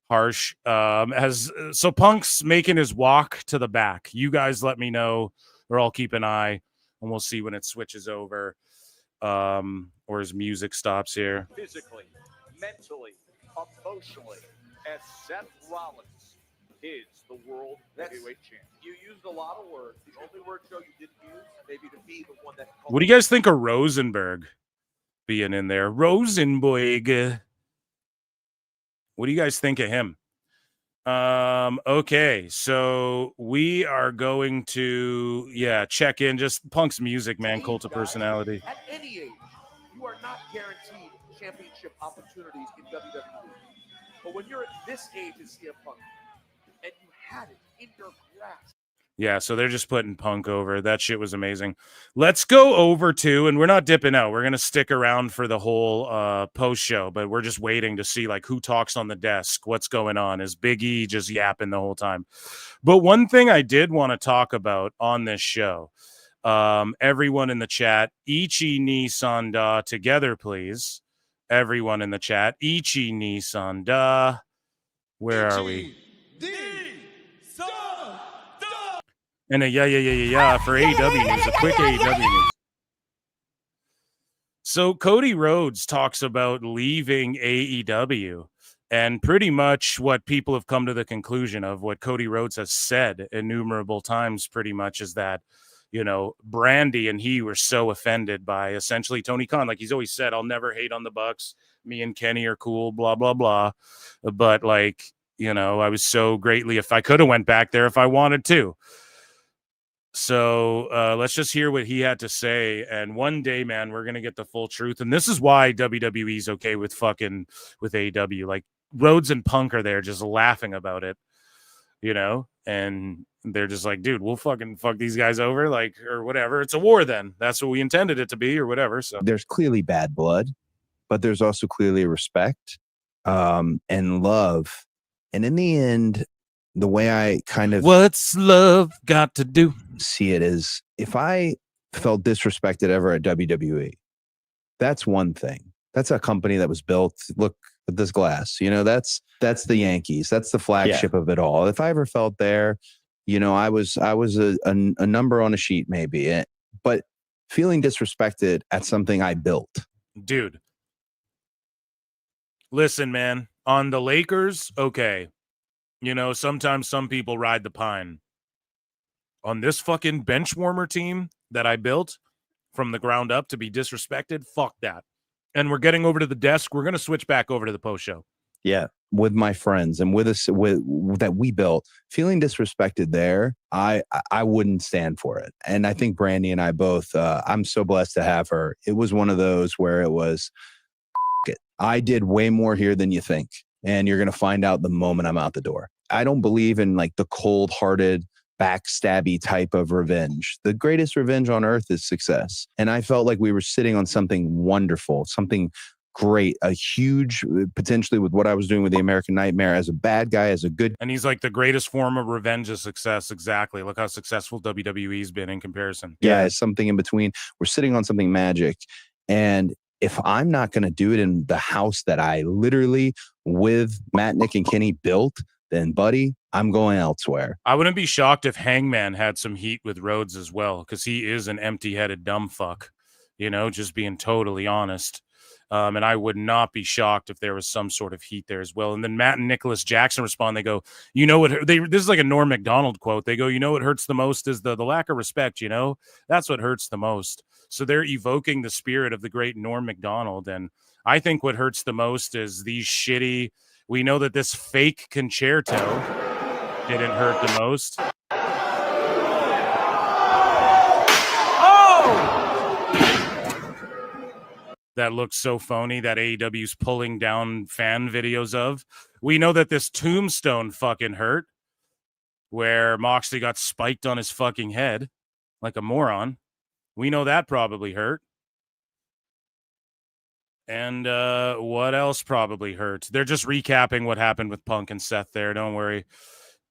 harsh. So Punk's making his walk to the back. You guys let me know, or I'll keep an eye, and we'll see when it switches over, or his music stops here. Physically, mentally, emotionally, as Seth Rollins is the world heavyweight champ. You used a lot of words. The only word show you didn't use, maybe to be the one that. What do you guys think of Rosenberg being in there? Rosenberg. What do you guys think of him? Okay, so we are going to check in. Just Punk's music, man. Cult of personality. At any age, you are not guaranteed championship opportunities in WWE. But when you're at this age as CM Punk, and you had it in your grasp. Yeah, so they're just putting Punk over. That shit was amazing. Let's go over to, and we're not dipping out. We're going to stick around for the whole post show, but we're just waiting to see like who talks on the desk, what's going on. Is Big E just yapping the whole time? But one thing I did want to talk about on this show, everyone in the chat, Ichi ni Sanda together, please. Everyone in the chat, Ichi ni Sanda. Where are we? And a yeah for AEW news, a quick AEW news. So Cody Rhodes talks about leaving AEW, and pretty much what people have come to the conclusion of, what Cody Rhodes has said innumerable times pretty much, is that, you know, Brandy and he were so offended by essentially Tony Khan. Like he's always said, I'll never hate on the Bucks. Me and Kenny are cool, blah, blah, blah. But like, you know, I was so greatly, if I could have went back there if I wanted to. So let's just hear what he had to say. And one day, man, we're going to get the full truth. And this is why WWE is okay with AEW. Like Rhodes and Punk are there just laughing about it, you know, and they're just like, dude, we'll fucking fuck these guys over, like, or whatever. It's a war then. That's what we intended it to be or whatever. So there's clearly bad blood, but there's also clearly respect and love. And in the end, the way I kind of what's love got to do see it is, if I felt disrespected ever at WWE, that's one thing. That's a company that was built. Look at this glass, you know, that's the Yankees. That's the flagship of it all. If I ever felt there, you know, I was a number on a sheet maybe, but feeling disrespected at something I built. Dude, listen, man, on the Lakers, okay. You know, sometimes some people ride the pine. On this fucking bench warmer team that I built from the ground up to be disrespected, fuck that. And we're getting over to the desk. We're going to switch back over to the post show. Yeah, with my friends and with us, that we built, feeling disrespected there, I wouldn't stand for it. And I think Brandy and I both, I'm so blessed to have her. It was one of those where it was, I did way more here than you think. And you're going to find out the moment I'm out the door. I don't believe in like the cold-hearted, backstabby type of revenge. The greatest revenge on earth is success. And I felt like we were sitting on something wonderful, something great, a huge, potentially with what I was doing with the American Nightmare as a bad guy, as a good. And he's like the greatest form of revenge is success. Exactly. Look how successful WWE's been in comparison. Yeah, it's something in between. We're sitting on something magic. And if I'm not going to do it in the house that I literally, with Matt, Nick, and Kenny built, then buddy, I'm going elsewhere. I wouldn't be shocked if Hangman had some heat with Rhodes as well, because he is an empty-headed dumb fuck, just being totally honest. And I would not be shocked if there was some sort of heat there as well. And then Matt and Nicholas Jackson respond. They go, this is like a Norm Macdonald quote. They go, what hurts the most is the lack of respect, That's what hurts the most. So they're evoking the spirit of the great Norm Macdonald. And I think what hurts the most is these shitty, we know that this fake concerto didn't hurt the most. That looks so phony that AEW's pulling down fan videos of. We know that this tombstone fucking hurt, where Moxley got spiked on his fucking head like a moron. We know that probably hurt. And what else probably hurt? They're just recapping what happened with Punk and Seth there. Don't worry.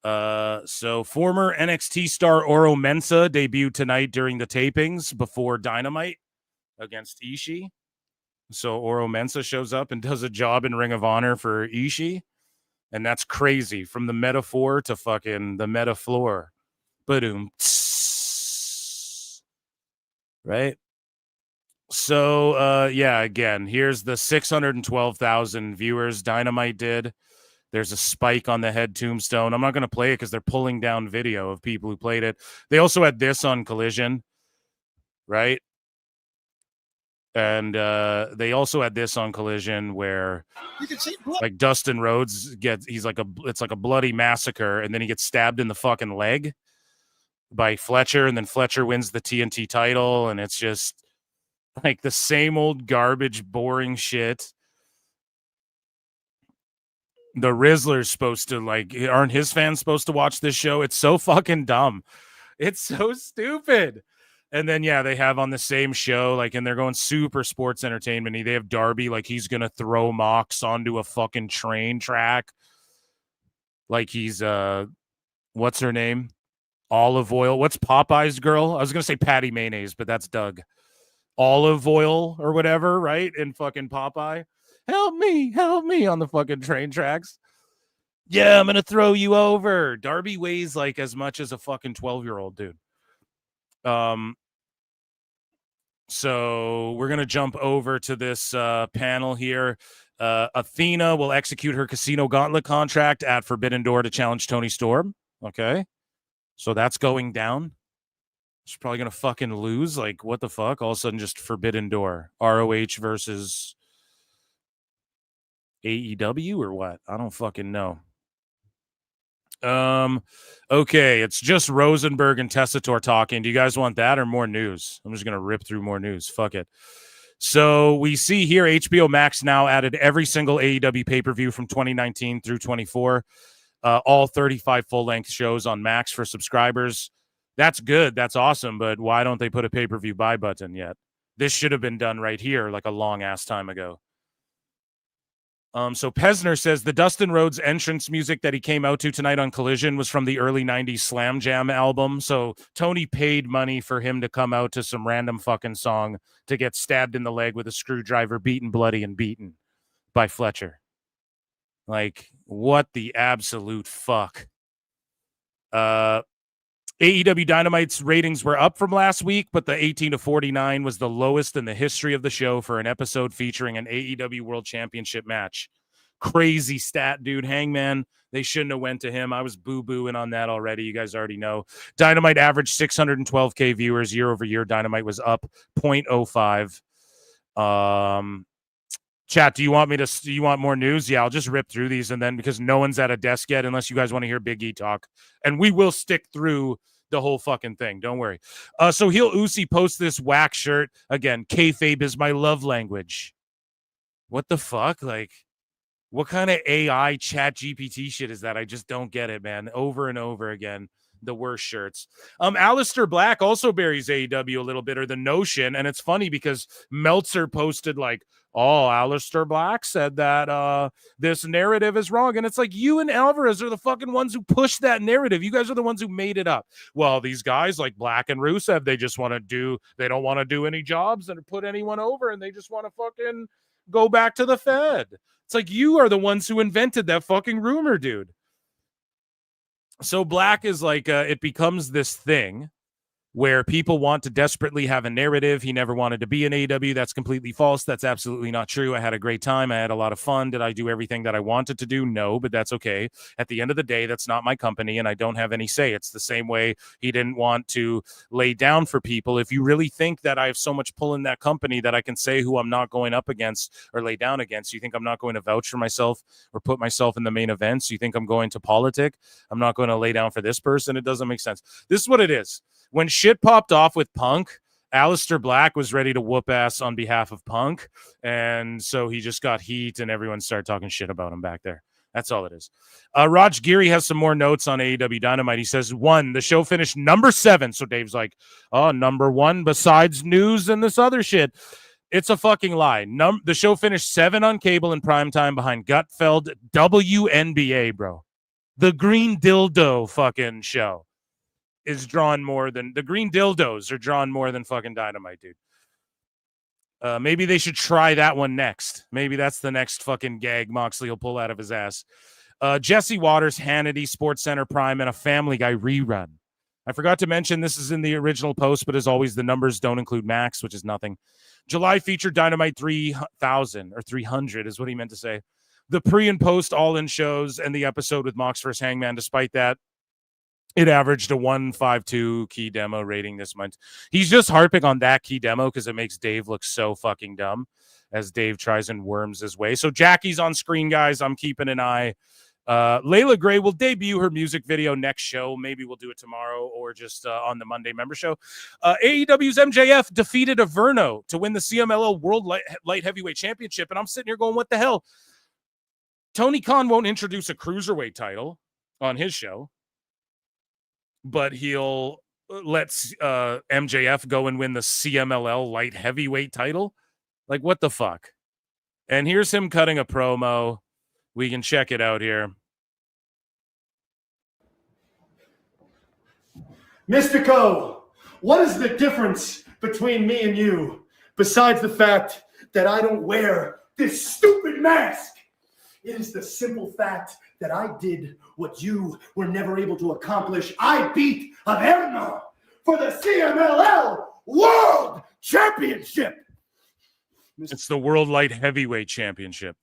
So former NXT star Oro Mensah debuted tonight during the tapings before Dynamite against Ishii. So Oro Mensah shows up and does a job in Ring of Honor for Ishii. And that's crazy. From the metaphor to fucking the metafloor. Ba-doom. Right? So, again, here's the 612,000 viewers Dynamite did. There's a spike on the head tombstone. I'm not going to play it because they're pulling down video of people who played it. They also had this on Collision, right? And they also had this on Collision where You can see like Dustin Rhodes it's like a bloody massacre, and then he gets stabbed in the fucking leg by Fletcher, and then Fletcher wins the TNT title, and it's just like the same old garbage, boring shit. The Rizzler's supposed to aren't his fans supposed to watch this show? It's so fucking dumb. It's so stupid. And then, they have on the same show, and they're going super sports entertainment-y. They have Darby, he's going to throw Mox onto a fucking train track. Like he's, what's her name? Olive Oil. What's Popeye's girl? I was going to say Patty Mayonnaise, but that's Doug. Olive Oil or whatever, right? In fucking Popeye. Help me on the fucking train tracks. Yeah, I'm going to throw you over. Darby weighs as much as a fucking 12-year-old dude. So we're going to jump over to this panel here. Athena will execute her Casino Gauntlet contract at Forbidden Door to challenge Toni Storm. Okay. So that's going down. She's probably going to fucking lose. What the fuck? All of a sudden, just Forbidden Door. ROH versus AEW or what? I don't fucking know. Okay, it's just Rosenberg and Tessitore talking. Do you guys want that or more news? I'm just gonna rip through more news. Fuck it. So we see here HBO Max now added every single AEW pay-per-view from 2019 through 24. All 35 full-length shows on Max for subscribers. That's good. That's awesome. But why don't they put a pay-per-view buy button yet? This should have been done right here like a long-ass time ago. So Pesner says the Dustin Rhodes entrance music that he came out to tonight on Collision was from the early 90s Slam Jam album. So Tony paid money for him to come out to some random fucking song to get stabbed in the leg with a screwdriver, beaten, bloody, and beaten by Fletcher. What the absolute fuck? AEW Dynamite's ratings were up from last week, but the 18-49 was the lowest in the history of the show for an episode featuring an AEW World Championship match. Crazy stat, dude. Hangman, they shouldn't have went to him. I was boo-booing on that already. You guys already know. Dynamite averaged 612K viewers year over year. Dynamite was up 0.05. Chat, do you want more news? Yeah, I'll just rip through these, and then because no one's at a desk yet, unless you guys want to hear Big E talk, and we will stick through the whole fucking thing. Don't worry. So Heel Uzi posts this whack shirt again. Kayfabe is my love language. What the fuck? What kind of AI chat GPT shit is that? I just don't get it, man. Over and over again. The worst shirts. Aleister Black also buries AEW a little bit, or the notion, and it's funny because Meltzer posted Aleister Black said that this narrative is wrong, and it's you and Alvarez are the fucking ones who pushed that narrative. You guys are the ones who made it up. Well, these guys like Black and Rusev, they don't want to do any jobs and put anyone over, and they just want to fucking go back to the Fed. It's you are the ones who invented that fucking rumor, dude. So Black is like, it becomes this thing where people want to desperately have a narrative. He never wanted to be in AEW. That's completely false. That's absolutely not true. I had a great time. I had a lot of fun. Did I do everything that I wanted to do? No, but that's okay. At the end of the day, that's not my company, and I don't have any say. It's the same way he didn't want to lay down for people. If you really think that I have so much pull in that company that I can say who I'm not going up against or lay down against, you think I'm not going to vouch for myself or put myself in the main events? You think I'm going to politic? I'm not going to lay down for this person? It doesn't make sense. This is what it is. When shit popped off with Punk, Aleister Black was ready to whoop ass on behalf of Punk, and so he just got heat, and everyone started talking shit about him back there. That's all it is. Raj Giri has some more notes on AEW Dynamite. He says, 1, the show finished number 7. So Dave's like, oh, number 1 besides news and this other shit. It's a fucking lie. The show finished 7 on cable in primetime behind Gutfeld WNBA, bro. The Green Dildo fucking show is drawn more than the Green Dildos are drawn more than fucking Dynamite, dude. Maybe they should try that one next. Maybe that's the next fucking gag Moxley will pull out of his ass. Jesse Waters, Hannity, SportsCenter Prime, and a Family Guy rerun. I forgot to mention this is in the original post, but as always, the numbers don't include Max, which is nothing. July featured Dynamite 3000 or 300 is what he meant to say. The pre and post all-in shows and the episode with Mox vs. Hangman. Despite that, it averaged a 152 key demo rating this month. He's just harping on that key demo because it makes Dave look so fucking dumb as Dave tries and worms his way. So Jackie's on screen, guys. I'm keeping an eye. Layla Gray will debut her music video next show. Maybe we'll do it tomorrow or just on the Monday member show. AEW's MJF defeated Averno to win the CMLL World Light Heavyweight Championship. And I'm sitting here going, what the hell? Tony Khan won't introduce a cruiserweight title on his show, but he'll let MJF go and win the CMLL light heavyweight title. Like, what the fuck? And here's him cutting a promo. We can check it out here. Mystico, what is the difference between me and you, besides the fact that I don't wear this stupid mask? It is the simple fact that I did what you were never able to accomplish. I beat Averno for the CMLL World Championship. It's the World Light Heavyweight Championship,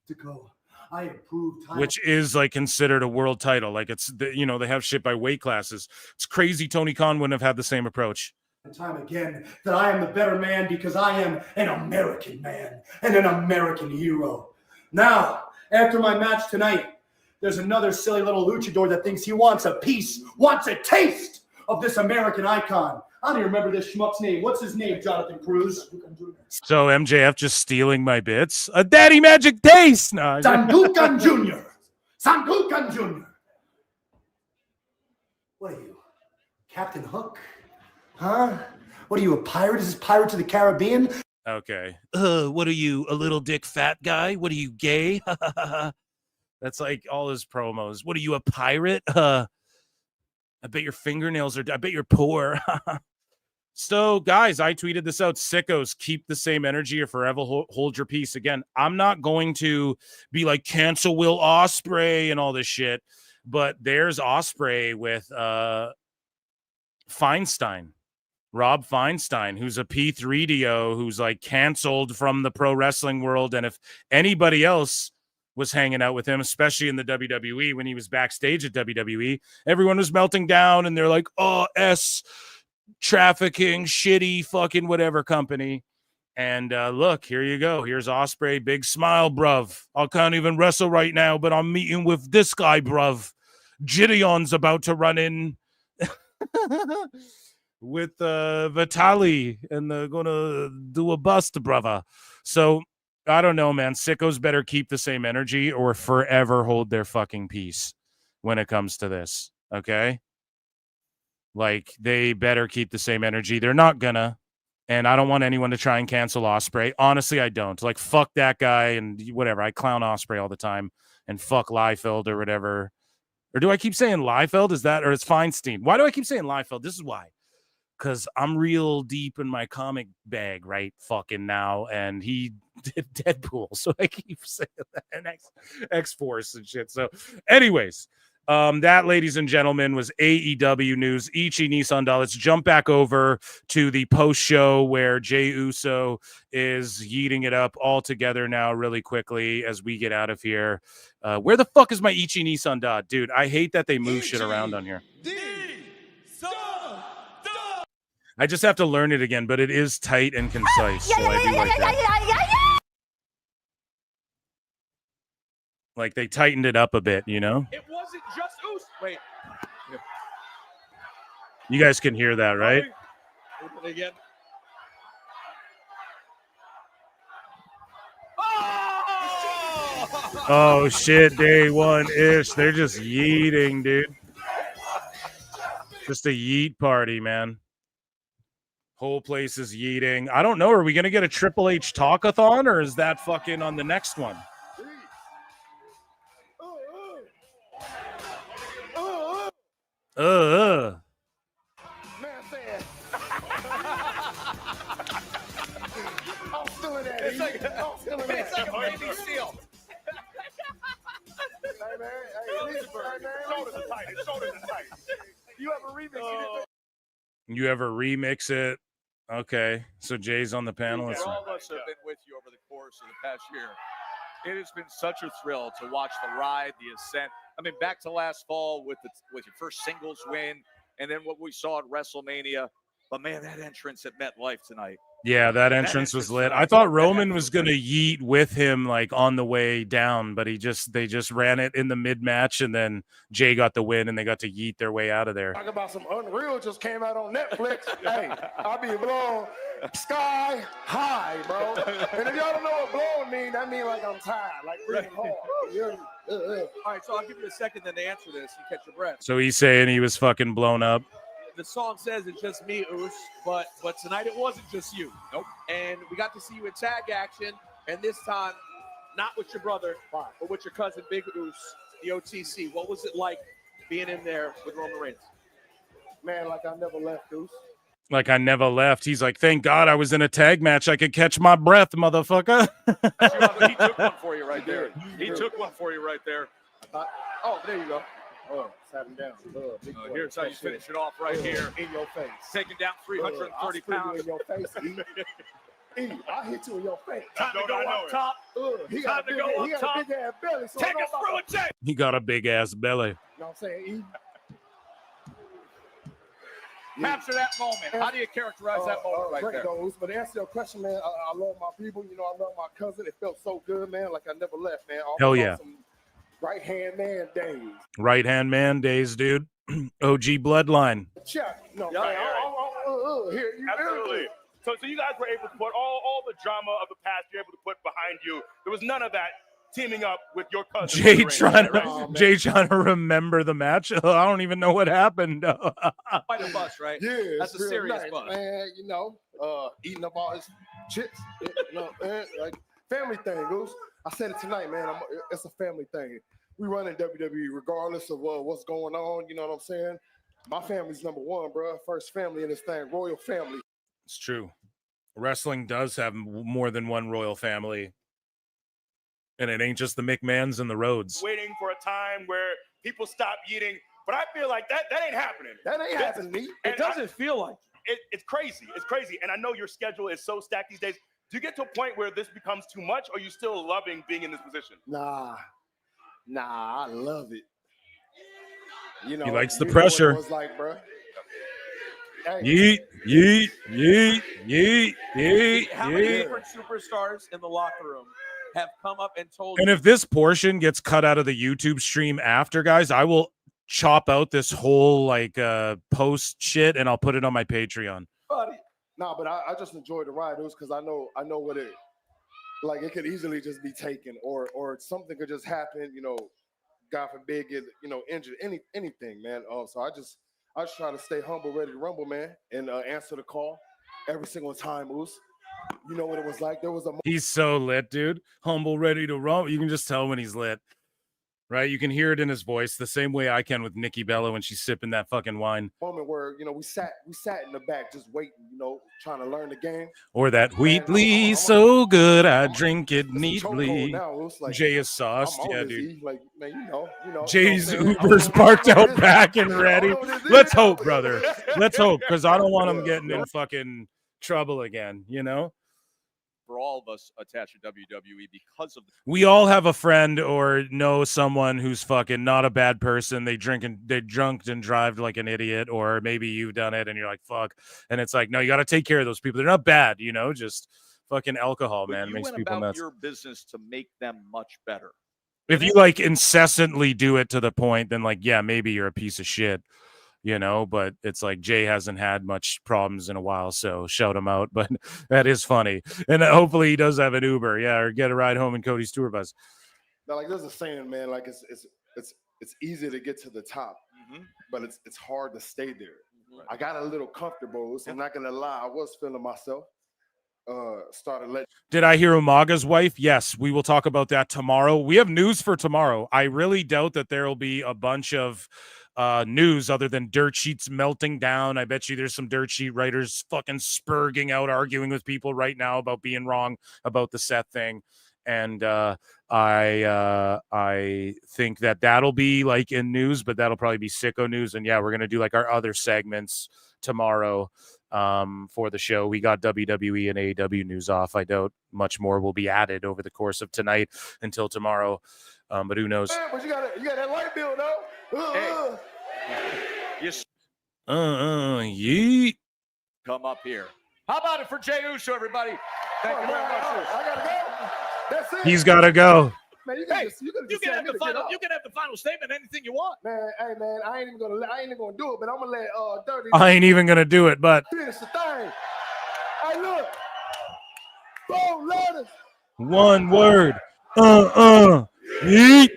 I improved title. which is like considered a world title. Like it's they have shit by weight classes. It's crazy. Tony Khan wouldn't have had the same approach. Time again that I am the better man because I am an American man and an American hero. Now, after my match tonight, there's another silly little luchador that thinks he wants a piece, wants a taste of this American icon. I don't even remember this schmuck's name. What's his name, Jonathan Cruz? So MJF just stealing my bits? A Daddy Magic Taste! No. Sandukan Jr. Sandukan Jr. What are you, Captain Hook? Huh? What are you, a pirate? Is this Pirates of the Caribbean? Okay. What are you, a little dick fat guy? What are you, gay? That's like all his promos. What are you, a pirate? I bet your fingernails are, I bet you're poor. So, guys, I tweeted this out. Sickos, keep the same energy or forever hold your peace. Again, I'm not going to be like, cancel Will Ospreay and all this shit. But there's Ospreay with Feinstein. Rob Feinstein, who's a P3DO, who's like canceled from the pro wrestling world. And if anybody else was hanging out with him, especially in the WWE when he was backstage at WWE, everyone was melting down and they're like, oh, trafficking, shitty, fucking whatever company. And look, here you go. Here's Ospreay, big smile, bruv. I can't even wrestle right now, but I'm meeting with this guy, bruv. Gideon's about to run in with Vitali, and they're gonna do a bust, brother. So I don't know, man. Sickos better keep the same energy or forever hold their fucking peace when it comes to this. Okay, like they better keep the same energy. They're not gonna, and I don't want anyone to try and cancel Ospreay. Honestly, I don't. Like, fuck that guy and whatever. I clown Ospreay all the time, and fuck Liefeld or whatever. Or do I keep saying Liefeld? Is that, or it's Feinstein? Why do I keep saying Liefeld? This is why. Because I'm real deep in my comic bag right fucking now, and he did Deadpool, so I keep saying that, and X-Force and shit. So anyways, That, ladies and gentlemen, was AEW news. Ichi Nissan doll. Let's jump back over to the post show where Jey Uso is yeeting it up all together now really quickly as we get out of here. Where the fuck is my Ichi Nissan doll? Dude, I hate that they move shit around on here. I just have to learn it again, but it is tight and concise. So I do like that. Like they tightened it up a bit, you know? It wasn't just Uso. Wait. You guys can hear that, right? Again. Oh shit, day one-ish. They're just yeeting, dude. Just a yeet party, man. Whole place is yeeting. I don't know. Are we going to get a Triple H talkathon or is that fucking on the next one? Man said, I'm still in that. It's like a baby seal. Hey, man. Shoulders are tight. His shoulders are tight. You ever remix it? You ever remix it? Okay. So Jay's on the panel. For all of us who have been with you over the course of the past year, it has been such a thrill to watch the ride, the ascent. I mean, back to last fall with your first singles win, and then what we saw at WrestleMania. But man, that entrance at MetLife tonight. Yeah, that entrance was lit. I thought Roman was going to yeet with him like on the way down, but they just ran it in the mid-match, and then Jay got the win, and they got to yeet their way out of there. Talk about some Unreal just came out on Netflix. Hey, I'll be blown sky high, bro. And if y'all don't know what blown mean, that mean like I'm tired, like breathing hard. All right, so I'll give you a second then to answer this and catch your breath. So he's saying he was fucking blown up. The song says it's just me, Oos, but tonight it wasn't just you. Nope. And we got to see you in tag action, and this time, not with your brother, but with your cousin, Big Oos, the OTC. What was it like being in there with Roman Reigns? Man, like I never left, Oos. Like I never left. He's like, thank God I was in a tag match. I could catch my breath, motherfucker. He took one for you right there. He took one for you right there. Oh, there you go. Oh, sat him down. Here's how you finish it off right here. In your face. Taking down 330 pounds. In your face, E. I hit you in your face. Time to go up top. He got a big ass belly. So take us through it, Jay. He got a big ass belly. You know what I'm saying, E? Capture that moment. How do you characterize that moment right there? Goes. But to answer your question, man, I love my people. You know, I love my cousin. It felt so good, man. Like I never left, man. Hell yeah. Right hand man days. Right hand man days, dude. OG bloodline. Check. No, yeah, man. Here, you absolutely. So you guys were able to put all the drama of the past, you're able to put behind you. There was none of that teaming up with your cousin. Jay trying to remember the match. I don't even know what happened. Quite a bus, right? Yeah, that's a serious bus, man. You know, eating up all his chips. You know, man, like family thing, Goose. I said it tonight, man. It's a family thing. We run in WWE regardless of what's going on. You know what I'm saying? My family's number one, bro. First family in this thing, royal family. It's true. Wrestling does have more than one royal family. And it ain't just the McMahons and the Rhodes. Waiting for a time where people stop eating. But I feel like that ain't happening. That ain't happening. It doesn't feel like it's crazy. It's crazy. And I know your schedule is so stacked these days. Do you get to a point where this becomes too much, or are you still loving being in this position? Nah, I love it. You know, he likes the pressure. Know like, bro. Hey. Yeet. How many different superstars in the locker room have come up and told you? And if this portion gets cut out of the YouTube stream after, guys, I will chop out this whole like post shit and I'll put it on my Patreon. No, but I just enjoyed the ride. It was because I know what it like. It could easily just be taken, or something could just happen. You know, God forbid, get injured, anything, man. So I just try to stay humble, ready to rumble, man, and answer the call every single time. Moose, you know what it was like. There was a he's so lit, dude. Humble, ready to rumble. You can just tell when he's lit. right? You can hear it in his voice the same way I can with Nikki Bella when she's sipping that fucking wine. Moment where we sat in the back just waiting, trying to learn the game. Or that Wheatley so good I drink it neatly. Now it's like Jay is sauced, I'm on yeah, this dude. E, like man, you know. Jay's you know what I'm saying? Uber's parked out back and ready. I don't know what this Let's is. hope, brother. Let's hope, because I don't want him getting in fucking trouble again, For all of us attached to WWE because of We all have a friend or know someone who's fucking not a bad person. They drunk and drive like an idiot, or maybe you've done it and you're like, fuck. And it's like, no, you got to take care of those people. They're not bad, just fucking alcohol, but man. you Makes went people about nuts. your business to make them much better. If you like incessantly do it to the point, then like, yeah, maybe you're a piece of shit, but it's like Jay hasn't had much problems in a while, so shout him out. But that is funny. And hopefully he does have an Uber, or get a ride home in Cody's tour bus. Now, like there's a saying, man, like it's easy to get to the top, but it's hard to stay there. I got a little comfortable, so I'm not gonna lie, I was feeling myself. Did I hear Umaga's wife? Yes, we will talk about that tomorrow. We have news for tomorrow. I really doubt that there will be a bunch of news other than dirt sheets melting down. I bet you there's some dirt sheet writers fucking spurging out, arguing with people right now about being wrong about the Seth thing. And I think that'll be like in news, but that'll probably be sicko news. And yeah, we're gonna do like our other segments tomorrow for the show. We got WWE and AEW news off. I doubt much more will be added over the course of tonight until tomorrow. But who knows? But you got that light bill though. Yes. Yeet. Come up here. How about it for Jey Uso, everybody? Thank you very much. I gotta go. That's it. He's gotta go. Man, you can have the final statement. Anything you want. Man, hey man, I ain't even gonna do it, but I'm gonna let Dirty. I ain't even gonna do it, but finish the thing. Hey, look. Boom, letters. one word. Yeet.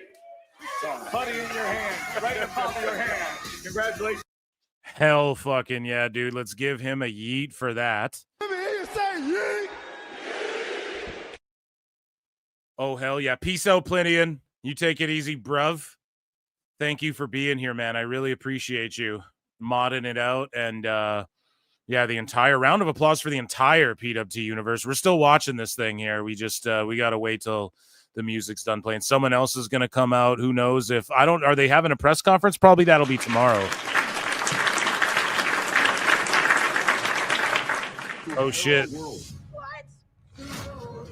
Money in your hand, right in the palm of your hand. Congratulations. Hell fucking yeah, dude. Let's give him a yeet for that. Let me hear you say yeet. Oh, hell yeah. Peace out, Plinian. You take it easy, bruv. Thank you for being here, man. I really appreciate you modding it out. And yeah, the entire round of applause for the entire PWT universe. We're still watching this thing here. We just we got to wait till the music's done playing. Someone else is going to come out. Who knows if are they having a press conference? Probably that'll be tomorrow. Oh shit.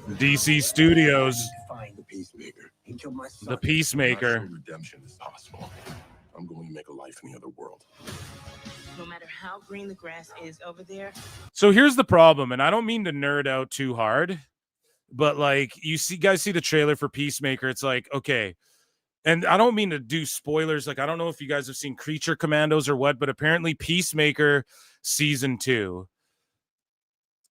DC Studios. Find the Peacemaker and kill my son. The Peacemaker. Not sure redemption is possible. I'm going to make a life in the other world. No matter how green the grass is over there. So here's the problem, and I don't mean to nerd out too hard, but like guys see the trailer for Peacemaker, it's like, okay. And I don't mean to do spoilers. Like, I don't know if you guys have seen Creature Commandos or what, but apparently Peacemaker season 2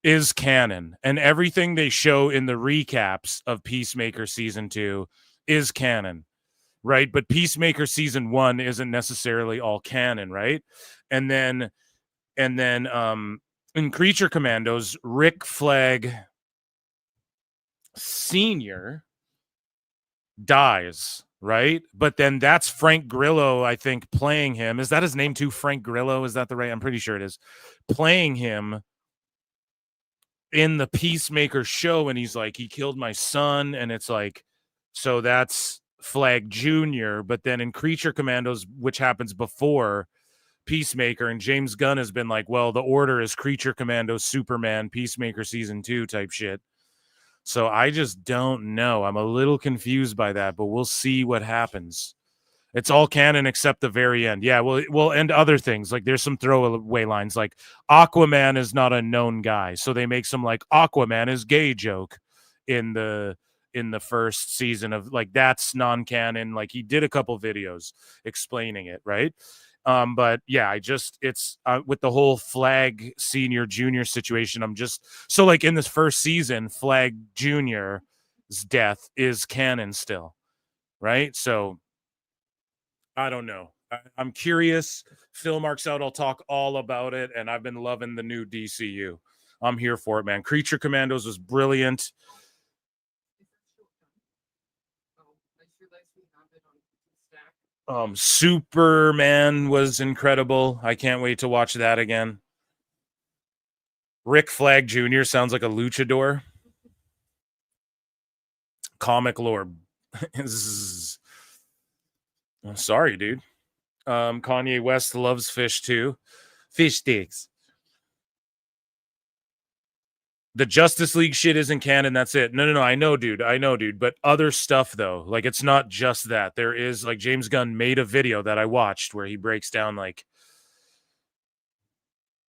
is canon, and everything they show in the recaps of Peacemaker season 2 is canon, right? But Peacemaker season 1 isn't necessarily all canon, right? And then in Creature Commandos, Rick Flag Sr. dies, right? But then that's Frank Grillo, I think, playing him. Is that his name too? Frank Grillo? Is that the right? I'm pretty sure it is. Playing him in the Peacemaker show, and he's like, he killed my son, and it's like, so that's Flag Jr. But then in Creature Commandos, which happens before Peacemaker, and James Gunn has been like, well, the order is Creature Commandos, Superman, Peacemaker season 2 type shit. So I just don't know. I'm a little confused by that, but we'll see what happens. It's all canon except the very end. Yeah, well, and other things. Like there's some throwaway lines like Aquaman is not a known guy. So they make some like Aquaman is gay joke in the first season of like that's non-canon. Like he did a couple videos explaining it, right? But yeah, it's with the whole Flag Senior Junior situation. I'm just so like in this first season, Flag Junior's death is canon still, right? So I don't know. I'm curious. Phil Mark's out. I'll talk all about it. And I've been loving the new DCU. I'm here for it, man. Creature Commandos was brilliant. Superman was incredible. I can't wait to watch that again. Rick Flag Jr. sounds like a luchador. Comic lore. I'm sorry, dude. Kanye West loves fish too. Fish sticks. The Justice League shit isn't canon. That's it. No. I know, dude. But other stuff, though, like it's not just that. There is, like, James Gunn made a video that I watched where he breaks down, like,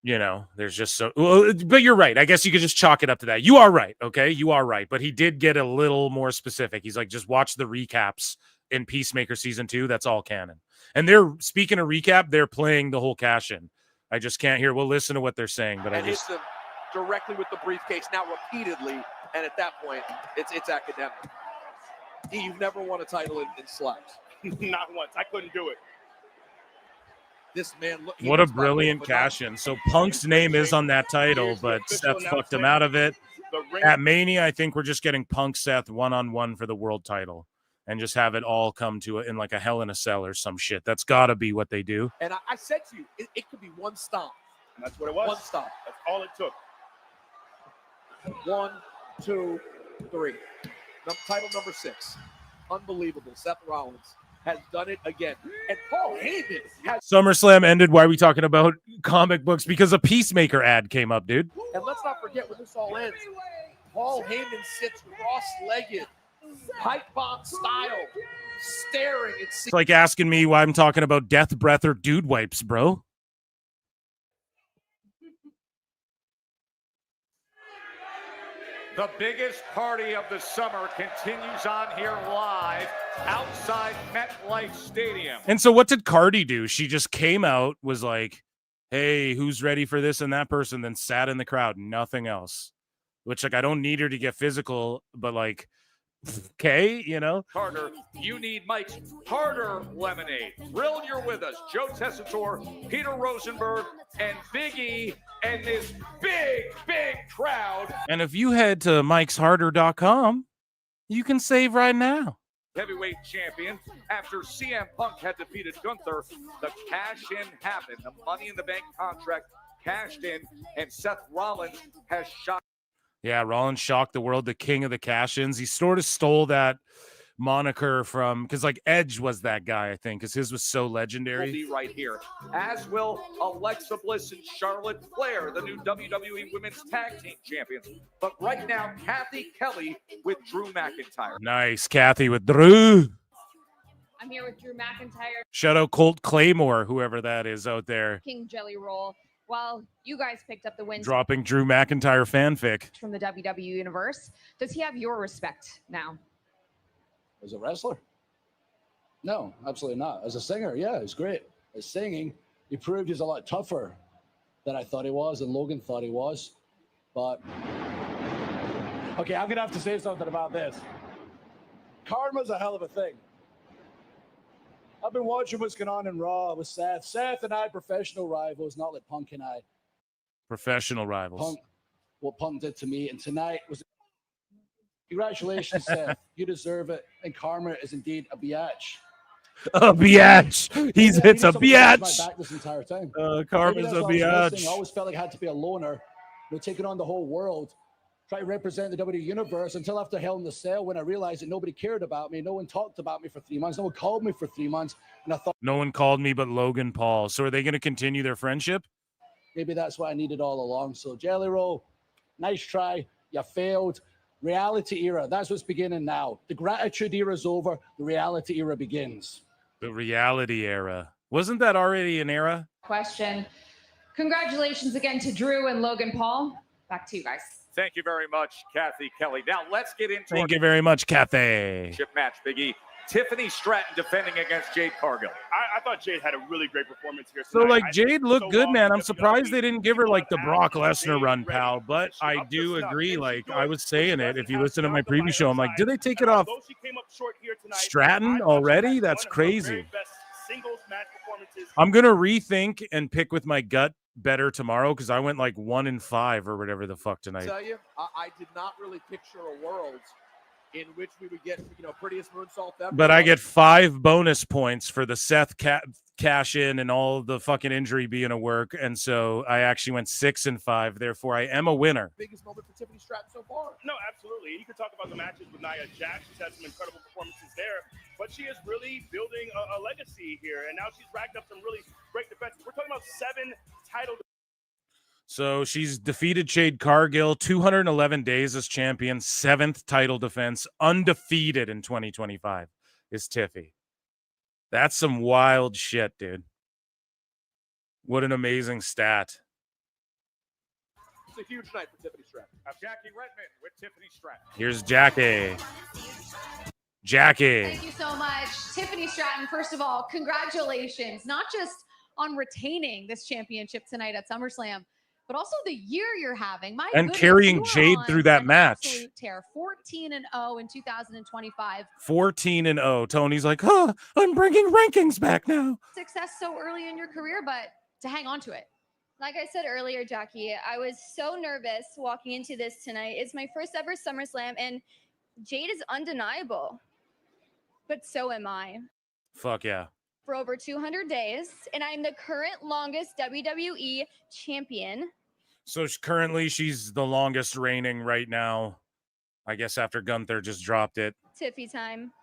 you know, there's just so. Well, but you're right. I guess you could just chalk it up to that. You are right. Okay, you are right. But he did get a little more specific. He's like, just watch the recaps in Peacemaker season 2. That's all canon. And they're speaking of recap. They're playing the whole cash in. I just can't hear. We'll listen to what they're saying, but and I just. Hits him directly with the briefcase now repeatedly, and at that point, it's academic. You've never won a title in slaps. Not once. I couldn't do it. This man. What a brilliant cash in. So Punk's name is on that title, but Seth fucked him out of it. At Mania, I think we're just getting Punk Seth one-on-one for the world title and just have it all come to it in like a Hell in a Cell or some shit. That's got to be what they do. And I said to you, it could be one stomp. And that's what it was. One stomp. That's all it took. 1, 2, 3. Title number 6. Unbelievable. Seth Rollins has done it again. And Paul Heyman has. SummerSlam ended. Why are we talking about comic books? Because a Peacemaker ad came up, dude. And let's not forget when this all ends. Paul Heyman sits cross-legged, pipe bomb style, staring at. It's like asking me why I'm talking about death breath or dude wipes, bro. The biggest party of the summer continues on here live outside MetLife Stadium. And so what did Cardi do? She just came out, was like, hey, who's ready for this and that person, then sat in the crowd, nothing else. Which, like, I don't need her to get physical, but, like, okay, you know? Carter, you need Mike's Harder Lemonade. Thrilled you're with us. Joe Tessitore, Peter Rosenberg, and Big E, and this big crowd. And if you head to mikesharder.com, you can save right now. Heavyweight champion. After CM Punk had defeated Gunther, the cash-in happened. The Money in the Bank contract cashed in, and Seth Rollins has shot. Yeah, Rollins shocked the world, the king of the cash-ins. He sort of stole that moniker from, because like Edge was that guy, I think, because his was so legendary. Will be right here, as will Alexa Bliss and Charlotte Flair, the new WWE Women's Tag Team Champions. But right now, Kathy Kelly with Drew McIntyre. Nice, Kathy with Drew. I'm here with Drew McIntyre. Shout out Colt Claymore, whoever that is out there. King Jelly Roll. While you guys picked up the win, Dropping Drew McIntyre fanfic. From the WWE Universe, does he have your respect now? As a wrestler? No, absolutely not. As a singer, yeah, he's great. As singing, he proved he's a lot tougher than I thought he was and Logan thought he was. But, okay, I'm going to have to say something about this. Karma's a hell of a thing. I've been watching what's going on in Raw with Seth. Seth and I, professional rivals, not like Punk and I. Professional rivals. Punk, what Punk did to me. And tonight was... Congratulations, Seth. You deserve it. And karma is indeed a biatch. A biatch. It's a biatch. My back this entire time. Karma's a biatch. I always felt like I had to be a loner, taking on the whole world, try to represent the WWE Universe until after Hell in the Cell when I realized that nobody cared about me. No one talked about me for 3 months. No one called me for 3 months. And I thought, no one called me but Logan Paul. So are they going to continue their friendship? Maybe that's what I needed all along. So Jelly Roll, nice try. You failed. Reality era. That's what's beginning now. The gratitude era is over. The reality era begins. The reality era. Wasn't that already an era? Question. Congratulations again to Drew and Logan Paul. Back to you guys. Thank you very much, Kathy Kelly. Now let's get into Thank you very much, Kathy. Match, Big E. Tiffany Stratton defending against Jade Cargill. I thought Jade had a really great performance here So, tonight. like, Jade looked good, man. I'm surprised they didn't give her, like, the Brock Lesnar run, pal. But I do agree, like, I was saying it. If you listen to my preview show, I'm like, did they take it off Stratton already? That's crazy. I'm going to rethink and pick with my gut better tomorrow because I went, like, 1-5 or whatever the fuck tonight. I tell you, I did not really picture a world in which we would get, prettiest moonsault ever. But I get 5 bonus points for the Seth cash in and all the fucking injury being a work. And so I actually went 6 and 5. Therefore, I am a winner. Biggest moment for Tiffany Stratton so far. No, absolutely. You could talk about the matches with Nia Jax. She's had some incredible performances there, but she is really building a legacy here, and now she's racked up some really great defenses. We're talking about 7 title. So she's defeated Jade Cargill, 211 days as champion, 7th title defense, undefeated in 2025 is Tiffy. That's some wild shit, dude. What an amazing stat. It's a huge night for Tiffany Stratton. Jackie Redmond with Tiffany Stratton. Here's Jackie. Jackie. Thank you so much. Tiffany Stratton, first of all, congratulations, not just on retaining this championship tonight at SummerSlam, but also the year you're having. My And goodness, carrying you are Jade on through that an match. absolute tear. 14-0 in 2025. 14-0. Tony's like, I'm bringing rankings back now. Success so early in your career, but to hang on to it. Like I said earlier, Jackie, I was so nervous walking into this tonight. It's my first ever SummerSlam, and Jade is undeniable. But so am I. Fuck yeah. For over 200 days, and I'm the current longest WWE champion. So currently she's the longest reigning right now. I guess after Gunther just dropped it. Tiffy time.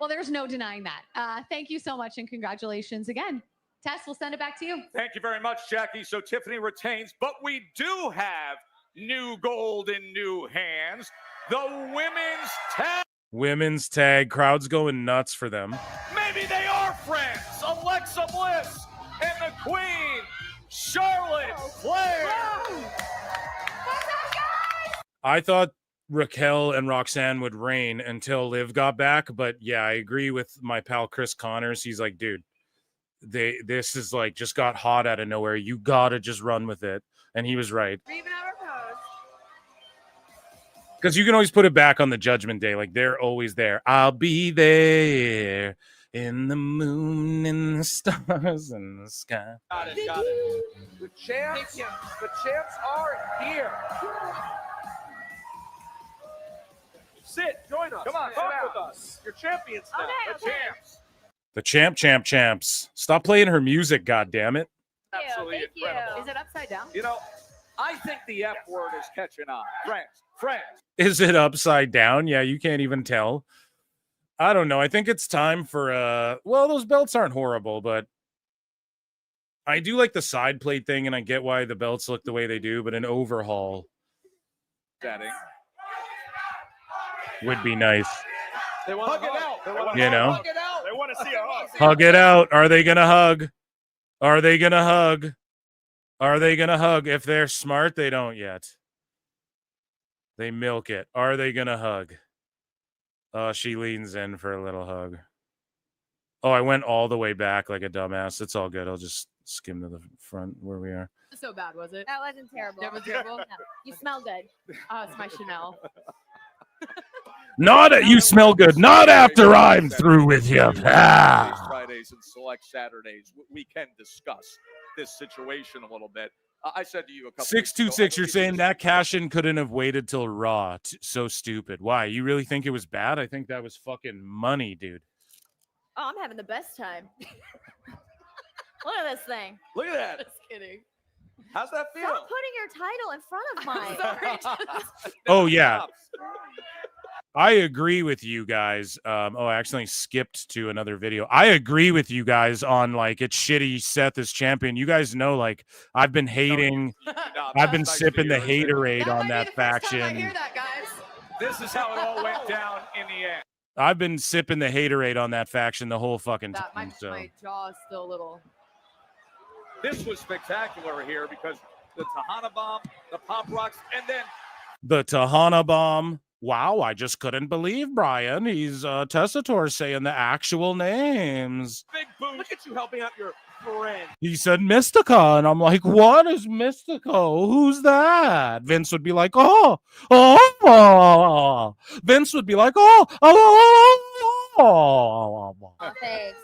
Well, there's no denying that. Thank you so much, and congratulations again. Tess, we'll send it back to you. Thank you very much, Jackie. So Tiffany retains, but we do have new gold in new hands. The women's tag. Women's tag. Crowd's going nuts for them. Maybe they are friends. Alexa Bliss and the Queen, Charlotte Flair. I thought Raquel and Roxanne would reign until Liv got back. But yeah, I agree with my pal Chris Connors. He's like, dude, this is like just got hot out of nowhere. You gotta just run with it. And he was right. Because you can always put it back on the Judgment Day. Like, they're always there. I'll be there in the moon, in the stars, in the sky. Got it. The champs are here. Sit, join us. Come on, talk with us. You're champions now. The champs. The champs. Stop playing her music, goddammit. Absolutely incredible. Is it upside down? I think the F word is catching on. Friends. Is it upside down? Yeah, you can't even tell. I don't know. I think it's time for well, those belts aren't horrible, but I do like the side plate thing, and I get why the belts look the way they do, but an overhaul would be nice. They want to hug it out. They want You know? hug it out. They want to see a hug. Hug it out. Are they gonna hug? Are they gonna hug? Are they gonna hug? If they're smart, they don't yet. They milk it. Are they gonna hug? She leans in for a little hug. Oh, I went all the way back like a dumbass. It's all good. I'll just skim to the front where we are. So bad, was it? That wasn't terrible. That was terrible? No. You smell good. Oh, it's my Chanel. You smell good. Not after I'm through with you. Fridays and select Saturdays, we can discuss this situation a little bit. I said to you a couple 626, you're saying that cash-in couldn't have waited till Raw. So stupid. Why? You really think it was bad? I think that was fucking money, dude. Oh, I'm having the best time. Look at this thing. Look at that. Just kidding. How's that feel? Stop putting your title in front of mine. Oh, yeah. I agree with you guys. I accidentally skipped to another video. I agree with you guys on, like, it's shitty Seth is champion. You guys know, like, I've been hating. I've been sipping the haterade on that faction. I hear that, guys. This is how it all went down in the end. I've been sipping the haterade on that faction the whole fucking time. My jaw is still a little. This was spectacular here because the Tahana Bomb, the Pop Rocks, and then the Tahana Bomb. Wow, I just couldn't believe Brian. He's Tessitore saying the actual names. Big Boo. Look at you helping out your friend. He said Mystica, and I'm like, what is Mystico? Who's that? Vince would be like, oh. Vince would be like, oh. Thanks.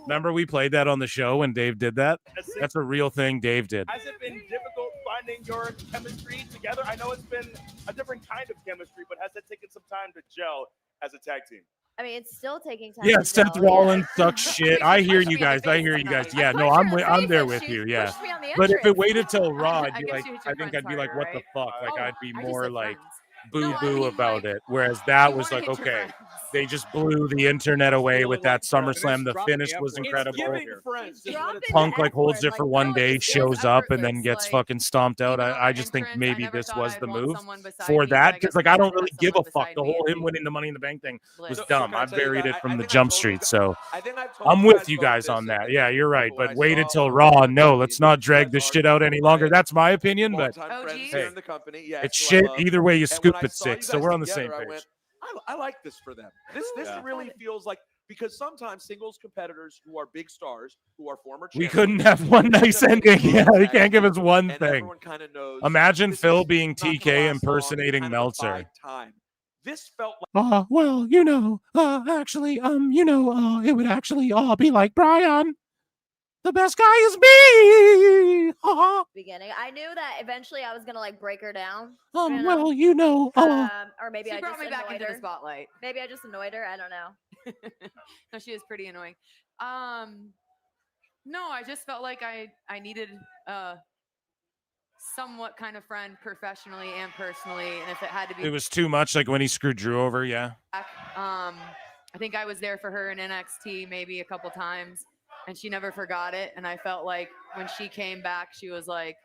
Remember we played that on the show when Dave did that? That's a real thing Dave did. Has it been difficult finding your chemistry together? I know it's been a different kind of chemistry, but has it taken some time to gel as a tag team? I mean, it's still taking time. Yeah, to Seth gel, Rollins sucks shit. I hear you guys. I hear you guys. Yeah, no, I'm there with you. Yeah, but if it waited till Raw, I'd be like, I think I'd be like, what the fuck? Like, I'd be more like boo about it. Whereas that was like, okay, they just blew the internet away with that SummerSlam. The finish was incredible. Punk like holds it for one day, shows up, and then gets fucking stomped out. I just think maybe this was the move for that, because like I don't really give a fuck. The whole him winning the Money in the Bank thing was dumb. I buried it from the jump street. So I'm with you guys on that. Yeah, you're right. But wait until Raw. No, let's not drag this shit out any longer. That's my opinion. But hey, it's shit. Either way, you scoop at 6. So we're on the same page. I like this for them. This really feels like, because sometimes singles competitors who are big stars, who are former We champions, couldn't have one nice ending. Yeah, they can't give us one thing. everyone kind of knows. Imagine Phil being TK impersonating Meltzer. This felt like Well, actually, it would actually all be like Brian. The best guy is me. Beginning, I knew that eventually I was gonna like break her down. Well, or maybe She I brought just me back annoyed into her. the spotlight. Maybe I just annoyed her. I don't know. No, she is pretty annoying. No, I just felt like I needed a somewhat kind of friend professionally and personally, and if it had to be it was too much. Like when he screwed Drew over. Yeah. back, I think I was there for her in NXT maybe a couple times, and she never forgot it. And I felt like when she came back, she was like,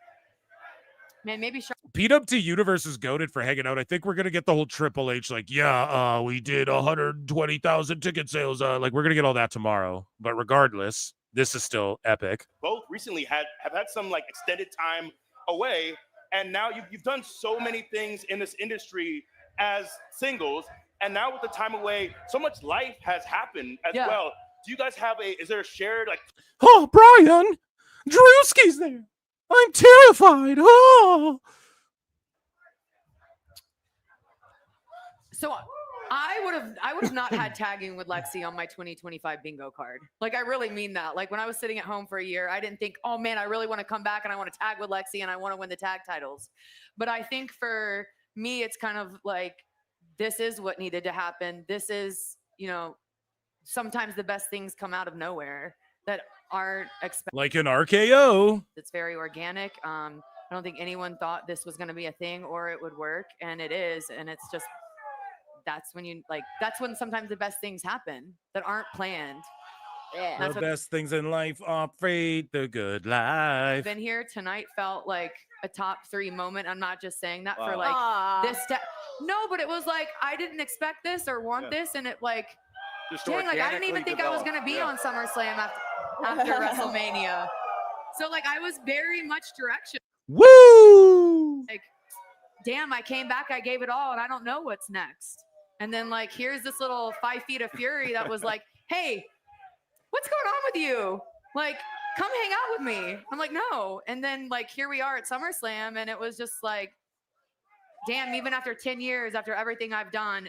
man, maybe PWT Universe is goated for hanging out. I think we're gonna get the whole Triple H like, yeah, we did 120,000 ticket sales. Like we're gonna get all that tomorrow. But regardless, this is still epic. Both recently have had some like extended time away, and now you've done so many things in this industry as singles, and now with the time away, so much life has happened as well. Do you guys have is there a shared like? Oh, Brian, Drewski's there. I'm terrified. Oh. So I would have not had tagging with Lexi on my 2025 bingo card. Like I really mean that. Like when I was sitting at home for a year, I didn't think, oh man, I really want to come back and I want to tag with Lexi and I want to win the tag titles. But I think for me, it's kind of like this is what needed to happen. This is, sometimes the best things come out of nowhere that aren't expected. Like an RKO. It's very organic. I don't think anyone thought this was going to be a thing or it would work, and it is. And it's just that's when sometimes the best things happen that aren't planned. Yeah, that's the best things in life are fate, the good life. Been here tonight felt like a top 3 moment. I'm not just saying that for Wow. like Aw. this. No, but it was like I didn't expect this or want this, and it like, Just dang, like I didn't even think I was gonna be on SummerSlam after WrestleMania. So like I was very much direction. Woo! Like, damn, I came back, I gave it all, and I don't know what's next. And then like here's this little 5 feet of fury that was like, hey, what's going on with you? Like, come hang out with me. I'm like, no. And then like here we are at SummerSlam, and it was just like, damn, even after 10 years, after everything I've done.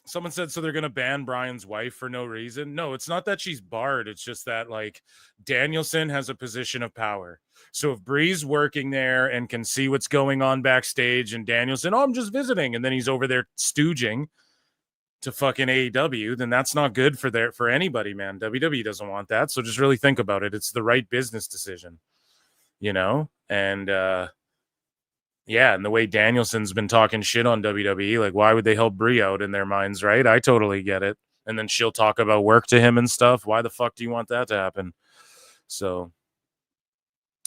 Someone said, so they're going to ban Brian's wife for no reason. No, it's not that she's barred. It's just that like Danielson has a position of power. So if Bree's working there and can see what's going on backstage and Danielson, I'm just visiting. And then he's over there stooging to fucking AEW, then that's not good for anybody, man. WWE doesn't want that. So just really think about it. It's the right business decision, and, yeah, and the way Danielson's been talking shit on WWE, like, why would they help Brie out in their minds, right? I totally get it. And then she'll talk about work to him and stuff. Why the fuck do you want that to happen? So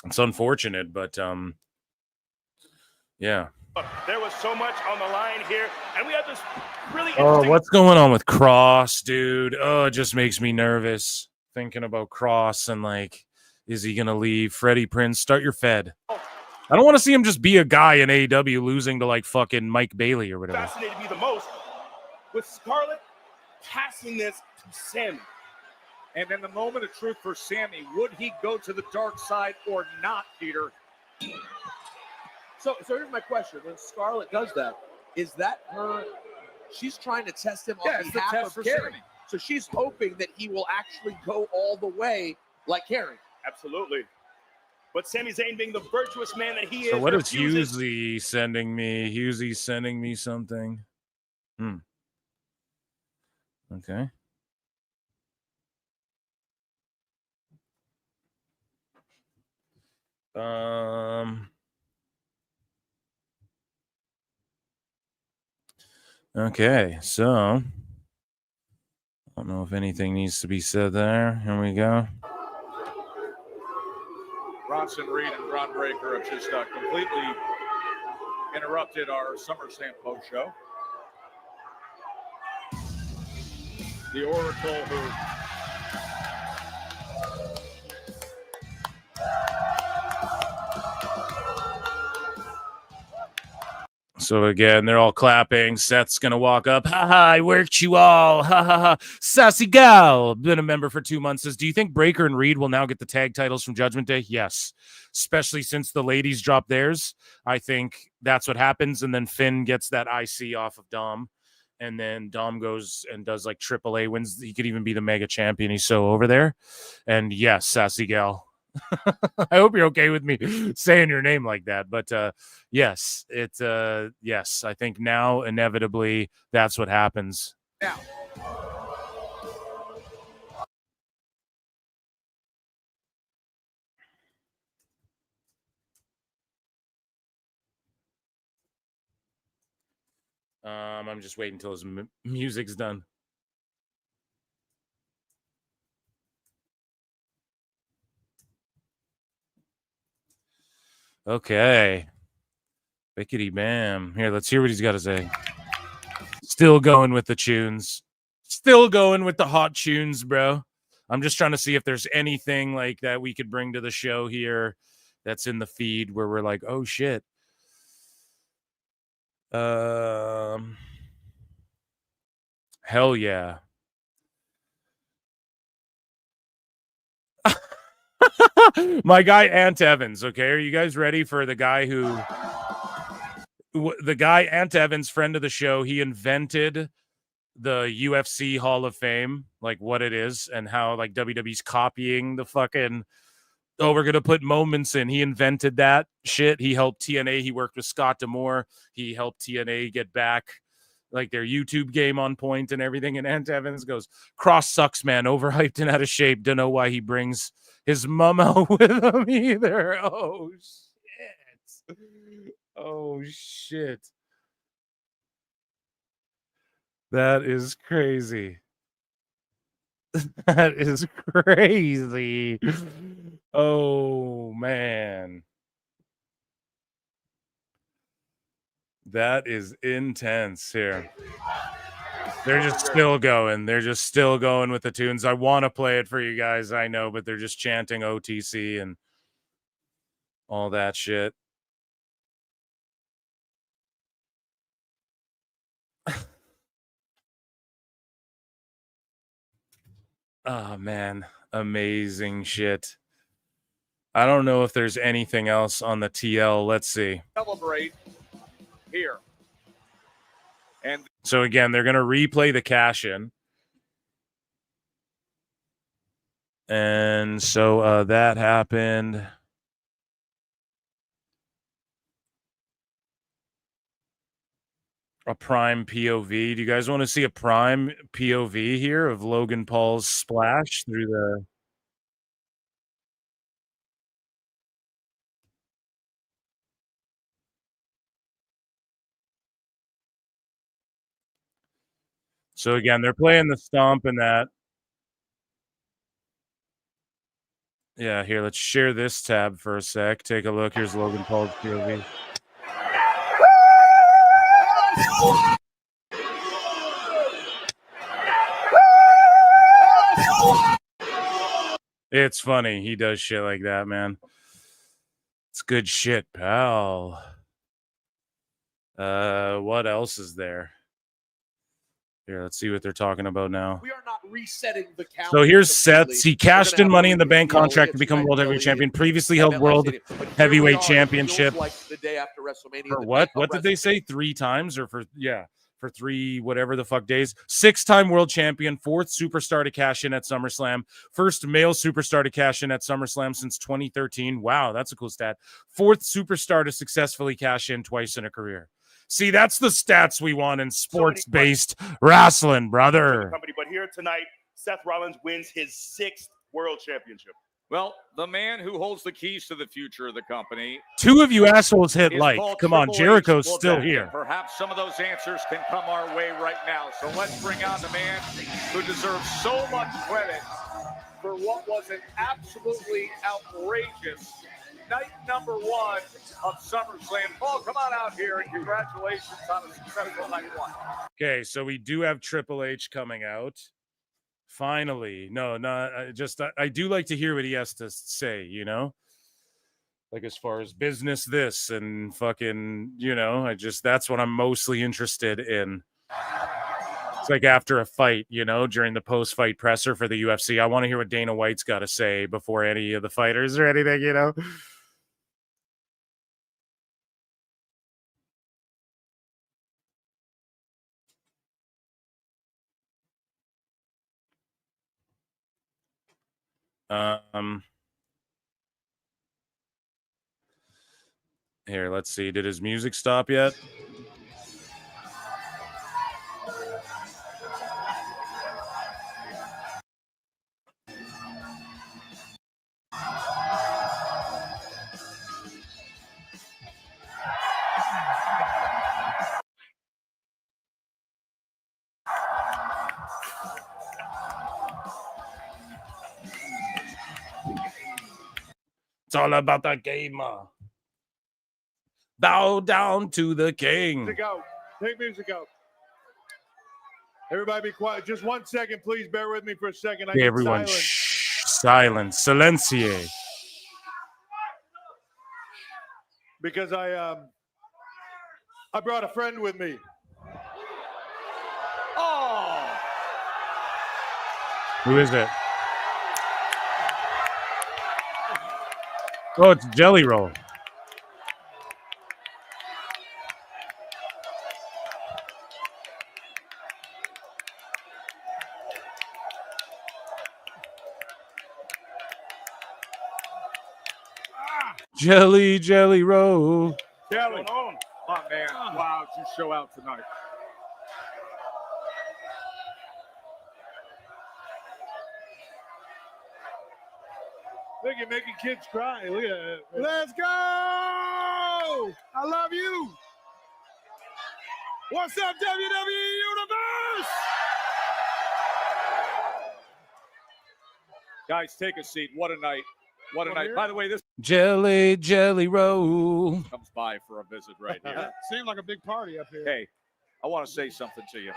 it's unfortunate, but yeah. There was so much on the line here, and we have this really Oh, what's going on with Cross, dude? Oh, it just makes me nervous thinking about Cross and like, is he gonna leave? Freddie Prinze, start your Fed. I don't want to see him just be a guy in AEW losing to like fucking Mike Bailey or whatever. fascinated me the most with Scarlett passing this to Sammy. And then the moment of truth for Sammy, would he go to the dark side or not, Peter? So here's my question. When Scarlett does that, is that her? She's trying to test him on it's the behalf test of for Carrie. Sammy. So she's hoping that he will actually go all the way like Carrie. Absolutely. But Sami Zayn, being the virtuous man that he is, So what is refuses- Husey sending me? Husey sending me something. Okay. Okay, so I don't know if anything needs to be said there. Here we go. Bronson Reed and Braun Breaker have just completely interrupted our SummerSlam post show. The Oracle who So again, they're all clapping. Seth's gonna walk up. Ha ha! I worked you all. Ha ha ha! Sassy gal. Been a member for 2 months. Says, do you think Breaker and Reed will now get the tag titles from Judgment Day? Yes, especially since the ladies dropped theirs. I think that's what happens, and then Finn gets that IC off of Dom, and then Dom goes and does like AAA wins. He could even be the mega champion. He's so over there. And yes, Sassy gal. I hope you're okay with me saying your name like that, but yes, yes, I think now inevitably that's what happens. now. I'm just waiting until his music's done. Okay. Bickety bam. Here, let's hear what he's got to say. Still going with the tunes. Still going with the hot tunes, bro. I'm just trying to see if there's anything like that we could bring to the show here that's in the feed where we're like, oh shit. Hell yeah. My guy Ant Evans, okay? Are you guys ready for the guy Ant Evans, friend of the show? He invented the UFC Hall of Fame, like what it is and how like WWE's copying the fucking, oh, we're going to put moments in. He invented that shit. He helped TNA. He worked with Scott D'Amore. He helped TNA get back like their YouTube game on point and everything. And Ant Evans goes, Cross sucks, man. Overhyped and out of shape. Don't know why he brings his mum out with him either. Oh, shit. Oh, shit. That is crazy. That is crazy. Oh, man. That is intense here. They're just still going. They're just still going with the tunes. I want to play it for you guys, I know, but they're just chanting OTC and all that shit. Oh, man. Amazing shit. I don't know if there's anything else on the TL. Let's see. Celebrate here. And so again, they're going to replay the cash-in. And so that happened. A prime POV. Do you guys want to see a prime POV here of Logan Paul's splash through the... So again, they're playing the stomp and that. Yeah, here, let's share this tab for a sec. Take a look. Here's Logan Paul's POV. It's funny. He does shit like that, man. It's good shit, pal. What else is there? Here, let's see what they're talking about now. we are not resetting the calendar. So here's completely. Seth. He We're cashed gonna in have Money a in the Bank review contract to later become tonight, World Heavyweight Cody, Champion. Previously at held MetLife World Stadium. But here we Heavyweight are. It Championship. feels like the day after WrestleMania. For the what? night of What did they WrestleMania. say? 3 times or for, yeah. for 3 whatever the fuck days. 6-time world champion, 4th superstar to cash in at SummerSlam, 1st male superstar to cash in at SummerSlam since 2013. Wow, that's a cool stat. 4th superstar to successfully cash in twice in a career. See, that's the stats we want in sports-based wrestling, brother. Company, but here tonight, Seth Rollins wins his 6th world championship. Well, the man who holds the keys to the future of the company. 2 of you assholes hit is like. called Come on, Triple H. Jericho's Well, still that- here. Perhaps some of those answers can come our way right now. So let's bring on the man who deserves so much credit for what was an absolutely outrageous night number 1 of SummerSlam. Paul, come on out here and congratulations on a successful night 1. Okay, so we do have Triple H coming out. Finally. No, I do like to hear what he has to say, you know? Like as far as business this and fucking, you know, that's what I'm mostly interested in. It's like after a fight, you know, during the post-fight presser for the UFC, I want to hear what Dana White's got to say before any of the fighters or anything, you know? Here, let's see. Did his music stop yet? It's all about the gamer. Bow down to the king. Music out. Take music out. Everybody be quiet. Just 1 second, please. Bear with me for a second. Okay, everyone, silence. Silencie. Because I brought a friend with me. Oh! Who is it? Oh, it's Jelly Roll. Jelly Roll. Jelly. Oh, man. Wow, did you show out tonight? Look, you're making kids cry. Look at that. Let's go! I love you. What's up, WWE Universe? Guys, take a seat. What a night. What a night. By the way, this Jelly Roll. comes by for a visit right here. Seemed like a big party up here. Hey, I want to say something to you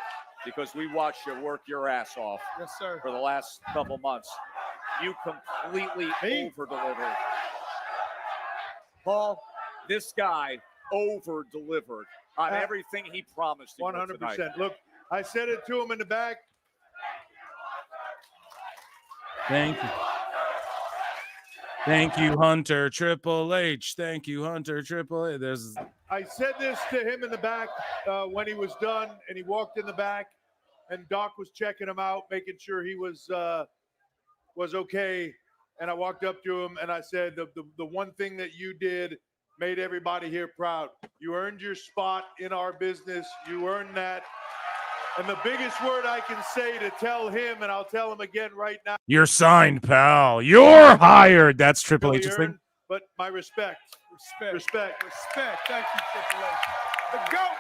because we watched you work your ass off Yes, sir. for the last couple months. You completely over-delivered. Paul, this guy over-delivered on everything he promised you 100%. tonight. Look, I said it to him in the back. Thank you. Thank you, Hunter Triple H. Thank you, Hunter Triple H. I said this to him in the back when he was done, and he walked in the back, and Doc was checking him out, making sure he was okay. And I walked up to him and I said, the one thing that you did made everybody here proud. You earned your spot in our business. You earned that. And the biggest word I can say to tell him, and I'll tell him again right now. You're signed, pal. You're hired. That's Triple H's thing. But my respect. Respect. Thank you, Triple H. The GOAT.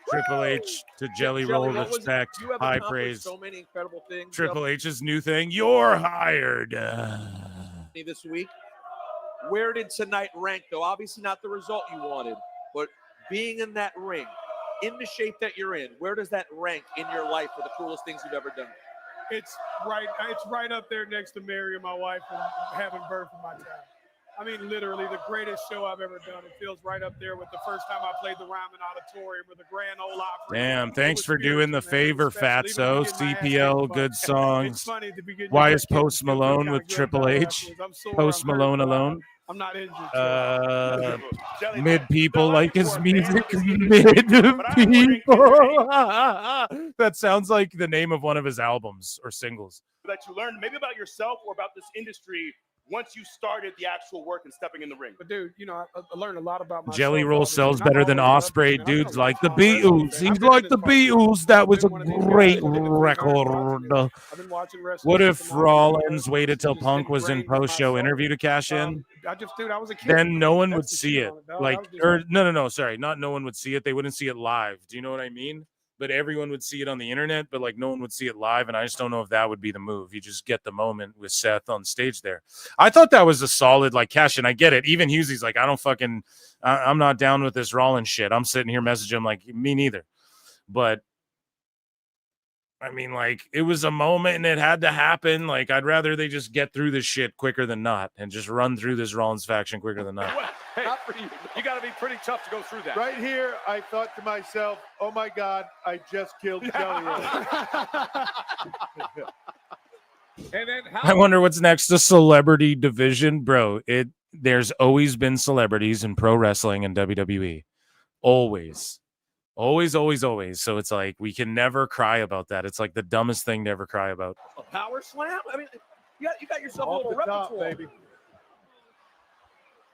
Triple H to Jelly Roll, respect, You have high accomplished praise. so many incredible things. Triple H's new thing. You're hired. This week. Where did tonight rank, though? Obviously not the result you wanted, but being in that ring, in the shape that you're in, where does that rank in your life for the coolest things you've ever done? It's right up there next to Mary and my wife and having birth in my town. I mean, literally the greatest show I've ever done. It feels right up there with the first time I played the Ryman Auditorium or the Grand Ole Opry. Damn, thanks for doing the favor, Fatso. CPL, good songs. It's funny to be getting Why your is butt kicked, Post still feel Malone kinda with good Triple about it H? afterwards. I'm sore, Post I'm hurt, Malone but alone. I'm not injured. Mid people like his music. Mid people. That sounds like the name of one of his albums or singles. That you learned maybe about yourself or about this industry once you started the actual work and stepping in the ring. But dude, you know, I learned a lot about myself. Jelly Roll obviously, sells and I've better than always loved Osprey. it, man. I've been Dudes a like the lifelong wrestling Beatles. fan. He's I've been in like this the part for years. Beatles. That was a I've been one of these great guys. I've been to 300 record. I've been watching wrestling. What if since the moment it Rollins started. waited till Just Punk was in ingrained in my post-show soul. interview to cash in? Dude, I was a kid. Then no one That's would the see shit it. on it, dog. Like, I was just or no, sorry, not no one would see it. They wouldn't see it live. Do you know what I mean? But everyone would see it on the internet, but like no one would see it live. And I just don't know if that would be the move. You just get the moment with Seth on stage there. I thought that was a solid like cash in. I get it. Even Hughesy's like, I'm not down with this Rollins shit. I'm sitting here messaging him like, me neither. But I mean, like, it was a moment and it had to happen. Like, I'd rather they just get through this shit quicker than not and just run through this Rollins faction quicker than not. Hey, you got to be pretty tough to go through that. Right here, I thought to myself, oh my God, I just killed Jelly Roll. And then I wonder what's next. The celebrity division, bro. There's always been celebrities in pro wrestling and WWE. Always. So it's like we can never cry about that. It's like the dumbest thing to ever cry about. A power slam? I mean, you got yourself Off a little the top, repertoire. baby.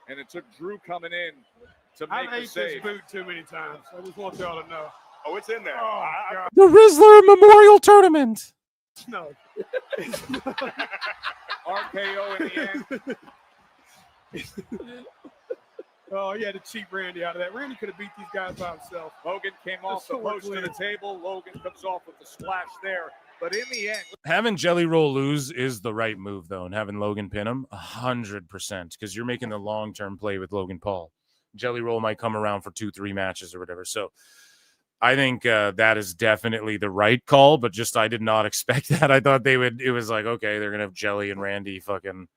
And it took Drew coming in to I've make the ate save. this boot too many times. I just want y'all to know. Oh, it's in there. Oh, God. The Rizzler Memorial Tournament. No. RKO in the end. Oh, he had to cheat Randy out of that. Randy could have beat these guys by himself. Logan came off the So post to clean. the table. Logan comes off with the splash there. But in the end, Having Jelly Roll lose is the right move, though, and having Logan pin him 100% because you're making the long-term play with Logan Paul. Jelly Roll might come around for 2-3 matches or whatever. So I think that is definitely the right call, but just I did not expect that. I thought it was like, okay, they're going to have Jelly and Randy fucking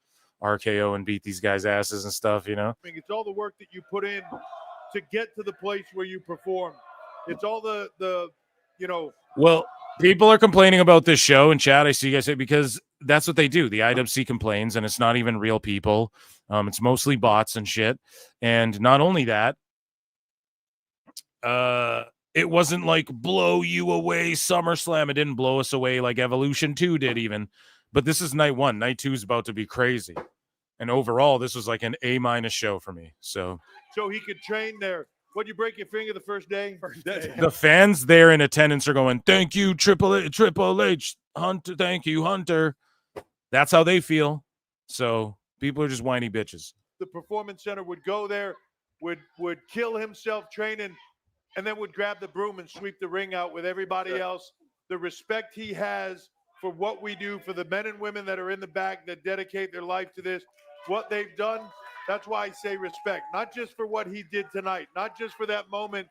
RKO and beat these guys' asses and stuff, you know? I mean, it's all the work that you put in to get to the place where you perform. It's all the Well, people are complaining about this show in chat. I see you guys say because that's what they do. The IWC complains, and it's not even real people. It's mostly bots and shit. And not only that, it wasn't like blow you away SummerSlam. It didn't blow us away like Evolution 2 did even. But this is night 1. Night 2 is about to be crazy. And overall, this was like an A- show for me. So he could train there. What'd you break your finger the first day? the fans there in attendance are going, thank you, Triple H, Hunter, thank you, Hunter. That's how they feel. So people are just whiny bitches. The Performance Center would go there, would kill himself training, and then would grab the broom and sweep the ring out with everybody else. The respect he has for what we do, for the men and women that are in the back that dedicate their life to this, what they've done. That's why I say respect, not just for what he did tonight, not just for that moment,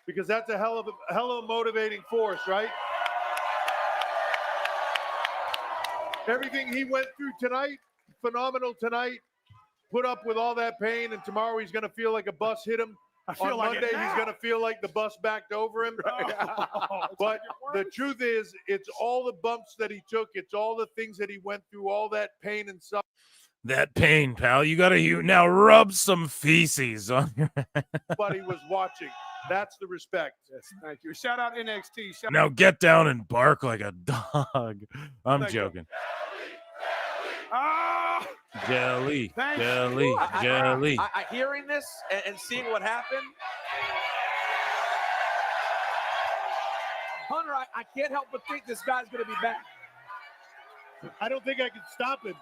because that's a hell of a motivating force, right? Everything he went through tonight, phenomenal tonight, put up with all that pain, and tomorrow he's going to feel like a bus hit him. On Monday, he's going to feel like the bus backed over him. But the truth is, it's all the bumps that he took. It's all the things that he went through, all that pain and suffering. That pain, pal. You got to now rub some feces on your Everybody was watching. That's the respect. Yes, thank you. Shout out NXT. Now get down and bark like a dog. I'm Thank you. joking. Ah! Jelly. Thank Jelly. you. Jelly. I hearing this and seeing what happened, Hunter, I can't help but think this guy's going to be back. I don't think I can stop him.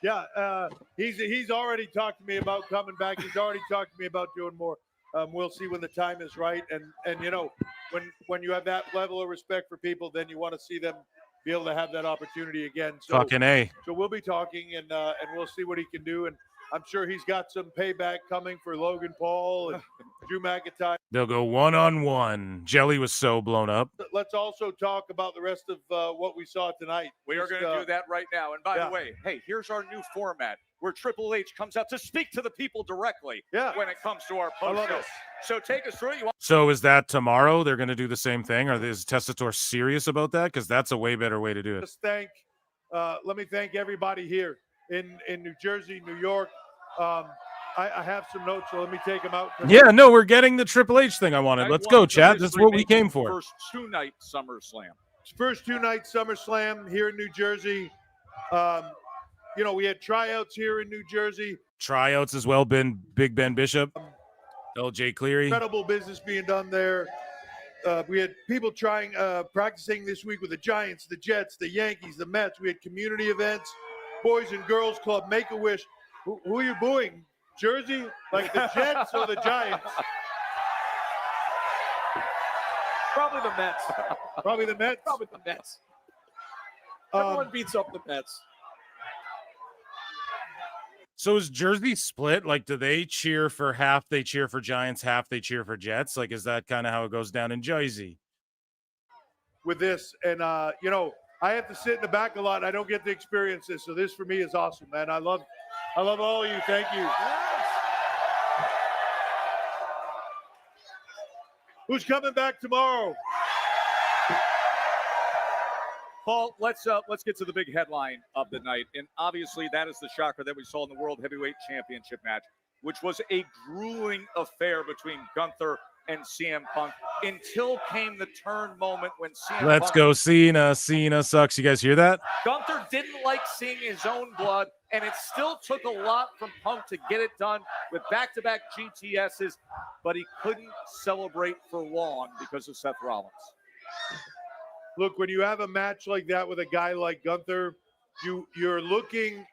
Yeah, he's already talked to me about coming back. He's already talked to me about doing more. We'll see when the time is right. And you know, when you have that level of respect for people, then you want to see them be able to have that opportunity again. So, Fucking A. So we'll be talking, and we'll see what he can do. And I'm sure he's got some payback coming for Logan Paul and Drew McIntyre. They'll go one-on-one. Jelly was so blown up. Let's also talk about the rest of what we saw tonight. We are going to do that right now. And by yeah. the way, hey, here's our new format. where Triple H comes out to speak to the people directly when it comes to our post show. So take us through it. So is that tomorrow? They're going to do the same thing? Is Testator serious about that? Because that's a way better way to do it. Just let me thank everybody here in New Jersey, New York. I have some notes, so let me take them out. Yeah, no, we're getting the Triple H thing I wanted. Let's go, chat. That's what we came for. First two-night SummerSlam. First two-night SummerSlam here in New Jersey. We had tryouts here in New Jersey. Tryouts as well, Big Ben Bishop, LJ Cleary. Incredible business being done there. We had people practicing this week with the Giants, the Jets, the Yankees, the Mets. We had community events, Boys and Girls Club, Make-A-Wish. Who are you booing? Jersey? Like the Jets or the Giants? Probably the Mets. Probably the Mets? Probably the Mets. Everyone beats up the Mets. So is Jersey split? Like, do they cheer for half? They cheer for Giants, half they cheer for Jets. Like, is that kind of how it goes down in Jersey? With this, and I have to sit in the back a lot. I don't get to experience this, so this for me is awesome, man. I love all of you. Thank you. Who's coming back tomorrow? Paul, let's get to the big headline of the night. And obviously that is the shocker that we saw in the World Heavyweight Championship match, which was a grueling affair between Gunther and CM Punk until came the turn moment when CM Let's Punk. go, Cena. Cena sucks. You guys hear that? Gunther didn't like seeing his own blood, and it still took a lot from Punk to get it done with back-to-back GTSs, but he couldn't celebrate for long because of Seth Rollins. Look, when you have a match like that with a guy like Gunther, you're looking,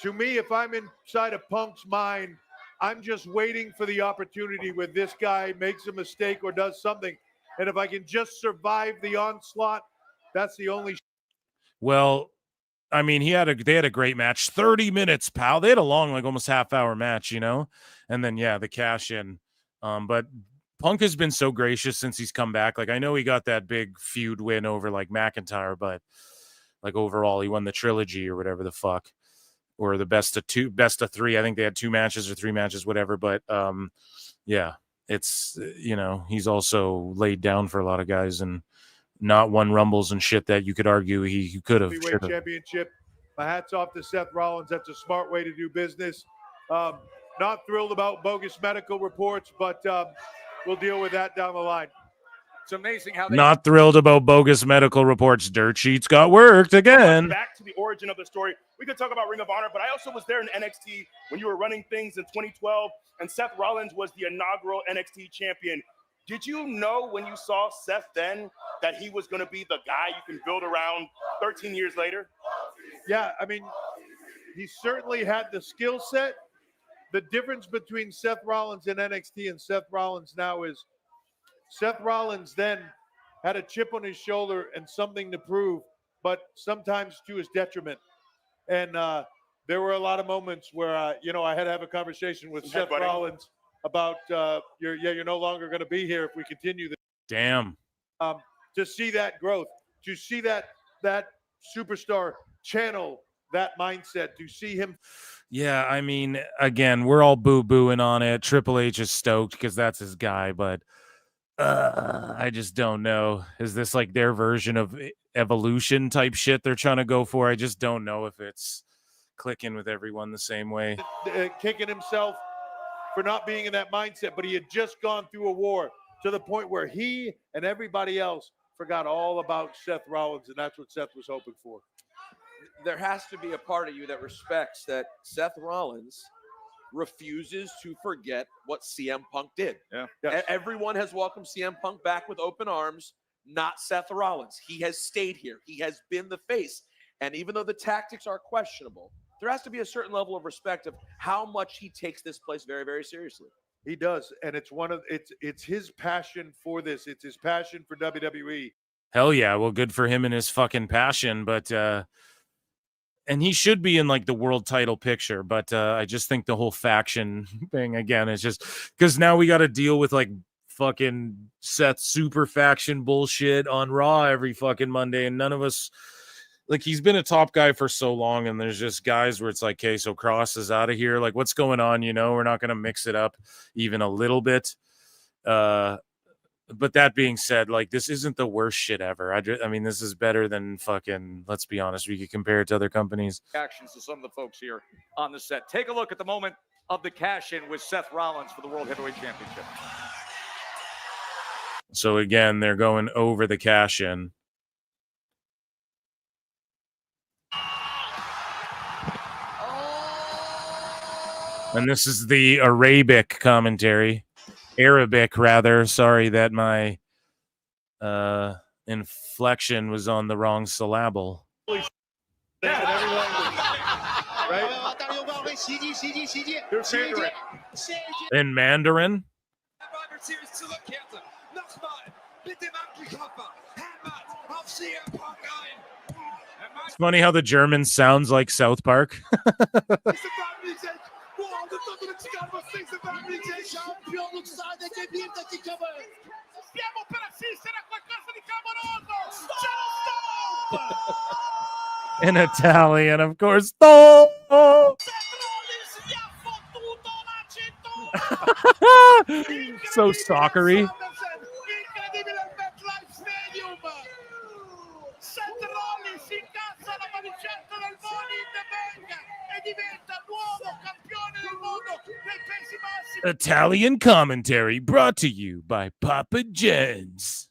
to me, if I'm inside of Punk's mind, I'm just waiting for the opportunity where this guy makes a mistake or does something. And if I can just survive the onslaught, that's the only. Well, I mean, they had a great match. 30 minutes, pal. They had a long, like almost half-hour match, And then, the cash in. But Punk has been so gracious since he's come back. Like, I know he got that big feud win over like McIntyre, but like overall he won the trilogy or whatever the fuck, or the best of three. I think they had 2 matches or 3 matches, whatever. But it's, he's also laid down for a lot of guys and not won Rumbles and shit that you could argue he could have. Heavyweight championship. My hat's off to Seth Rollins. That's a smart way to do business. Not thrilled about bogus medical reports, but we'll deal with that down the line. It's amazing how they Not thrilled about bogus medical reports. Dirt sheets got worked again. Back to the origin of the story. We could talk about Ring of Honor, but I also was there in NXT when you were running things in 2012, and Seth Rollins was the inaugural NXT champion. Did you know when you saw Seth then that he was going to be the guy you can build around 13 years later? Yeah, I mean, he certainly had the skill set. The difference between Seth Rollins in NXT and Seth Rollins now is Seth Rollins then had a chip on his shoulder and something to prove, but sometimes to his detriment. And there were a lot of moments where, I had to have a conversation with Seth Rollins about you're no longer going to be here if we continue this. Damn. To see that growth, to see that superstar channel that mindset, to see him. Yeah, I mean, again, we're all boo-booing on it. Triple H is stoked because that's his guy, but I just don't know. Is this like their version of evolution type shit they're trying to go for? I just don't know if it's clicking with everyone the same way. Kicking himself for not being in that mindset, but he had just gone through a war to the point where he and everybody else forgot all about Seth Rollins, and that's what Seth was hoping for. There has to be a part of you that respects that Seth Rollins refuses to forget what CM Punk did. Yeah. Yes. Everyone has welcomed CM Punk back with open arms, not Seth Rollins. He has stayed here. He has been the face. And even though the tactics are questionable, there has to be a certain level of respect of how much he takes this place very, very seriously. He does, and it's his passion for this. It's his passion for WWE. Hell yeah. Well, good for him and his fucking passion, but and he should be in like the world title picture, but I just think the whole faction thing again is just because now we got to deal with like fucking Seth super faction bullshit on Raw every fucking Monday, and none of us like he's been a top guy for so long, and there's just guys where it's like, okay, so Cross is out of here. Like, what's going on? You know, we're not going to mix it up even a little bit. But that being said, like, this isn't the worst shit ever. I mean, this is better than fucking, let's be honest, we could compare it to other companies. Actions to some of the folks here on the set. Take a look at the moment of the cash-in with Seth Rollins for the World Heavyweight Championship. So again, they're going over the cash-in. And this is the Arabic commentary. Arabic, rather. Sorry that my inflection was on the wrong syllable. In Mandarin? It's funny how the German sounds like South Park. In Italian, of course. So soccery. Italian commentary brought to you by Papa Jen's.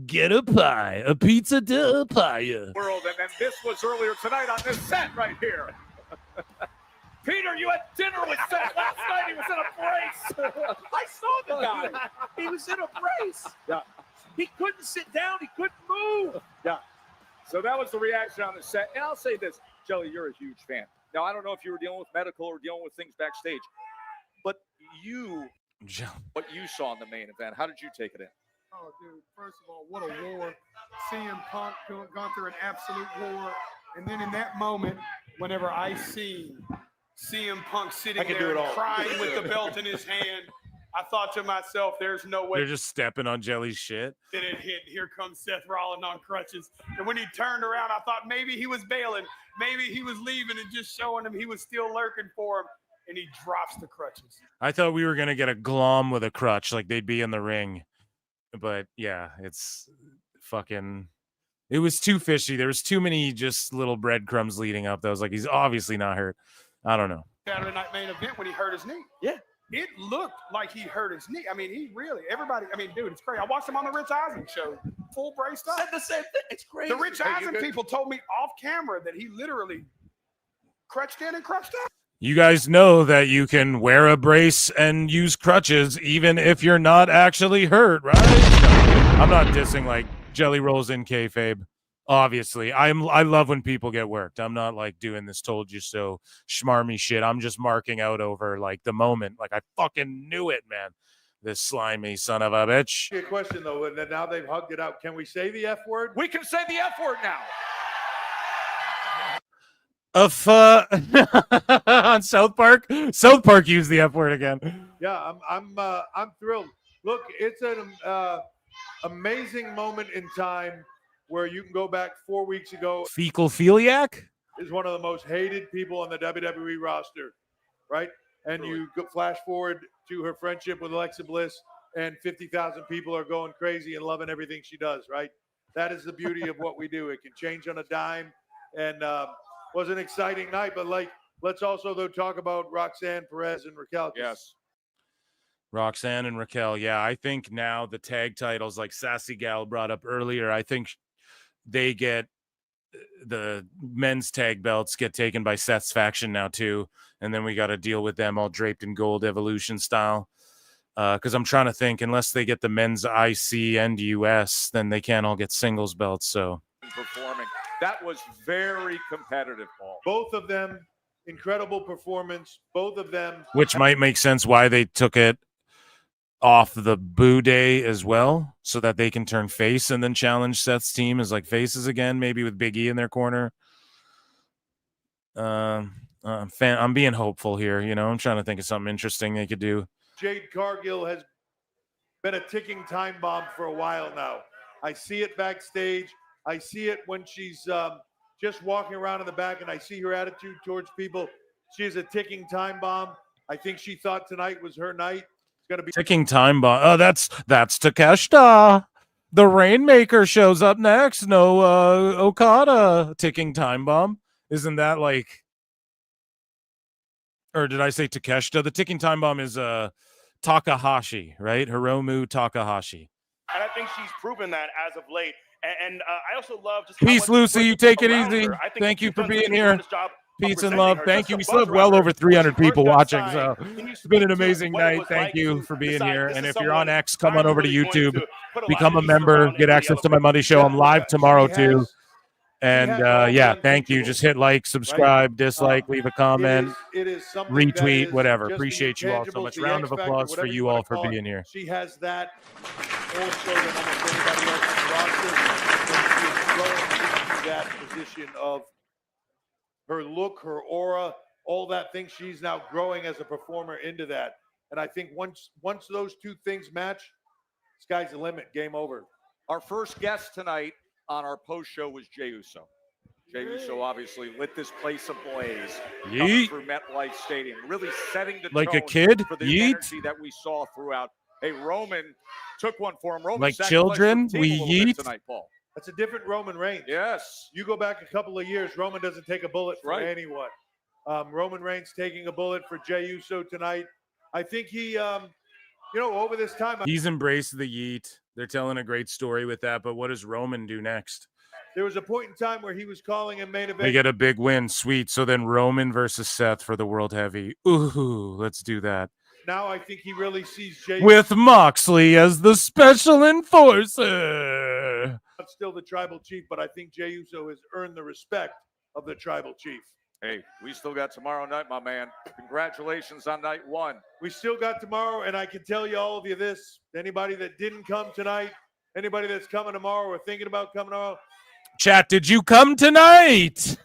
Get a pie, a pizza to a pie. World, and then this was earlier tonight on this set right here. Peter, you had dinner with Seth last night. He was in a brace. I saw the guy. He was in a brace. Yeah. He couldn't sit down. He couldn't move. Yeah. So that was the reaction on the set. And I'll say this, Jelly, you're a huge fan. Now, I don't know if you were dealing with medical or dealing with things backstage, but what you saw in the main event, how did you take it in? Oh, dude, first of all, what a war. CM Punk gone through an absolute war. And then in that moment, whenever I see CM Punk sitting there crying with the belt in his hand, I thought to myself, there's no way. They're just stepping on Jelly's shit. Then it hit. Here comes Seth Rollins on crutches. And when he turned around, I thought maybe he was bailing. Maybe he was leaving and just showing him he was still lurking for him. And he drops the crutches. I thought we were going to get a glom with a crutch, like they'd be in the ring. But yeah, it's fucking, it was too fishy. There was too many just little breadcrumbs leading up. That was like, he's obviously not hurt. I don't know. Saturday night main event when he hurt his knee. Yeah. It looked like he hurt his knee. I mean, everybody, dude, it's crazy. I watched him on the Rich Eisen show, full braced up. Said the same thing. It's crazy. The Rich Eisen people told me off camera that he literally crutched in and crutched out. You guys know that you can wear a brace and use crutches even if you're not actually hurt, right? No, I'm not dissing like Jelly Rolls in kayfabe. Obviously, I love when people get worked. I'm not like doing this told you so schmarmy shit. I'm just marking out over like the moment. Like I fucking knew it, man. This slimy son of a bitch. A question though, and then now they've hugged it out. Can we say the F word? We can say the F word now. On South Park used the F word again. Yeah, I'm thrilled. Look, it's an amazing moment in time where you can go back 4 weeks ago. Fecal-philiac is one of the most hated people on the WWE roster, right? And you go flash forward to her friendship with Alexa Bliss, and 50,000 people are going crazy and loving everything she does, right? That is the beauty of what we do. It can change on a dime, and was an exciting night. But like, let's also though talk about Roxanne Perez and Raquel. Yes. Roxanne and Raquel. Yeah, I think now the tag titles, like Sassy Gal brought up earlier, I think they get the men's tag belts get taken by Seth's faction now too. And then we got to deal with them all draped in gold Evolution style. Because I'm trying to think, unless they get the men's IC and US, then they can't all get singles belts. So performing. That was very competitive, Paul. Both of them, incredible performance. Both of them. Which might make sense why they took it off the Boo Day as well, so that they can turn face and then challenge Seth's team as like faces again, maybe with Big E in their corner. I'm being hopeful here. You know, I'm trying to think of something interesting they could do. Jade Cargill has been a ticking time bomb for a while now. I see it backstage. I see it when she's just walking around in the back, and I see her attitude towards people. She is a ticking time bomb. I think she thought tonight was her night. It's going to be Ticking time bomb. Oh, that's Takeshita. The Rainmaker shows up next. No, Okada. Ticking time bomb. Isn't that like? Or did I say Takeshita? The ticking time bomb is Takahashi, right? Hiromu Takahashi. And I think she's proven that as of late. And I also love just Peace, Lucy. You take it easy. Thank you for being here. Peace and love. Thank you. We still have well over 300 people watching, so it's been an amazing night. Thank you for being here. And if you're on X, come on over to YouTube, become a member, get access to my Monday show. I'm live tomorrow too. And yeah, thank you. Just hit like, subscribe, dislike, leave a comment, retweet, whatever. Appreciate you all so much. Round of applause for you all for being here. She has that more so than almost anybody else in the roster. And she is growing into that position of her look, her aura, all that thing. She's now growing as a performer into that. And I think once those two things match, sky's the limit. Game over. Our first guest tonight on our post show was Jey Uso. Jey Uso obviously lit this place ablaze coming through MetLife Stadium, really setting the like tone a kid. for the Yeet. energy that we saw throughout. Hey, Roman took one for him. Roman Like sacrificed children, the team we a little bit yeet. tonight, Paul. That's a different Roman Reigns. Yes. You go back a couple of years, Roman doesn't take a bullet for anyone. Roman Reigns taking a bullet for Jey Uso tonight. I think he, over this time. He's embraced the yeet. They're telling a great story with that, but what does Roman do next? There was a point in time where he was calling a main event. They get a big win. Sweet. So then Roman versus Seth for the World Heavy. Ooh, let's do that. Now I think he really sees Jey With Moxley as the special enforcer. Still the tribal chief, but I think Jey Uso has earned the respect of the tribal chief. Hey, we still got tomorrow night, my man. Congratulations on night one. We still got tomorrow, and I can tell you all of you this. Anybody that didn't come tonight, anybody that's coming tomorrow or thinking about coming tomorrow, Chat, did you come tonight?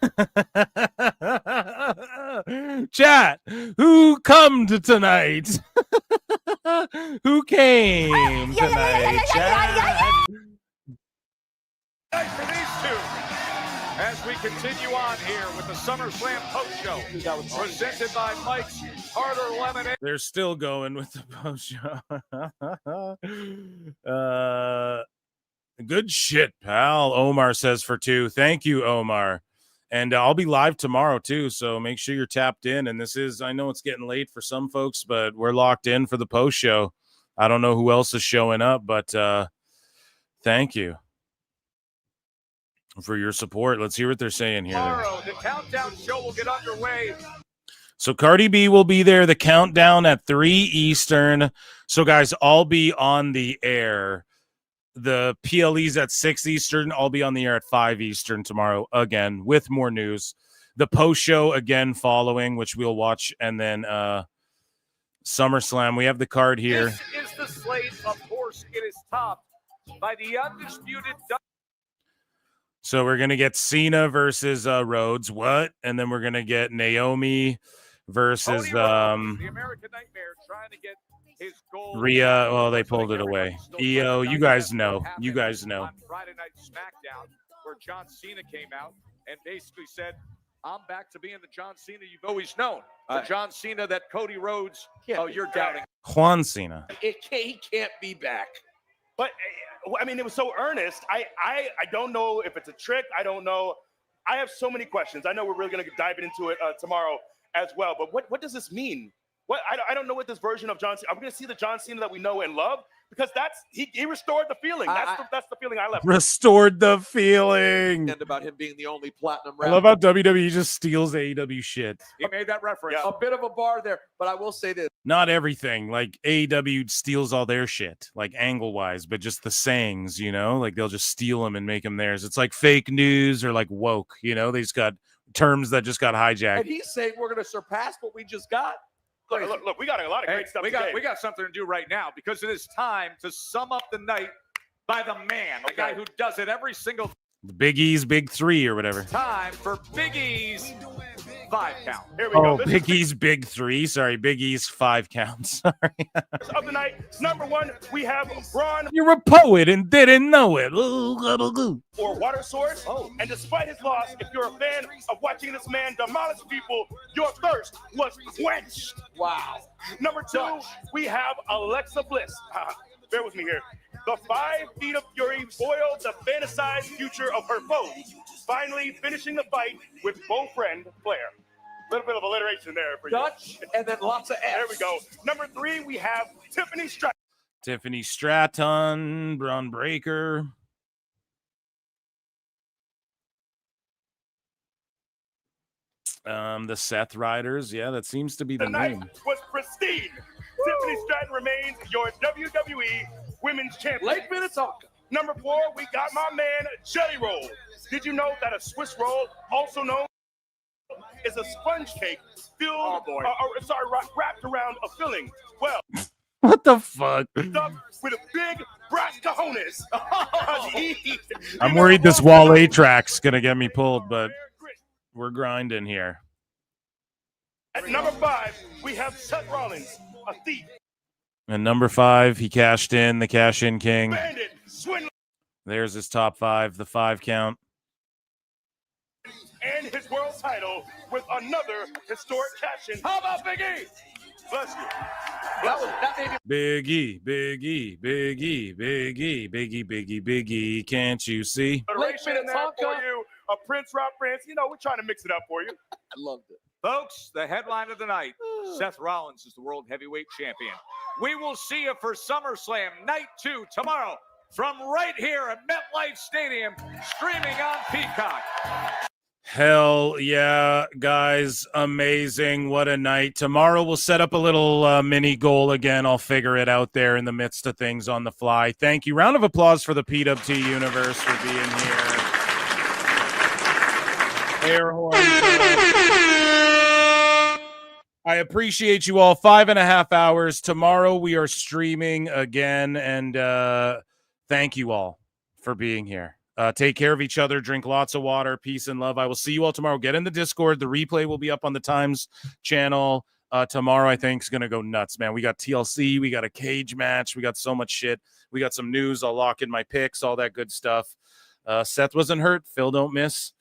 Chat, who come tonight? Who came tonight? Chat. Night for these two as we continue on here with the SummerSlam post show presented by Mike's Harder Lemonade. They're still going with the post show. Good shit, pal. Omar says for 2. Thank you, Omar. And I'll be live tomorrow too, so make sure you're tapped in. And this is, I know it's getting late for some folks, but we're locked in for the post show. I don't know who else is showing up, but thank you for your support. Let's hear what they're saying here. Tomorrow, the countdown show will get underway. So Cardi B will be there. The countdown at 3 Eastern. So guys, I'll be on the air. The PLE's at 6 Eastern. I'll be on the air at 5 Eastern tomorrow again with more news. The post show again following, which we'll watch, and then SummerSlam. We have the card here. This is the slate. Of course, it is topped by the undisputed. So we're gonna get Cena versus Rhodes. What? And then we're gonna get Naomi versus The American Nightmare trying to get his goal. Rhea. Well, they pulled it away. EO, you guys know. You guys know. On Friday Night SmackDown, where John Cena came out and basically said, "I'm back to being the John Cena you've always known, the John Cena that Cody Rhodes." Oh, you're doubting. Juan Cena. He can't be back. But I mean, it was so earnest. I don't know if it's a trick. I don't know. I have so many questions. I know we're really going to dive into it tomorrow as well. But what does this mean? I don't know what this version of John Cena. I'm going to see the John Cena that we know and love, because he restored the feeling. That's the feeling I left. Restored the feeling. And about him being the only platinum I love how WWE just steals AEW shit. He made that reference. A bit of a bar there, but I will say this. Not everything. Like AEW steals all their shit, like angle wise, but just the sayings, like they'll just steal them and make them theirs. It's like fake news or like woke, they just got terms that just got hijacked. And he's saying we're going to surpass what we just got. Look, we got a lot of great stuff. We got something to do right now, because it is time to sum up the night by the man, the guy who does it every single The Big E's Big 3 or whatever. time for Big E's 5 count. Here we go. Oh, Big E's big 3. Sorry, Big E's 5 counts. Sorry. Of the night, number 1, we have Braun You're a poet and didn't know it. or Water Source. And despite his loss, if you're a fan of watching this man demolish people, your thirst was quenched. Wow. Number 2, we have Alexa Bliss. Bear with me here. The 5 feet of fury foiled the fantasized future of her foe, finally finishing the fight with friend Flair. A little bit of alliteration there for Dutch, and then lots of F's. There we go. Number 3, we have Tiffany Stratton. Tiffany Stratton, Braun Breaker. The Seth Riders. Yeah, that seems to be the Tonight name. was pristine. Tiffany Stratton remains your WWE Women's Champion. Lake Minnetonka. Number 4, we got my man, Jelly Roll. Did you know that a Swiss roll, also known is a sponge cake filled, wrapped around a filling? Well, What the fuck? stuffed with a big brass cojones. I'm worried this Wall A track's gonna get me pulled, but we're grinding here. At number 5, we have Seth Rollins, a thief, And number 5, he cashed in, the cash-in king. bandit, swindler, There's his top 5, the 5 count. and his world title with another historic cash-in. How about Big E? Bless you. That may be Big E, Big E, Big E, Big E, Big E, Big E, Big E. Can't you see? Alliteration in there for you. A Prince Rock France. You know, we're trying to mix it up for you. I loved it. Folks, the headline of the night, Seth Rollins is the World Heavyweight Champion. We will see you for SummerSlam Night 2 tomorrow from right here at MetLife Stadium, streaming on Peacock. Hell yeah, guys. Amazing. What a night. Tomorrow we'll set up a little mini goal again. I'll figure it out there in the midst of things on the fly. Thank you. Round of applause for the PWT universe for being here. Air horn. I appreciate you all. 5.5 hours. Tomorrow we are streaming again, and thank you all for being here. Take care of each other. Drink lots of water. Peace and love. I will see you all tomorrow. Get in the Discord. The replay will be up on the Times channel tomorrow. I think is going to go nuts, man. We got TLC. We got a cage match. We got so much shit. We got some news. I'll lock in my picks, all that good stuff. Seth wasn't hurt. Phil don't miss.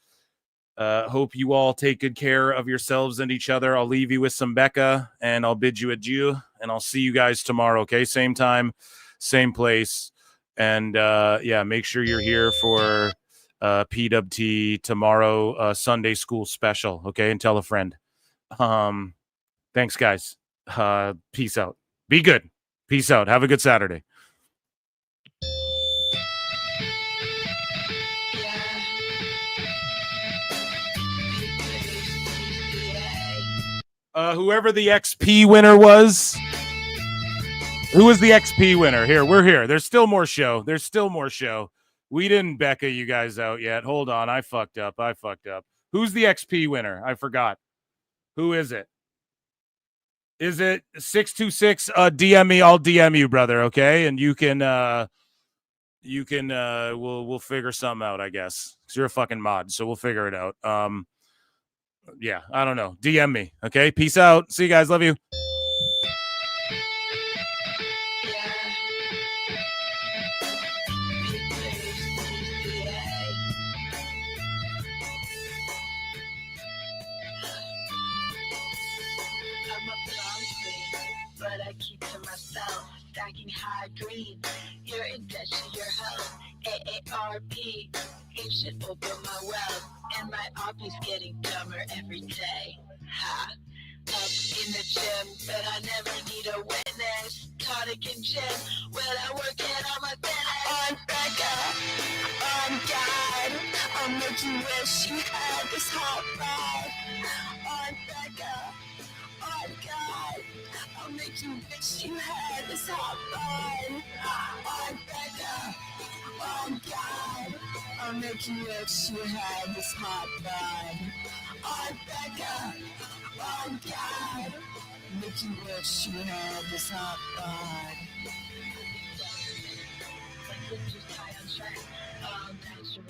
Hope you all take good care of yourselves and each other. I'll leave you with some Becca, and I'll bid you adieu, and I'll see you guys tomorrow, okay? Same time, same place. And, yeah, make sure you're here for PWT tomorrow, Sunday school special, okay? And tell a friend. Thanks, guys. Peace out. Be good. Peace out. Have a good Saturday. Whoever the XP winner was. Who was the XP winner? Here, we're here. There's still more show. There's still more show. We didn't Becca you guys out yet. Hold on. I fucked up. Who's the XP winner? I forgot. Who is it? Is it 626? DM me. I'll DM you, brother. Okay. And you can, we'll figure something out, I guess. 'Cause you're a fucking mod. So we'll figure it out. Yeah, I don't know. DM me. Okay. Peace out. See you guys. Love you. But I keep to myself, stacking high green. You're in debt to your health. AARP, ancient open my wealth. And my RP's getting dumber every day. Ha. Up in the gym, but I never need a witness. Tonic and gin, when I work it on my business. I'm Becca, I'm God. I'll make you wish you had this hot ride. I'm Becca, I'm God. I'll make you wish you had this hot ride. I'm Becca, I'm God. I'll make you wish you had this hot ride. I'm Becca, I'm God. Make you wish you had this hot ride. Just high on track, all natural.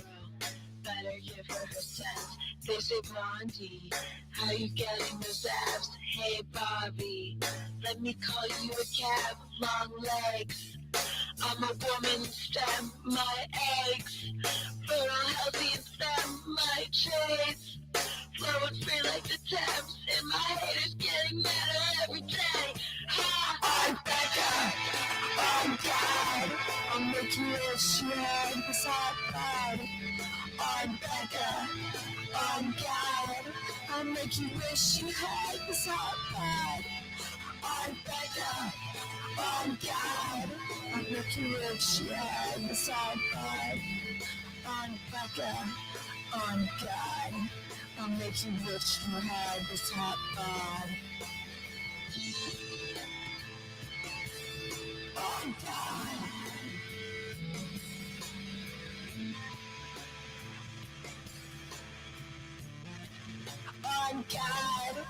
better give her her sense. They say, Blondie, how you getting those abs? Hey, Bobby, let me call you a cab. Long legs, I'm a woman, stem my eggs. Fertile, healthy, and stem my traits. Flowing free like the Thames, and my haters getting madder every day. Ha! I'm Becca, I'm God. I'll make you wish you had this hot body. I'm Becca, I'm God. I'll make you wish you had this hot body. I'm Becca, I'm God. I'll make you wish you had this hot body. I'm Becca, I'm God. I'll make you wish you had this hot body. I'm God. I'm God.